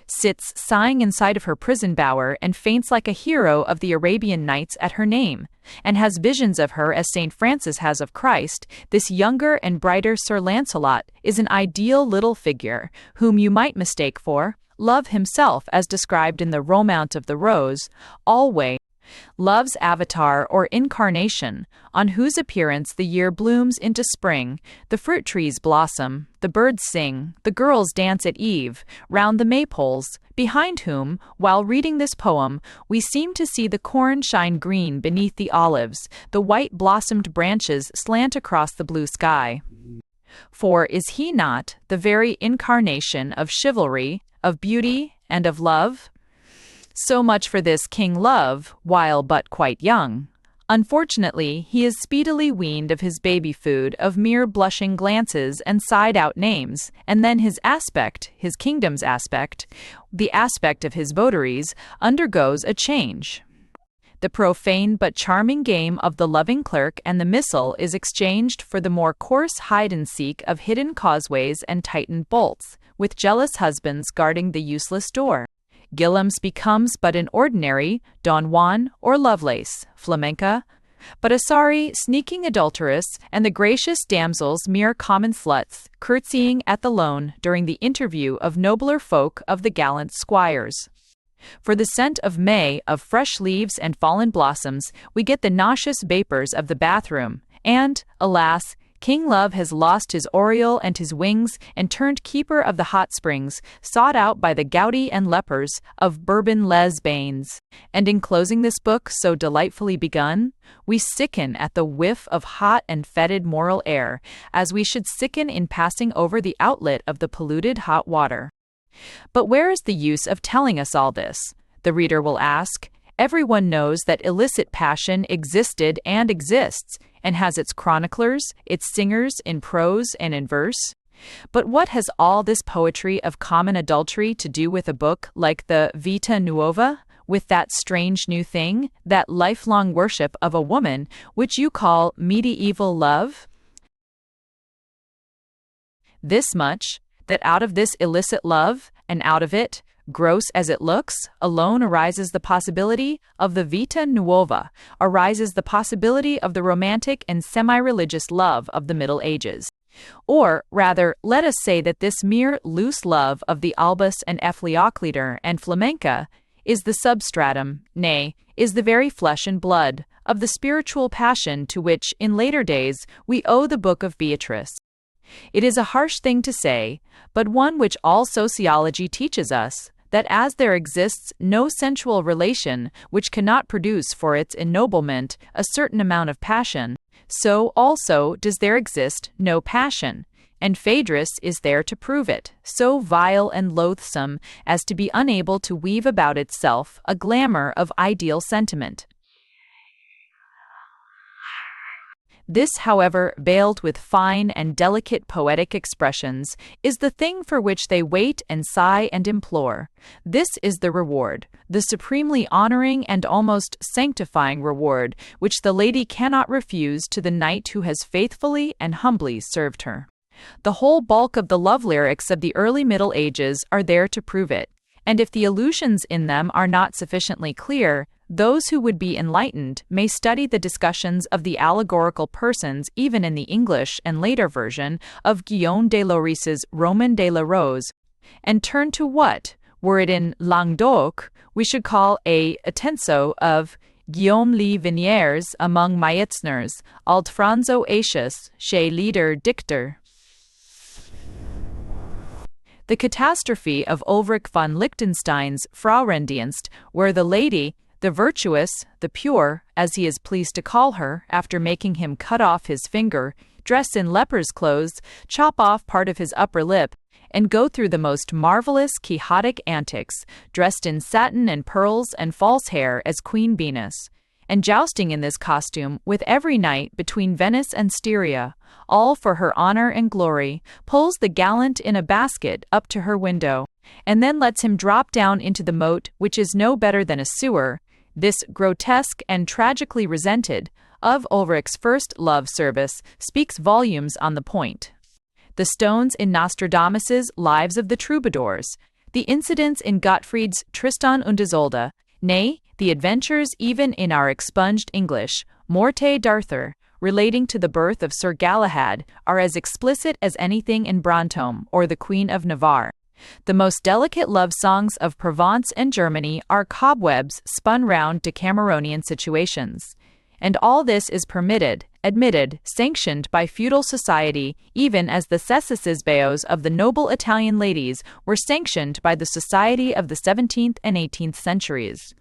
sits sighing inside of her prison bower and faints like a hero of the Arabian Nights at her name, and has visions of her as St. Francis has of Christ, this younger and brighter Sir Lancelot is an ideal little figure, whom you might mistake for Love himself as described in the Romaunt of the Rose, always Love's avatar or incarnation, on whose appearance the year blooms into spring, the fruit trees blossom, the birds sing, the girls dance at eve, round the maypoles, behind whom, while reading this poem, we seem to see the corn shine green beneath the olives, the white blossomed branches slant across the blue sky. For is he not the very incarnation of chivalry, of beauty, and of love? So much for this King Love, while but quite young. Unfortunately, he is speedily weaned of his baby food of mere blushing glances and sighed-out names, and then his aspect, his kingdom's aspect, the aspect of his votaries, undergoes a change. The profane but charming game of the loving clerk and the missal is exchanged for the more coarse hide-and-seek of hidden causeways and tightened bolts, with jealous husbands guarding the useless door. Guillaume's becomes but an ordinary Don Juan or Lovelace, flamenca, but a sorry, sneaking adulteress, and the gracious damsels mere common sluts, curtsying at the loan during the interview of nobler folk of the gallant squires. For the scent of May, of fresh leaves and fallen blossoms, we get the nauseous vapors of the bathroom, and, alas, King Love has lost his aureole and his wings and turned keeper of the hot springs, sought out by the gouty and lepers of Bourbon les Bains. And in closing this book so delightfully begun, we sicken at the whiff of hot and fetid moral air, as we should sicken in passing over the outlet of the polluted hot water. But where is the use of telling us all this? The reader will ask. Everyone knows that illicit passion existed and exists, and has its chroniclers, its singers in prose and in verse. But what has all this poetry of common adultery to do with a book like the Vita Nuova, with that strange new thing, that lifelong worship of a woman, which you call medieval love? This much, that out of this illicit love, and out of it, gross as it looks, alone arises the possibility of the Vita Nuova, arises the possibility of the romantic and semi-religious love of the Middle Ages. Or, rather, let us say that this mere loose love of the Albus and Ephiocletor and flamenca is the substratum, nay, is the very flesh and blood, of the spiritual passion to which, in later days, we owe the Book of Beatrice. It is a harsh thing to say, but one which all sociology teaches us, that as there exists no sensual relation which cannot produce for its ennoblement a certain amount of passion, so also does there exist no passion, and Phaedrus is there to prove it, so vile and loathsome as to be unable to weave about itself a glamour of ideal sentiment. This, however, veiled with fine and delicate poetic expressions, is the thing for which they wait and sigh and implore. This is the reward, the supremely honoring and almost sanctifying reward, which the lady cannot refuse to the knight who has faithfully and humbly served her. The whole bulk of the love lyrics of the early Middle Ages are there to prove it, and if the allusions in them are not sufficiently clear, those who would be enlightened may study the discussions of the allegorical persons even in the English and later version of Guillaume de Loris's Roman de la Rose, and turn to what, were it in Languedoc, we should call a tenso of Guillaume le Vignières among Meitzner's Altfranzo Aetius chez Lieder Dichter. The catastrophe of Ulrich von Liechtenstein's Frauendienst, where the lady, the virtuous, the pure, as he is pleased to call her, after making him cut off his finger, dress in leper's clothes, chop off part of his upper lip, and go through the most marvelous quixotic antics, dressed in satin and pearls and false hair as Queen Venus, and jousting in this costume with every knight between Venice and Styria, all for her honor and glory, pulls the gallant in a basket up to her window, and then lets him drop down into the moat, which is no better than a sewer. This grotesque and tragically resented of Ulrich's first love service speaks volumes on the point. The stones in Nostradamus's Lives of the Troubadours, the incidents in Gottfried's Tristan und Isolde, nay, the adventures even in our expunged English, Morte d'Arthur, relating to the birth of Sir Galahad, are as explicit as anything in Brantôme or the Queen of Navarre. The most delicate love songs of Provence and Germany are cobwebs spun round Decameronian situations. And all this is permitted, admitted, sanctioned by feudal society, even as the cessicesbeos of the noble Italian ladies were sanctioned by the society of the 17th and 18th centuries.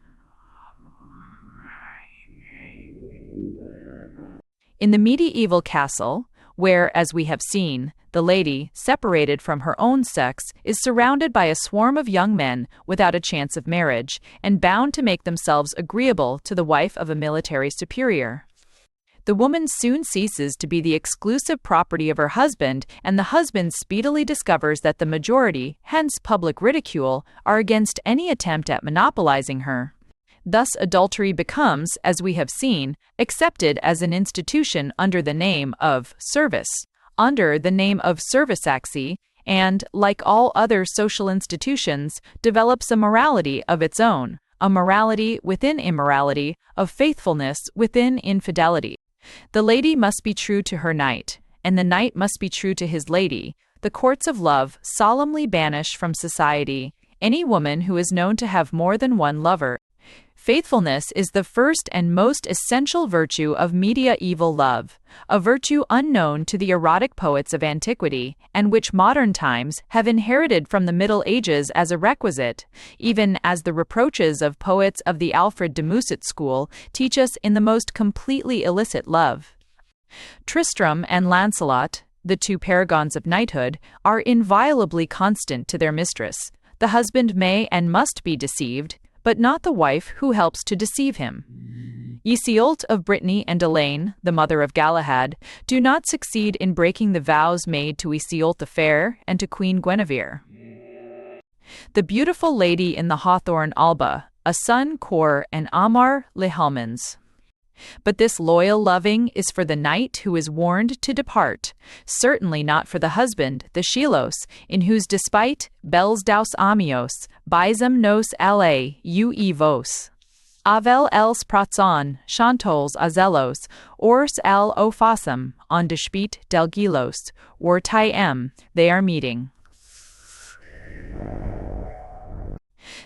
In the medieval castle, where, as we have seen, the lady, separated from her own sex, is surrounded by a swarm of young men without a chance of marriage, and bound to make themselves agreeable to the wife of a military superior. The woman soon ceases to be the exclusive property of her husband, and the husband speedily discovers that the majority, hence public ridicule, are against any attempt at monopolizing her. Thus adultery becomes, as we have seen, accepted as an institution under the name of service, under the name of servisaxi, and, like all other social institutions, develops a morality of its own, a morality within immorality, of faithfulness within infidelity. The lady must be true to her knight, and the knight must be true to his lady. The courts of love solemnly banish from society any woman who is known to have more than one lover. Faithfulness is the first and most essential virtue of medieval love, a virtue unknown to the erotic poets of antiquity, and which modern times have inherited from the Middle Ages as a requisite, even as the reproaches of poets of the Alfred de Musset school teach us in the most completely illicit love. Tristram and Lancelot, the two paragons of knighthood, are inviolably constant to their mistress. The husband may and must be deceived, but not the wife who helps to deceive him. Iseult of Brittany and Elaine, the mother of Galahad, do not succeed in breaking the vows made to Iseult the Fair and to Queen Guinevere. The beautiful lady in the hawthorn Alba, a son Cor and Amar le Helmans. But this loyal loving is for the knight who is warned to depart, certainly not for the husband, the Shylos, in whose despite, bels daus amios, bisem nos la ui vos. Avel els pratzon, chantols azelos, ors al ofasem, on despit del gilos, or tiem, they are meeting.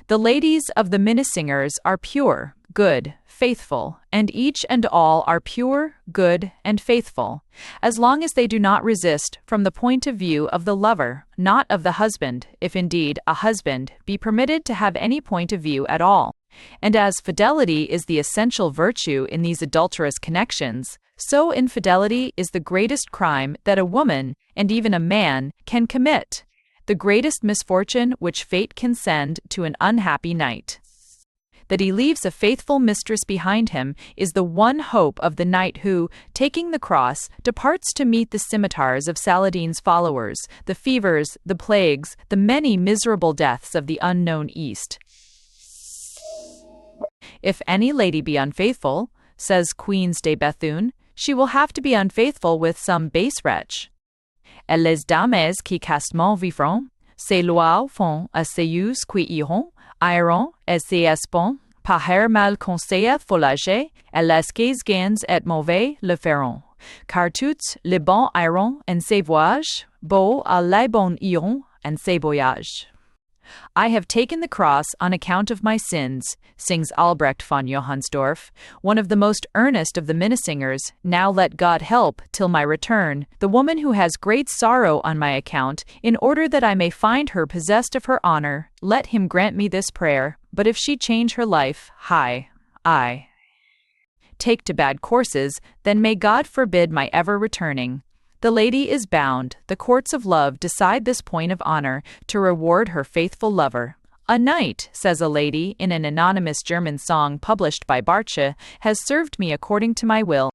The ladies of the Minnesingers are pure, good, faithful, and each and all are pure, good, and faithful, as long as they do not resist from the point of view of the lover, not of the husband, if indeed a husband be permitted to have any point of view at all. And as fidelity is the essential virtue in these adulterous connections, so infidelity is the greatest crime that a woman, and even a man, can commit, the greatest misfortune which fate can send to an unhappy knight. That he leaves a faithful mistress behind him is the one hope of the knight who, taking the cross, departs to meet the scimitars of Saladin's followers, the fevers, the plagues, the many miserable deaths of the unknown East. If any lady be unfaithful, says Queens de Bethune, she will have to be unfaithful with some base wretch. Et les dames qui castement vivront, ces lois font à ceux qui iront, iront et s'y espont, par mal conseil follager, et les qui gains et mauvais le feront. Car tous les bons iront en ces voyages, beaux à les bons iront en ces voyages. I have taken the cross on account of my sins, sings Albrecht von Johannsdorf, one of the most earnest of the Minnesingers. Now let God help, till my return, the woman who has great sorrow on my account, in order that I may find her possessed of her honor. Let him grant me this prayer, but if she change her life, I take to bad courses, then may God forbid my ever returning. The lady is bound, the courts of love decide this point of honor, to reward her faithful lover. "A knight," says a lady in an anonymous German song published by Bartsche, "has served me according to my will.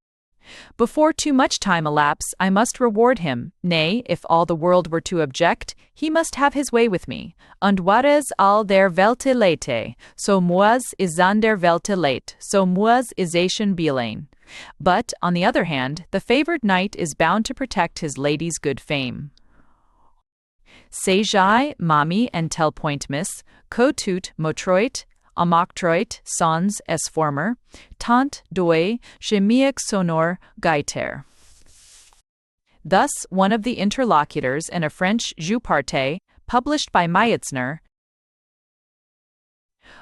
Before too much time elapse, I must reward him. Nay, if all the world were to object, he must have his way with me. Und was all der Welt leite, so muss is an der Welt leit, so muss isation bielein." But, on the other hand, the favored knight is bound to protect his lady's good fame. Sejai, mami and telpointmis, ko tut motroit, amoktroit, sans es former, tant doi, chemiac sonor gaiter. Thus, one of the interlocutors in a French jeu party, published by Meitzner,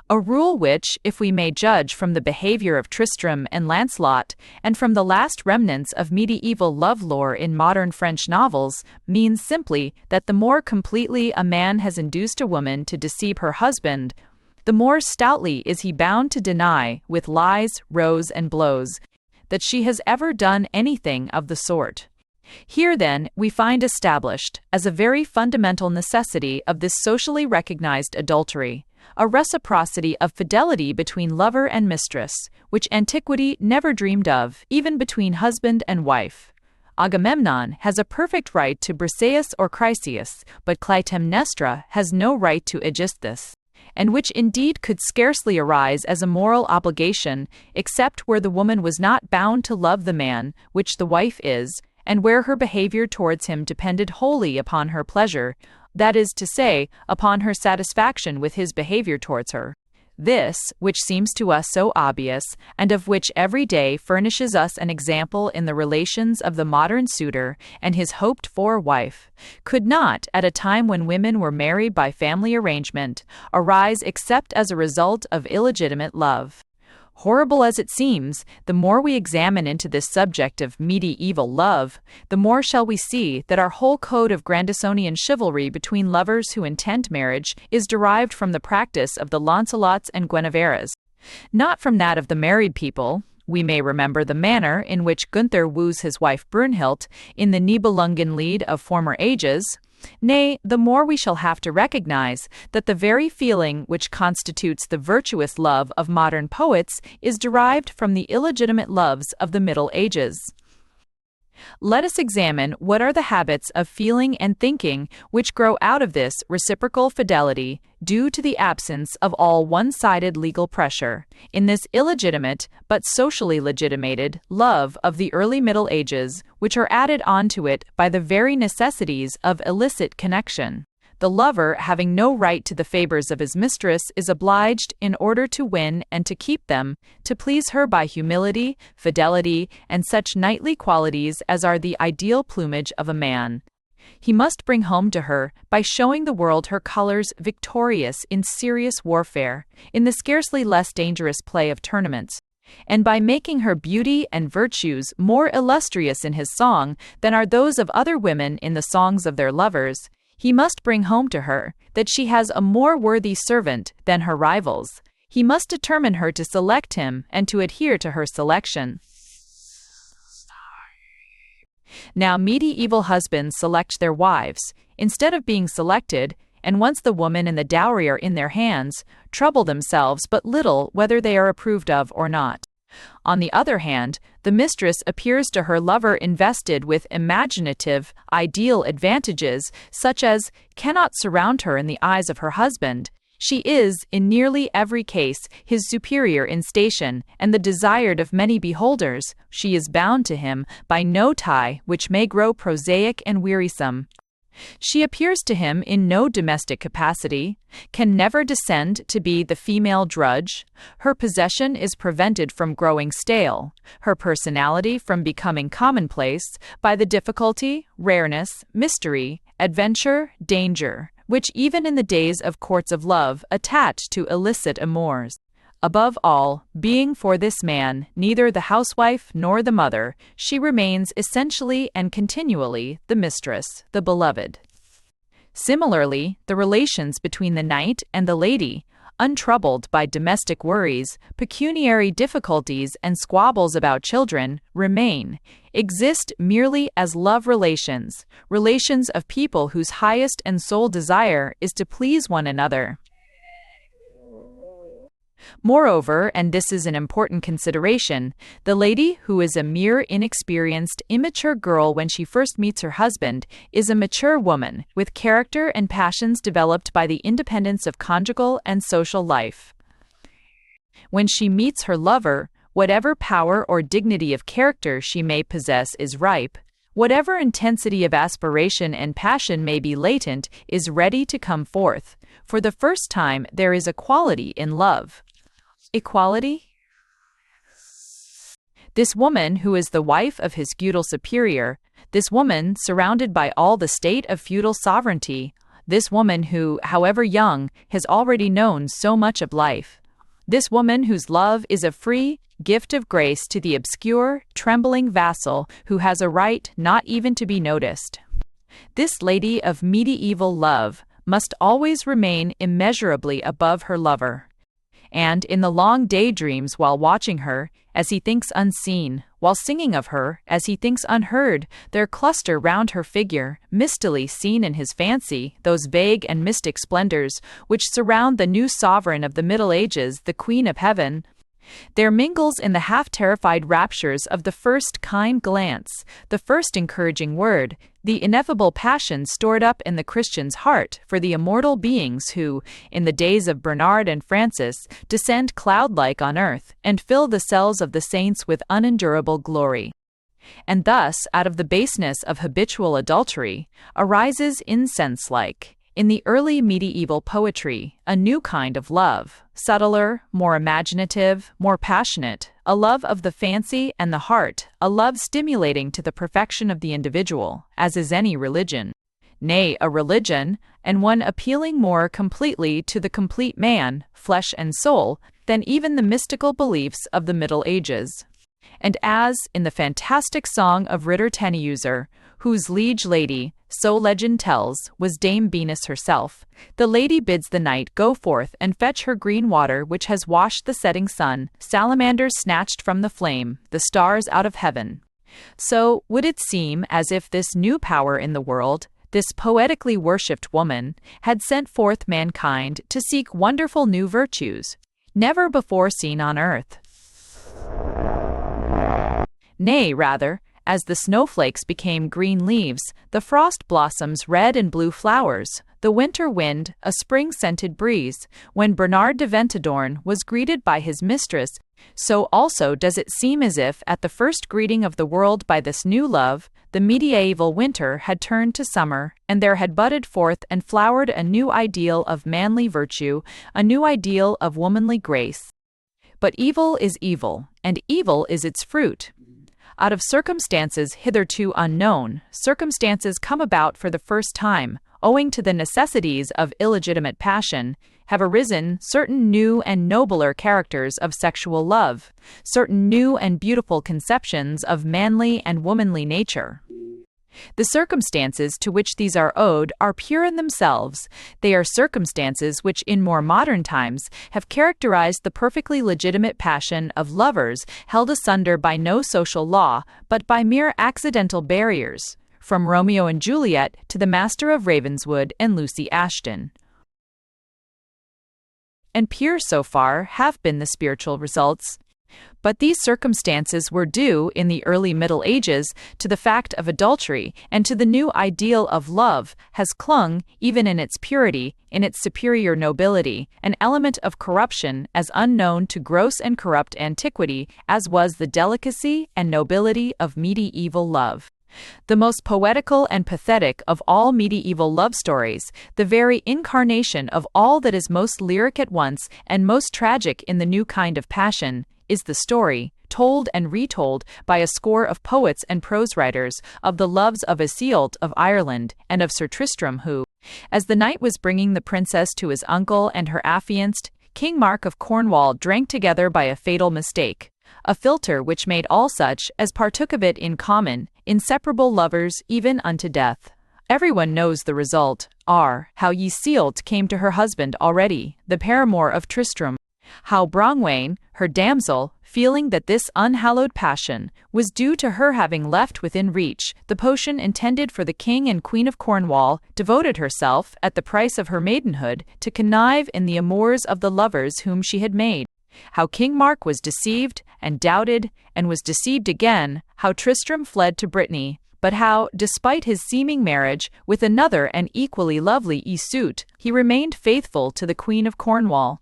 a rule which, if we may judge from the behavior of Tristram and Lancelot, and from the last remnants of medieval love lore in modern French novels, means simply that the more completely a man has induced a woman to deceive her husband, the more stoutly is he bound to deny, with lies, rows, and blows, that she has ever done anything of the sort. Here, then, we find established, as a very fundamental necessity of this socially recognized adultery, a reciprocity of fidelity between lover and mistress, which antiquity never dreamed of, even between husband and wife. Agamemnon has a perfect right to Briseis or Chryseis, but Clytemnestra has no right to Aegisthus, and which indeed could scarcely arise as a moral obligation, except where the woman was not bound to love the man, which the wife is, and where her behavior towards him depended wholly upon her pleasure, that is to say, upon her satisfaction with his behavior towards her. This, which seems to us so obvious, and of which every day furnishes us an example in the relations of the modern suitor and his hoped-for wife, could not, at a time when women were married by family arrangement, arise except as a result of illegitimate love. Horrible as it seems, the more we examine into this subject of medieval love, the more shall we see that our whole code of Grandisonian chivalry between lovers who intend marriage is derived from the practice of the Lancelots and Guineveras, not from that of the married people. We may remember the manner in which Gunther woos his wife Brunhild in the Nibelungenlied of former ages. Nay, the more we shall have to recognize that the very feeling which constitutes the virtuous love of modern poets is derived from the illegitimate loves of the Middle Ages. Let us examine what are the habits of feeling and thinking which grow out of this reciprocal fidelity, due to the absence of all one-sided legal pressure, in this illegitimate, but socially legitimated, love of the early Middle Ages, which are added on to it by the very necessities of illicit connection. The lover, having no right to the favors of his mistress, is obliged, in order to win and to keep them, to please her by humility, fidelity, and such knightly qualities as are the ideal plumage of a man. He must bring home to her, by showing the world her colors victorious in serious warfare, in the scarcely less dangerous play of tournaments, and by making her beauty and virtues more illustrious in his song than are those of other women in the songs of their lovers. He must bring home to her that she has a more worthy servant than her rivals. He must determine her to select him and to adhere to her selection. Now, medieval husbands select their wives, instead of being selected, and once the woman and the dowry are in their hands, trouble themselves but little whether they are approved of or not. On the other hand, the mistress appears to her lover invested with imaginative, ideal advantages, such as cannot surround her in the eyes of her husband. She is, in nearly every case, his superior in station, and the desired of many beholders. She is bound to him by no tie which may grow prosaic and wearisome. She appears to him in no domestic capacity, can never descend to be the female drudge. Her possession is prevented from growing stale, her personality from becoming commonplace, by the difficulty, rareness, mystery, adventure, danger, which even in the days of courts of love attach to illicit amours. Above all, being for this man neither the housewife nor the mother, she remains essentially and continually the mistress, the beloved. Similarly, the relations between the knight and the lady, untroubled by domestic worries, pecuniary difficulties, and squabbles about children, exist merely as love relations, relations of people whose highest and sole desire is to please one another. Moreover, and this is an important consideration, the lady who is a mere inexperienced, immature girl when she first meets her husband is a mature woman, with character and passions developed by the independence of conjugal and social life. When she meets her lover, whatever power or dignity of character she may possess is ripe. Whatever intensity of aspiration and passion may be latent is ready to come forth. For the first time, there is equality in love. Equality? This woman who is the wife of his feudal superior, this woman surrounded by all the state of feudal sovereignty, this woman who, however young, has already known so much of life, this woman whose love is a free gift of grace to the obscure, trembling vassal who has a right not even to be noticed. This lady of medieval love must always remain immeasurably above her lover. And in the long daydreams while watching her, as he thinks unseen, while singing of her, as he thinks unheard, there cluster round her figure, mistily seen in his fancy, those vague and mystic splendors which surround the new sovereign of the Middle Ages, the Queen of Heaven. There mingles in the half-terrified raptures of the first kind glance, the first encouraging word, the ineffable passion stored up in the Christian's heart for the immortal beings who, in the days of Bernard and Francis, descend cloud-like on earth and fill the cells of the saints with unendurable glory. And thus, out of the baseness of habitual adultery, arises incense-like, in the early medieval poetry, a new kind of love, subtler, more imaginative, more passionate, a love of the fancy and the heart, a love stimulating to the perfection of the individual, as is any religion. Nay, a religion, and one appealing more completely to the complete man, flesh and soul, than even the mystical beliefs of the Middle Ages. And as, in the fantastic song of Ritter Teniuser, whose liege lady, so legend tells, was Dame Venus herself, the lady bids the knight go forth and fetch her green water which has washed the setting sun, salamanders snatched from the flame, the stars out of heaven. So would it seem as if this new power in the world, this poetically worshipped woman, had sent forth mankind to seek wonderful new virtues, never before seen on earth. Nay, rather, as the snowflakes became green leaves, the frost blossoms red and blue flowers, the winter wind a spring-scented breeze, when Bernard de Ventadorn was greeted by his mistress, so also does it seem as if at the first greeting of the world by this new love, the medieval winter had turned to summer, and there had budded forth and flowered a new ideal of manly virtue, a new ideal of womanly grace. But evil is evil, and evil is its fruit. Out of circumstances hitherto unknown, circumstances come about for the first time, owing to the necessities of illegitimate passion, have arisen certain new and nobler characters of sexual love, certain new and beautiful conceptions of manly and womanly nature. The circumstances to which these are owed are pure in themselves. They are circumstances which in more modern times have characterized the perfectly legitimate passion of lovers held asunder by no social law, but by mere accidental barriers, from Romeo and Juliet to the Master of Ravenswood and Lucy Ashton. And pure so far have been the spiritual results. But these circumstances were due, in the early Middle Ages, to the fact of adultery, and to the new ideal of love has clung, even in its purity, in its superior nobility, an element of corruption as unknown to gross and corrupt antiquity as was the delicacy and nobility of medieval love. The most poetical and pathetic of all medieval love stories, the very incarnation of all that is most lyric at once and most tragic in the new kind of passion, is the story, told and retold by a score of poets and prose writers, of the loves of Iseult of Ireland and of Sir Tristram who, as the knight was bringing the princess to his uncle and her affianced, King Mark of Cornwall, drank together by a fatal mistake, a philtre which made all such as partook of it in common, inseparable lovers even unto death. Everyone knows the result, how Iseult came to her husband already, the paramour of Tristram, how Brongwain, her damsel, feeling that this unhallowed passion was due to her having left within reach the potion intended for the King and Queen of Cornwall, devoted herself, at the price of her maidenhood, to connive in the amours of the lovers whom she had made. How King Mark was deceived and doubted and was deceived again, how Tristram fled to Brittany, but how, despite his seeming marriage with another and equally lovely Iseult, he remained faithful to the Queen of Cornwall.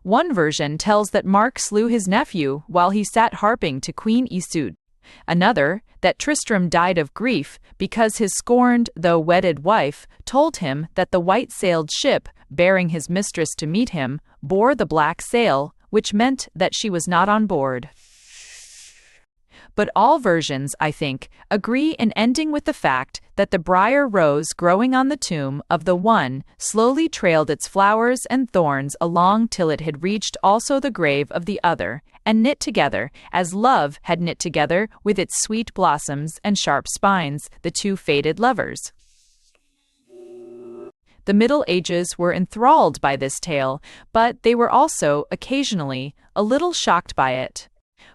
One version tells that Mark slew his nephew while he sat harping to Queen Iseult. Another, that Tristram died of grief because his scorned, though wedded wife told him that the white-sailed ship, bearing his mistress to meet him, bore the black sail, which meant that she was not on board. But all versions, I think, agree in ending with the fact that the briar rose growing on the tomb of the one slowly trailed its flowers and thorns along till it had reached also the grave of the other, and knit together, as love had knit together with its sweet blossoms and sharp spines, the two fated lovers. The Middle Ages were enthralled by this tale, but they were also, occasionally, a little shocked by it.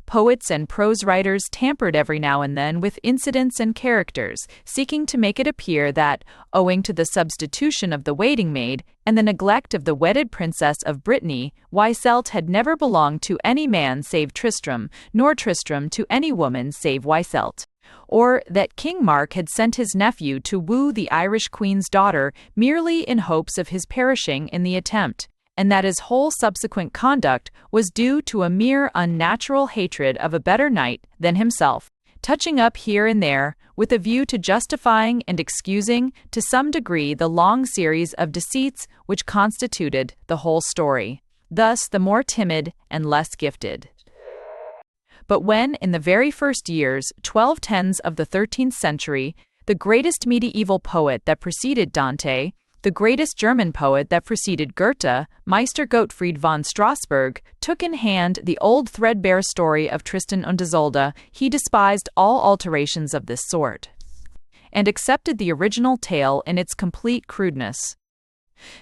Poets and prose writers tampered every now and then with incidents and characters, seeking to make it appear that, owing to the substitution of the waiting-maid and the neglect of the wedded princess of Brittany, Iseult had never belonged to any man save Tristram, nor Tristram to any woman save Iseult. Or that King Mark had sent his nephew to woo the Irish queen's daughter merely in hopes of his perishing in the attempt, and that his whole subsequent conduct was due to a mere unnatural hatred of a better knight than himself, touching up here and there with a view to justifying and excusing to some degree the long series of deceits which constituted the whole story, thus the more timid and less gifted. But when, in the very first years, 1210s of the 13th century, the greatest medieval poet that preceded Dante, the greatest German poet that preceded Goethe, Meister Gottfried von Strasberg, took in hand the old threadbare story of Tristan und Isolde, he despised all alterations of this sort, and accepted the original tale in its complete crudeness.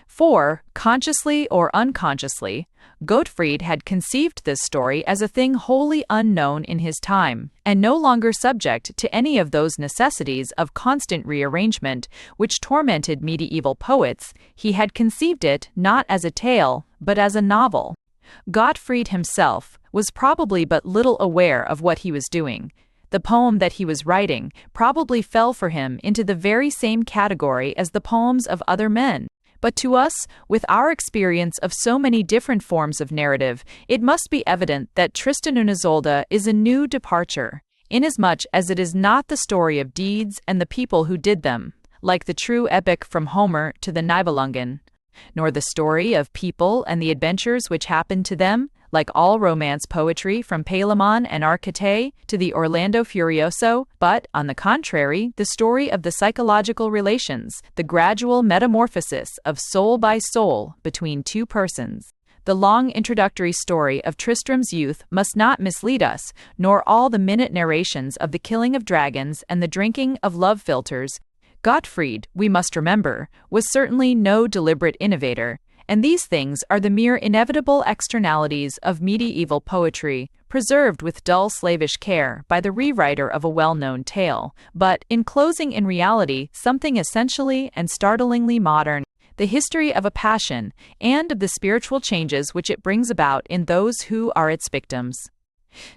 For, consciously or unconsciously, Gottfried had conceived this story as a thing wholly unknown in his time, and no longer subject to any of those necessities of constant rearrangement which tormented medieval poets. He had conceived it not as a tale, but as a novel. Gottfried himself was probably but little aware of what he was doing. The poem that he was writing probably fell for him into the very same category as the poems of other men. But to us, with our experience of so many different forms of narrative, it must be evident that Tristan und Isolde is a new departure, inasmuch as it is not the story of deeds and the people who did them, like the true epic from Homer to the Nibelungen, nor the story of people and the adventures which happened to them, like all romance poetry from Palamon and Arcite to the Orlando Furioso, but, on the contrary, the story of the psychological relations, the gradual metamorphosis of soul by soul between two persons. The long introductory story of Tristram's youth must not mislead us, nor all the minute narrations of the killing of dragons and the drinking of love philters. Gottfried, we must remember, was certainly no deliberate innovator, and these things are the mere inevitable externalities of medieval poetry, preserved with dull slavish care by the rewriter of a well-known tale, but, enclosing in reality something essentially and startlingly modern, the history of a passion, and of the spiritual changes which it brings about in those who are its victims.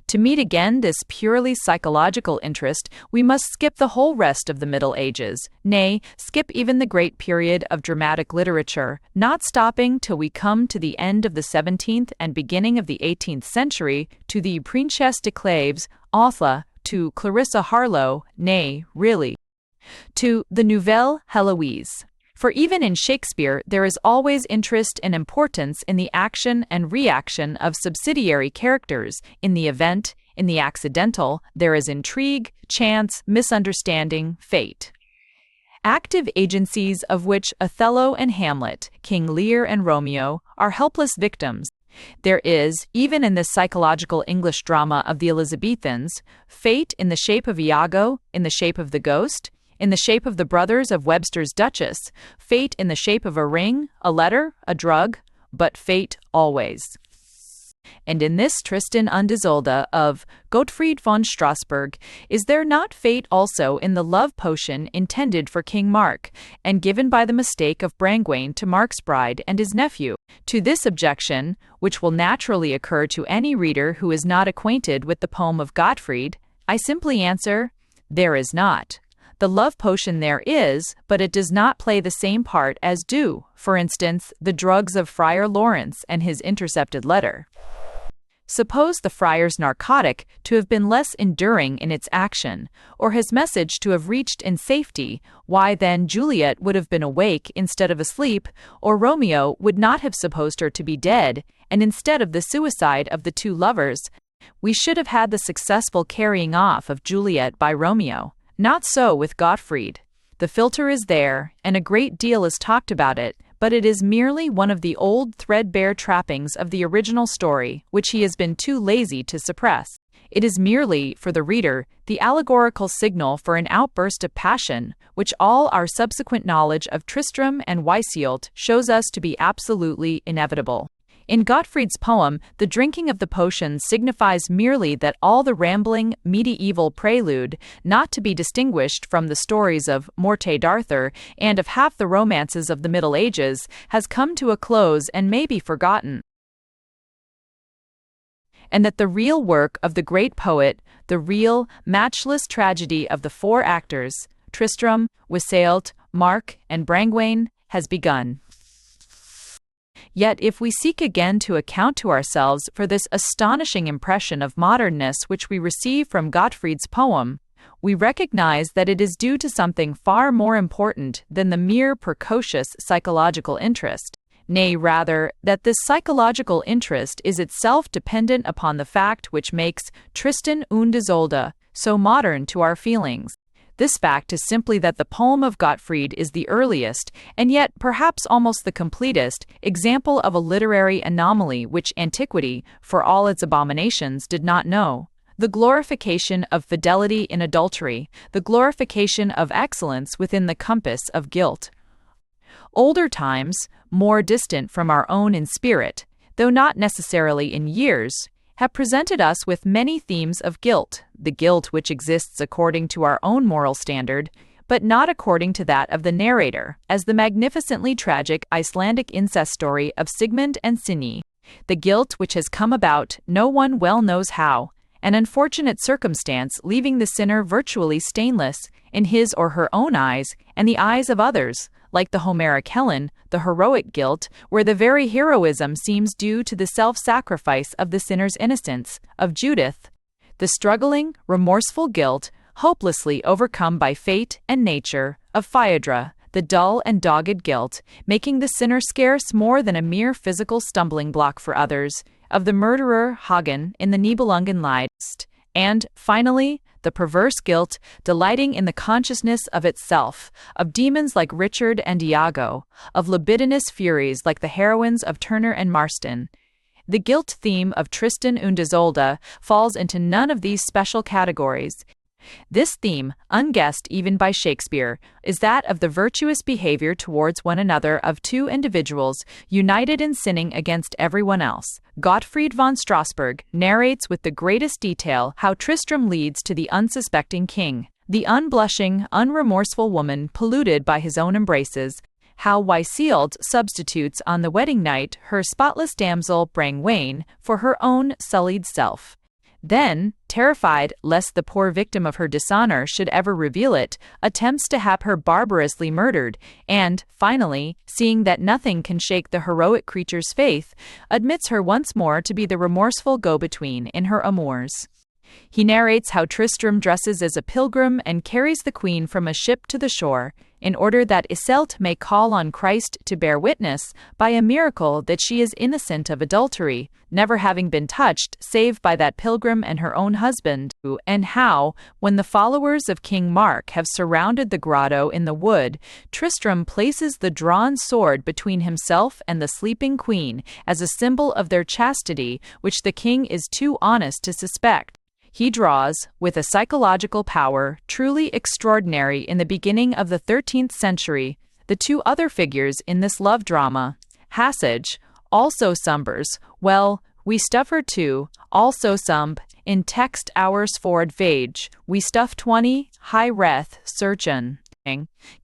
To meet again this purely psychological interest, we must skip the whole rest of the Middle Ages, nay, skip even the great period of dramatic literature, not stopping till we come to the end of the 17th and beginning of the 18th century, to the Princesse de Cleves, Otha, to Clarissa Harlowe, nay, really, to the Nouvelle Heloise. For even in Shakespeare there is always interest and importance in the action and reaction of subsidiary characters. In the event, in the accidental, there is intrigue, chance, misunderstanding, fate. Active agencies of which Othello and Hamlet, King Lear and Romeo, are helpless victims. There is, even in this psychological English drama of the Elizabethans, fate in the shape of Iago, in the shape of the ghost, in the shape of the brothers of Webster's Duchess, fate in the shape of a ring, a letter, a drug, but fate always. And in this Tristan und Isolde of Gottfried von Strasbourg, is there not fate also in the love potion intended for King Mark, and given by the mistake of Brangwain to Mark's bride and his nephew? To this objection, which will naturally occur to any reader who is not acquainted with the poem of Gottfried, I simply answer, there is not. The love potion there is, but it does not play the same part as do, for instance, the drugs of Friar Lawrence and his intercepted letter. Suppose the friar's narcotic to have been less enduring in its action, or his message to have reached in safety, why then Juliet would have been awake instead of asleep, or Romeo would not have supposed her to be dead, and instead of the suicide of the two lovers, we should have had the successful carrying off of Juliet by Romeo. Not so with Gottfried. The philtre is there, and a great deal is talked about it, but it is merely one of the old threadbare trappings of the original story, which he has been too lazy to suppress. It is merely, for the reader, the allegorical signal for an outburst of passion, which all our subsequent knowledge of Tristram and Iseult shows us to be absolutely inevitable. In Gottfried's poem, the drinking of the potion signifies merely that all the rambling, medieval prelude, not to be distinguished from the stories of Morte d'Arthur and of half the romances of the Middle Ages, has come to a close and may be forgotten, and that the real work of the great poet, the real, matchless tragedy of the four actors, Tristram, Iseult, Mark, and Brangwain, has begun. Yet if we seek again to account to ourselves for this astonishing impression of modernness which we receive from Gottfried's poem, we recognize that it is due to something far more important than the mere precocious psychological interest, nay, rather, that this psychological interest is itself dependent upon the fact which makes Tristan und Isolde so modern to our feelings. This fact is simply that the poem of Gottfried is the earliest, and yet perhaps almost the completest, example of a literary anomaly which antiquity, for all its abominations, did not know. The glorification of fidelity in adultery, the glorification of excellence within the compass of guilt. Older times, more distant from our own in spirit, though not necessarily in years, have presented us with many themes of guilt, the guilt which exists according to our own moral standard, but not according to that of the narrator, as the magnificently tragic Icelandic incest story of Sigmund and Sinni, the guilt which has come about no one well knows how, an unfortunate circumstance leaving the sinner virtually stainless in his or her own eyes and the eyes of others, like the Homeric Helen, the heroic guilt, where the very heroism seems due to the self-sacrifice of the sinner's innocence, of Judith, the struggling, remorseful guilt, hopelessly overcome by fate and nature, of Phaedra, the dull and dogged guilt, making the sinner scarce more than a mere physical stumbling block for others, of the murderer Hagen in the Nibelungen Lied, and, finally, the perverse guilt, delighting in the consciousness of itself, of demons like Richard and Iago, of libidinous furies like the heroines of Turner and Marston. The guilt theme of Tristan und Isolde falls into none of these special categories. This theme, unguessed even by Shakespeare, is that of the virtuous behavior towards one another of two individuals united in sinning against everyone else. Gottfried von Strasbourg narrates with the greatest detail how Tristram leads to the unsuspecting king, the unblushing, unremorseful woman polluted by his own embraces, how Iseult substitutes on the wedding night her spotless damsel Brangwain for her own sullied self. Then, terrified lest the poor victim of her dishonor should ever reveal it, attempts to have her barbarously murdered, and, finally, seeing that nothing can shake the heroic creature's faith, admits her once more to be the remorseful go-between in her amours. He narrates how Tristram dresses as a pilgrim and carries the queen from a ship to the shore, in order that Iseult may call on Christ to bear witness, by a miracle, that she is innocent of adultery, never having been touched save by that pilgrim and her own husband, and how, when the followers of King Mark have surrounded the grotto in the wood, Tristram places the drawn sword between himself and the sleeping queen as a symbol of their chastity, which the king is too honest to suspect. He draws, with a psychological power truly extraordinary in the beginning of the 13th century, the two other figures in this love drama. Hassage, also Sumbers, well, We stuff her too, also some, in text hours forward phage, we stuff 20, high reth, searchin.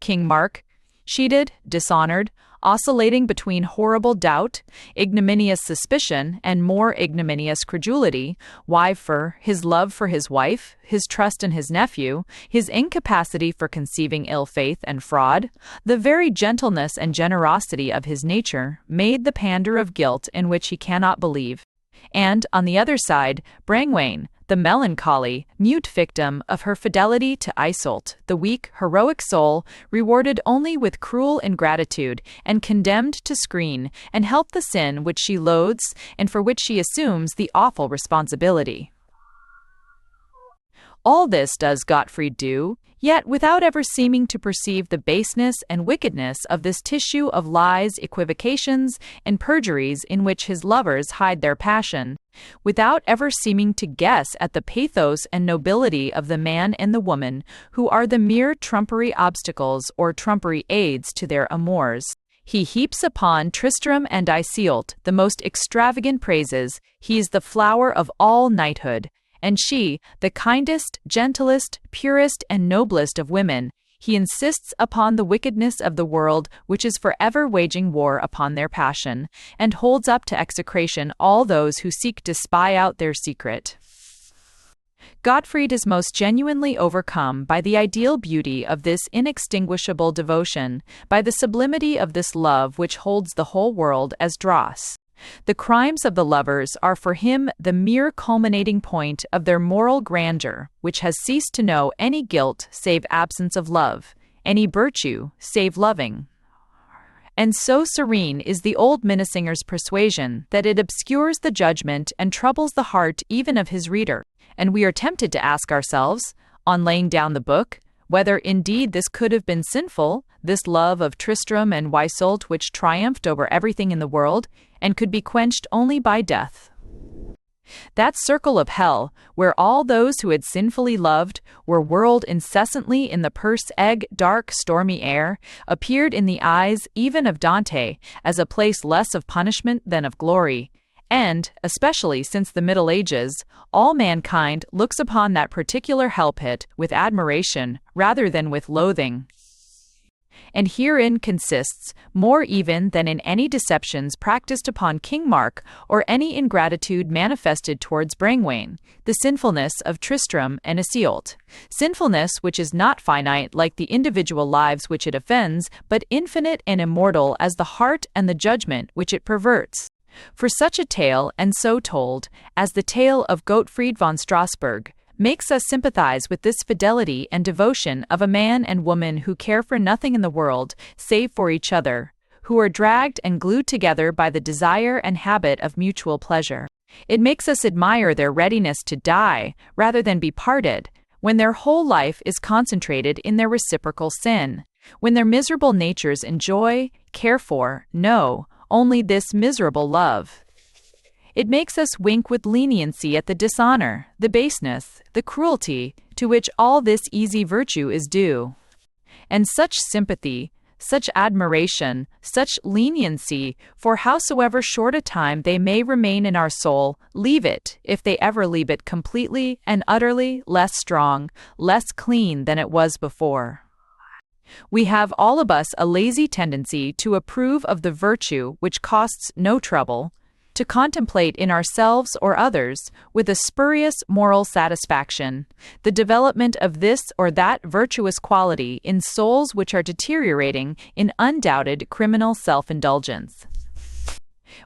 King Mark, cheated, dishonored, oscillating between horrible doubt, ignominious suspicion, and more ignominious credulity, why for his love for his wife, his trust in his nephew, his incapacity for conceiving ill faith and fraud, the very gentleness and generosity of his nature, made the pander of guilt in which he cannot believe. And, on the other side, Brangwain, the melancholy, mute victim of her fidelity to Iseult, the weak, heroic soul, rewarded only with cruel ingratitude, and condemned to screen and help the sin which she loathes and for which she assumes the awful responsibility. All this does Gottfried do, yet without ever seeming to perceive the baseness and wickedness of this tissue of lies, equivocations, and perjuries in which his lovers hide their passion, without ever seeming to guess at the pathos and nobility of the man and the woman who are the mere trumpery obstacles or trumpery aids to their amours. He heaps upon Tristram and Iseult the most extravagant praises. He is the flower of all knighthood, and she, the kindest, gentlest, purest, and noblest of women. He insists upon the wickedness of the world, which is forever waging war upon their passion, and holds up to execration all those who seek to spy out their secret. Gottfried is most genuinely overcome by the ideal beauty of this inextinguishable devotion, by the sublimity of this love which holds the whole world as dross. The crimes of the lovers are for him the mere culminating point of their moral grandeur, which has ceased to know any guilt save absence of love, any virtue save loving. And so serene is the old Minnesinger's persuasion that it obscures the judgment and troubles the heart even of his reader, and we are tempted to ask ourselves, on laying down the book, whether indeed this could have been sinful, this love of Tristram and Iseult which triumphed over everything in the world, and could be quenched only by death. That circle of hell, where all those who had sinfully loved were whirled incessantly in the purse-egg, dark, stormy air, appeared in the eyes even of Dante as a place less of punishment than of glory, and, especially since the Middle Ages, all mankind looks upon that particular hell-pit with admiration rather than with loathing. And herein consists, more even than in any deceptions practiced upon King Mark or any ingratitude manifested towards Brangwain, the sinfulness of Tristram and Iseult. Sinfulness which is not finite like the individual lives which it offends, but infinite and immortal as the heart and the judgment which it perverts. For such a tale, and so told, as the tale of Gottfried von Strasberg, makes us sympathize with this fidelity and devotion of a man and woman who care for nothing in the world save for each other, who are dragged and glued together by the desire and habit of mutual pleasure. It makes us admire their readiness to die rather than be parted, when their whole life is concentrated in their reciprocal sin, when their miserable natures enjoy, care for, know, only this miserable love. It makes us wink with leniency at the dishonor, the baseness, the cruelty, to which all this easy virtue is due. And such sympathy, such admiration, such leniency, for howsoever short a time they may remain in our soul, leave it, if they ever leave it completely and utterly, less strong, less clean than it was before. We have all of us a lazy tendency to approve of the virtue which costs no trouble, to contemplate in ourselves or others, with a spurious moral satisfaction, the development of this or that virtuous quality in souls which are deteriorating in undoubted criminal self-indulgence.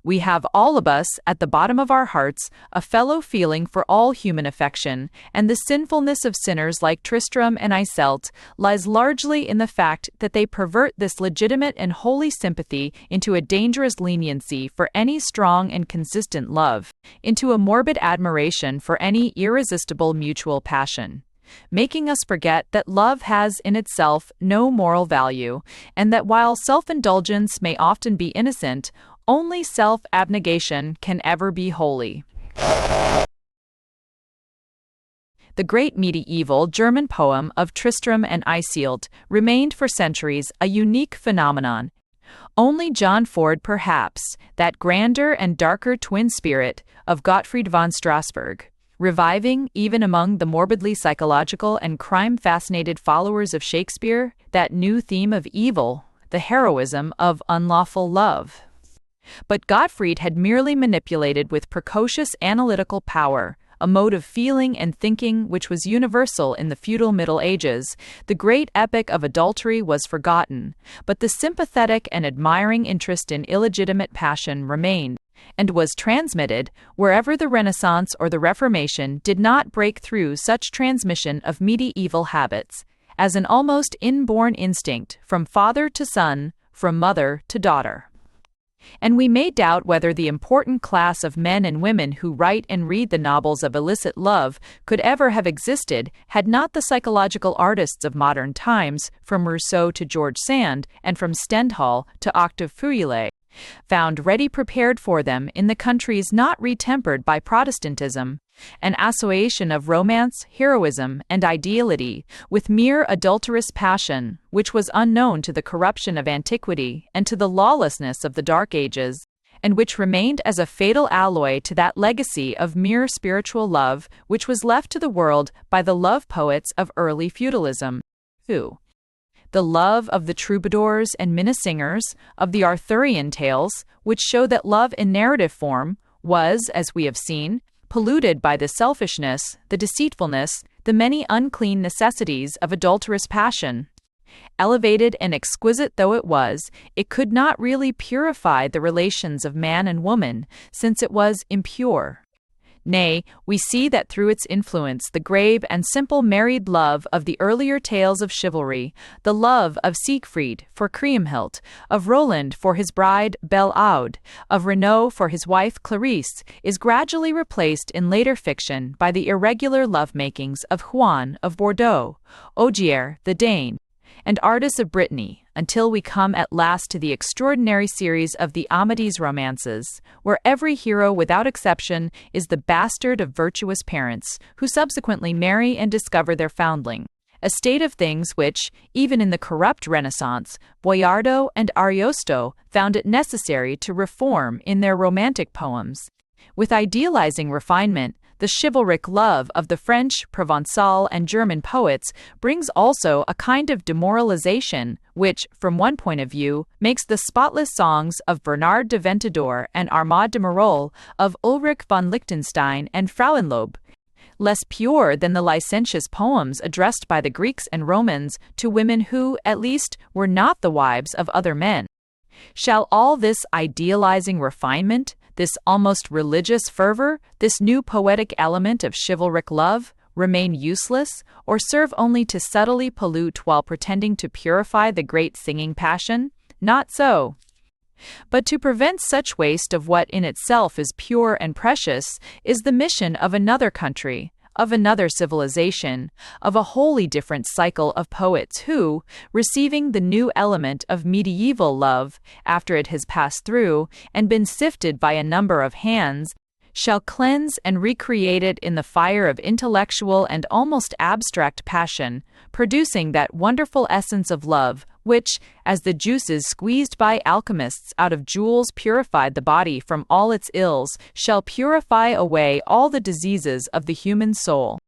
We have all of us, at the bottom of our hearts, a fellow feeling for all human affection, and the sinfulness of sinners like Tristram and Iseult lies largely in the fact that they pervert this legitimate and holy sympathy into a dangerous leniency for any strong and consistent love, into a morbid admiration for any irresistible mutual passion, making us forget that love has in itself no moral value, and that while self-indulgence may often be innocent, only self-abnegation can ever be holy. The great medieval German poem of Tristram and Iseult remained for centuries a unique phenomenon, Only John Ford, perhaps, that grander and darker twin spirit of Gottfried von Strassburg, reviving, even among the morbidly psychological and crime-fascinated followers of Shakespeare, that new theme of evil, the heroism of unlawful love. But Gottfried had merely manipulated with precocious analytical power a mode of feeling and thinking which was universal in the feudal Middle Ages. The great epic of adultery was forgotten, but the sympathetic and admiring interest in illegitimate passion remained, and was transmitted wherever the Renaissance or the Reformation did not break through such transmission of medieval habits, as an almost inborn instinct from father to son, from mother to daughter. And we may doubt whether the important class of men and women who write and read the novels of illicit love could ever have existed had not the psychological artists of modern times, from Rousseau to George Sand and from Stendhal to Octave Feuillet, found ready prepared for them in the countries not retempered by Protestantism, an association of romance, heroism, and ideality, with mere adulterous passion, which was unknown to the corruption of antiquity and to the lawlessness of the Dark Ages, and which remained as a fatal alloy to that legacy of mere spiritual love which was left to the world by the love poets of early feudalism, who, the love of the troubadours and minnesingers, of the Arthurian tales, which show that love in narrative form was, as we have seen, polluted by the selfishness, the deceitfulness, the many unclean necessities of adulterous passion. Elevated and exquisite though it was, it could not really purify the relations of man and woman, since it was impure. Nay, we see that through its influence the grave and simple married love of the earlier tales of chivalry, the love of Siegfried for Kriemhild, of Roland for his bride Belle Aude, of Renaud for his wife Clarisse, is gradually replaced in later fiction by the irregular love-makings of Juan of Bordeaux, Ogier the Dane, and Artus of Brittany, until we come at last to the extraordinary series of the Amadis romances, where every hero without exception is the bastard of virtuous parents, who subsequently marry and discover their foundling, a state of things which, even in the corrupt Renaissance, Boiardo and Ariosto found it necessary to reform in their romantic poems. With idealizing refinement, the chivalric love of the French, Provençal, and German poets brings also a kind of demoralization which, from one point of view, makes the spotless songs of Bernard de Ventador and Armand de Marolles, of Ulrich von Liechtenstein and Frauenlob, less pure than the licentious poems addressed by the Greeks and Romans to women who, at least, were not the wives of other men. Shall all this idealizing refinement, this almost religious fervor, this new poetic element of chivalric love, remain useless, or serve only to subtly pollute while pretending to purify the great singing passion? Not so. But to prevent such waste of what in itself is pure and precious is the mission of another country, of another civilization, of a wholly different cycle of poets who, receiving the new element of medieval love, after it has passed through and been sifted by a number of hands, shall cleanse and recreate it in the fire of intellectual and almost abstract passion, producing that wonderful essence of love, which, as the juices squeezed by alchemists out of jewels purified the body from all its ills, shall purify away all the diseases of the human soul.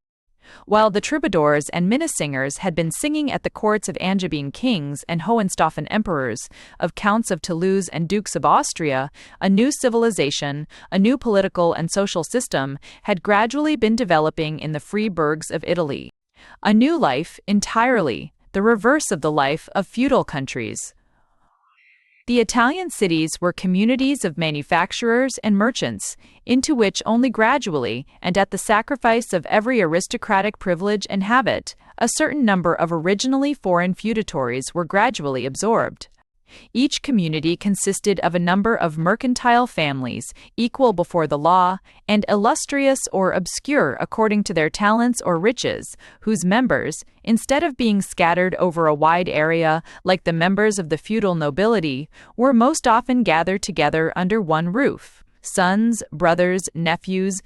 While the troubadours and minnesingers had been singing at the courts of Angevin kings and Hohenstaufen emperors, of counts of Toulouse and dukes of Austria, a new civilization, a new political and social system, had gradually been developing in the free burghs of Italy. A new life, entirely, the reverse of the life of feudal countries. The Italian cities were communities of manufacturers and merchants, into which only gradually, and at the sacrifice of every aristocratic privilege and habit, a certain number of originally foreign feudatories were gradually absorbed. Each community consisted of a number of mercantile families, equal before the law, and illustrious or obscure according to their talents or riches, whose members, instead of being scattered over a wide area like the members of the feudal nobility, were most often gathered together under one roof. Sons, brothers, nephews,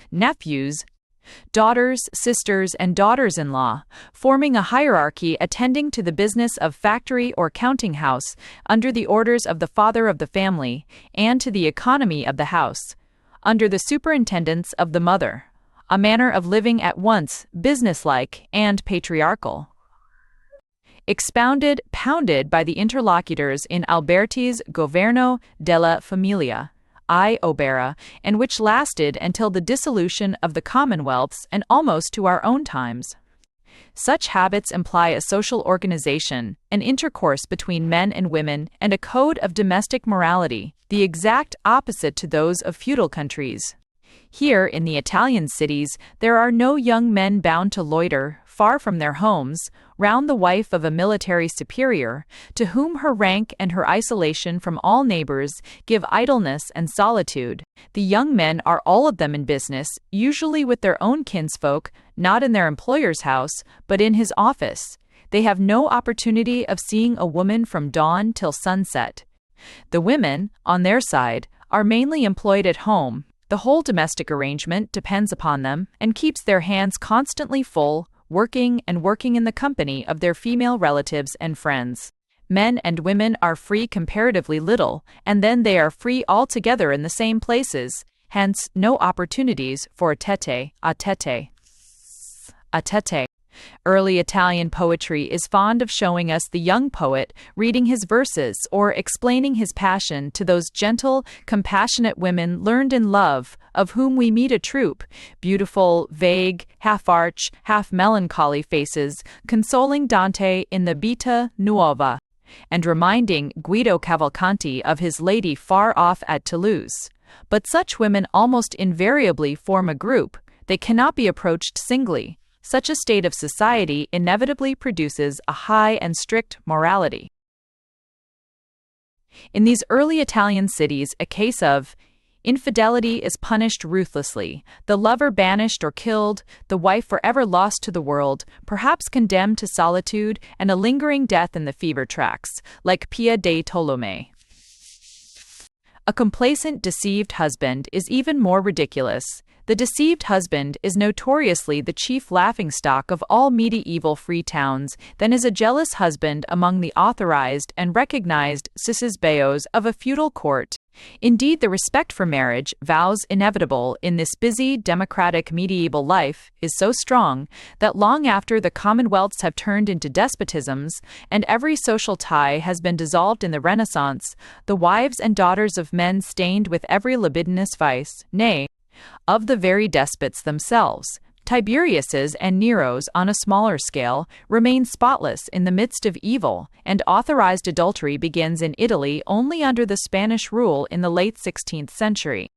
daughters, sisters, and daughters-in-law, forming a hierarchy attending to the business of factory or counting house under the orders of the father of the family, and to the economy of the house, under the superintendence of the mother, a manner of living at once businesslike and patriarchal. Expounded, pounded by the interlocutors in Alberti's Governo della Famiglia, I. Obera, and which lasted until the dissolution of the Commonwealths and almost to our own times. Such habits imply a social organization, an intercourse between men and women, and a code of domestic morality, the exact opposite to those of feudal countries. Here, in the Italian cities, there are no young men bound to loiter, far from their homes, round the wife of a military superior, to whom her rank and her isolation from all neighbors give idleness and solitude. The young men are all of them in business, usually with their own kinsfolk, not in their employer's house, but in his office. They have no opportunity of seeing a woman from dawn till sunset. The women, on their side, are mainly employed at home. The whole domestic arrangement depends upon them and keeps their hands constantly full, working in the company of their female relatives and friends. Men and women are free comparatively little, and then they are free altogether in the same places, hence no opportunities for a tete. Early Italian poetry is fond of showing us the young poet reading his verses or explaining his passion to those gentle, compassionate women learned in love, of whom we meet a troop, beautiful, vague, half-arch, half-melancholy faces, consoling Dante in the Vita Nuova, and reminding Guido Cavalcanti of his lady far off at Toulouse. But such women almost invariably form a group. They cannot be approached singly. Such a state of society inevitably produces a high and strict morality. In these early Italian cities, a case of infidelity is punished ruthlessly, the lover banished or killed, the wife forever lost to the world, perhaps condemned to solitude and a lingering death in the fever tracts, like Pia dei Tolomei. A complacent, deceived husband is even more ridiculous. The deceived husband is notoriously the chief laughingstock of all medieval free towns, than is a jealous husband among the authorized and recognized cicisbeos of a feudal court. Indeed, the respect for marriage, vows inevitable in this busy, democratic medieval life, is so strong that long after the commonwealths have turned into despotisms and every social tie has been dissolved in the Renaissance, the wives and daughters of men stained with every libidinous vice, nay, of the very despots themselves, Tiberius's and Nero's on a smaller scale, remain spotless in the midst of evil, and authorized adultery begins in Italy only under the Spanish rule in the late 16th century.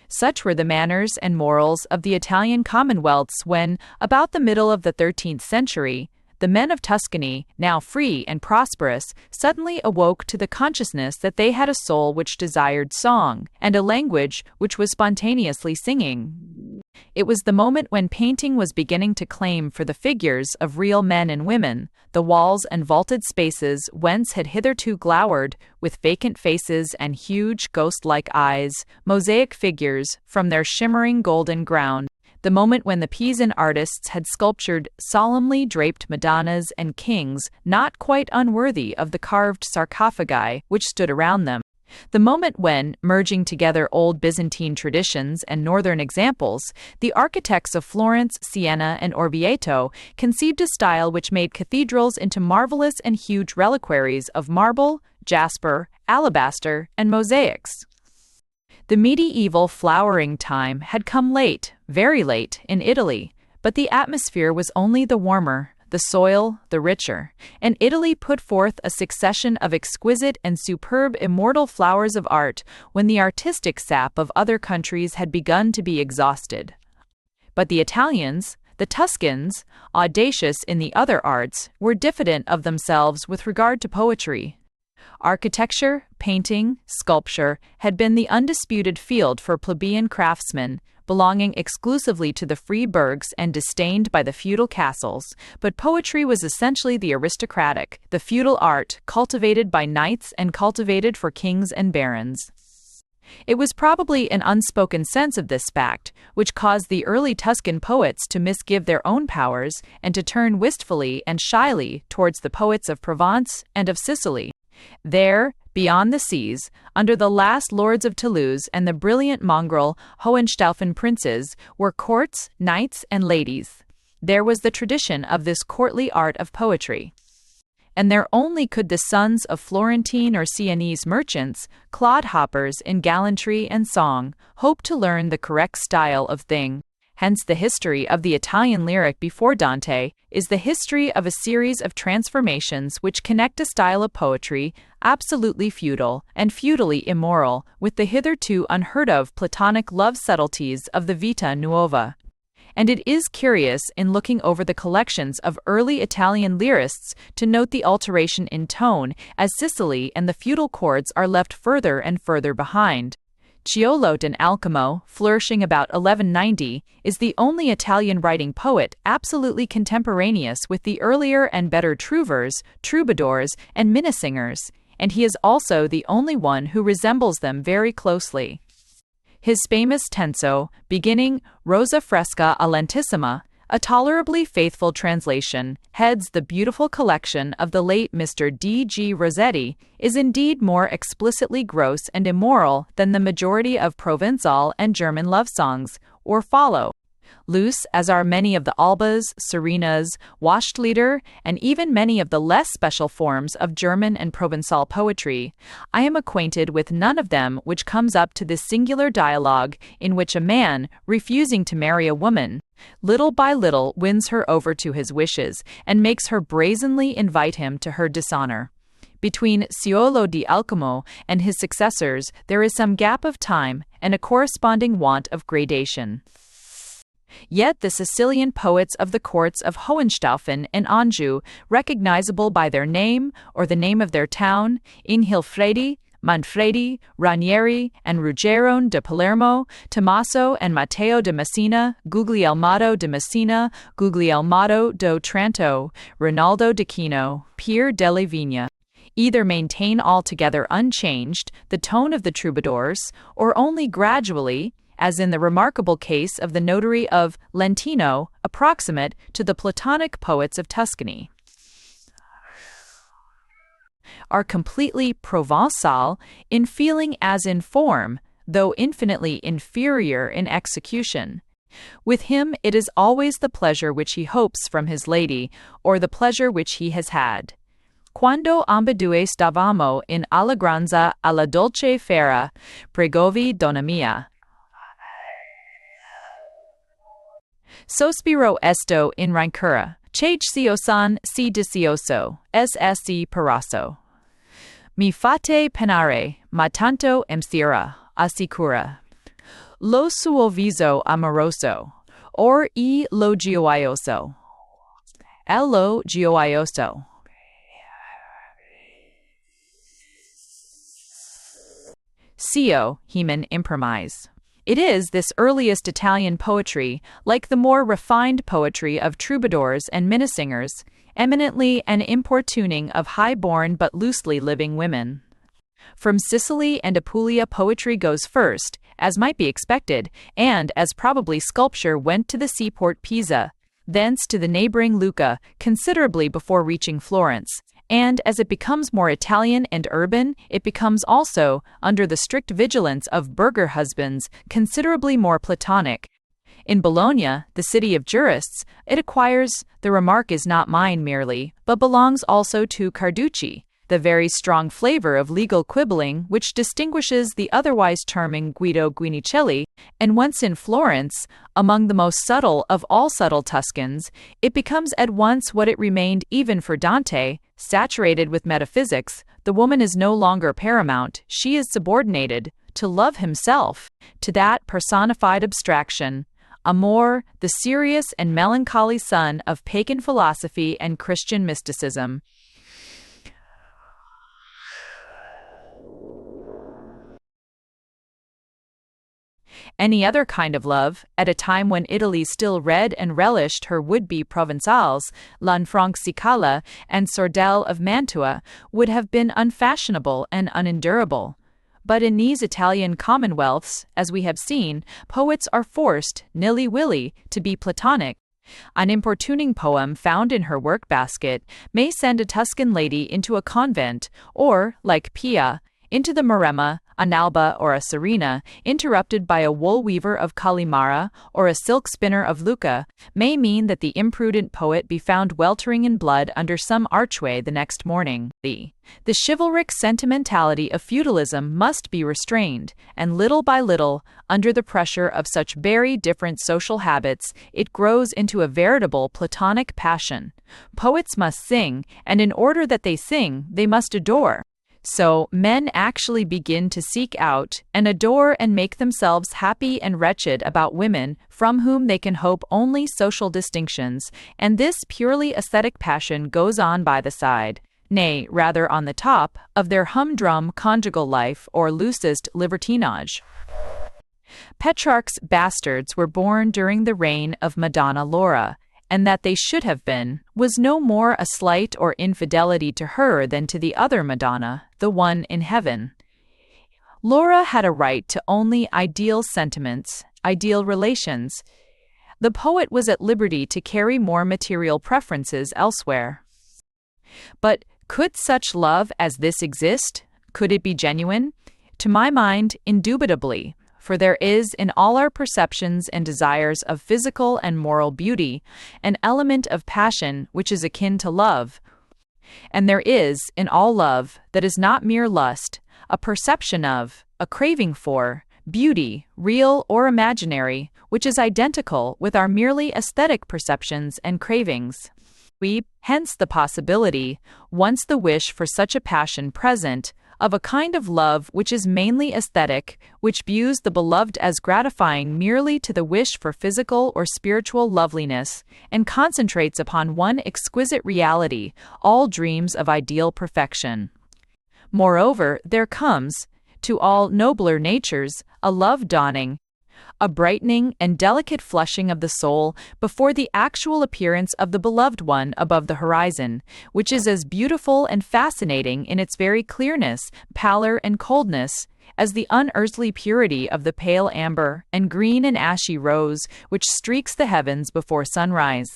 Such were the manners and morals of the Italian commonwealths when, about the middle of the 13th century, the men of Tuscany, now free and prosperous, suddenly awoke to the consciousness that they had a soul which desired song, and a language which was spontaneously singing. It was the moment when painting was beginning to claim for the figures of real men and women the walls and vaulted spaces whence had hitherto glowered, with vacant faces and huge ghost-like eyes, mosaic figures from their shimmering golden ground. The moment when the Pisan artists had sculptured solemnly draped Madonnas and kings not quite unworthy of the carved sarcophagi which stood around them. The moment when, merging together old Byzantine traditions and northern examples, the architects of Florence, Siena, and Orvieto conceived a style which made cathedrals into marvelous and huge reliquaries of marble, jasper, alabaster, and mosaics. The medieval flowering time had come late, very late, in Italy, but the atmosphere was only the warmer, the soil the richer, and Italy put forth a succession of exquisite and superb immortal flowers of art when the artistic sap of other countries had begun to be exhausted. But the Italians, the Tuscans, audacious in the other arts, were diffident of themselves with regard to poetry. Architecture, painting, sculpture had been the undisputed field for plebeian craftsmen, belonging exclusively to the free burghs and disdained by the feudal castles, but poetry was essentially the aristocratic, the feudal art, cultivated by knights and cultivated for kings and barons. It was probably an unspoken sense of this fact which caused the early Tuscan poets to misgive their own powers and to turn wistfully and shyly towards the poets of Provence and of Sicily. There, beyond the seas, under the last lords of Toulouse and the brilliant mongrel Hohenstaufen princes, were courts, knights, and ladies. There was the tradition of this courtly art of poetry. And there only could the sons of Florentine or Sienese merchants, clodhoppers in gallantry and song, hope to learn the correct style of thing. Hence the history of the Italian lyric before Dante is the history of a series of transformations which connect a style of poetry absolutely feudal and feudally immoral with the hitherto unheard-of Platonic love subtleties of the Vita Nuova. And it is curious in looking over the collections of early Italian lyrists to note the alteration in tone as Sicily and the feudal courts are left further and further behind. Ciolo d'Alcamo, flourishing about 1190, is the only Italian writing poet absolutely contemporaneous with the earlier and better trouvers, troubadours, and minnesingers, and he is also the only one who resembles them very closely. His famous tenso, beginning Rosa fresca a lentissima, a tolerably faithful translation, heads the beautiful collection of the late Mr. D. G. Rossetti, is indeed more explicitly gross and immoral than the majority of Provençal and German love songs, or follow. Loose as are many of the albas, serenas, Wachtlieder, and even many of the less special forms of German and Provençal poetry, I am acquainted with none of them which comes up to this singular dialogue in which a man, refusing to marry a woman, little by little wins her over to his wishes and makes her brazenly invite him to her dishonor. Between Ciolo d'Alcamo and his successors there is some gap of time and a corresponding want of gradation. Yet the Sicilian poets of the courts of Hohenstaufen and Anjou, recognizable by their name or the name of their town, Inhilfredi, Manfredi, Ranieri, and Ruggiero de Palermo, Tommaso and Matteo de Messina, Guglielmo de Messina, Guglielmo d'Otranto, Rinaldo d'Aquino, Pier della Vigna, either maintain altogether unchanged the tone of the troubadours, or only gradually, as in the remarkable case of the notary of Lentino, approximate to the Platonic poets of Tuscany, are completely Provençal in feeling as in form, though infinitely inferior in execution. With him it is always the pleasure which he hopes from his lady, or the pleasure which he has had. Quando ambedue stavamo in allegranza alla dolce fera, pregovi donna mia. Sospiro esto in rancura, che ciosan si disioso, ssc paraso. Mi fate penare, ma tanto emsira, assicura. Lo suo viso amoroso, or e lo gioioso. Lo gioioso. Cio, heman imprimise. It is this earliest Italian poetry, like the more refined poetry of troubadours and minnesingers, eminently an importuning of high-born but loosely living women. From Sicily and Apulia poetry goes first, as might be expected, and as probably sculpture went to the seaport Pisa, thence to the neighboring Lucca, considerably before reaching Florence. And as it becomes more Italian and urban, it becomes also, under the strict vigilance of burgher husbands, considerably more Platonic. In Bologna, the city of jurists, it acquires, the remark is not mine merely, but belongs also to Carducci, the very strong flavor of legal quibbling which distinguishes the otherwise charming Guido Guinicelli, and once in Florence, among the most subtle of all subtle Tuscans, it becomes at once what it remained even for Dante, saturated with metaphysics. The woman is no longer paramount, she is subordinated, to love himself, to that personified abstraction. Amor, the serious and melancholy son of pagan philosophy and Christian mysticism. Any other kind of love, at a time when Italy still read and relished her would-be Provençals, Lanfrancicala and Sordel of Mantua, would have been unfashionable and unendurable. But in these Italian commonwealths, as we have seen, poets are forced, nilly-willy, to be Platonic. An importuning poem found in her work-basket may send a Tuscan lady into a convent, or, like Pia, into the Maremma, an Alba or a Serena, interrupted by a wool weaver of Calimara or a silk spinner of Lucca, may mean that the imprudent poet be found weltering in blood under some archway the next morning. The chivalric sentimentality of feudalism must be restrained, and little by little, under the pressure of such very different social habits, it grows into a veritable Platonic passion. Poets must sing, and in order that they sing, they must adore. So, men actually begin to seek out and adore and make themselves happy and wretched about women from whom they can hope only social distinctions, and this purely aesthetic passion goes on by the side, nay, rather on the top, of their humdrum conjugal life or loosest libertinage. Petrarch's bastards were born during the reign of Madonna Laura, and that they should have been, was no more a slight or infidelity to her than to the other Madonna, the one in heaven. Laura had a right to only ideal sentiments, ideal relations. The poet was at liberty to carry more material preferences elsewhere. But could such love as this exist? Could it be genuine? To my mind, indubitably. For there is, in all our perceptions and desires of physical and moral beauty, an element of passion which is akin to love. And there is, in all love, that is not mere lust, a perception of, a craving for, beauty, real or imaginary, which is identical with our merely aesthetic perceptions and cravings. Hence the possibility, once the wish for such a passion present, of a kind of love which is mainly aesthetic, which views the beloved as gratifying merely to the wish for physical or spiritual loveliness, and concentrates upon one exquisite reality, all dreams of ideal perfection. Moreover, there comes, to all nobler natures, a love dawning, a brightening and delicate flushing of the soul before the actual appearance of the beloved one above the horizon, which is as beautiful and fascinating in its very clearness, pallor, and coldness, as the unearthly purity of the pale amber and green and ashy rose which streaks the heavens before sunrise.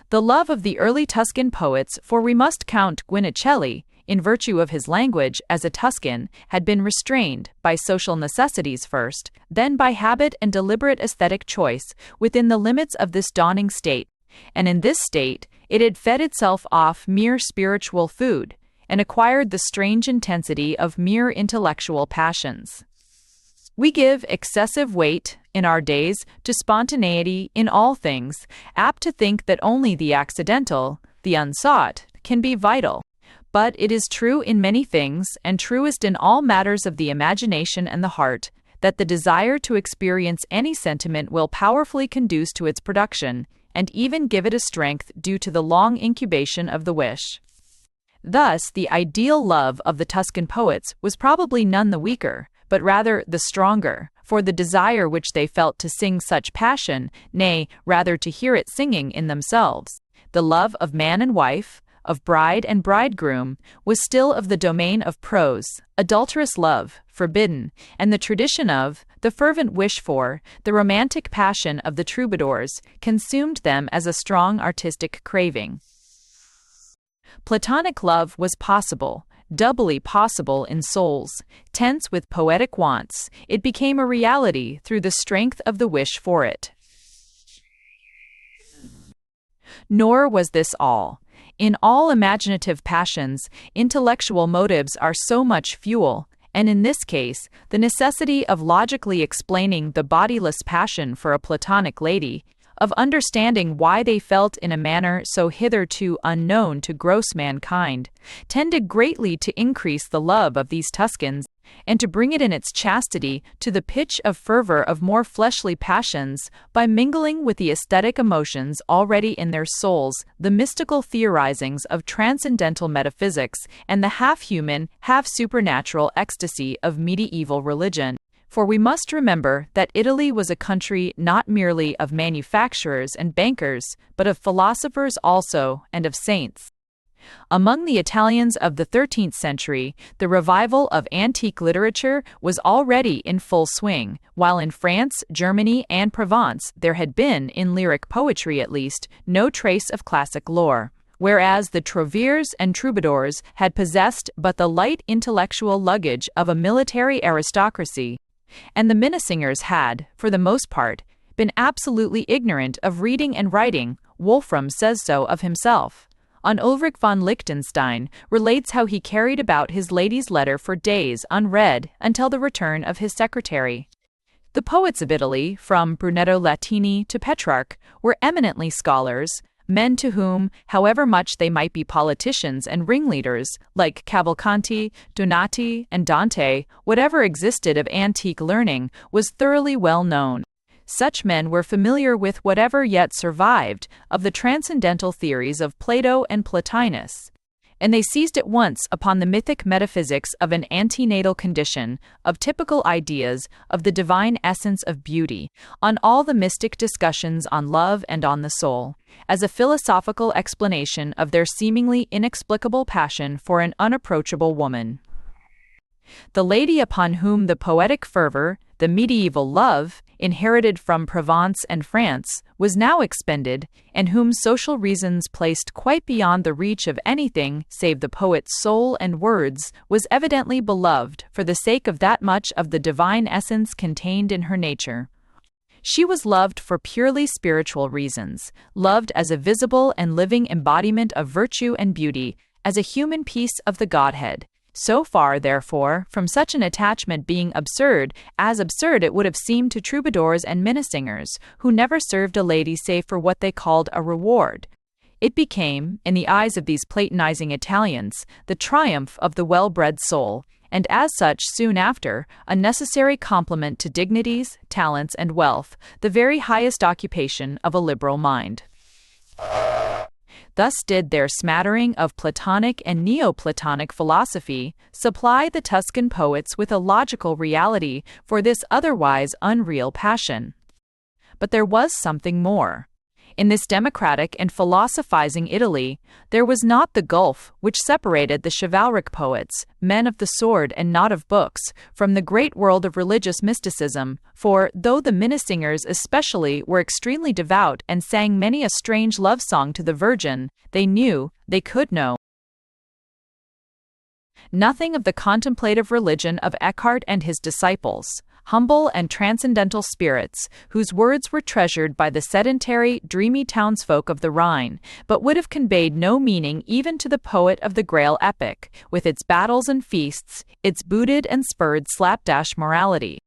The love of the early Tuscan poets, for we must count Guinicelli, in virtue of his language as a Tuscan, had been restrained by social necessities first, then by habit and deliberate aesthetic choice, within the limits of this dawning state, and in this state it had fed itself off mere spiritual food, and acquired the strange intensity of mere intellectual passions. We give excessive weight, in our days, to spontaneity in all things, apt to think that only the accidental, the unsought, can be vital. But it is true in many things, and truest in all matters of the imagination and the heart, that the desire to experience any sentiment will powerfully conduce to its production, and even give it a strength due to the long incubation of the wish. Thus, the ideal love of the Tuscan poets was probably none the weaker, but rather the stronger, for the desire which they felt to sing such passion, nay, rather to hear it singing in themselves, the love of man and wife, of bride and bridegroom, was still of the domain of prose, adulterous love, forbidden, and the tradition of, the fervent wish for, the romantic passion of the troubadours, consumed them as a strong artistic craving. Platonic love was possible, doubly possible in souls, tense with poetic wants. It became a reality through the strength of the wish for it. Nor was this all. In all imaginative passions, intellectual motives are so much fuel, and in this case, the necessity of logically explaining the bodiless passion for a Platonic lady, of understanding why they felt in a manner so hitherto unknown to gross mankind, tended greatly to increase the love of these Tuscans, and to bring it in its chastity to the pitch of fervor of more fleshly passions, by mingling with the aesthetic emotions already in their souls the mystical theorizings of transcendental metaphysics and the half-human, half-supernatural ecstasy of medieval religion. For we must remember that Italy was a country not merely of manufacturers and bankers, but of philosophers also, and of saints. Among the Italians of the 13th century, the revival of antique literature was already in full swing, while in France, Germany, and Provence there had been, in lyric poetry at least, no trace of classic lore, whereas the trouvères and troubadours had possessed but the light intellectual luggage of a military aristocracy, and the minnesingers had, for the most part, been absolutely ignorant of reading and writing. Wolfram says so of himself. On Ulrich von Liechtenstein relates how he carried about his lady's letter for days unread until the return of his secretary. The poets of Italy, from Brunetto Latini to Petrarch, were eminently scholars, men to whom, however much they might be politicians and ringleaders, like Cavalcanti, Donati, and Dante, whatever existed of antique learning was thoroughly well known. Such men were familiar with whatever yet survived of the transcendental theories of Plato and Plotinus, and they seized at once upon the mythic metaphysics of an antenatal condition, of typical ideas, of the divine essence of beauty, on all the mystic discussions on love and on the soul, as a philosophical explanation of their seemingly inexplicable passion for an unapproachable woman. The lady upon whom the poetic fervor, the medieval love, inherited from Provence and France, was now expended, and whom social reasons placed quite beyond the reach of anything save the poet's soul and words, was evidently beloved for the sake of that much of the divine essence contained in her nature. She was loved for purely spiritual reasons, loved as a visible and living embodiment of virtue and beauty, as a human piece of the Godhead. So far, therefore, from such an attachment being absurd, as absurd it would have seemed to troubadours and minnesingers, who never served a lady save for what they called a reward, it became, in the eyes of these Platonizing Italians, the triumph of the well-bred soul, and as such soon after, a necessary complement to dignities, talents, and wealth, the very highest occupation of a liberal mind. Thus did their smattering of Platonic and Neoplatonic philosophy supply the Tuscan poets with a logical reality for this otherwise unreal passion. But there was something more. In this democratic and philosophizing Italy, there was not the gulf which separated the chivalric poets, men of the sword and not of books, from the great world of religious mysticism, for, though the minnesingers especially were extremely devout and sang many a strange love song to the Virgin, they could know nothing of the contemplative religion of Eckhart and his disciples, humble and transcendental spirits, whose words were treasured by the sedentary, dreamy townsfolk of the Rhine, but would have conveyed no meaning even to the poet of the Grail epic, with its battles and feasts, its booted and spurred slapdash morality.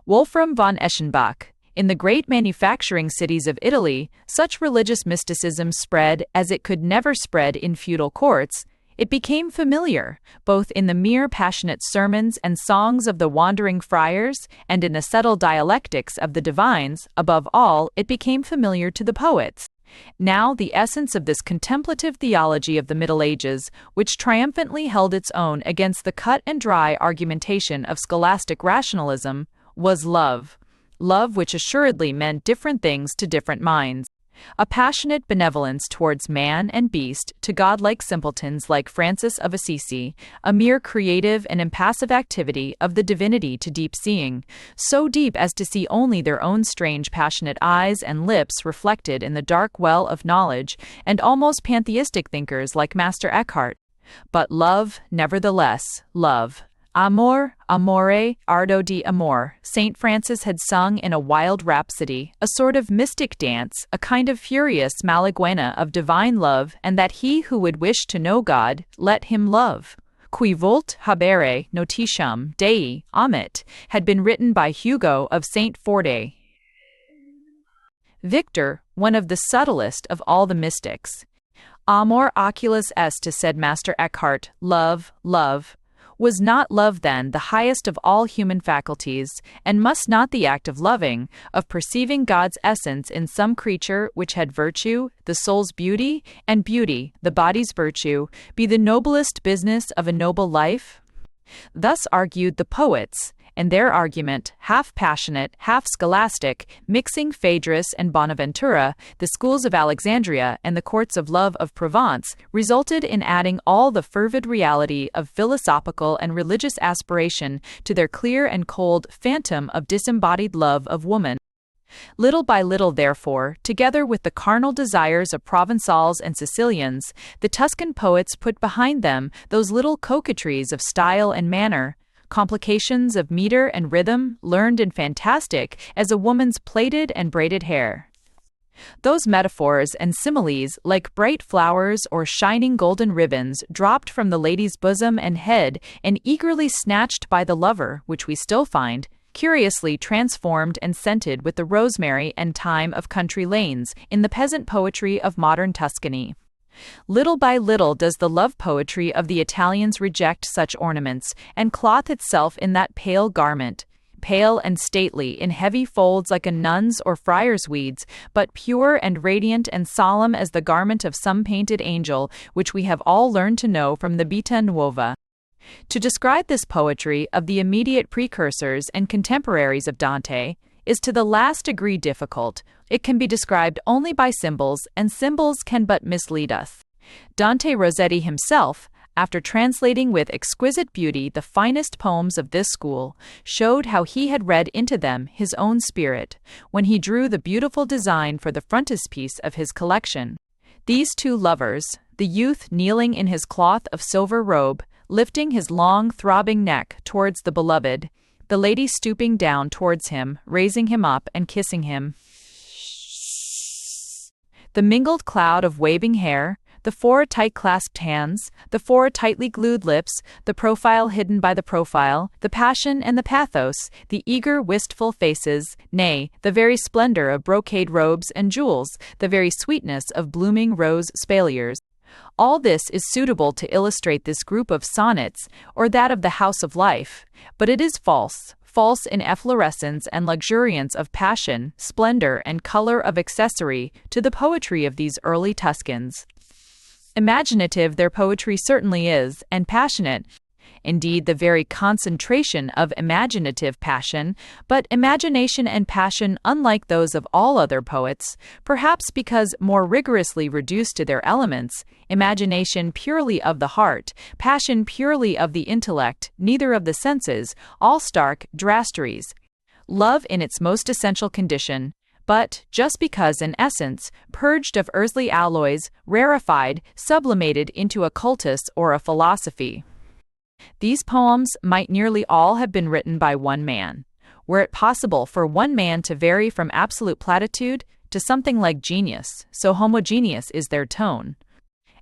Wolfram von Eschenbach. In the great manufacturing cities of Italy, such religious mysticism spread as it could never spread in feudal courts. It became familiar, both in the mere passionate sermons and songs of the wandering friars, and in the subtle dialectics of the divines. Above all, it became familiar to the poets. Now the essence of this contemplative theology of the Middle Ages, which triumphantly held its own against the cut-and-dry argumentation of scholastic rationalism, was love. Love which assuredly meant different things to different minds. A passionate benevolence towards man and beast, to godlike simpletons like Francis of Assisi, a mere creative and impassive activity of the divinity to deep-seeing, so deep as to see only their own strange passionate eyes and lips reflected in the dark well of knowledge, and almost pantheistic thinkers like Master Eckhart. But love, nevertheless, love. Amor, amore, ardo di amor, St. Francis had sung in a wild rhapsody, a sort of mystic dance, a kind of furious malaguena of divine love, and that he who would wish to know God, let him love. Qui vult habere notitiam Dei, amit, had been written by Hugo of St. Forde. Victor, one of the subtlest of all the mystics. Amor oculus est, said Master Eckhart, love, love. Was not love, then, the highest of all human faculties, and must not the act of loving, of perceiving God's essence in some creature which had virtue, the soul's beauty, and beauty, the body's virtue, be the noblest business of a noble life? Thus argued the poets, and their argument, half passionate, half scholastic, mixing Phaedrus and Bonaventura, the schools of Alexandria and the courts of love of Provence, resulted in adding all the fervid reality of philosophical and religious aspiration to their clear and cold phantom of disembodied love of woman. Little by little, therefore, together with the carnal desires of Provençals and Sicilians, the Tuscan poets put behind them those little coquetries of style and manner, complications of meter and rhythm, learned and fantastic as a woman's plaited and braided hair. Those metaphors and similes, like bright flowers or shining golden ribbons, dropped from the lady's bosom and head and eagerly snatched by the lover, which we still find, curiously transformed and scented with the rosemary and thyme of country lanes in the peasant poetry of modern Tuscany. Little by little does the love poetry of the Italians reject such ornaments and clothe itself in that pale garment, pale and stately in heavy folds like a nun's or friar's weeds, but pure and radiant and solemn as the garment of some painted angel, which we have all learned to know from the Vita Nuova. To describe this poetry of the immediate precursors and contemporaries of Dante is to the last degree difficult. It can be described only by symbols, and symbols can but mislead us. Dante Rossetti himself, after translating with exquisite beauty the finest poems of this school, showed how he had read into them his own spirit, when he drew the beautiful design for the frontispiece of his collection. These two lovers, the youth kneeling in his cloth of silver robe, lifting his long, throbbing neck towards the beloved, the lady stooping down towards him, raising him up and kissing him. The mingled cloud of waving hair, the four tight-clasped hands, the four tightly glued lips, the profile hidden by the profile, the passion and the pathos, the eager, wistful faces, nay, the very splendor of brocade robes and jewels, the very sweetness of blooming rose spaliers. All this is suitable to illustrate this group of sonnets or that of the House of Life, but it is false in efflorescence and luxuriance of passion, splendor and color of accessory to the poetry of these early Tuscans. Imaginative their poetry certainly is, and passionate, indeed the very concentration of imaginative passion, but imagination and passion unlike those of all other poets, perhaps because more rigorously reduced to their elements, imagination purely of the heart, passion purely of the intellect, neither of the senses, all stark drasterides. Love in its most essential condition, but, just because in essence, purged of earthly alloys, rarefied, sublimated into a cultus or a philosophy. These poems might nearly all have been written by one man. Were it possible for one man to vary from absolute platitude to something like genius, so homogeneous is their tone.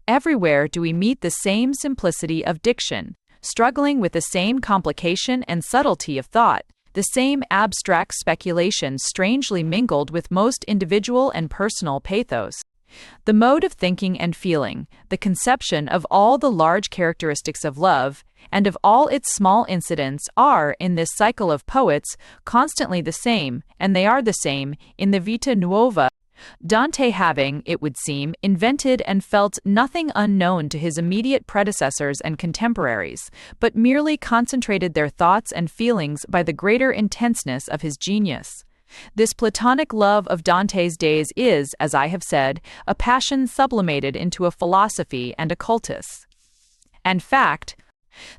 Everywhere do we meet the same simplicity of diction, struggling with the same complication and subtlety of thought, the same abstract speculation strangely mingled with most individual and personal pathos. The mode of thinking and feeling, the conception of all the large characteristics of love, and of all its small incidents are, in this cycle of poets, constantly the same, and they are the same, in the Vita Nuova. Dante having, it would seem, invented and felt nothing unknown to his immediate predecessors and contemporaries, but merely concentrated their thoughts and feelings by the greater intenseness of his genius. This Platonic love of Dante's days is, as I have said, a passion sublimated into a philosophy and a cultus. And fact,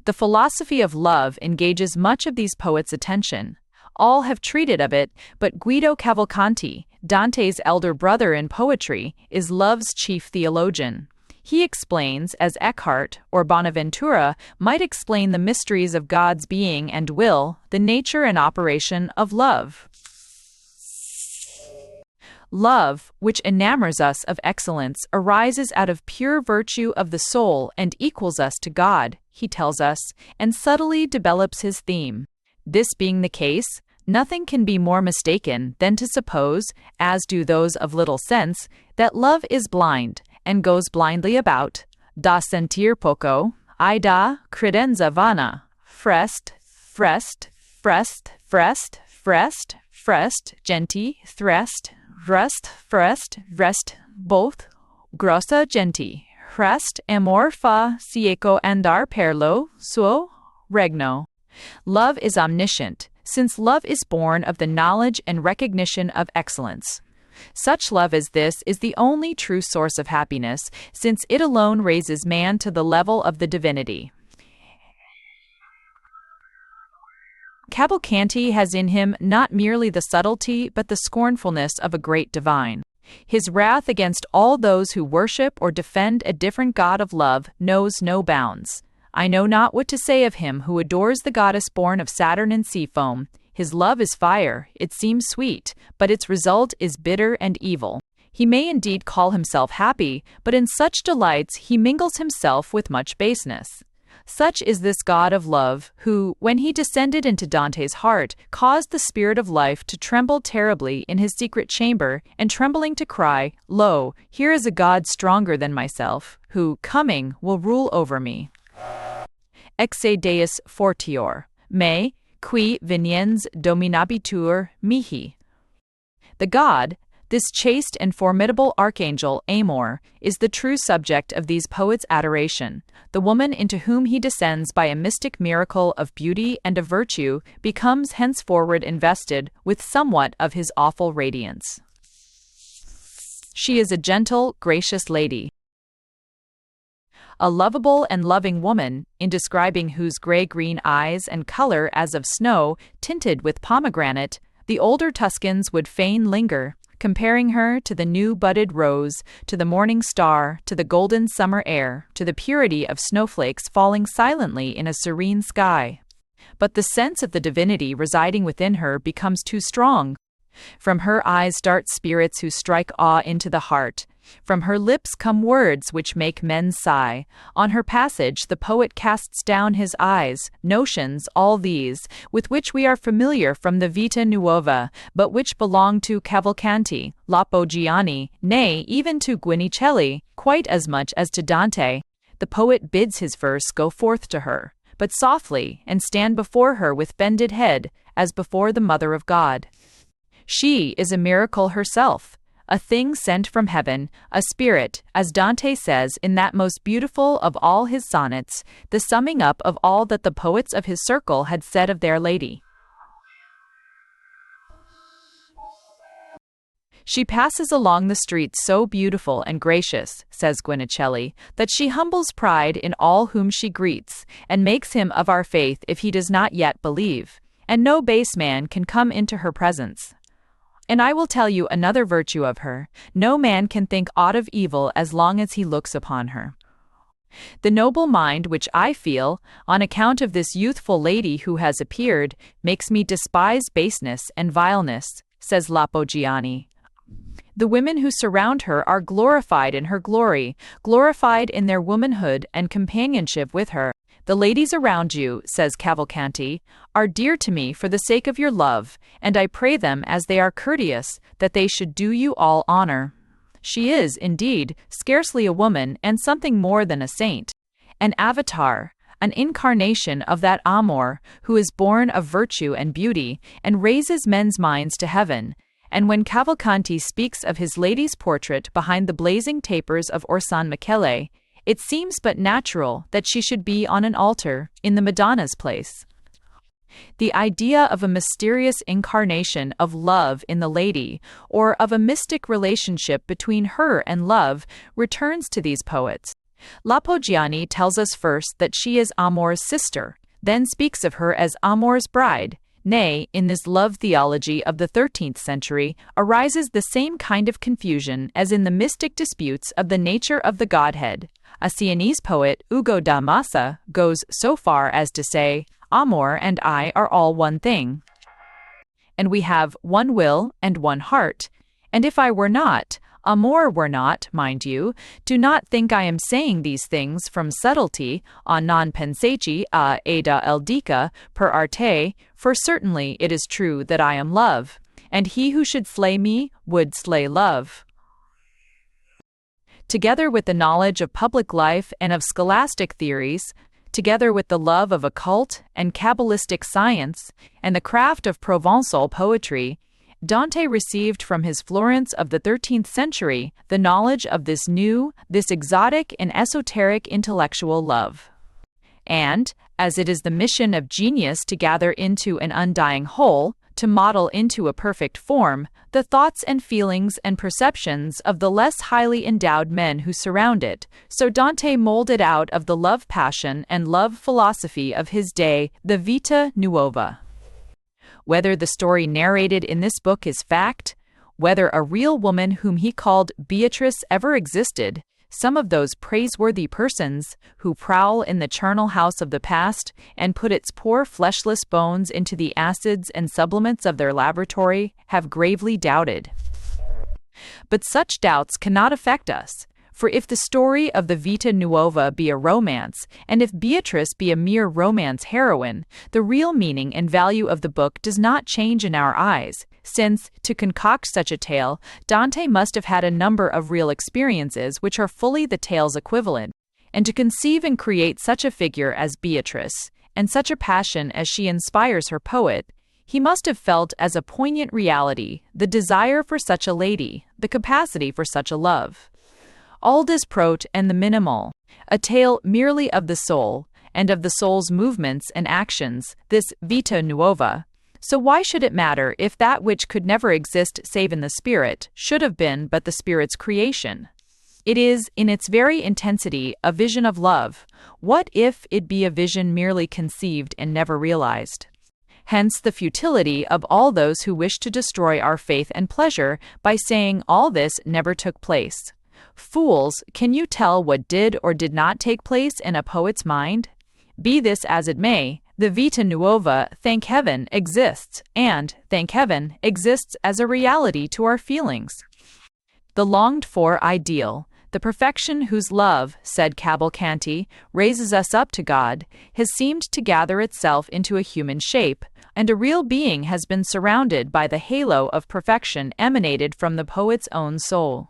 the philosophy of love engages much of these poets' attention. All have treated of it, but Guido Cavalcanti, Dante's elder brother in poetry, is love's chief theologian. He explains, as Eckhart or Bonaventura might explain the mysteries of God's being and will, the nature and operation of love. Love, which enamors us of excellence, arises out of pure virtue of the soul and equals us to God, he tells us, and subtly develops his theme. This being the case, nothing can be more mistaken than to suppose, as do those of little sense, that love is blind, and goes blindly about, da sentir poco, I da credenza vana, frest, genti, rest, both, grossa genti, rest amor fa cieco andar per lo suo regno. Love is omniscient, since love is born of the knowledge and recognition of excellence. Such love as this is the only true source of happiness, since it alone raises man to the level of the divinity. Cavalcanti has in him not merely the subtlety but the scornfulness of a great divine. His wrath against all those who worship or defend a different god of love knows no bounds. I know not what to say of him who adores the goddess born of Saturn and sea foam. His love is fire, it seems sweet, but its result is bitter and evil. He may indeed call himself happy, but in such delights he mingles himself with much baseness. Such is this god of love, who, when he descended into Dante's heart, caused the spirit of life to tremble terribly in his secret chamber, and trembling to cry, "Lo, here is a god stronger than myself, who, coming, will rule over me. Exe Deus fortior, me, qui veniens dominabitur mihi." The god, this chaste and formidable archangel Amor, is the true subject of these poets' adoration. The woman into whom he descends by a mystic miracle of beauty and of virtue becomes henceforward invested with somewhat of his awful radiance. She is a gentle, gracious lady, a lovable and loving woman, in describing whose gray-green eyes and color as of snow tinted with pomegranate, the older Tuscans would fain linger, comparing her to the new-budded rose, to the morning star, to the golden summer air, to the purity of snowflakes falling silently in a serene sky. But the sense of the divinity residing within her becomes too strong. From her eyes dart spirits who strike awe into the heart. From her lips come words which make men sigh. On her passage the poet casts down his eyes, notions, all these, with which we are familiar from the Vita Nuova, but which belong to Cavalcanti, Lappogiani, nay, even to Guinicelli, quite as much as to Dante. The poet bids his verse go forth to her, but softly, and stand before her with bended head, as before the Mother of God. She is a miracle herself, a thing sent from heaven, a spirit, as Dante says in that most beautiful of all his sonnets, the summing up of all that the poets of his circle had said of their lady. She passes along the streets so beautiful and gracious, says Guinicelli, that she humbles pride in all whom she greets, and makes him of our faith if he does not yet believe, and no base man can come into her presence. And I will tell you another virtue of her: no man can think aught of evil as long as he looks upon her. The noble mind which I feel, on account of this youthful lady who has appeared, makes me despise baseness and vileness, says Lappogiani. The women who surround her are glorified in her glory, glorified in their womanhood and companionship with her. The ladies around you, says Cavalcanti, are dear to me for the sake of your love, and I pray them, as they are courteous, that they should do you all honor. She is, indeed, scarcely a woman and something more than a saint, an avatar, an incarnation of that Amor who is born of virtue and beauty and raises men's minds to heaven. And when Cavalcanti speaks of his lady's portrait behind the blazing tapers of Orsan Michele, it seems but natural that she should be on an altar, in the Madonna's place. The idea of a mysterious incarnation of love in the lady, or of a mystic relationship between her and love, returns to these poets. Lappogiani tells us first that she is Amor's sister, then speaks of her as Amor's bride. Nay, in this love theology of the 13th century arises the same kind of confusion as in the mystic disputes of the nature of the Godhead. A Sienese poet, Ugo da Massa, goes so far as to say, "Amor and I are all one thing, and we have one will and one heart, and if I were not, Amor were not, mind you, do not think I am saying these things from subtlety, a non penseci a eda eldica per arte, for certainly it is true that I am love, and he who should slay me would slay love." Together with the knowledge of public life and of scholastic theories, together with the love of occult and Kabbalistic science, and the craft of Provençal poetry, Dante received from his Florence of the 13th century the knowledge of this new, this exotic and esoteric intellectual love. And, as it is the mission of genius to gather into an undying whole, to model into a perfect form, the thoughts and feelings and perceptions of the less highly endowed men who surround it, so Dante molded out of the love passion and love philosophy of his day the Vita Nuova. Whether the story narrated in this book is fact, whether a real woman whom he called Beatrice ever existed, some of those praiseworthy persons who prowl in the charnel house of the past and put its poor fleshless bones into the acids and sublimate of their laboratory have gravely doubted. But such doubts cannot affect us, for if the story of the Vita Nuova be a romance, and if Beatrice be a mere romance heroine, the real meaning and value of the book does not change in our eyes, since, to concoct such a tale, Dante must have had a number of real experiences which are fully the tale's equivalent, and to conceive and create such a figure as Beatrice, and such a passion as she inspires her poet, he must have felt as a poignant reality the desire for such a lady, the capacity for such a love. Aldus Prot and the Minimal, a tale merely of the soul, and of the soul's movements and actions, this Vita Nuova. So why should it matter if that which could never exist save in the spirit should have been but the spirit's creation? It is, in its very intensity, a vision of love. What if it be a vision merely conceived and never realized? Hence the futility of all those who wish to destroy our faith and pleasure by saying all this never took place. Fools, can you tell what did or did not take place in a poet's mind? Be this as it may, the Vita Nuova, thank heaven, exists, and, thank heaven, exists as a reality to our feelings. The longed-for ideal, the perfection whose love, said Cavalcanti, raises us up to God, has seemed to gather itself into a human shape, and a real being has been surrounded by the halo of perfection emanated from the poet's own soul.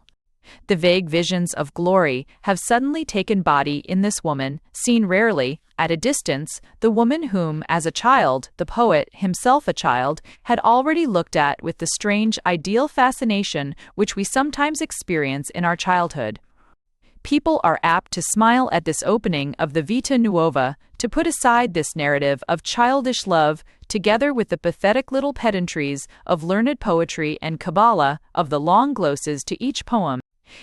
The vague visions of glory have suddenly taken body in this woman, seen rarely, at a distance, the woman whom, as a child, the poet, himself a child, had already looked at with the strange ideal fascination which we sometimes experience in our childhood. People are apt to smile at this opening of the Vita Nuova, to put aside this narrative of childish love, together with the pathetic little pedantries of learned poetry and Kabbalah of the long glosses to each poem,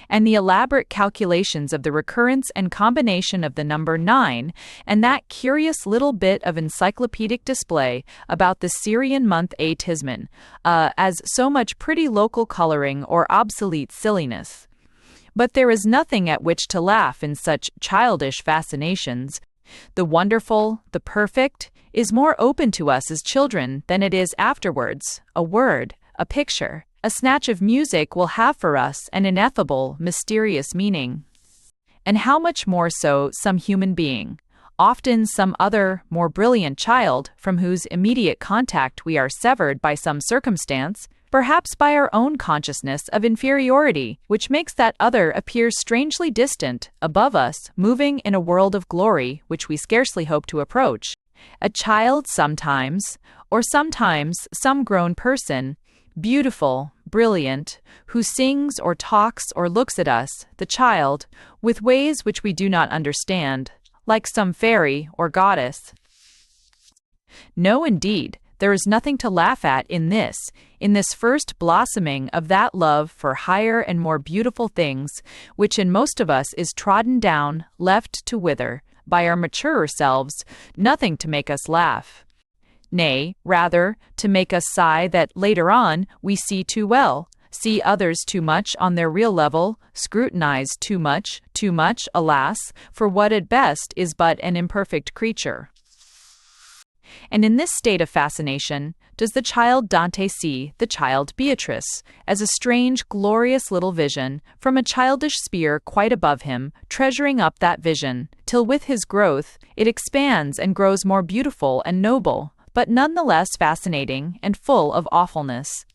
and the elaborate calculations of the recurrence and combination of the number 9, and that curious little bit of encyclopedic display about the Syrian month A Tisman, as so much pretty local coloring or obsolete silliness. But there is nothing at which to laugh in such childish fascinations. The wonderful, the perfect, is more open to us as children than it is afterwards. A word, a picture, a snatch of music will have for us an ineffable, mysterious meaning. And how much more so some human being, often some other, more brilliant child, from whose immediate contact we are severed by some circumstance, perhaps by our own consciousness of inferiority, which makes that other appear strangely distant, above us, moving in a world of glory which we scarcely hope to approach. A child sometimes, or sometimes some grown person, beautiful, brilliant, who sings or talks or looks at us, the child, with ways which we do not understand, like some fairy or goddess. No, indeed, there is nothing to laugh at in this first blossoming of that love for higher and more beautiful things, which in most of us is trodden down, left to wither, by our maturer selves, nothing to make us laugh. Nay, rather, to make us sigh that later on we see too well, see others too much on their real level, scrutinize too much, alas, for what at best is but an imperfect creature. And in this state of fascination, does the child Dante see the child Beatrice, as a strange, glorious little vision, from a childish sphere quite above him, treasuring up that vision, till with his growth, it expands and grows more beautiful and noble, but none the less fascinating and full of awfulness.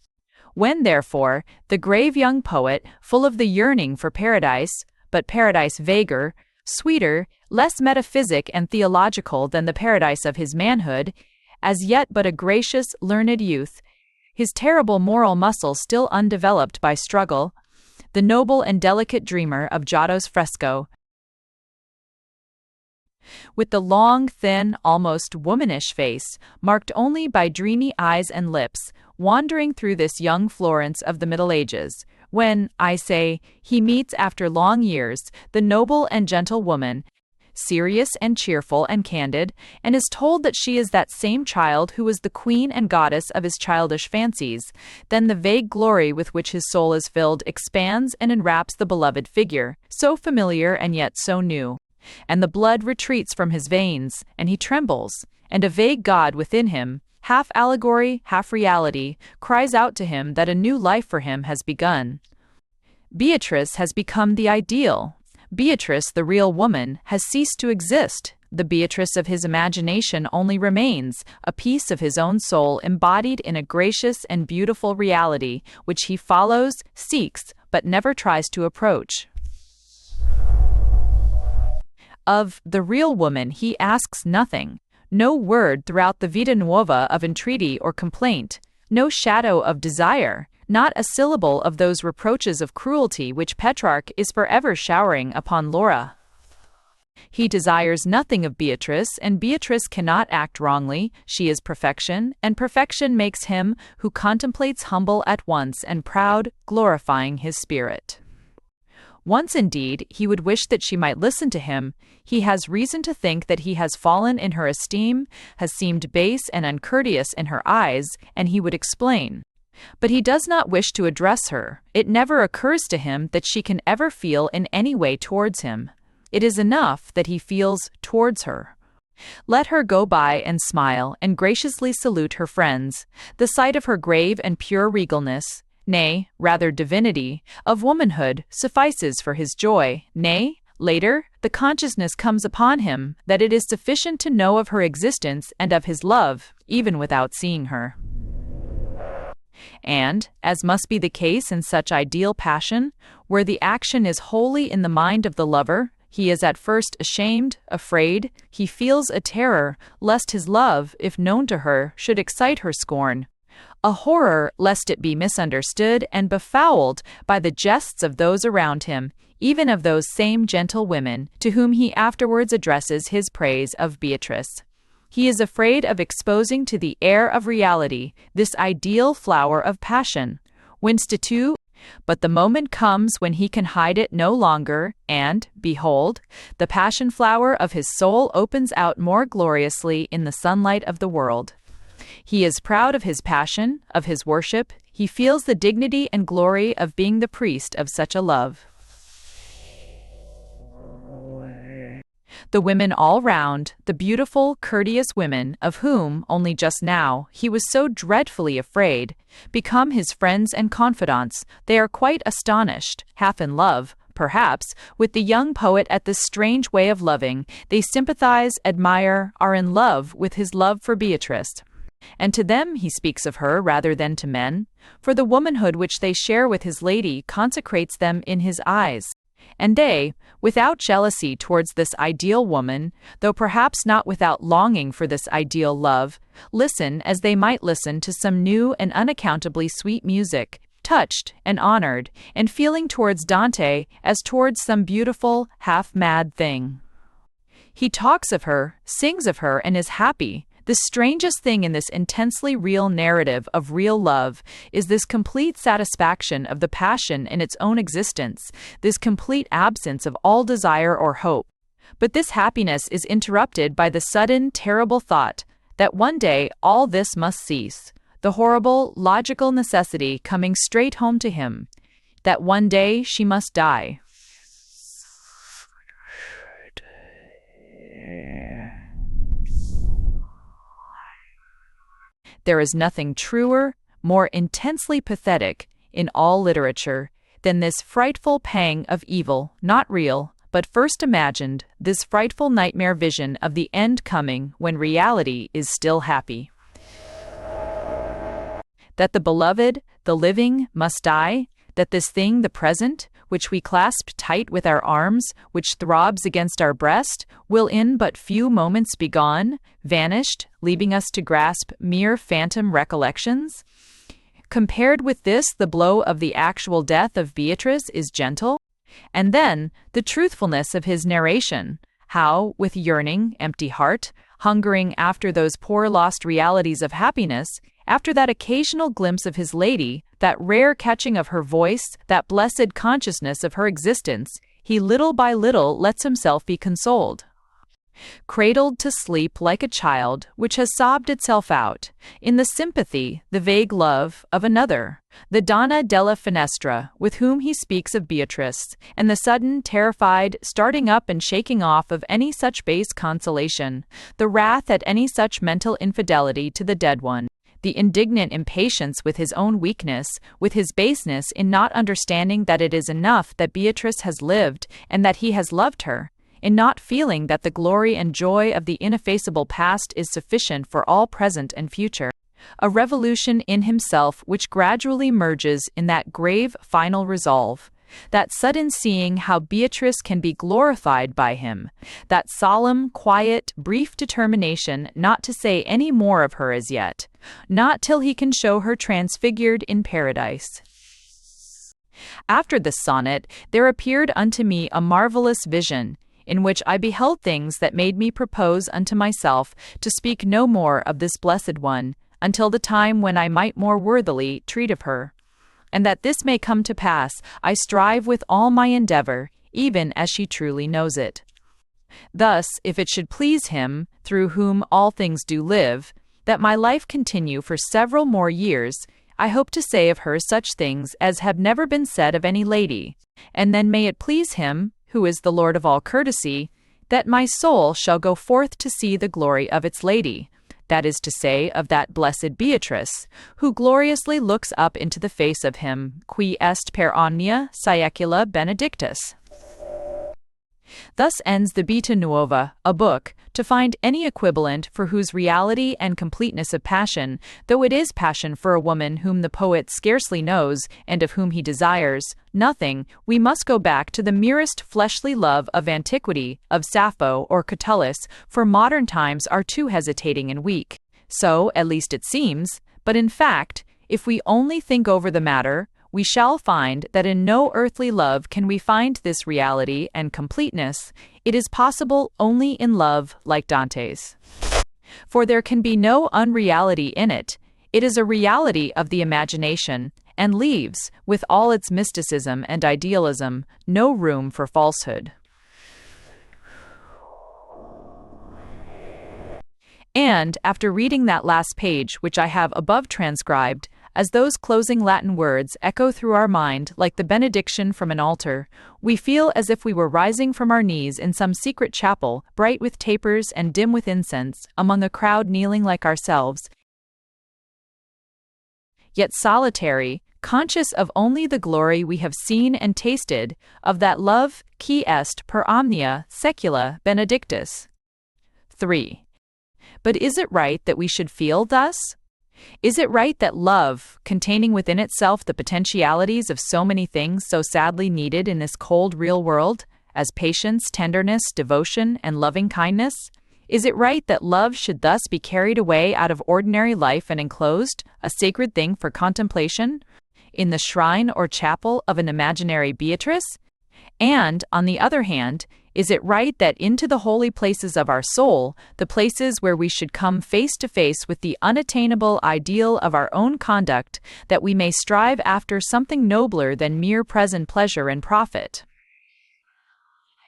When, therefore, the grave young poet, full of the yearning for paradise, but paradise vaguer, sweeter, less metaphysic and theological than the paradise of his manhood, as yet but a gracious, learned youth, his terrible moral muscle still undeveloped by struggle, the noble and delicate dreamer of Giotto's fresco, with the long, thin, almost womanish face, marked only by dreamy eyes and lips, wandering through this young Florence of the Middle Ages, when, I say, he meets after long years the noble and gentle woman, serious and cheerful and candid, and is told that she is that same child who was the queen and goddess of his childish fancies, then the vague glory with which his soul is filled expands and enwraps the beloved figure, so familiar and yet so new. And the blood retreats from his veins, and he trembles, and a vague god within him, half allegory, half reality, cries out to him that a new life for him has begun. Beatrice has become the ideal. Beatrice, the real woman, has ceased to exist. The Beatrice of his imagination only remains, a piece of his own soul embodied in a gracious and beautiful reality, which he follows, seeks, but never tries to approach. Of the real woman he asks nothing, no word throughout the Vita Nuova of entreaty or complaint, no shadow of desire, not a syllable of those reproaches of cruelty which Petrarch is forever showering upon Laura. He desires nothing of Beatrice, and Beatrice cannot act wrongly. She is perfection, and perfection makes him who contemplates humble at once and proud, glorifying his spirit. Once, indeed, he would wish that she might listen to him. He has reason to think that he has fallen in her esteem, has seemed base and uncourteous in her eyes, and he would explain. But he does not wish to address her. It never occurs to him that she can ever feel in any way towards him. It is enough that he feels towards her. Let her go by and smile and graciously salute her friends. The sight of her grave and pure regalness, nay, rather divinity, of womanhood suffices for his joy. Nay, later, the consciousness comes upon him that it is sufficient to know of her existence and of his love, even without seeing her. And, as must be the case in such ideal passion, where the action is wholly in the mind of the lover, he is at first ashamed, afraid, he feels a terror, lest his love, if known to her, should excite her scorn, a horror lest it be misunderstood and befouled by the jests of those around him, even of those same gentle women to whom he afterwards addresses his praise of Beatrice. He is afraid of exposing to the air of reality this ideal flower of passion, Winstitut, but the moment comes when he can hide it no longer, and, behold, the passion flower of his soul opens out more gloriously in the sunlight of the world. He is proud of his passion, of his worship. He feels the dignity and glory of being the priest of such a love. The women all round, the beautiful, courteous women, of whom, only just now, he was so dreadfully afraid, become his friends and confidants. They are quite astonished, half in love, perhaps, with the young poet at this strange way of loving. They sympathize, admire, are in love with his love for Beatrice. And to them he speaks of her rather than to men, for the womanhood which they share with his lady consecrates them in his eyes. And they, without jealousy towards this ideal woman, though perhaps not without longing for this ideal love, listen as they might listen to some new and unaccountably sweet music, touched and honored, and feeling towards Dante as towards some beautiful, half-mad thing. He talks of her, sings of her, and is happy. The strangest thing in this intensely real narrative of real love is this complete satisfaction of the passion in its own existence, this complete absence of all desire or hope. But this happiness is interrupted by the sudden, terrible thought that one day all this must cease, the horrible, logical necessity coming straight home to him, that one day she must die. There is nothing truer, more intensely pathetic, in all literature, than this frightful pang of evil, not real, but first imagined, this frightful nightmare vision of the end coming when reality is still happy. That the beloved, the living, must die, that this thing, the present, which we clasp tight with our arms, which throbs against our breast, will in but few moments be gone, vanished, leaving us to grasp mere phantom recollections? Compared with this, the blow of the actual death of Beatrice is gentle. And then, the truthfulness of his narration. how, with yearning, empty heart, hungering after those poor lost realities of happiness, after that occasional glimpse of his lady, that rare catching of her voice, that blessed consciousness of her existence, he little by little lets himself be consoled. Cradled to sleep like a child which has sobbed itself out, in the sympathy, the vague love, of another, the Donna della Finestra, with whom he speaks of Beatrice, and the sudden, terrified, starting up and shaking off of any such base consolation, the wrath at any such mental infidelity to the dead one, the indignant impatience with his own weakness, with his baseness in not understanding that it is enough that Beatrice has lived and that he has loved her, in not feeling that the glory and joy of the ineffaceable past is sufficient for all present and future. A revolution in himself which gradually merges in that grave final resolve, that sudden seeing how Beatrice can be glorified by him, that solemn, quiet, brief determination not to say any more of her as yet, not till he can show her transfigured in paradise. After this sonnet, there appeared unto me a marvelous vision, in which I beheld things that made me propose unto myself to speak no more of this blessed one, until the time when I might more worthily treat of her. And that this may come to pass, I strive with all my endeavor, even as she truly knows it. Thus, if it should please him, through whom all things do live, that my life continue for several more years, I hope to say of her such things as have never been said of any lady, and then may it please him, who is the Lord of all courtesy, that my soul shall go forth to see the glory of its lady, that is to say, of that blessed Beatrice, who gloriously looks up into the face of him, qui est per omnia saecula benedictus. Thus ends the Vita Nuova, a book, to find any equivalent for whose reality and completeness of passion, though it is passion for a woman whom the poet scarcely knows and of whom he desires nothing, we must go back to the merest fleshly love of antiquity, of Sappho or Catullus, for modern times are too hesitating and weak. So, at least it seems, but in fact, if we only think over the matter, we shall find that in no earthly love can we find this reality and completeness. It is possible only in love like Dante's. For there can be no unreality in it. It is a reality of the imagination, and leaves, with all its mysticism and idealism, no room for falsehood. And, after reading that last page which I have above transcribed, as those closing Latin words echo through our mind like the benediction from an altar, we feel as if we were rising from our knees in some secret chapel, bright with tapers and dim with incense, among a crowd kneeling like ourselves, yet solitary, conscious of only the glory we have seen and tasted, of that love qui est per omnia saecula benedictus. 3. But is it right that we should feel thus? Is it right that love, containing within itself the potentialities of so many things so sadly needed in this cold real world, as patience, tenderness, devotion, and loving kindness, is it right that love should thus be carried away out of ordinary life and enclosed, a sacred thing for contemplation, in the shrine or chapel of an imaginary Beatrice? And, on the other hand, is it right that into the holy places of our soul, the places where we should come face to face with the unattainable ideal of our own conduct, that we may strive after something nobler than mere present pleasure and profit?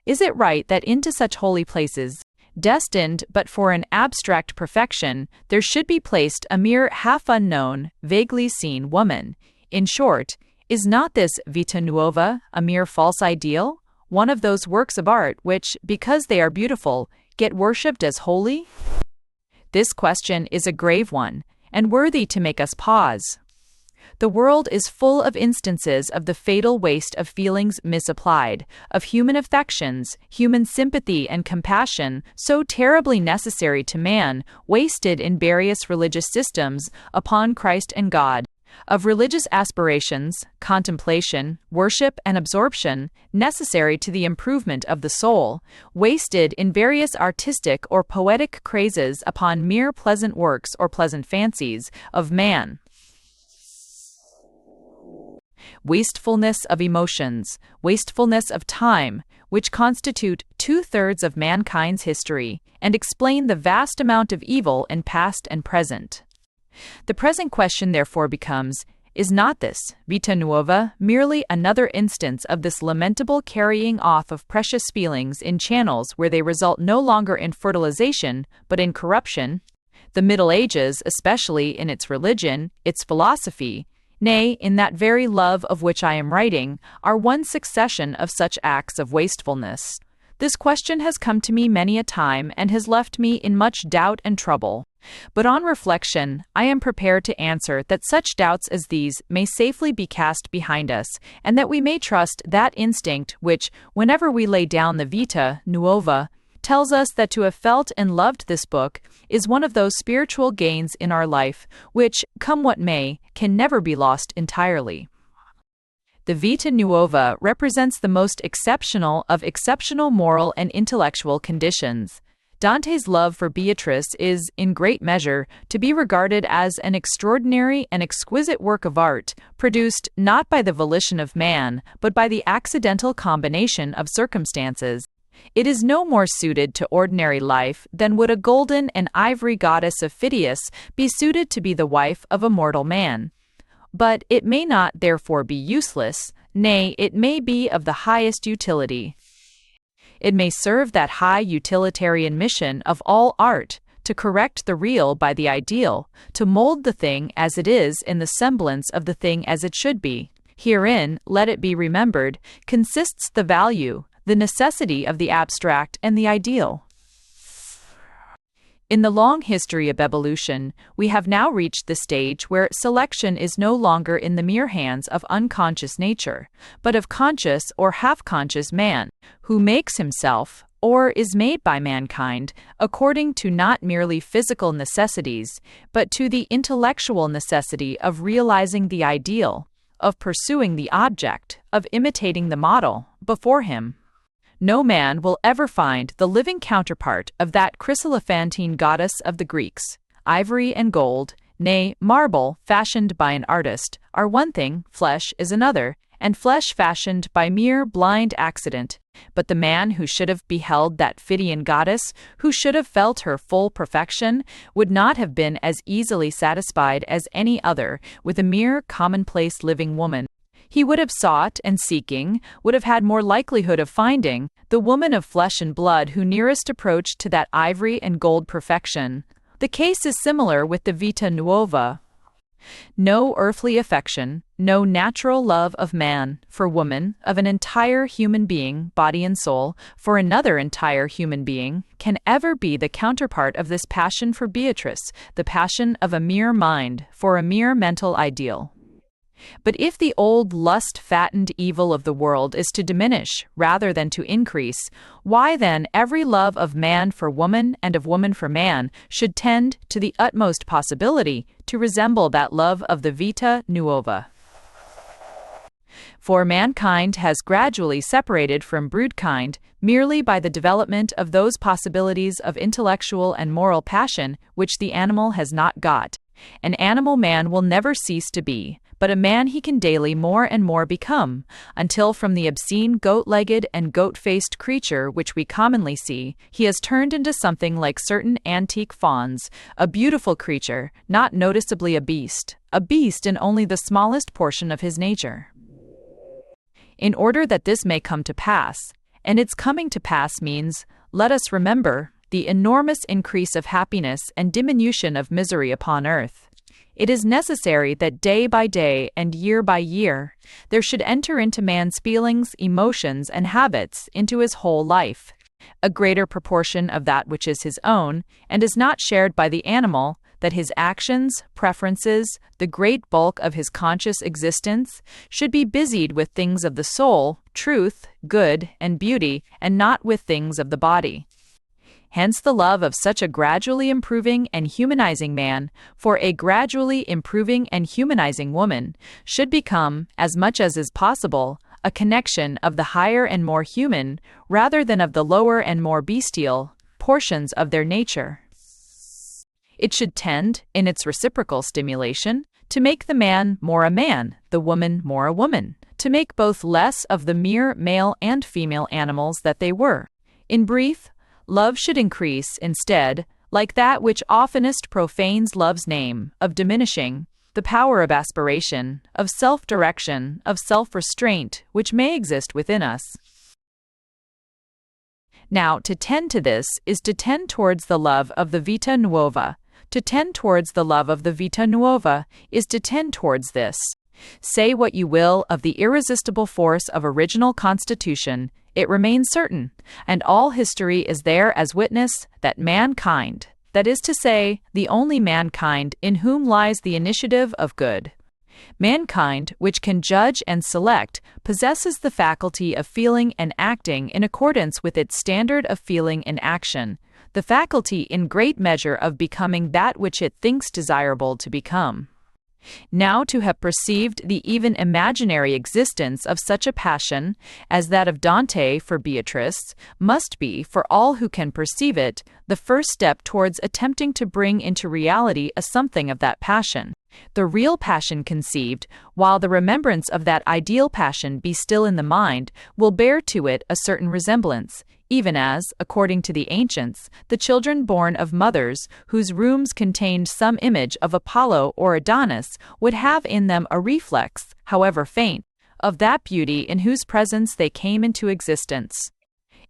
Is it right that into such holy places, destined but for an abstract perfection, there should be placed a mere half-unknown, vaguely seen woman? In short, is not this Vita Nuova a mere false ideal? One of those works of art which, because they are beautiful, get worshipped as holy? This question is a grave one, and worthy to make us pause. The world is full of instances of the fatal waste of feelings misapplied, of human affections, human sympathy and compassion, so terribly necessary to man, wasted in various religious systems, upon Christ and God, of religious aspirations, contemplation, worship, and absorption, necessary to the improvement of the soul, wasted in various artistic or poetic crazes upon mere pleasant works or pleasant fancies of man. wastefulness of emotions, wastefulness of time, which constitute 2/3 of mankind's history and explain the vast amount of evil in past and present. The present question therefore becomes, is not this vita nuova merely another instance of this lamentable carrying off of precious feelings in channels where they result no longer in fertilization but in corruption? The Middle Ages, especially in its religion, its philosophy, nay, in that very love of which I am writing, are one succession of such acts of wastefulness. This question has come to me many a time and has left me in much doubt and trouble. But on reflection, I am prepared to answer that such doubts as these may safely be cast behind us, and that we may trust that instinct which, whenever we lay down the vita nuova, tells us that to have felt and loved this book is one of those spiritual gains in our life which, come what may, can never be lost entirely. The Vita Nuova represents the most exceptional of exceptional moral and intellectual conditions. Dante's love for Beatrice is, in great measure, to be regarded as an extraordinary and exquisite work of art, produced not by the volition of man, but by the accidental combination of circumstances. It is no more suited to ordinary life than would a golden and ivory goddess of Phidias be suited to be the wife of a mortal man. But it may not therefore be useless, nay, it may be of the highest utility. It may serve that high utilitarian mission of all art, to correct the real by the ideal, to mold the thing as it is in the semblance of the thing as it should be. Herein, let it be remembered, consists the value, the necessity of the abstract and the ideal. In the long history of evolution, we have now reached the stage where selection is no longer in the mere hands of unconscious nature, but of conscious or half-conscious man, who makes himself, or is made by mankind, according to not merely physical necessities, but to the intellectual necessity of realizing the ideal, of pursuing the object, of imitating the model, before him. No man will ever find the living counterpart of that chryselephantine goddess of the Greeks. Ivory and gold, nay, marble fashioned by an artist, are one thing, flesh is another, and flesh fashioned by mere blind accident. But the man who should have beheld that Phidian goddess, who should have felt her full perfection, would not have been as easily satisfied as any other with a mere commonplace living woman. He would have sought and seeking, would have had more likelihood of finding, the woman of flesh and blood who nearest approached to that ivory and gold perfection. The case is similar with the Vita Nuova. No earthly affection, no natural love of man, for woman, of an entire human being, body and soul, for another entire human being, can ever be the counterpart of this passion for Beatrice, the passion of a mere mind, for a mere mental ideal. But if the old lust-fattened evil of the world is to diminish rather than to increase, why then every love of man for woman and of woman for man should tend, to the utmost possibility, to resemble that love of the Vita Nuova. For mankind has gradually separated from broodkind merely by the development of those possibilities of intellectual and moral passion which the animal has not got. An animal man will never cease to be, but a man he can daily more and more become, until from the obscene goat-legged and goat-faced creature which we commonly see, he has turned into something like certain antique fawns, a beautiful creature, not noticeably a beast in only the smallest portion of his nature. In order that this may come to pass, and its coming to pass means, let us remember, the enormous increase of happiness and diminution of misery upon earth, it is necessary that day by day and year by year there should enter into man's feelings, emotions, and habits into his whole life a greater proportion of that which is his own and is not shared by the animal, that his actions, preferences, the great bulk of his conscious existence, should be busied with things of the soul, truth, good, and beauty, and not with things of the body. Hence the love of such a gradually improving and humanizing man for a gradually improving and humanizing woman should become, as much as is possible, a connection of the higher and more human, rather than of the lower and more bestial, portions of their nature. It should tend, in its reciprocal stimulation, to make the man more a man, the woman more a woman, to make both less of the mere male and female animals that they were. In brief, love should increase instead, like that which oftenest profanes love's name, of diminishing, the power of aspiration, of self-direction, of self-restraint, which may exist within us. Now, to tend to this is to tend towards the love of the vita nuova. To tend towards the love of the vita nuova is to tend towards this. Say what you will of the irresistible force of original constitution, it remains certain, and all history is there as witness, that mankind, that is to say, the only mankind in whom lies the initiative of good, mankind, which can judge and select, possesses the faculty of feeling and acting in accordance with its standard of feeling and action, the faculty in great measure of becoming that which it thinks desirable to become. Now to have perceived the even imaginary existence of such a passion as that of Dante for Beatrice must be, for all who can perceive it, the first step towards attempting to bring into reality a something of that passion. The real passion conceived, while the remembrance of that ideal passion be still in the mind, will bear to it a certain resemblance, even as, according to the ancients, the children born of mothers whose rooms contained some image of Apollo or Adonis would have in them a reflex, however faint, of that beauty in whose presence they came into existence.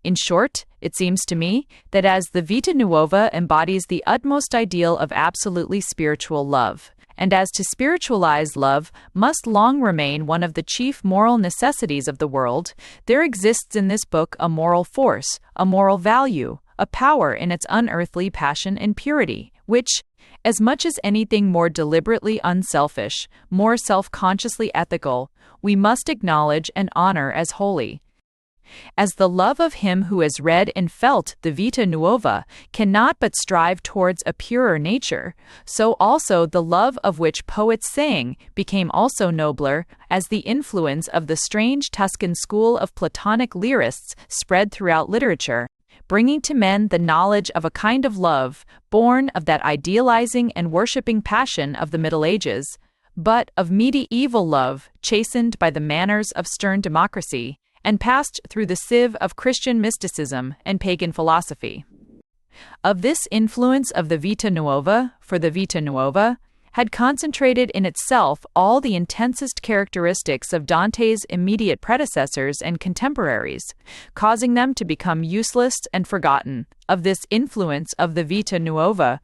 In short, it seems to me that as the Vita Nuova embodies the utmost ideal of absolutely spiritual love, and as to spiritualize love must long remain one of the chief moral necessities of the world, there exists in this book a moral force, a moral value, a power in its unearthly passion and purity, which, as much as anything more deliberately unselfish, more self-consciously ethical, we must acknowledge and honor as holy. As the love of him who has read and felt the Vita Nuova cannot but strive towards a purer nature, so also the love of which poets sang became also nobler, as the influence of the strange Tuscan school of Platonic lyrists spread throughout literature, bringing to men the knowledge of a kind of love born of that idealizing and worshipping passion of the Middle Ages, but of medieval love chastened by the manners of stern democracy, and passed through the sieve of Christian mysticism and pagan philosophy. Of this influence of the Vita Nuova, for the Vita Nuova had concentrated in itself all the intensest characteristics of Dante's immediate predecessors and contemporaries, causing them to become useless and forgotten. Of this influence of the Vita Nuova,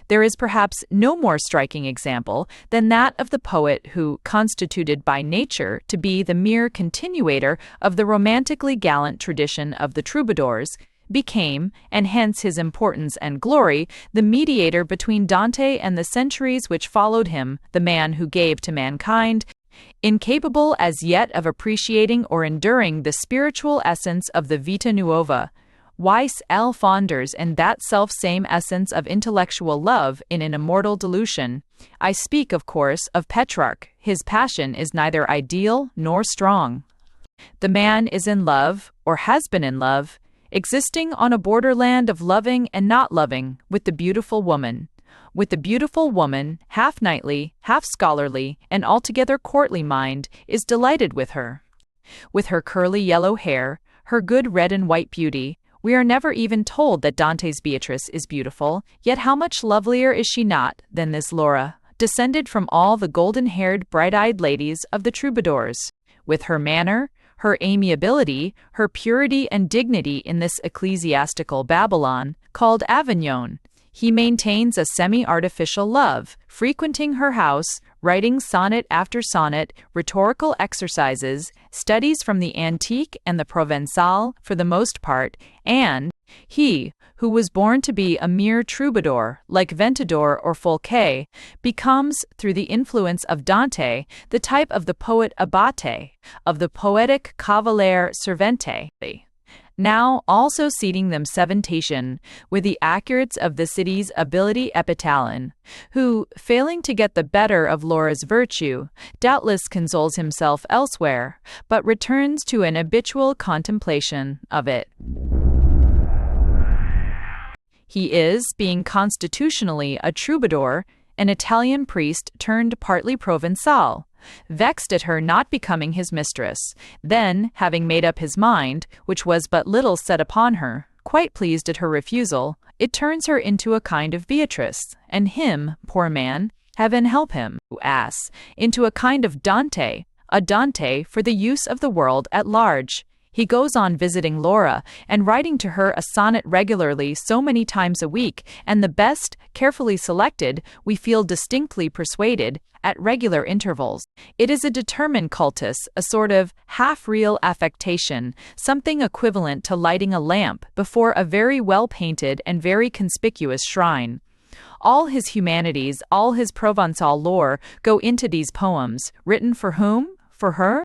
there is perhaps no more striking example than that of the poet who, constituted by nature to be the mere continuator of the romantically gallant tradition of the troubadours, became, and hence his importance and glory, the mediator between Dante and the centuries which followed him, the man who gave to mankind, incapable as yet of appreciating or enduring the spiritual essence of the Vita Nuova, Weiss L. Fonders and that self-same essence of intellectual love in an immortal dilution. I speak, of course, of Petrarch. His passion is neither ideal nor strong. The man is in love, or has been in love, existing on a borderland of loving and not loving, with the beautiful woman. With the beautiful woman, half knightly, half scholarly, and altogether courtly mind, is delighted with her. With her curly yellow hair, her good red and white beauty, we are never even told that Dante's Beatrice is beautiful, yet how much lovelier is she not than this Laura, descended from all the golden-haired, bright-eyed ladies of the troubadours. With her manner, her amiability, her purity and dignity in this ecclesiastical Babylon, called Avignon, he maintains a semi-artificial love, frequenting her house, writing sonnet after sonnet, rhetorical exercises, studies from the antique and the Provençal for the most part, and he, who was born to be a mere troubadour, like Ventador or Folquet, becomes, through the influence of Dante, the type of the poet Abate, of the poetic cavaliere servente. Now also seating them seventation with the accurates of the city's ability epitalon, who, failing to get the better of Laura's virtue, doubtless consoles himself elsewhere, but returns to an habitual contemplation of it. He is, being constitutionally a troubadour, an Italian priest turned partly Provençal, vexed at her not becoming his mistress. Then, having made up his mind, which was but little set upon her, quite pleased at her refusal, it turns her into a kind of Beatrice, and him, poor man, heaven help him, ass, into a kind of Dante, a Dante for the use of the world at large. He goes on visiting Laura and writing to her a sonnet regularly so many times a week, and the best, carefully selected, we feel distinctly persuaded, at regular intervals. It is a determined cultus, a sort of half-real affectation, something equivalent to lighting a lamp before a very well-painted and very conspicuous shrine. All his humanities, all his Provençal lore go into these poems, written for whom? For her?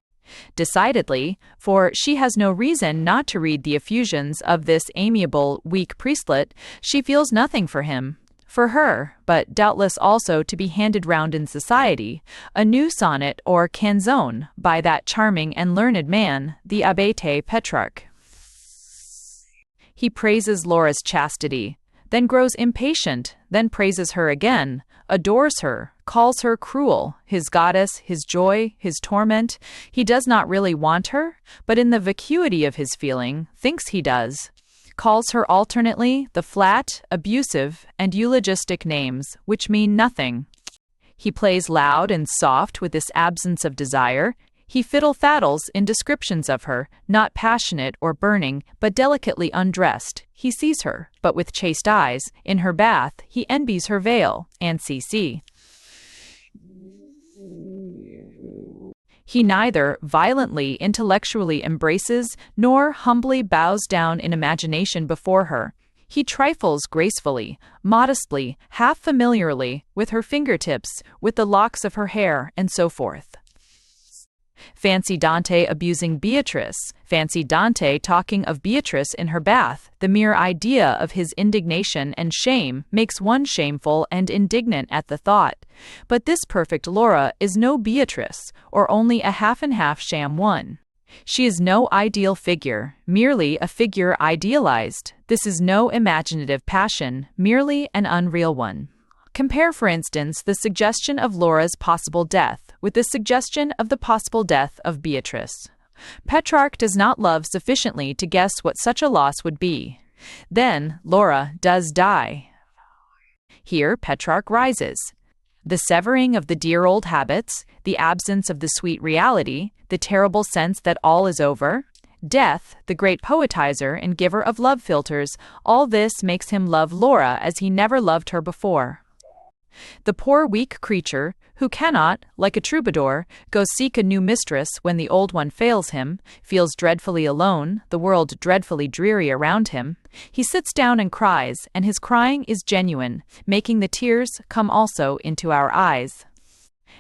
Decidedly, for she has no reason not to read the effusions of this amiable, weak priestlet. She feels nothing for him. For her, but doubtless also to be handed round in society, a new sonnet or canzone by that charming and learned man, the Abbate Petrarch. He praises Laura's chastity, then grows impatient, then praises her again, adores her, calls her cruel, his goddess, his joy, his torment. He does not really want her, but in the vacuity of his feeling, thinks he does. Calls her alternately the flat, abusive, and eulogistic names, which mean nothing. He plays loud and soft with this absence of desire. He fiddle-faddles in descriptions of her, not passionate or burning, but delicately undressed. He sees her, but with chaste eyes. In her bath, he envies her veil, and cc. He neither violently intellectually embraces nor humbly bows down in imagination before her. He trifles gracefully, modestly, half familiarly, with her fingertips, with the locks of her hair, and so forth. Fancy Dante abusing Beatrice. Fancy Dante talking of Beatrice in her bath. The mere idea of his indignation and shame makes one shameful and indignant at the thought. But this perfect Laura is no Beatrice, or only a half-and-half sham one. She is no ideal figure, merely a figure idealized. This is no imaginative passion, merely an unreal one. Compare, for instance, the suggestion of Laura's possible death with the suggestion of the possible death of Beatrice. Petrarch does not love sufficiently to guess what such a loss would be. Then Laura does die. Here Petrarch rises. The severing of the dear old habits, the absence of the sweet reality, the terrible sense that all is over, death, the great poetizer and giver of love philters, all this makes him love Laura as he never loved her before. The poor weak creature, who cannot, like a troubadour, go seek a new mistress when the old one fails him, feels dreadfully alone, the world dreadfully dreary around him. He sits down and cries, and his crying is genuine, making the tears come also into our eyes.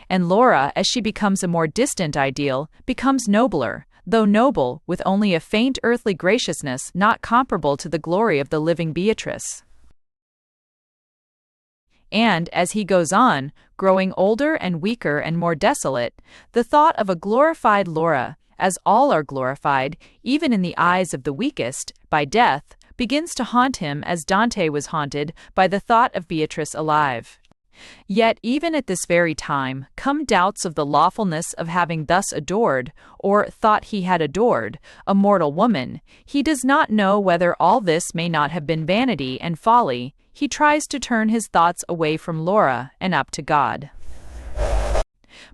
And Laura, as she becomes a more distant ideal, becomes nobler, though noble, with only a faint earthly graciousness not comparable to the glory of the living Beatrice. And, as he goes on, growing older and weaker and more desolate, the thought of a glorified Laura, as all are glorified, even in the eyes of the weakest, by death, begins to haunt him as Dante was haunted by the thought of Beatrice alive. Yet even at this very time come doubts of the lawfulness of having thus adored, or thought he had adored, a mortal woman. He does not know whether all this may not have been vanity and folly. He tries to turn his thoughts away from Laura and up to God.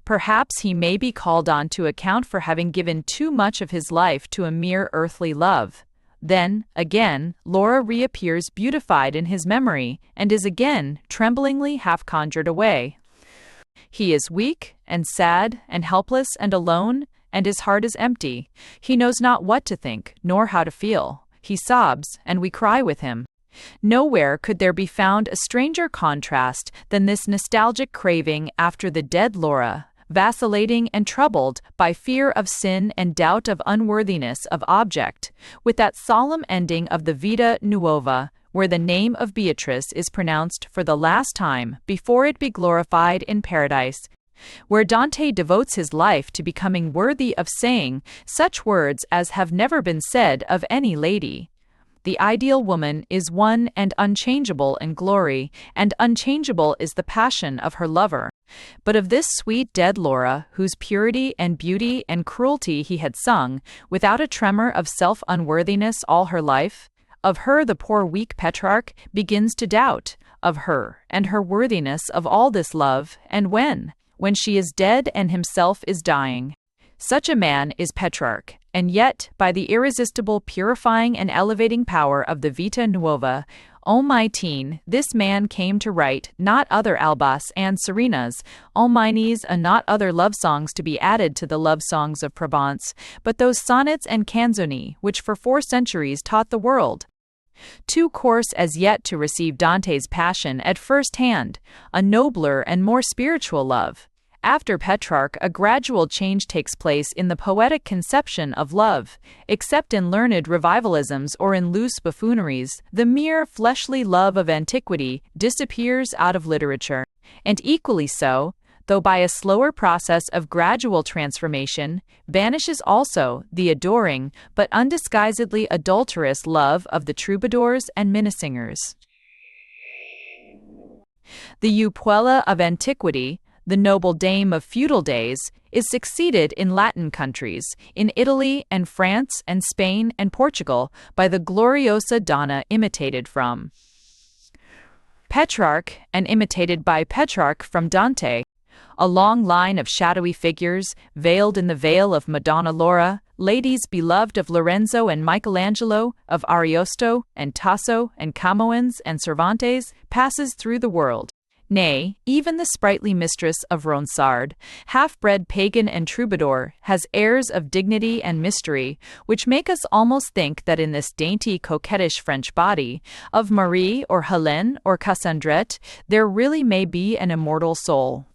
Perhaps he may be called on to account for having given too much of his life to a mere earthly love. Then, again, Laura reappears beautified in his memory, and is again tremblingly half-conjured away. He is weak, and sad, and helpless, and alone, and his heart is empty. He knows not what to think, nor how to feel. He sobs, and we cry with him. Nowhere could there be found a stranger contrast than this nostalgic craving after the dead Laura, vacillating and troubled by fear of sin and doubt of unworthiness of object, with that solemn ending of the Vita Nuova, where the name of Beatrice is pronounced for the last time before it be glorified in paradise, where Dante devotes his life to becoming worthy of saying such words as have never been said of any lady. The ideal woman is one and unchangeable in glory, and unchangeable is the passion of her lover. But of this sweet dead Laura, whose purity and beauty and cruelty he had sung, without a tremor of self-unworthiness all her life, of her the poor weak Petrarch begins to doubt, of her, and her worthiness of all this love, and when she is dead and himself is dying. Such a man is Petrarch, and yet, by the irresistible purifying and elevating power of the Vita Nuova, O my teen, this man came to write not other albas and serenas, almines and not other love songs to be added to the love songs of Provence, but those sonnets and canzoni which for 4 centuries taught the world. Too coarse as yet to receive Dante's passion at first hand, a nobler and more spiritual love. After Petrarch, a gradual change takes place in the poetic conception of love. Except in learned revivalisms or in loose buffooneries, the mere fleshly love of antiquity disappears out of literature. And equally so, though by a slower process of gradual transformation, vanishes also the adoring but undisguisedly adulterous love of the troubadours and minnesingers. The Eupuella of antiquity, the noble dame of feudal days, is succeeded in Latin countries, in Italy and France and Spain and Portugal, by the gloriosa donna imitated from Petrarch and imitated by Petrarch from Dante. A long line of shadowy figures, veiled in the veil of Madonna Laura, ladies beloved of Lorenzo and Michelangelo, of Ariosto and Tasso and Camoens and Cervantes, passes through the world. Nay, even the sprightly mistress of Ronsard, half-bred pagan and troubadour, has airs of dignity and mystery, which make us almost think that in this dainty coquettish French body, of Marie or Helene or Cassandrette, there really may be an immortal soul.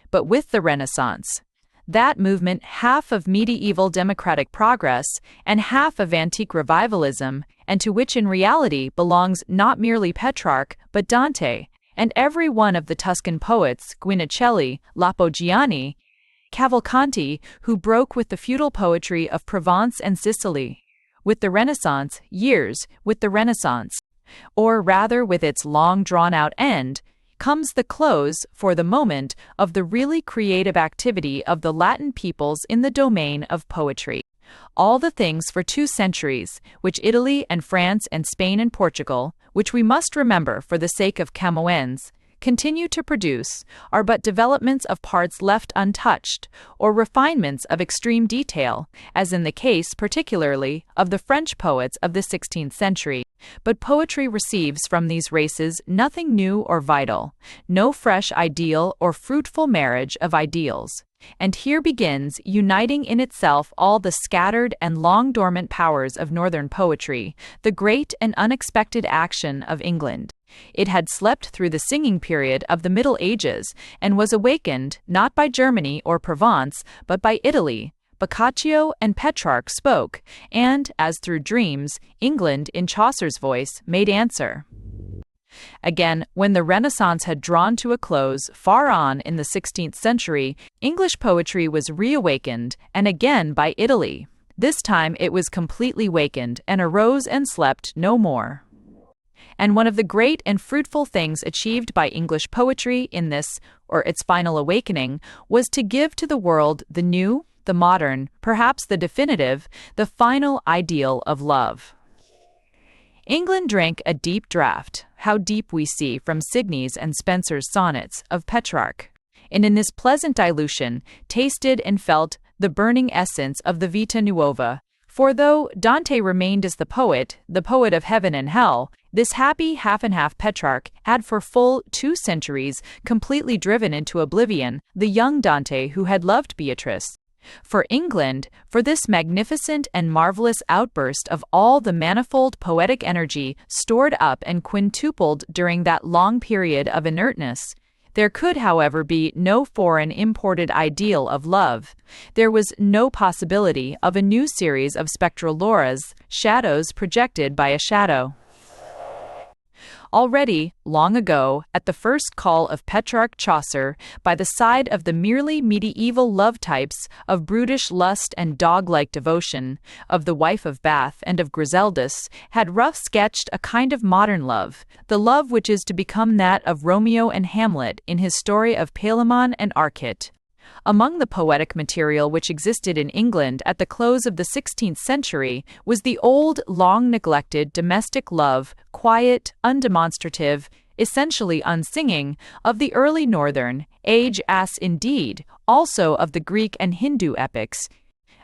But with the Renaissance, that movement half of medieval democratic progress and half of antique revivalism, and to which in reality belongs not merely Petrarch, but Dante, and every one of the Tuscan poets, Guinicelli, Lapoggiani, Cavalcanti, who broke with the feudal poetry of Provence and Sicily. With the Renaissance, with the Renaissance, or rather with its long-drawn-out end, comes the close, for the moment, of the really creative activity of the Latin peoples in the domain of poetry. All the things for 2 centuries, which Italy and France and Spain and Portugal, which we must remember for the sake of Camoens, continue to produce, are but developments of parts left untouched, or refinements of extreme detail, as in the case particularly of the French poets of the 16th century. But poetry receives from these races nothing new or vital, no fresh ideal or fruitful marriage of ideals. And here begins, uniting in itself all the scattered and long-dormant powers of northern poetry, the great and unexpected action of England. It had slept through the singing period of the Middle Ages, and was awakened, not by Germany or Provence, but by Italy. Boccaccio and Petrarch spoke, and, as through dreams, England, in Chaucer's voice, made answer. Again, when the Renaissance had drawn to a close far on in the 16th century, English poetry was reawakened, and again by Italy. This time it was completely wakened, and arose and slept no more. And one of the great and fruitful things achieved by English poetry in this, or its final awakening, was to give to the world the new, the modern, perhaps the definitive, the final ideal of love. England drank a deep draught, how deep we see from Signy's and Spenser's sonnets, of Petrarch, and in this pleasant dilution tasted and felt the burning essence of the Vita Nuova. For though Dante remained as the poet of heaven and hell, this happy half-and-half Petrarch had for full 2 centuries completely driven into oblivion the young Dante who had loved Beatrice. For England, for this magnificent and marvelous outburst of all the manifold poetic energy stored up and quintupled during that long period of inertness, there could, however, be no foreign imported ideal of love. There was no possibility of a new series of spectral Lauras, shadows projected by a shadow. Already, long ago, at the first call of Petrarch Chaucer, by the side of the merely medieval love types of brutish lust and dog-like devotion, of the wife of Bath and of Griseldis, had rough sketched a kind of modern love, the love which is to become that of Romeo and Hamlet in his story of Palamon and Arcite. Among the poetic material which existed in England at the close of the 16th century was the old, long-neglected domestic love, quiet, undemonstrative, essentially unsinging, of the early Northern age, as indeed also of the Greek and Hindu epics.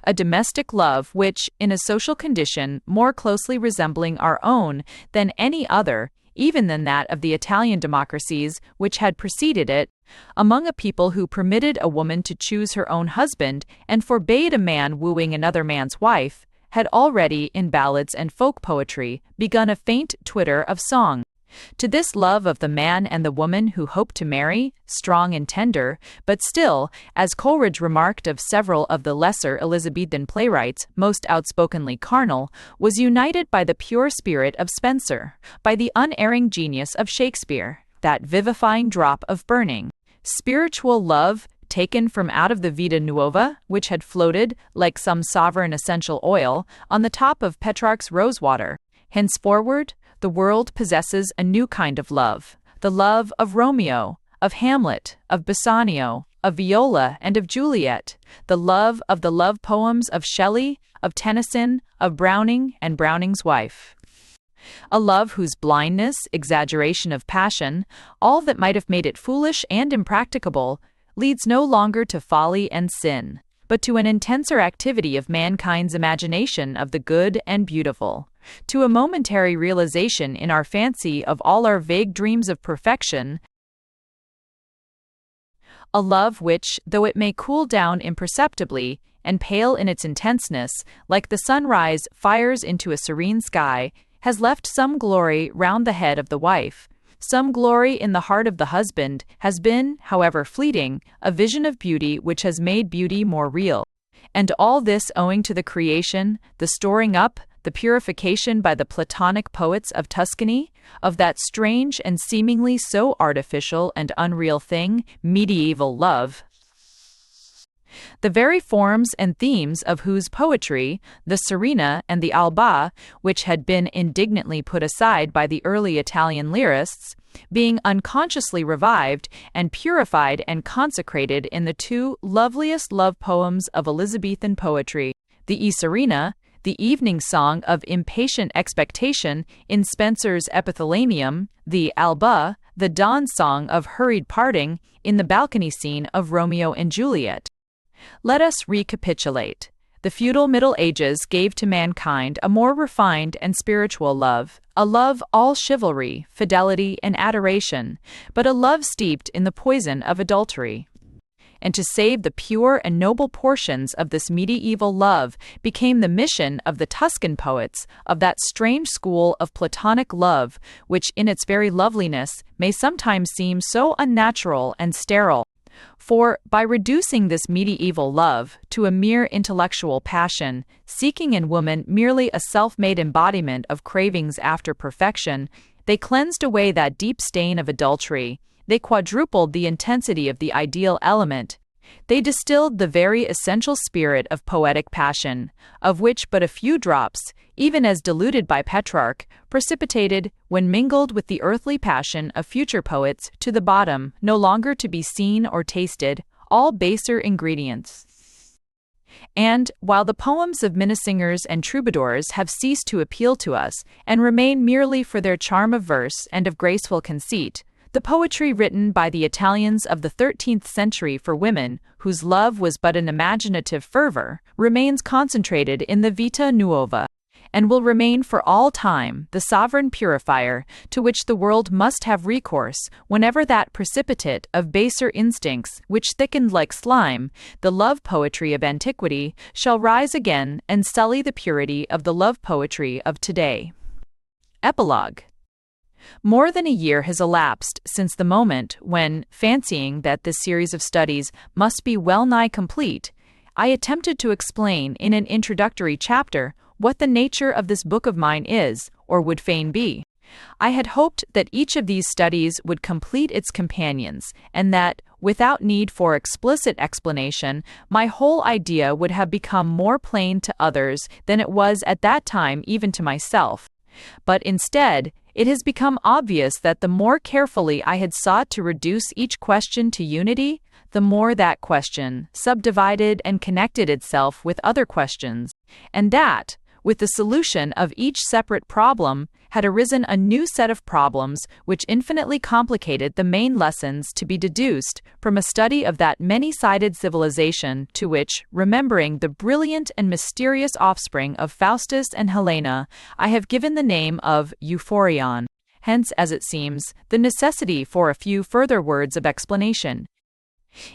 A domestic love which, in a social condition more closely resembling our own than any other, even than that of the Italian democracies which had preceded it, among a people who permitted a woman to choose her own husband and forbade a man wooing another man's wife, had already, in ballads and folk poetry, begun a faint twitter of song. To this love of the man and the woman who hope to marry, strong and tender, but still, as Coleridge remarked of several of the lesser Elizabethan playwrights, most outspokenly carnal, was united by the pure spirit of Spenser, by the unerring genius of Shakespeare, that vivifying drop of burning, spiritual love taken from out of the Vita Nuova, which had floated, like some sovereign essential oil, on the top of Petrarch's rosewater. Henceforward, the world possesses a new kind of love, the love of Romeo, of Hamlet, of Bassanio, of Viola, and of Juliet, the love poems of Shelley, of Tennyson, of Browning, and Browning's wife. A love whose blindness, exaggeration of passion, all that might have made it foolish and impracticable, leads no longer to folly and sin, but to an intenser activity of mankind's imagination of the good and beautiful, to a momentary realization in our fancy of all our vague dreams of perfection, a love which, though it may cool down imperceptibly and pale in its intenseness, like the sunrise fires into a serene sky, has left some glory round the head of the wife, some glory in the heart of the husband, has been, however fleeting, a vision of beauty which has made beauty more real. And all this owing to the creation, the storing up, the purification by the Platonic poets of Tuscany, of that strange and seemingly so artificial and unreal thing, medieval love, the very forms and themes of whose poetry, the Serena and the Alba, which had been indignantly put aside by the early Italian lyrists, being unconsciously revived and purified and consecrated in the two loveliest love poems of Elizabethan poetry, the E Serena, the evening song of impatient expectation in Spenser's Epithalamium, the Alba, the dawn song of hurried parting in the balcony scene of Romeo and Juliet. Let us recapitulate. The feudal Middle Ages gave to mankind a more refined and spiritual love, a love all chivalry, fidelity, and adoration, but a love steeped in the poison of adultery. And to save the pure and noble portions of this medieval love became the mission of the Tuscan poets of that strange school of Platonic love, which in its very loveliness may sometimes seem so unnatural and sterile. For, by reducing this medieval love to a mere intellectual passion, seeking in woman merely a self-made embodiment of cravings after perfection, they cleansed away that deep stain of adultery. They quadrupled the intensity of the ideal element. They distilled the very essential spirit of poetic passion, of which but a few drops, even as diluted by Petrarch, precipitated, when mingled with the earthly passion of future poets, to the bottom, no longer to be seen or tasted, all baser ingredients. And, while the poems of minnesingers and troubadours have ceased to appeal to us, and remain merely for their charm of verse and of graceful conceit, the poetry written by the Italians of the 13th century for women, whose love was but an imaginative fervor, remains concentrated in the Vita Nuova, and will remain for all time the sovereign purifier to which the world must have recourse whenever that precipitate of baser instincts which thickened like slime, the love poetry of antiquity, shall rise again and sully the purity of the love poetry of today. Epilogue. More than a year has elapsed since the moment when, fancying that this series of studies must be well nigh complete, I attempted to explain in an introductory chapter what the nature of this book of mine is, or would fain be. I had hoped that each of these studies would complete its companions, and that, without need for explicit explanation, my whole idea would have become more plain to others than it was at that time even to myself. But instead, it has become obvious that the more carefully I had sought to reduce each question to unity, the more that question subdivided and connected itself with other questions, and that, with the solution of each separate problem, had arisen a new set of problems which infinitely complicated the main lessons to be deduced from a study of that many-sided civilization to which, remembering the brilliant and mysterious offspring of Faustus and Helena, I have given the name of Euphorion. Hence, as it seems, the necessity for a few further words of explanation.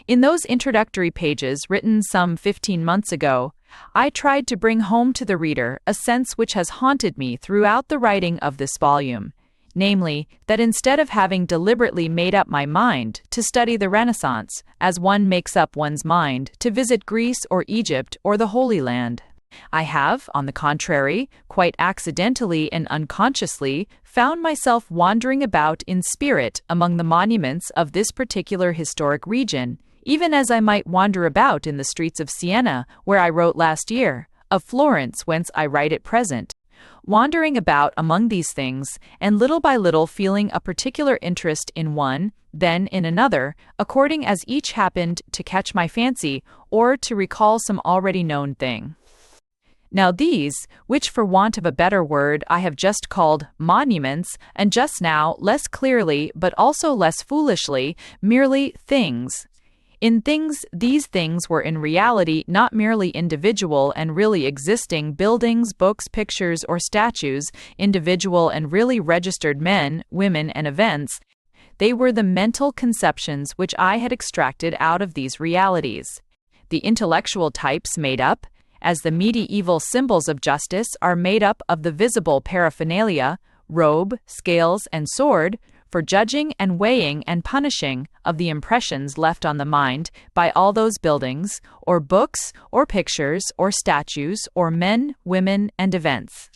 In those introductory pages written some 15 months ago, I tried to bring home to the reader a sense which has haunted me throughout the writing of this volume, namely, that instead of having deliberately made up my mind to study the Renaissance, as one makes up one's mind to visit Greece or Egypt or the Holy Land, I have, on the contrary, quite accidentally and unconsciously, found myself wandering about in spirit among the monuments of this particular historic region, even as I might wander about in the streets of Siena, where I wrote last year, of Florence, whence I write at present, wandering about among these things, and little by little feeling a particular interest in one, then in another, according as each happened to catch my fancy or to recall some already known thing. Now these, which for want of a better word I have just called monuments, and just now, less clearly, but also less foolishly, merely things. In things, these things were in reality not merely individual and really existing buildings, books, pictures, or statues, individual and really registered men, women, and events. They were the mental conceptions which I had extracted out of these realities. The intellectual types made up, as the medieval symbols of justice are made up of the visible paraphernalia, robe, scales, and sword, for judging and weighing and punishing of the impressions left on the mind by all those buildings, or books, or pictures, or statues, or men, women, and events.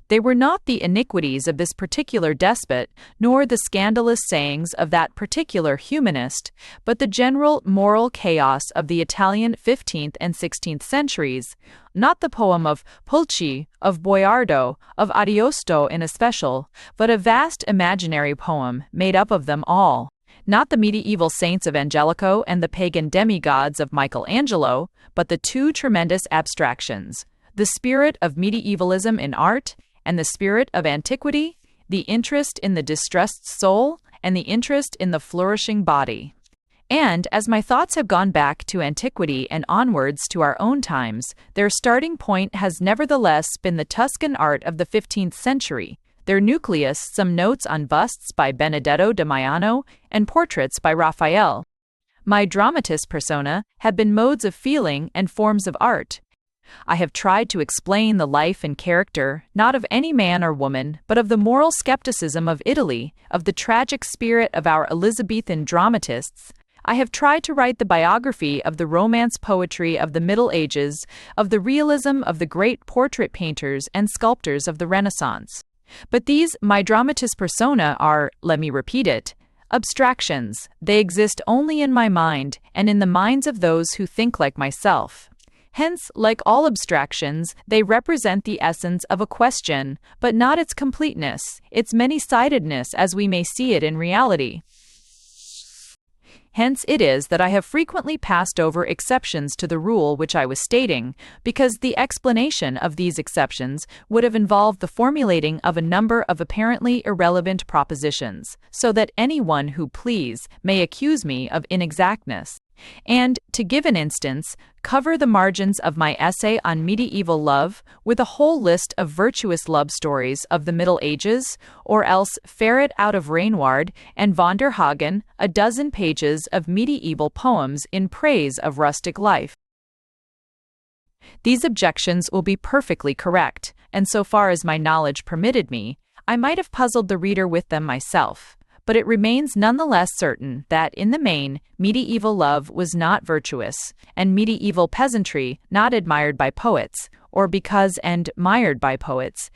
They were not the iniquities of this particular despot, nor the scandalous sayings of that particular humanist, but the general moral chaos of the Italian 15th and 16th centuries, not the poem of Pulci, of Boiardo, of Ariosto in especial, but a vast imaginary poem made up of them all, not the medieval saints of Angelico and the pagan demigods of Michelangelo, but the two tremendous abstractions, the spirit of medievalism in art, and the spirit of antiquity, the interest in the distressed soul, and the interest in the flourishing body. And, as my thoughts have gone back to antiquity and onwards to our own times, their starting point has nevertheless been the Tuscan art of the 15th century, their nucleus some notes on busts by Benedetto da Maiano and portraits by Raphael. My dramatist persona have been modes of feeling and forms of art. I have tried to explain the life and character, not of any man or woman, but of the moral skepticism of Italy, of the tragic spirit of our Elizabethan dramatists. I have tried to write the biography of the romance poetry of the Middle Ages, of the realism of the great portrait painters and sculptors of the Renaissance. But these, my dramatist persona, are, let me repeat it, abstractions. They exist only in my mind, and in the minds of those who think like myself. Hence, like all abstractions, they represent the essence of a question, but not its completeness, its many-sidedness as we may see it in reality. Hence it is that I have frequently passed over exceptions to the rule which I was stating, because the explanation of these exceptions would have involved the formulating of a number of apparently irrelevant propositions, so that anyone who please may accuse me of inexactness. And, to give an instance, cover the margins of my essay on medieval love with a whole list of virtuous love stories of the Middle Ages, or else ferret out of Reinward and von der Hagen a dozen pages of medieval poems in praise of rustic life. These objections will be perfectly correct, and so far as my knowledge permitted me, I might have puzzled the reader with them myself. But it remains nonetheless certain that, in the main, medieval love was not virtuous, and medieval peasantry not admired by poets, or because and admired by poets,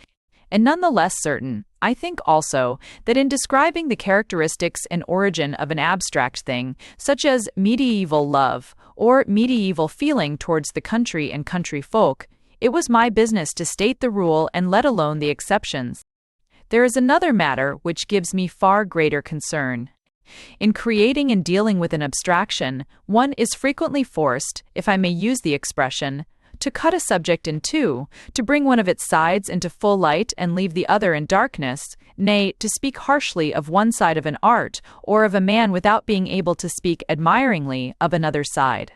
and none the less certain. I think also that in describing the characteristics and origin of an abstract thing, such as medieval love or medieval feeling towards the country and country folk, it was my business to state the rule and let alone the exceptions. There is another matter which gives me far greater concern. In creating and dealing with an abstraction, one is frequently forced, if I may use the expression, to cut a subject in two, to bring one of its sides into full light and leave the other in darkness, nay, to speak harshly of one side of an art or of a man without being able to speak admiringly of another side.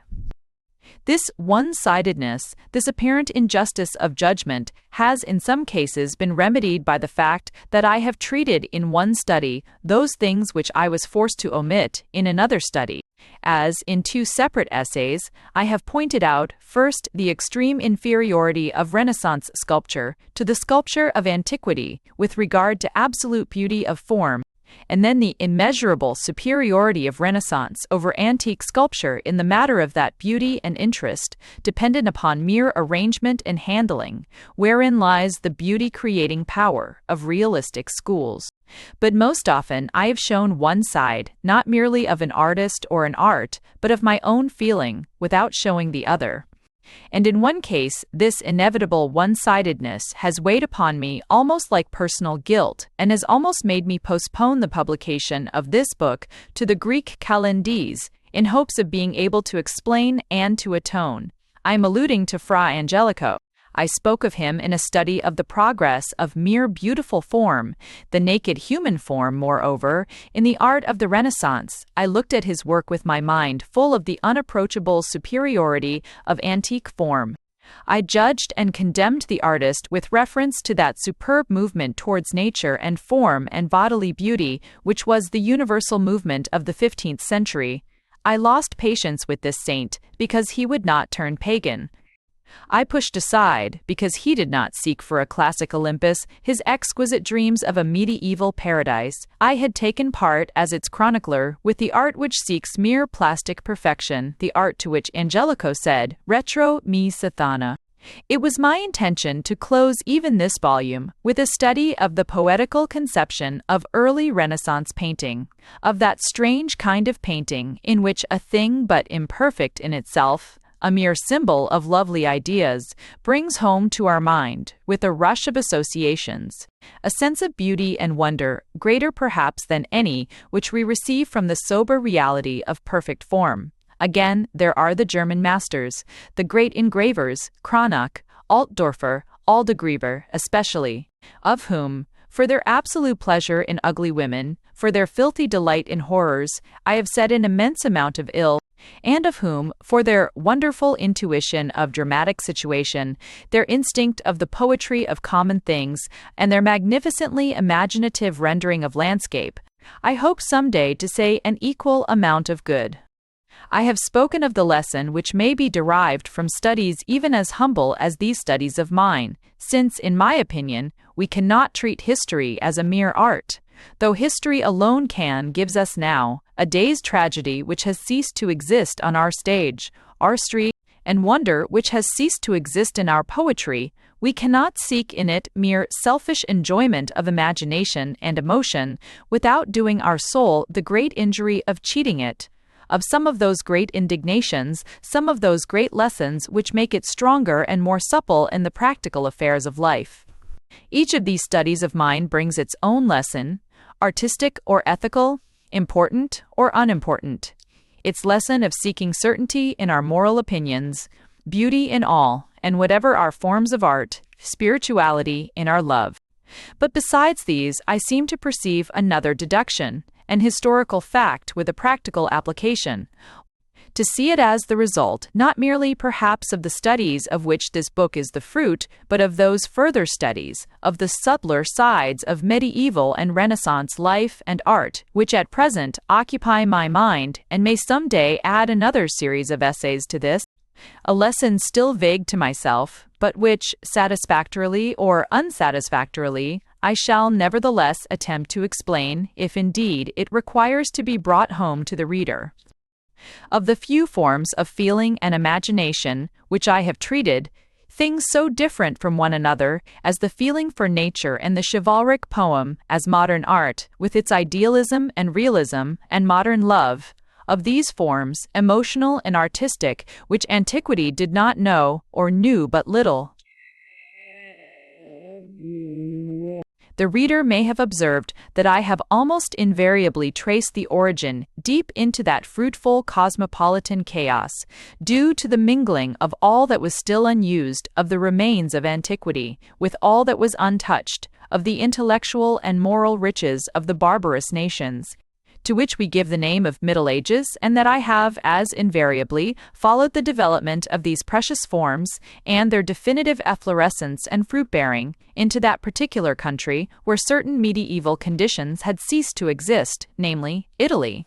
This one-sidedness, this apparent injustice of judgment, has in some cases been remedied by the fact that I have treated in one study those things which I was forced to omit in another study. As, in two separate essays, I have pointed out, first, the extreme inferiority of Renaissance sculpture to the sculpture of antiquity with regard to absolute beauty of form, and then the immeasurable superiority of Renaissance over antique sculpture in the matter of that beauty and interest dependent upon mere arrangement and handling, wherein lies the beauty-creating power of realistic schools. But most often I have shown one side, not merely of an artist or an art, but of my own feeling, without showing the other. And in one case, this inevitable one-sidedness has weighed upon me almost like personal guilt, and has almost made me postpone the publication of this book to the Greek Kalendes, in hopes of being able to explain and to atone. I am alluding to Fra Angelico. I spoke of him in a study of the progress of mere beautiful form, the naked human form, moreover, in the art of the Renaissance. I looked at his work with my mind full of the unapproachable superiority of antique form. I judged and condemned the artist with reference to that superb movement towards nature and form and bodily beauty which was the universal movement of the 15th century. I lost patience with this saint because he would not turn pagan. I pushed aside, because he did not seek for a classic Olympus, his exquisite dreams of a medieval paradise. I had taken part, as its chronicler, with the art which seeks mere plastic perfection, the art to which Angelico said, retro me sathana. It was my intention to close even this volume with a study of the poetical conception of early Renaissance painting, of that strange kind of painting in which a thing but imperfect in itself, a mere symbol of lovely ideas, brings home to our mind, with a rush of associations, a sense of beauty and wonder greater perhaps than any which we receive from the sober reality of perfect form. Again, there are the German masters, the great engravers, Kronach, Altdorfer, Aldegrever especially, of whom, for their absolute pleasure in ugly women, for their filthy delight in horrors, I have said an immense amount of ill, and of whom, for their wonderful intuition of dramatic situation, their instinct of the poetry of common things, and their magnificently imaginative rendering of landscape, I hope some day to say an equal amount of good. I have spoken of the lesson which may be derived from studies even as humble as these studies of mine, since, in my opinion, we cannot treat history as a mere art, though history alone gives us now a day's tragedy which has ceased to exist on our stage, our street, and wonder which has ceased to exist in our poetry. We cannot seek in it mere selfish enjoyment of imagination and emotion without doing our soul the great injury of cheating it of some of those great indignations, some of those great lessons which make it stronger and more supple in the practical affairs of life. Each of these studies of mine brings its own lesson, artistic or ethical, important or unimportant. Its lesson of seeking certainty in our moral opinions, beauty in all, and whatever our forms of art, spirituality in our love. But besides these, I seem to perceive another deduction, an historical fact with a practical application. To see it as the result, not merely perhaps of the studies of which this book is the fruit, but of those further studies, of the subtler sides of medieval and Renaissance life and art, which at present occupy my mind and may some day add another series of essays to this, a lesson still vague to myself, but which, satisfactorily or unsatisfactorily, I shall nevertheless attempt to explain, if indeed it requires to be brought home to the reader. Of the few forms of feeling and imagination which I have treated, things so different from one another as the feeling for nature and the chivalric poem as modern art, with its idealism and realism and modern love, of these forms, emotional and artistic, which antiquity did not know or knew but little. The reader may have observed that I have almost invariably traced the origin deep into that fruitful cosmopolitan chaos, due to the mingling of all that was still unused of the remains of antiquity, with all that was untouched of the intellectual and moral riches of the barbarous nations, to which we give the name of Middle Ages, and that I have, as invariably, followed the development of these precious forms, and their definitive efflorescence and fruit-bearing, into that particular country where certain medieval conditions had ceased to exist, namely, Italy.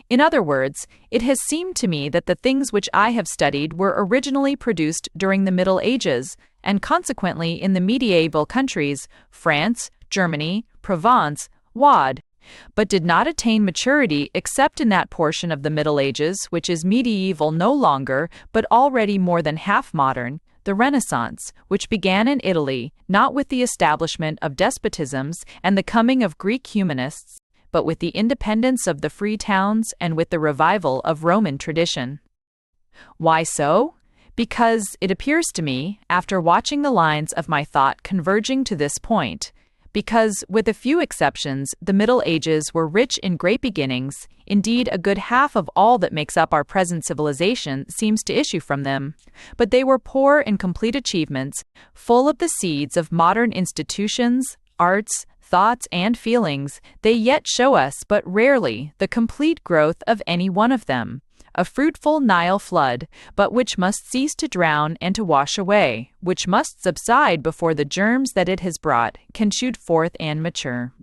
In other words, it has seemed to me that the things which I have studied were originally produced during the Middle Ages, and consequently in the medieval countries, France, Germany, Provence, Ouad, but did not attain maturity except in that portion of the Middle Ages which is medieval no longer, but already more than half modern, the Renaissance, which began in Italy, not with the establishment of despotisms and the coming of Greek humanists, but with the independence of the free towns and with the revival of Roman tradition. Why so? Because it appears to me, after watching the lines of my thought converging to this point, because, with a few exceptions, the Middle Ages were rich in great beginnings, indeed a good half of all that makes up our present civilization seems to issue from them, but they were poor in complete achievements, full of the seeds of modern institutions, arts, thoughts, and feelings. They yet show us but rarely the complete growth of any one of them, a fruitful Nile flood, but which must cease to drown and to wash away, which must subside before the germs that it has brought can shoot forth and mature.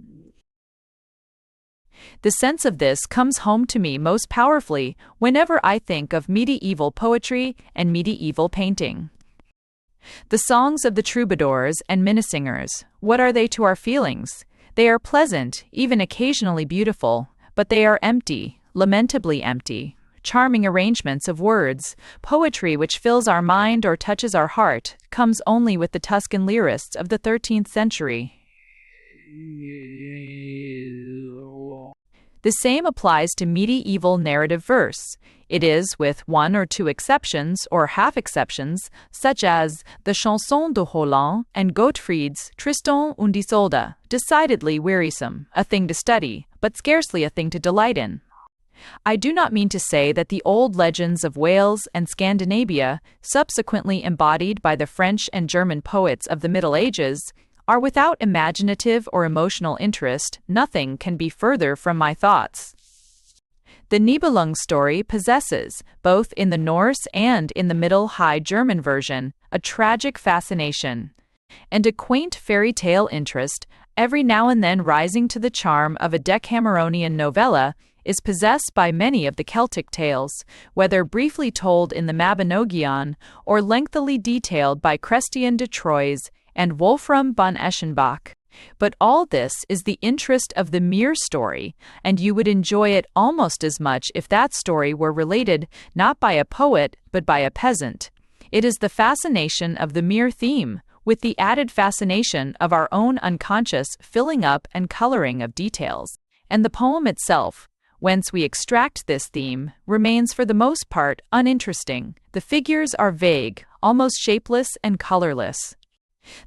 The sense of this comes home to me most powerfully whenever I think of medieval poetry and medieval painting. The songs of the troubadours and minnesingers, what are they to our feelings? They are pleasant, even occasionally beautiful, but they are empty, lamentably empty. Charming arrangements of words, poetry which fills our mind or touches our heart, comes only with the Tuscan lyrists of the 13th century. The same applies to medieval narrative verse. It is, with one or two exceptions or half-exceptions, such as the Chanson de Roland and Gottfried's Tristan und Isolde, decidedly wearisome, a thing to study, but scarcely a thing to delight in. I do not mean to say that the old legends of Wales and Scandinavia, subsequently embodied by the French and German poets of the Middle Ages, are without imaginative or emotional interest. Nothing can be further from my thoughts. The Nibelung story possesses, both in the Norse and in the Middle High German version, a tragic fascination, and a quaint fairy tale interest, every now and then rising to the charm of a Decameronian novella, is possessed by many of the Celtic tales, whether briefly told in the Mabinogion or lengthily detailed by Christian de Troyes and Wolfram von Eschenbach. But all this is the interest of the mere story, and you would enjoy it almost as much if that story were related not by a poet but by a peasant. It is the fascination of the mere theme, with the added fascination of our own unconscious filling up and coloring of details, and the poem itself, whence we extract this theme, remains for the most part uninteresting. The figures are vague, almost shapeless and colorless.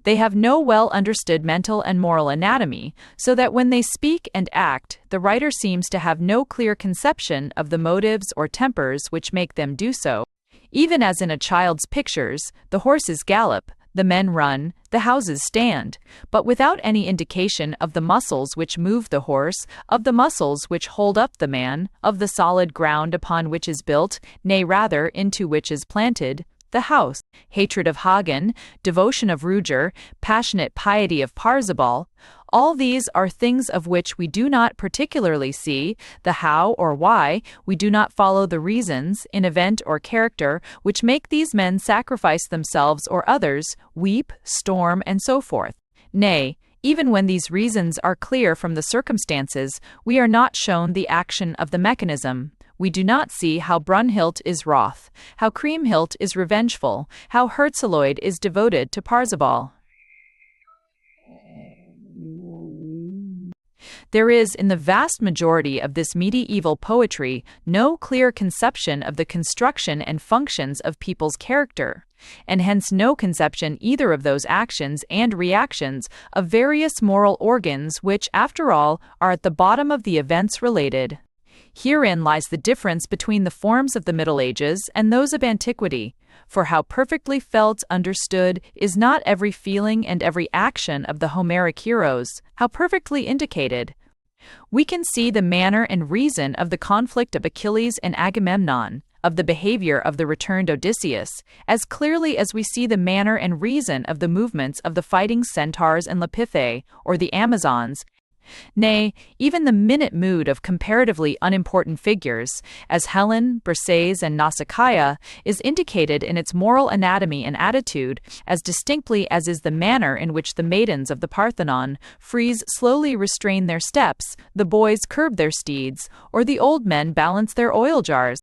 They have no well-understood mental and moral anatomy, so that when they speak and act, the writer seems to have no clear conception of the motives or tempers which make them do so. Even as in a child's pictures, the horses gallop, the men run, the houses stand, but without any indication of the muscles which move the horse, of the muscles which hold up the man, of the solid ground upon which is built, nay rather into which is planted, the house. Hatred of Hagen, devotion of Ruger, passionate piety of Parzival, all these are things of which we do not particularly see the how or why, we do not follow the reasons, in event or character, which make these men sacrifice themselves or others, weep, storm, and so forth. Nay, even when these reasons are clear from the circumstances, we are not shown the action of the mechanism. we do not see how Brunhild is wroth, how Kriemhild is revengeful, how Herzeleid is devoted to Parzival. There is, in the vast majority of this medieval poetry, no clear conception of the construction and functions of people's character, and hence no conception either of those actions and reactions of various moral organs which, after all, are at the bottom of the events related. Herein lies the difference between the forms of the Middle Ages and those of antiquity, for how perfectly felt, understood, is not every feeling and every action of the Homeric heroes, how perfectly indicated. We can see the manner and reason of the conflict of Achilles and Agamemnon, of the behavior of the returned Odysseus, as clearly as we see the manner and reason of the movements of the fighting centaurs and Lapithae, or the Amazons. Nay, even the minute mood of comparatively unimportant figures, as Helen, Briseis, and Nausicaa, is indicated in its moral anatomy and attitude as distinctly as is the manner in which the maidens of the Parthenon frieze slowly restrain their steps, the boys curb their steeds, or the old men balance their oil jars.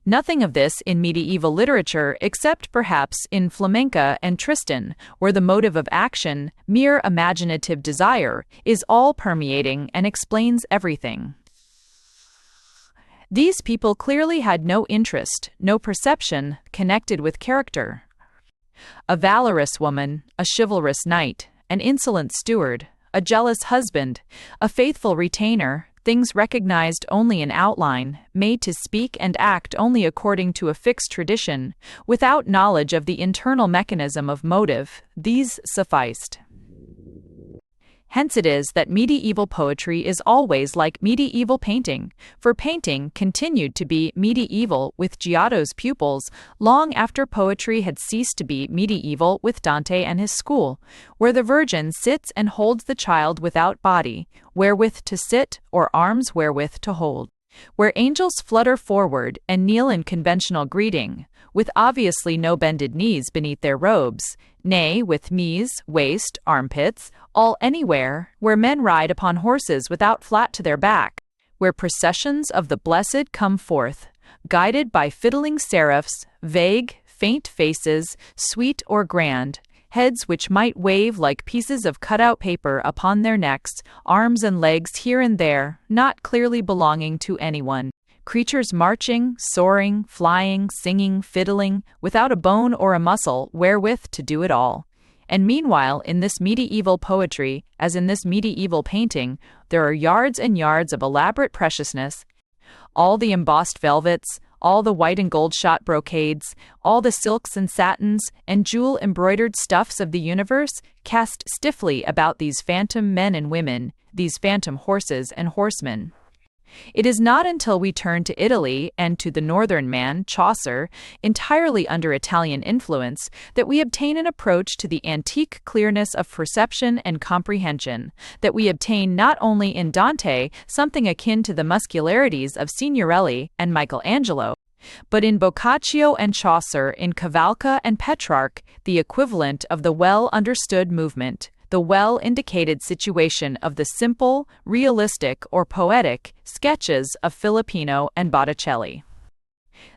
Nothing of this in medieval literature except perhaps in Flamenca and Tristan, where the motive of action, mere imaginative desire, is all-permeating and explains everything. These people clearly had no interest, no perception, connected with character. A valorous woman, a chivalrous knight, an insolent steward, a jealous husband, a faithful retainer, things recognized only in outline, made to speak and act only according to a fixed tradition, without knowledge of the internal mechanism of motive, these sufficed. Hence it is that medieval poetry is always like medieval painting, for painting continued to be medieval with Giotto's pupils long after poetry had ceased to be medieval with Dante and his school, where the Virgin sits and holds the child without body, wherewith to sit, or arms wherewith to hold, where angels flutter forward and kneel in conventional greeting, with obviously no bended knees beneath their robes, nay, with knees, waist, armpits, all anywhere, where men ride upon horses without flat to their back, where processions of the blessed come forth, guided by fiddling seraphs, vague, faint faces, sweet or grand, heads which might wave like pieces of cut-out paper upon their necks, arms and legs here and there, not clearly belonging to anyone, creatures marching, soaring, flying, singing, fiddling, without a bone or a muscle wherewith to do it all. And meanwhile, in this medieval poetry, as in this medieval painting, there are yards and yards of elaborate preciousness, all the embossed velvets, all the white and gold-shot brocades, all the silks and satins and jewel-embroidered stuffs of the universe cast stiffly about these phantom men and women, these phantom horses and horsemen. It is not until we turn to Italy and to the northern man, Chaucer, entirely under Italian influence, that we obtain an approach to the antique clearness of perception and comprehension, that we obtain not only in Dante something akin to the muscularities of Signorelli and Michelangelo, but in Boccaccio and Chaucer, in Cavalca and Petrarch, the equivalent of the well-understood movement, the well-indicated situation of the simple, realistic, or poetic sketches of Filippino and Botticelli.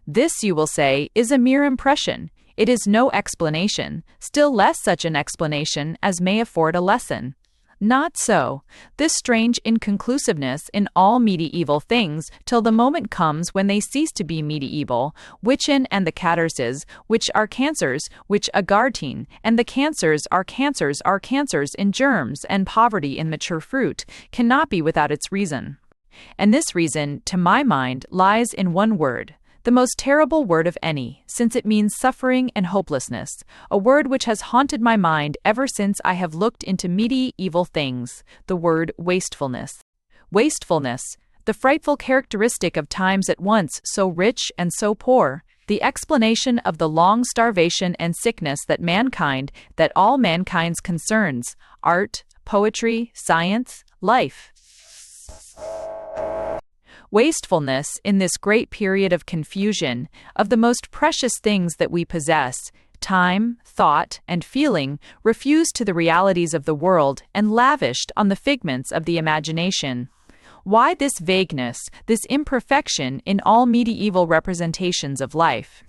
This, you will say, is a mere impression. It is no explanation, still less such an explanation as may afford a lesson. Not so. This strange inconclusiveness in all medieval things till the moment comes when they cease to be medieval, Witchen and the catarses, which are cancers, which agartine, and the cancers are cancers in germs and poverty in mature fruit, cannot be without its reason. And this reason, to my mind, lies in one word, the most terrible word of any, since it means suffering and hopelessness, a word which has haunted my mind ever since I have looked into medieval things, the word wastefulness. Wastefulness, the frightful characteristic of times at once so rich and so poor, the explanation of the long starvation and sickness that all mankind's concerns, art, poetry, science, life. Wastefulness, in this great period of confusion, of the most precious things that we possess, time, thought, and feeling, refused to the realities of the world and lavished on the figments of the imagination. Why this vagueness, this imperfection in all medieval representations of life?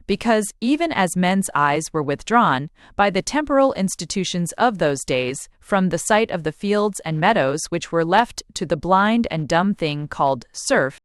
Because even as men's eyes were withdrawn, by the temporal institutions of those days, from the sight of the fields and meadows which were left to the blind and dumb thing called serf,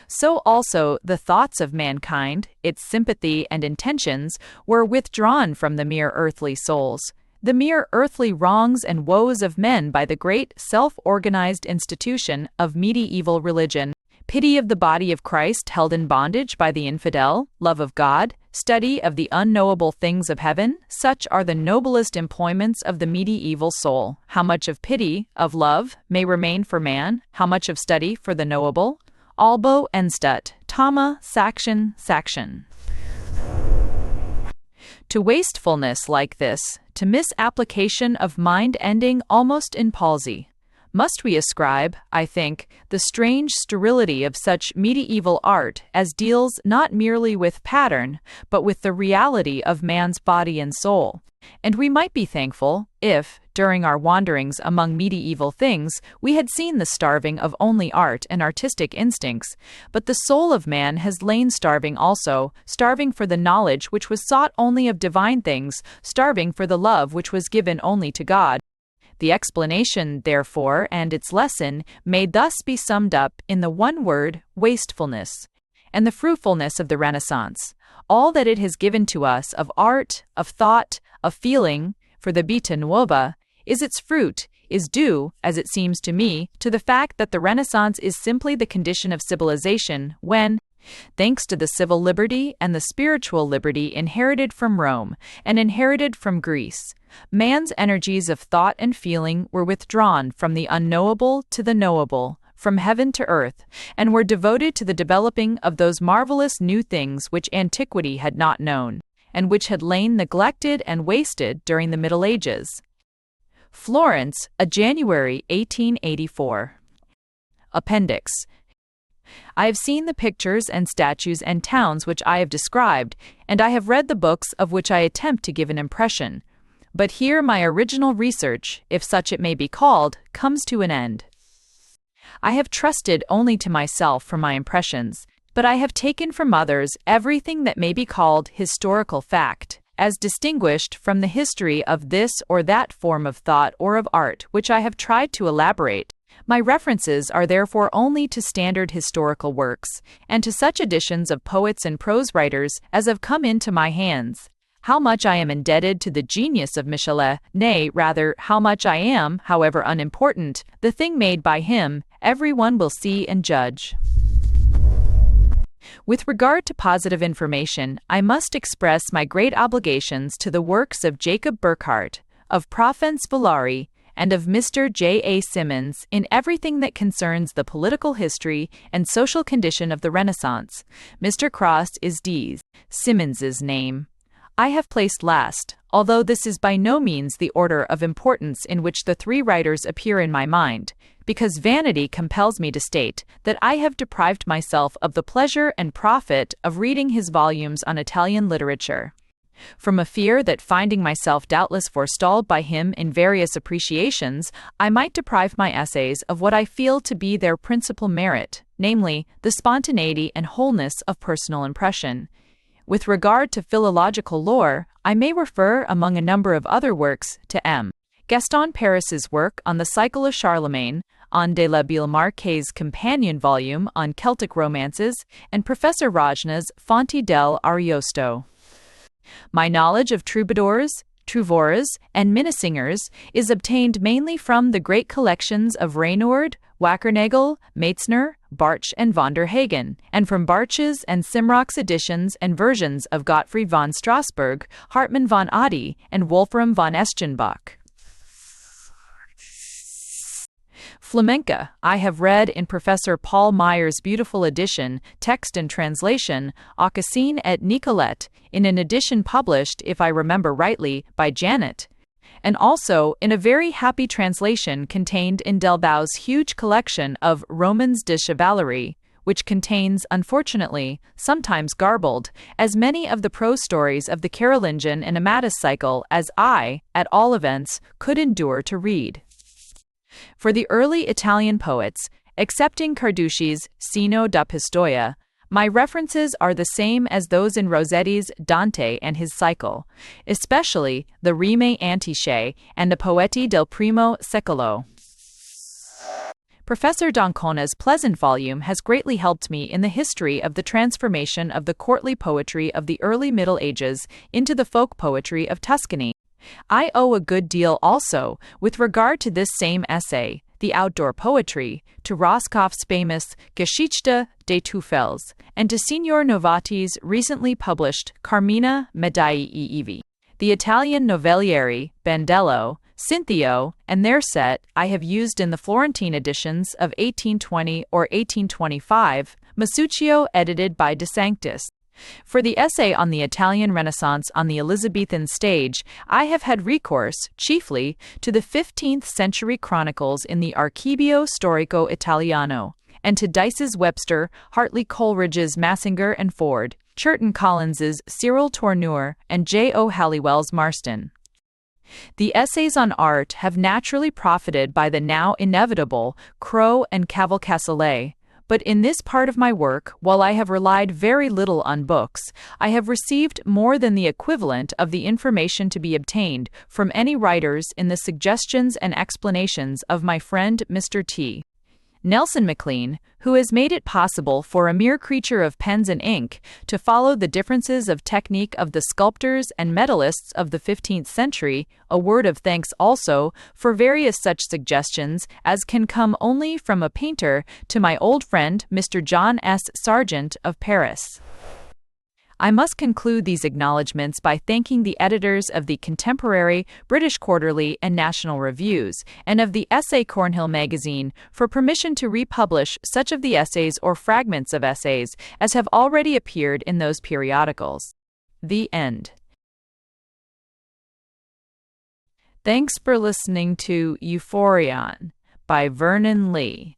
so also the thoughts of mankind, its sympathy and intentions, were withdrawn from the mere earthly souls, the mere earthly wrongs and woes of men by the great self-organized institution of medieval religion. Pity of the body of Christ held in bondage by the infidel, love of God, study of the unknowable things of heaven, such are the noblest employments of the medieval soul. How much of pity, of love, may remain for man, how much of study for the knowable? Albo enstut, Tama, Saction. To wastefulness like this, to misapplication of mind ending almost in palsy, must we ascribe, I think, the strange sterility of such medieval art as deals not merely with pattern, but with the reality of man's body and soul. And we might be thankful if, during our wanderings among medieval things, we had seen the starving of only art and artistic instincts, but the soul of man has lain starving also, starving for the knowledge which was sought only of divine things, starving for the love which was given only to God. The explanation, therefore, and its lesson may thus be summed up in the one word, wastefulness, and the fruitfulness of the Renaissance. All that it has given to us of art, of thought, of feeling, for the Vita Nuova, is its fruit, is due, as it seems to me, to the fact that the Renaissance is simply the condition of civilization when, thanks to the civil liberty and the spiritual liberty inherited from Rome and inherited from Greece, man's energies of thought and feeling were withdrawn from the unknowable to the knowable, from heaven to earth, and were devoted to the developing of those marvelous new things which antiquity had not known, and which had lain neglected and wasted during the Middle Ages. Florence, a January 1884. Appendix. I have seen the pictures and statues and towns which I have described, and I have read the books of which I attempt to give an impression. But here my original research, if such it may be called, comes to an end. I have trusted only to myself for my impressions, but I have taken from others everything that may be called historical fact, as distinguished from the history of this or that form of thought or of art which I have tried to elaborate. My references are therefore only to standard historical works, and to such editions of poets and prose writers as have come into my hands. How much I am indebted to the genius of Michelet, nay, rather, how much I am, however unimportant, the thing made by him, every one will see and judge. With regard to positive information, I must express my great obligations to the works of Jacob Burckhardt, of Profens Villari, and of Mr. J. A. Symonds in everything that concerns the political history and social condition of the Renaissance. Mr. Cross is D. Symonds's name. I have placed last, although this is by no means the order of importance in which the three writers appear in my mind, because vanity compels me to state that I have deprived myself of the pleasure and profit of reading his volumes on Italian literature, from a fear that, finding myself doubtless forestalled by him in various appreciations, I might deprive my essays of what I feel to be their principal merit, namely, the spontaneity and wholeness of personal impression. With regard to philological lore, I may refer, among a number of other works, to M. Gaston Paris's work on the cycle of Charlemagne, on de la Villemarqué's companion volume on Celtic romances, and Professor Rajna's Fonte del Ariosto. My knowledge of troubadours, trouvores, and minnesingers is obtained mainly from the great collections of Reynaud, Wackernagel, Meitzner, Bartsch, and von der Hagen, and from Bartsch's and Simrock's editions and versions of Gottfried von Strasberg, Hartmann von Adi, and Wolfram von Eschenbach. Flamenca, I have read in Professor Paul Meyer's beautiful edition, text and translation, Aucassin et Nicolette, in an edition published, if I remember rightly, by Janet, and also in a very happy translation contained in Delbau's huge collection of Romans de Chevalerie, which contains, unfortunately, sometimes garbled, as many of the prose stories of the Carolingian and Amadis cycle as I, at all events, could endure to read. For the early Italian poets, excepting Carducci's Sino da Pistoia, my references are the same as those in Rossetti's Dante and his cycle, especially the Rime Antiche and the Poeti del Primo Secolo. Professor d'Ancona's pleasant volume has greatly helped me in the history of the transformation of the courtly poetry of the early Middle Ages into the folk poetry of Tuscany. I owe a good deal also, with regard to this same essay, The Outdoor Poetry, to Roscoff's famous Geschichte des Teufels, and to Signor Novati's recently published Carmina Medai e Ivi. The Italian novellieri, Bandello, Cinthio, and their set I have used in the Florentine editions of 1820 or 1825, Masuccio edited by De Sanctis. For the essay on the Italian Renaissance on the Elizabethan stage, I have had recourse, chiefly, to the 15th century chronicles in the Archivio Storico Italiano, and to Dyce's Webster, Hartley Coleridge's Massinger and Ford, Churton Collins's Cyril Tourneur, and J. O. Halliwell's Marston. The essays on art have naturally profited by the now inevitable Crow and Cavalcaselle, but in this part of my work, while I have relied very little on books, I have received more than the equivalent of the information to be obtained from any writers in the suggestions and explanations of my friend Mr. T. Nelson McLean, who has made it possible for a mere creature of pens and ink to follow the differences of technique of the sculptors and medallists of the 15th century, a word of thanks also for various such suggestions as can come only from a painter, to my old friend Mr. John S. Sargent of Paris. I must conclude these acknowledgments by thanking the editors of the Contemporary, British Quarterly, and National Reviews, and of the Essay Cornhill magazine for permission to republish such of the essays or fragments of essays as have already appeared in those periodicals. The end. Thanks for listening to Euphorion by Vernon Lee.